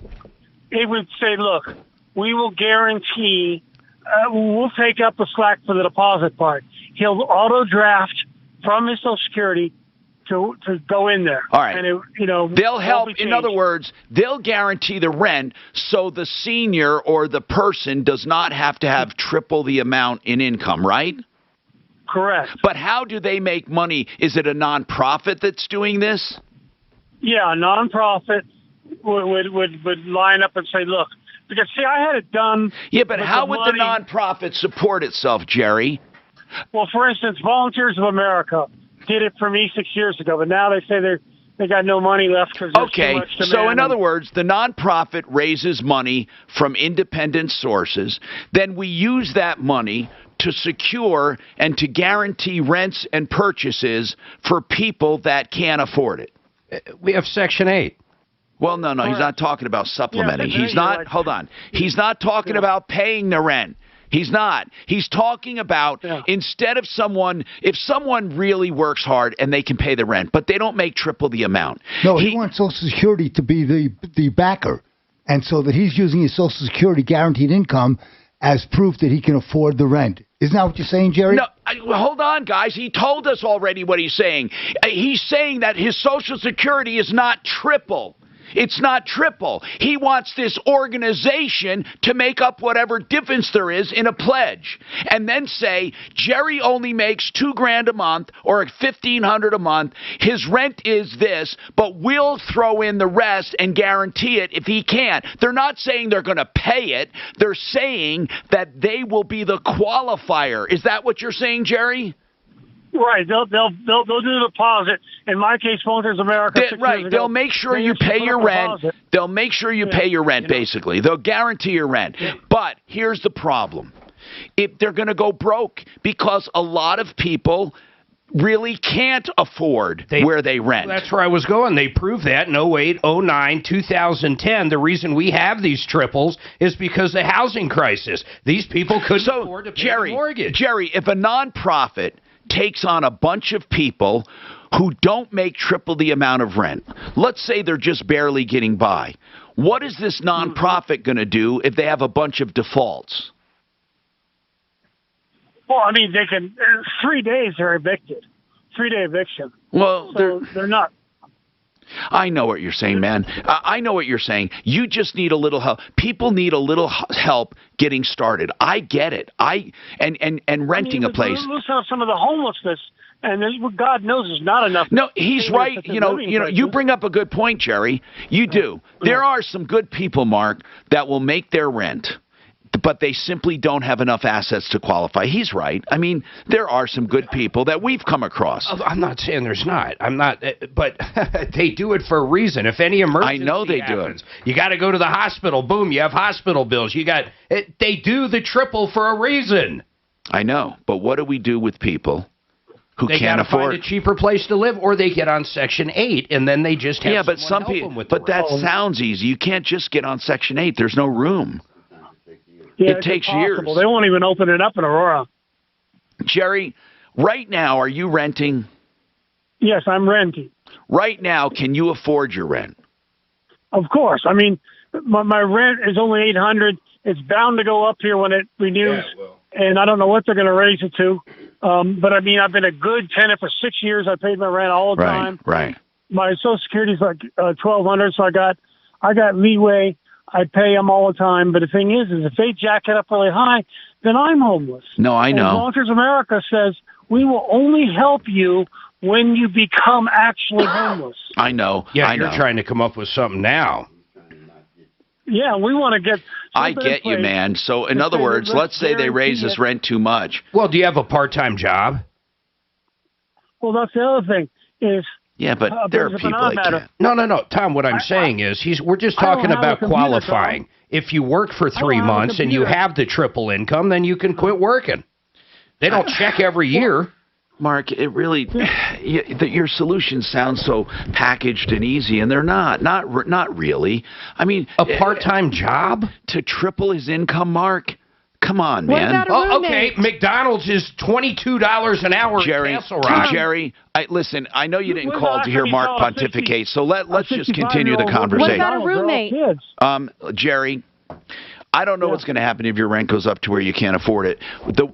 S18: It would say, look, we will guarantee, we'll take up the slack for the deposit part. He'll auto draft from his Social Security to go in there.
S6: All right.
S18: And
S6: they'll help. In other words, they'll guarantee the rent, so the senior or the person does not have to have triple the amount in income, right?
S18: Correct.
S6: But how do they make money? Is it a nonprofit that's doing this?
S18: Yeah, a nonprofit would line up and say, look, because see, I had it done.
S6: Yeah, but how would the nonprofit support itself, Jerry?
S18: Well, for instance, Volunteers of America did it for me 6 years ago, but now they say they got no money left because there's too much demand.
S6: So in other words, the nonprofit raises money from independent sources. Then we use that money to secure and to guarantee rents and purchases for people that can't afford it.
S12: We have Section 8.
S6: Well, no, he's not talking about supplementing. He's not, hold on. He's not talking about paying the rent. He's not. He's talking about instead of if someone really works hard and they can pay the rent, but they don't make triple the amount.
S15: No, he wants Social Security to be the backer, and so that he's using his Social Security guaranteed income as proof that he can afford the rent. Isn't that what you're saying, Jerry?
S6: No, hold on, guys. He told us already what he's saying. He's saying that his Social Security is not triple. It's not triple. He wants this organization to make up whatever difference there is in a pledge, and then say Jerry only makes $2,000 a month or $1,500 a month. His rent is this, but we'll throw in the rest and guarantee it if he can. They're not saying they're going to pay it. They're saying that they will be the qualifier. Is that what you're saying, Jerry?
S18: Right, they'll do the deposit. In my case, Volunteers of America.
S6: They'll make sure you pay your rent. They'll make sure you pay your rent. Basically, they'll guarantee your rent. But here's the problem: if they're going to go broke, because a lot of people really can't afford where they rent.
S12: That's where I was going. They proved that in 08, 09, 2010. The reason we have these triples is because of the housing crisis. These people couldn't afford to pay the mortgage.
S6: Jerry, if a nonprofit takes on a bunch of people who don't make triple the amount of rent, let's say they're just barely getting by, what is this nonprofit going to do if they have a bunch of defaults?
S18: Well, I mean, they can. 3 days they're evicted. 3-day eviction.
S6: Well,
S18: so they're not.
S6: I know what you're saying, man. I know what you're saying. You just need a little help. People need a little help getting started. I get it. And renting a place.
S18: Look how some of the homelessness, and God knows there's not enough.
S6: No, he's right. You bring up a good point, Jerry. You do. There are some good people, Mark, that will make their rent, but they simply don't have enough assets to qualify. He's right. I mean, there are some good people that we've come across.
S12: I'm not saying there's not. I'm not, but they do it for a reason. If any emergency
S6: I know they
S12: happens,
S6: do it.
S12: You got to go to the hospital. Boom, you have hospital bills. They do the triple for a reason.
S6: I know, but what do we do with people who
S12: they
S6: can't afford?
S12: Find a cheaper place to live, or they get on Section 8, and then they just have
S6: but some people. But that sounds easy. You can't just get on Section 8. There's no room.
S18: Yeah,
S6: it takes years.
S18: They won't even open it up in Aurora.
S6: Jerry, right now, are you renting?
S18: Yes, I'm renting.
S6: Right now, can you afford your rent?
S18: Of course. I mean, my rent is only $800. It's bound to go up here when it renews, and I don't know what they're going to raise it to. But I mean, I've been a good tenant for 6 years. I paid my rent all the time.
S6: Right.
S18: My Social Security is like $1,200, so I got leeway. I pay them all the time. But the thing is if they jack it up really high, then I'm homeless.
S6: No, I know.
S18: And Volunteers America says we will only help you when you become actually homeless.
S6: I know.
S12: Yeah, you're trying to come up with something now.
S18: Yeah, we want to get...
S6: I get you, man. So, in other words, let's say they raise this rent too much.
S12: Well, do you have a part-time job?
S18: Well, that's the other thing is...
S6: Yeah, but there are people that can't.
S12: No. Tom, what I'm saying is we're just talking about qualifying. If you work for 3 months and you have the triple income, then you can quit working. They don't check every year.
S6: Mark, it really, your solutions sound so packaged and easy, and they're not. Not really. I mean,
S12: a part-time job
S6: to triple his income, Mark. Come on, man.
S12: Okay, McDonald's is $22 an hour.
S6: Jerry, listen. I know you didn't call to hear Mark pontificate, so let's just continue the conversation.
S9: What about a roommate?
S6: Jerry, I don't know what's going to happen if your rent goes up to where you can't afford it.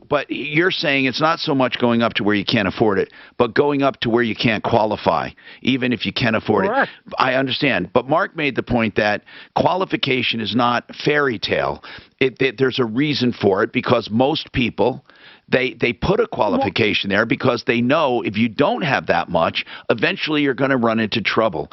S6: But you're saying it's not so much going up to where you can't afford it, but going up to where you can't qualify, even if you can afford it. I understand. But Mark made the point that qualification is not fairy tale. There's a reason for it because most people, they put a qualification there because they know if you don't have that much, eventually you're going to run into trouble.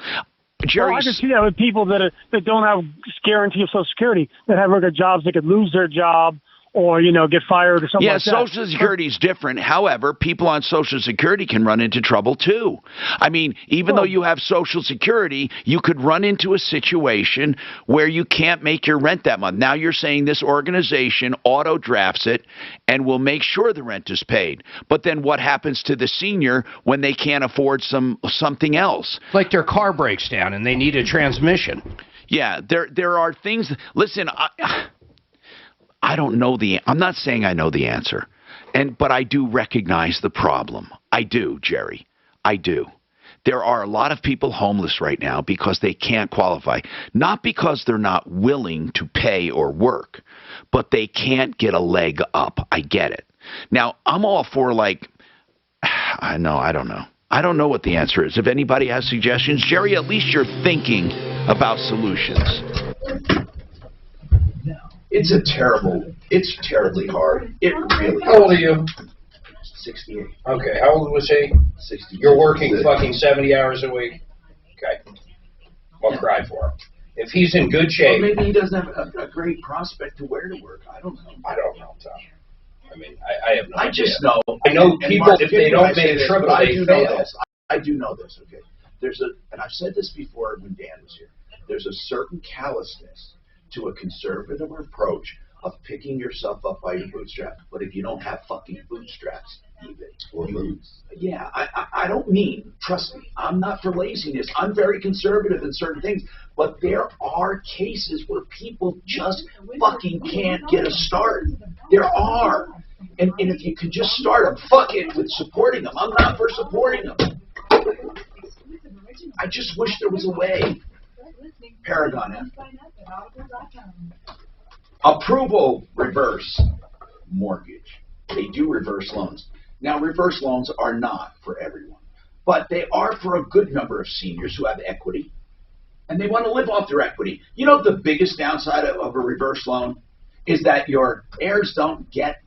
S6: Jerry,
S18: I can see that with people that don't have guarantee of Social Security, that have regular jobs, they could lose their job or, get fired or something like that.
S6: Yeah, Social Security is different. However, people on Social Security can run into trouble, too. I mean, even though you have Social Security, you could run into a situation where you can't make your rent that month. Now you're saying this organization auto-drafts it and will make sure the rent is paid. But then what happens to the senior when they can't afford something else?
S12: Like their car breaks down and they need a transmission.
S6: Yeah, there are things. Listen, I don't know I'm not saying I know the answer, but I do recognize the problem. I do, Jerry. I do. There are a lot of people homeless right now because they can't qualify. Not because they're not willing to pay or work, but they can't get a leg up. I get it. Now, I'm all for I don't know. I don't know what the answer is. If anybody has suggestions, Jerry, at least you're thinking about solutions.
S5: It's terribly hard. It really
S23: How old are you?
S5: 68.
S23: Okay, how old was he?
S5: 60.
S23: You're working fucking 70 hours a week? Okay. I'll cry for him. If he's in good shape...
S5: Well, maybe he doesn't have a great prospect to where to work. I don't know.
S23: I don't know, Tom. I mean, I have no idea.
S5: I just know.
S23: I know people,
S5: Mark,
S23: if they don't make triple, they fail.
S5: I do know this, okay? And I've said this before when Dan was here. There's a certain callousness to a conservative approach of picking yourself up by your bootstrap. But if you don't have fucking bootstraps, yeah, I don't mean, trust me, I'm not for laziness. I'm very conservative in certain things. But there are cases where people just fucking can't get a start. There are. And if you can just start them, fuck it with supporting them. I'm not for supporting them. I just wish there was a way. Paragon Approval reverse mortgage. They do reverse loans.
S6: Now, reverse loans are not for everyone, but they are for a good number of seniors who have equity, and they want to live off their equity. You know, the biggest downside of a reverse loan is that your heirs don't get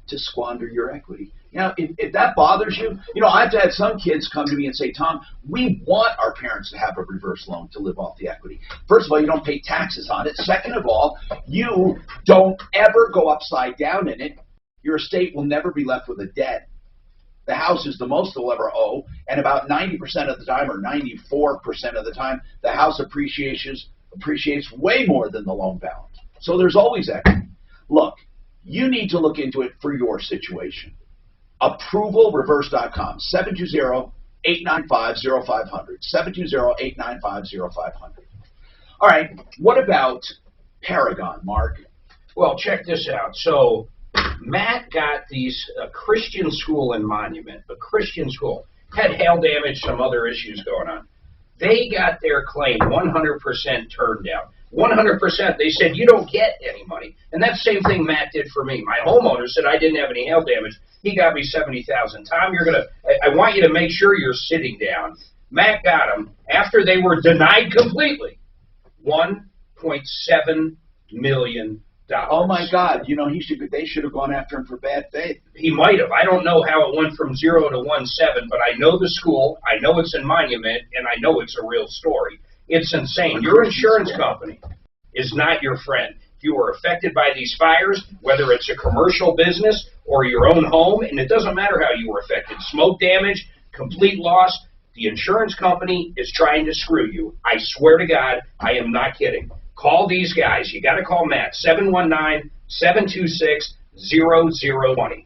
S6: to squander your equity. You know, if that bothers you, you know, I've had some kids come to me and say, Tom, we want our parents to have a reverse loan to live off the equity. First of all, you don't pay taxes on it. Second of all, you don't ever go upside down in it. Your estate will never be left with a debt. The house is the most they'll ever owe, and about 90% of the time, or 94% of the time, the house appreciates way more than the loan balance. So there's always equity. Look, you need to look into it for your situation. ApprovalReverse.com, 720-895-0500, 720-895-0500. All right, what about Paragon, Mark?
S8: Well, check this out. So Matt got these Christian school in Monument, a Christian school, had hail damage, some other issues going on. They got their claim 100% turned down. 100%. They said, you don't get any money. And that same thing Matt did for me. My homeowner said I didn't have any hail damage. He got me $70,000. Tom, I want you to make sure you're sitting down. Matt got them after they were denied completely. $1.7 million.
S6: Oh my God! You know they should have gone after him for bad faith.
S8: He might have. I don't know how it went from 0 to 1.7, but I know the school. I know it's in Monument, and I know it's a real story. It's insane. Your insurance company is not your friend. If you were affected by these fires, whether it's a commercial business or your own home, and it doesn't matter how you were affected, smoke damage, complete loss, the insurance company is trying to screw you. I swear to God, I am not kidding. Call these guys. You got to call Matt, 719-726-0020.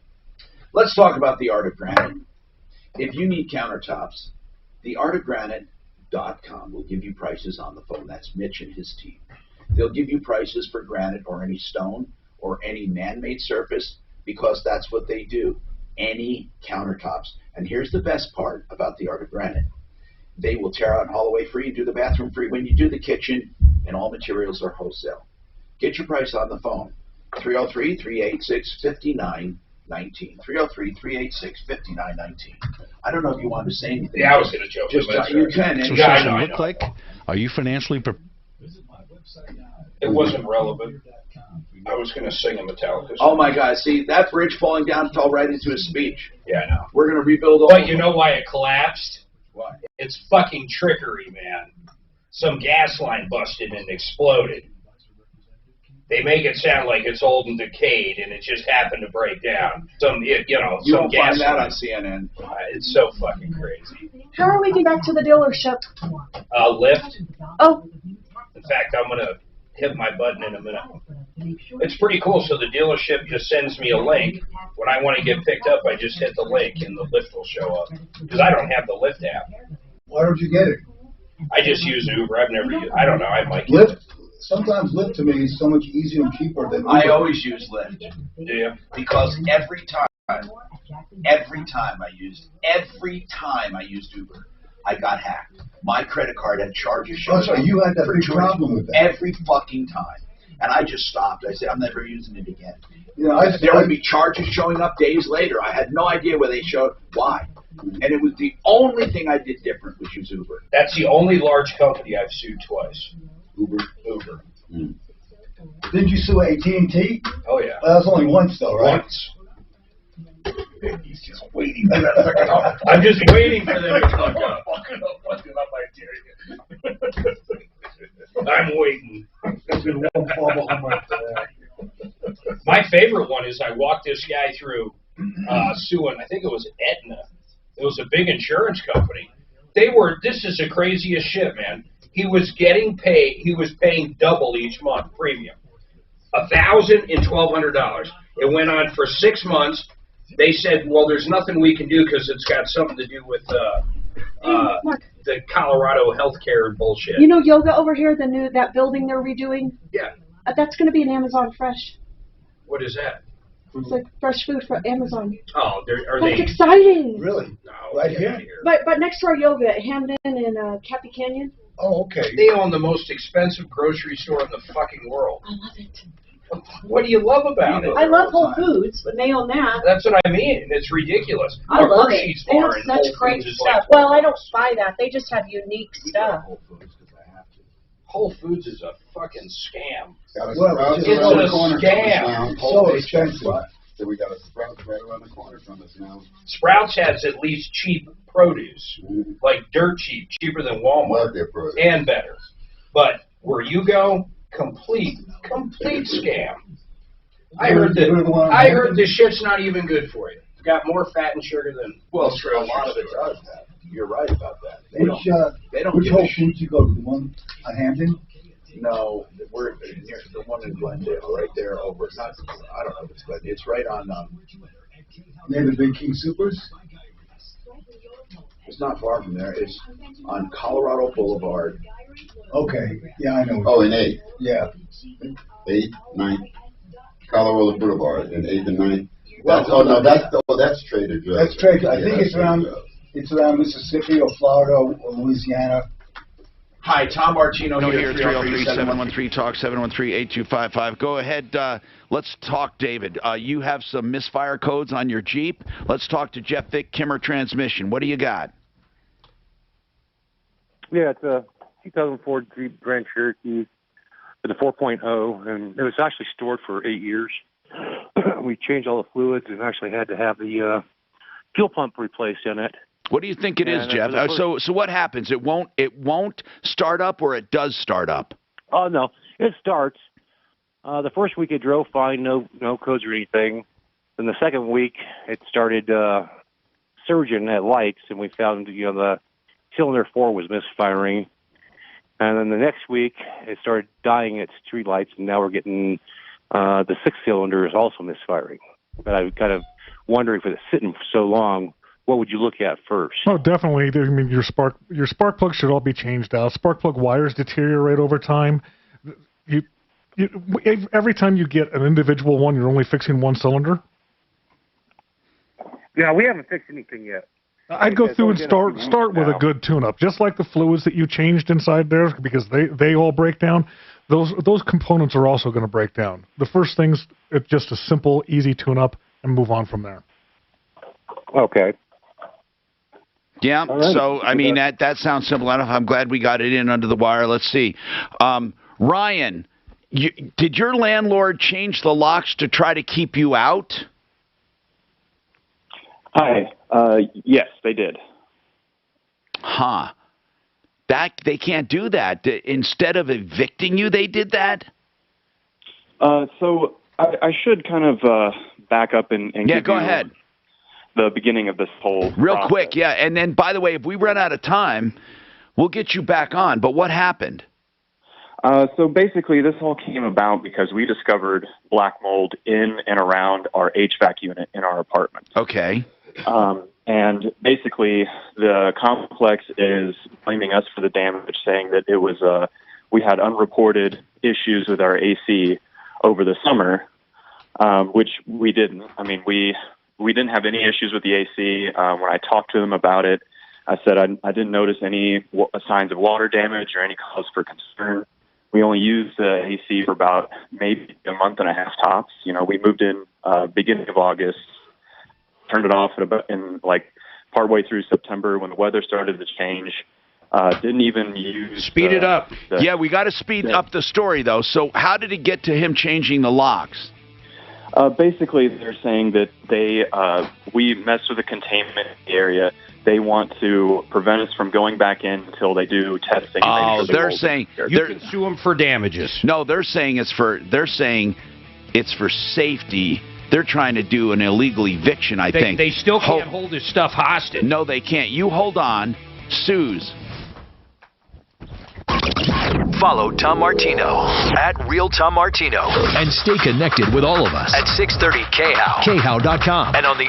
S6: Let's talk about the Art of Granite. If you need countertops, theartofgranite.com will give you prices on the phone. That's Mitch and his team. They'll give you prices for granite or any stone or any man-made surface because that's what they do. Any countertops. And here's the best part about the Art of Granite. They will tear out and haul away free and do the bathroom free when you do the kitchen, and all materials are wholesale. Get your price on the phone. 303-386-5919. 303-386-5919. I don't know if you want to say anything.
S8: Yeah, I was going to joke.
S6: Just you can.
S4: So what does it look like? Are you financially prepared?
S8: It wasn't relevant. I was going to sing a Metallica song.
S6: Oh my God! See, that bridge falling down fell right into his speech.
S8: Yeah, I know.
S6: We're going to rebuild all.
S8: But you know why it collapsed?
S6: Why?
S8: It's fucking trickery, man. Some gas line busted and exploded. They make it sound like it's old and decayed, and it just happened to break down. You
S6: don't
S8: gas
S6: find that
S8: line.
S6: on CNN.
S8: It's so fucking crazy.
S9: How are we getting back to the dealership?
S8: Lyft.
S9: Oh.
S8: In fact, I'm gonna hit my button in a minute. It's pretty cool. So the dealership just sends me a link. When I want to get picked up, I just hit the link, and the Lyft will show up. Because I don't have the Lyft app.
S15: Why don't you get it?
S8: I just use Uber. I've never used. I don't know. I might.
S15: Lyft. Sometimes Lyft to me is so much easier and cheaper than Uber.
S6: I always use Lyft.
S8: Do you?
S6: Because every time I used Uber, I got hacked. My credit card had charges showing up.
S15: Oh, so you had that big problem with that.
S6: Every fucking time. And I just stopped. I said, I'm never using it again.
S15: You know,
S6: there would be charges showing up days later. I had no idea where they showed. Why? And it was the only thing I did different was use Uber.
S8: That's the only large company I've sued twice.
S6: Uber.
S15: Mm. Didn't you sue AT&T?
S8: Oh, yeah.
S15: Well, that was only once, though, right?
S8: Once. He's just waiting for that to fucking up. I'm just waiting for them to fuck up.
S15: Fucking up, I dare you.
S8: I'm waiting. My favorite one is I walked this guy through suing, I think it was Aetna. It was a big insurance company. This is the craziest shit, man. He was getting paid, he was paying double each month premium. $1,000 and $1,200. It went on for 6 months. They said, well, there's nothing we can do because it's got something to do with the Colorado healthcare bullshit.
S9: You know Yoga over here, that building they're redoing?
S8: Yeah.
S9: That's going to be an Amazon Fresh.
S8: What is that?
S9: It's like fresh food from Amazon.
S8: Oh,
S9: That's exciting.
S15: Really?
S8: No,
S15: right here?
S9: But next to our Yoga at Hamden and Cappy Canyon.
S15: Oh, okay.
S8: They own the most expensive grocery store in the fucking world.
S9: I love it.
S8: What do you love about it?
S10: I love Whole Foods, but they own that.
S8: That's what I mean. It's ridiculous.
S10: I love it.
S8: Hershey's
S10: They have
S8: bar in
S10: such
S8: Whole
S10: great
S8: Foods is
S10: stuff.
S8: like,
S10: Well, I don't buy that. They just have unique stuff.
S8: Whole Foods is a fucking scam.
S15: Well,
S8: It's
S15: just around the
S8: a
S15: corner from us
S8: scam.
S15: now. So expensive.
S20: So we got a Sprouts right around the corner from us now.
S8: Sprouts has at least cheap produce, like dirt cheap, cheaper than Walmart, and better. But where you go, complete scam. I heard the shit's not even good for you. It's got more fat and sugar than.
S20: Well, a lot of it does that. You're right about that.
S15: Which Whole Foods you go to? The one on Hampton?
S5: No, we're near the one in Glendale, right there over. Not, I don't know if it's Glendale. It's right on.
S15: Near the Big King Supers?
S5: It's not far from there. It's on Colorado Boulevard.
S15: Okay. Yeah, I know.
S20: Oh, in 8th.
S15: Yeah.
S20: 8th, 9th. Colorado Boulevard in 8th and 9th.
S15: Well,
S20: That's Trader Joe's.
S15: That's Trader. I think it's around Mississippi or Florida or Louisiana.
S6: Hi, Tom Martino here, 303-713-TALK, 713-8255. Go ahead. Let's talk, David. You have some misfire codes on your Jeep. Let's talk to Jeff Vick, Kimmer Transmission. What do you got?
S14: Yeah, it's a 2004 Jeep Grand Cherokee. It's a 4.0, and it was actually stored for 8 years. We changed all the fluids and actually had to have the fuel pump replaced in it.
S6: What do you think it is, Jeff? So what happens? It won't start up, or it does start up?
S14: Oh no, it starts. The first week it drove fine, no codes or anything. Then the second week it started surging at lights, and we found the cylinder 4 was misfiring. And then the next week it started dying at street lights, and now we're getting the 6th cylinder is also misfiring. But I'm kind of wondering, if it's sitting for so long, what would you look at first?
S13: Oh, definitely. I mean, your spark plugs should all be changed out. Spark plug wires deteriorate over time. Every time you get an individual one, you're only fixing one cylinder.
S14: Yeah, we haven't fixed anything yet.
S13: I'd go through and start with a good tune-up, just like the fluids that you changed inside there, because they all break down. Those components are also going to break down. The first thing's just a simple, easy tune-up, and move on from there.
S14: Okay.
S6: Yeah, so, I mean, that sounds simple enough. I'm glad we got it in under the wire. Let's see. Ryan, did your landlord change the locks to try to keep you out?
S19: Hi. Yes, they did.
S6: Huh. They can't do that. Instead of evicting you, they did that?
S19: So I should kind of back up and give
S6: go
S19: you
S6: ahead.
S19: The beginning of this whole
S6: Real
S19: process.
S6: quick, yeah. And then, by the way, if we run out of time, we'll get you back on. But what happened?
S19: So basically, this all came about because we discovered black mold in and around our HVAC unit in our apartment.
S6: Okay.
S19: And basically, the complex is blaming us for the damage, saying that it was we had unreported issues with our AC over the summer, which we didn't. I mean, we didn't have any issues with the AC. When I talked to them about it, I said I didn't notice any signs of water damage or any cause for concern. We only used the AC for about maybe a month and a half tops. We moved in beginning of August, turned it off in partway through September when the weather started to change. Didn't even use...
S6: Speed it up. Yeah, we got to speed up the story, though. So how did it get to him changing the locks?
S19: Basically, they're saying that we messed with the containment area. They want to prevent us from going back in until they do testing.
S6: Oh, they're saying
S12: you can sue them for damages.
S6: No, they're saying it's for safety. They're trying to do an illegal eviction, I think.
S12: They still can't hold his stuff hostage.
S6: No, they can't. You hold on. Suze.
S7: Follow Tom Martino at Real Tom Martino.
S22: And stay connected with all of us
S7: at 630 KHOW.
S22: KHOW.com.
S7: And on the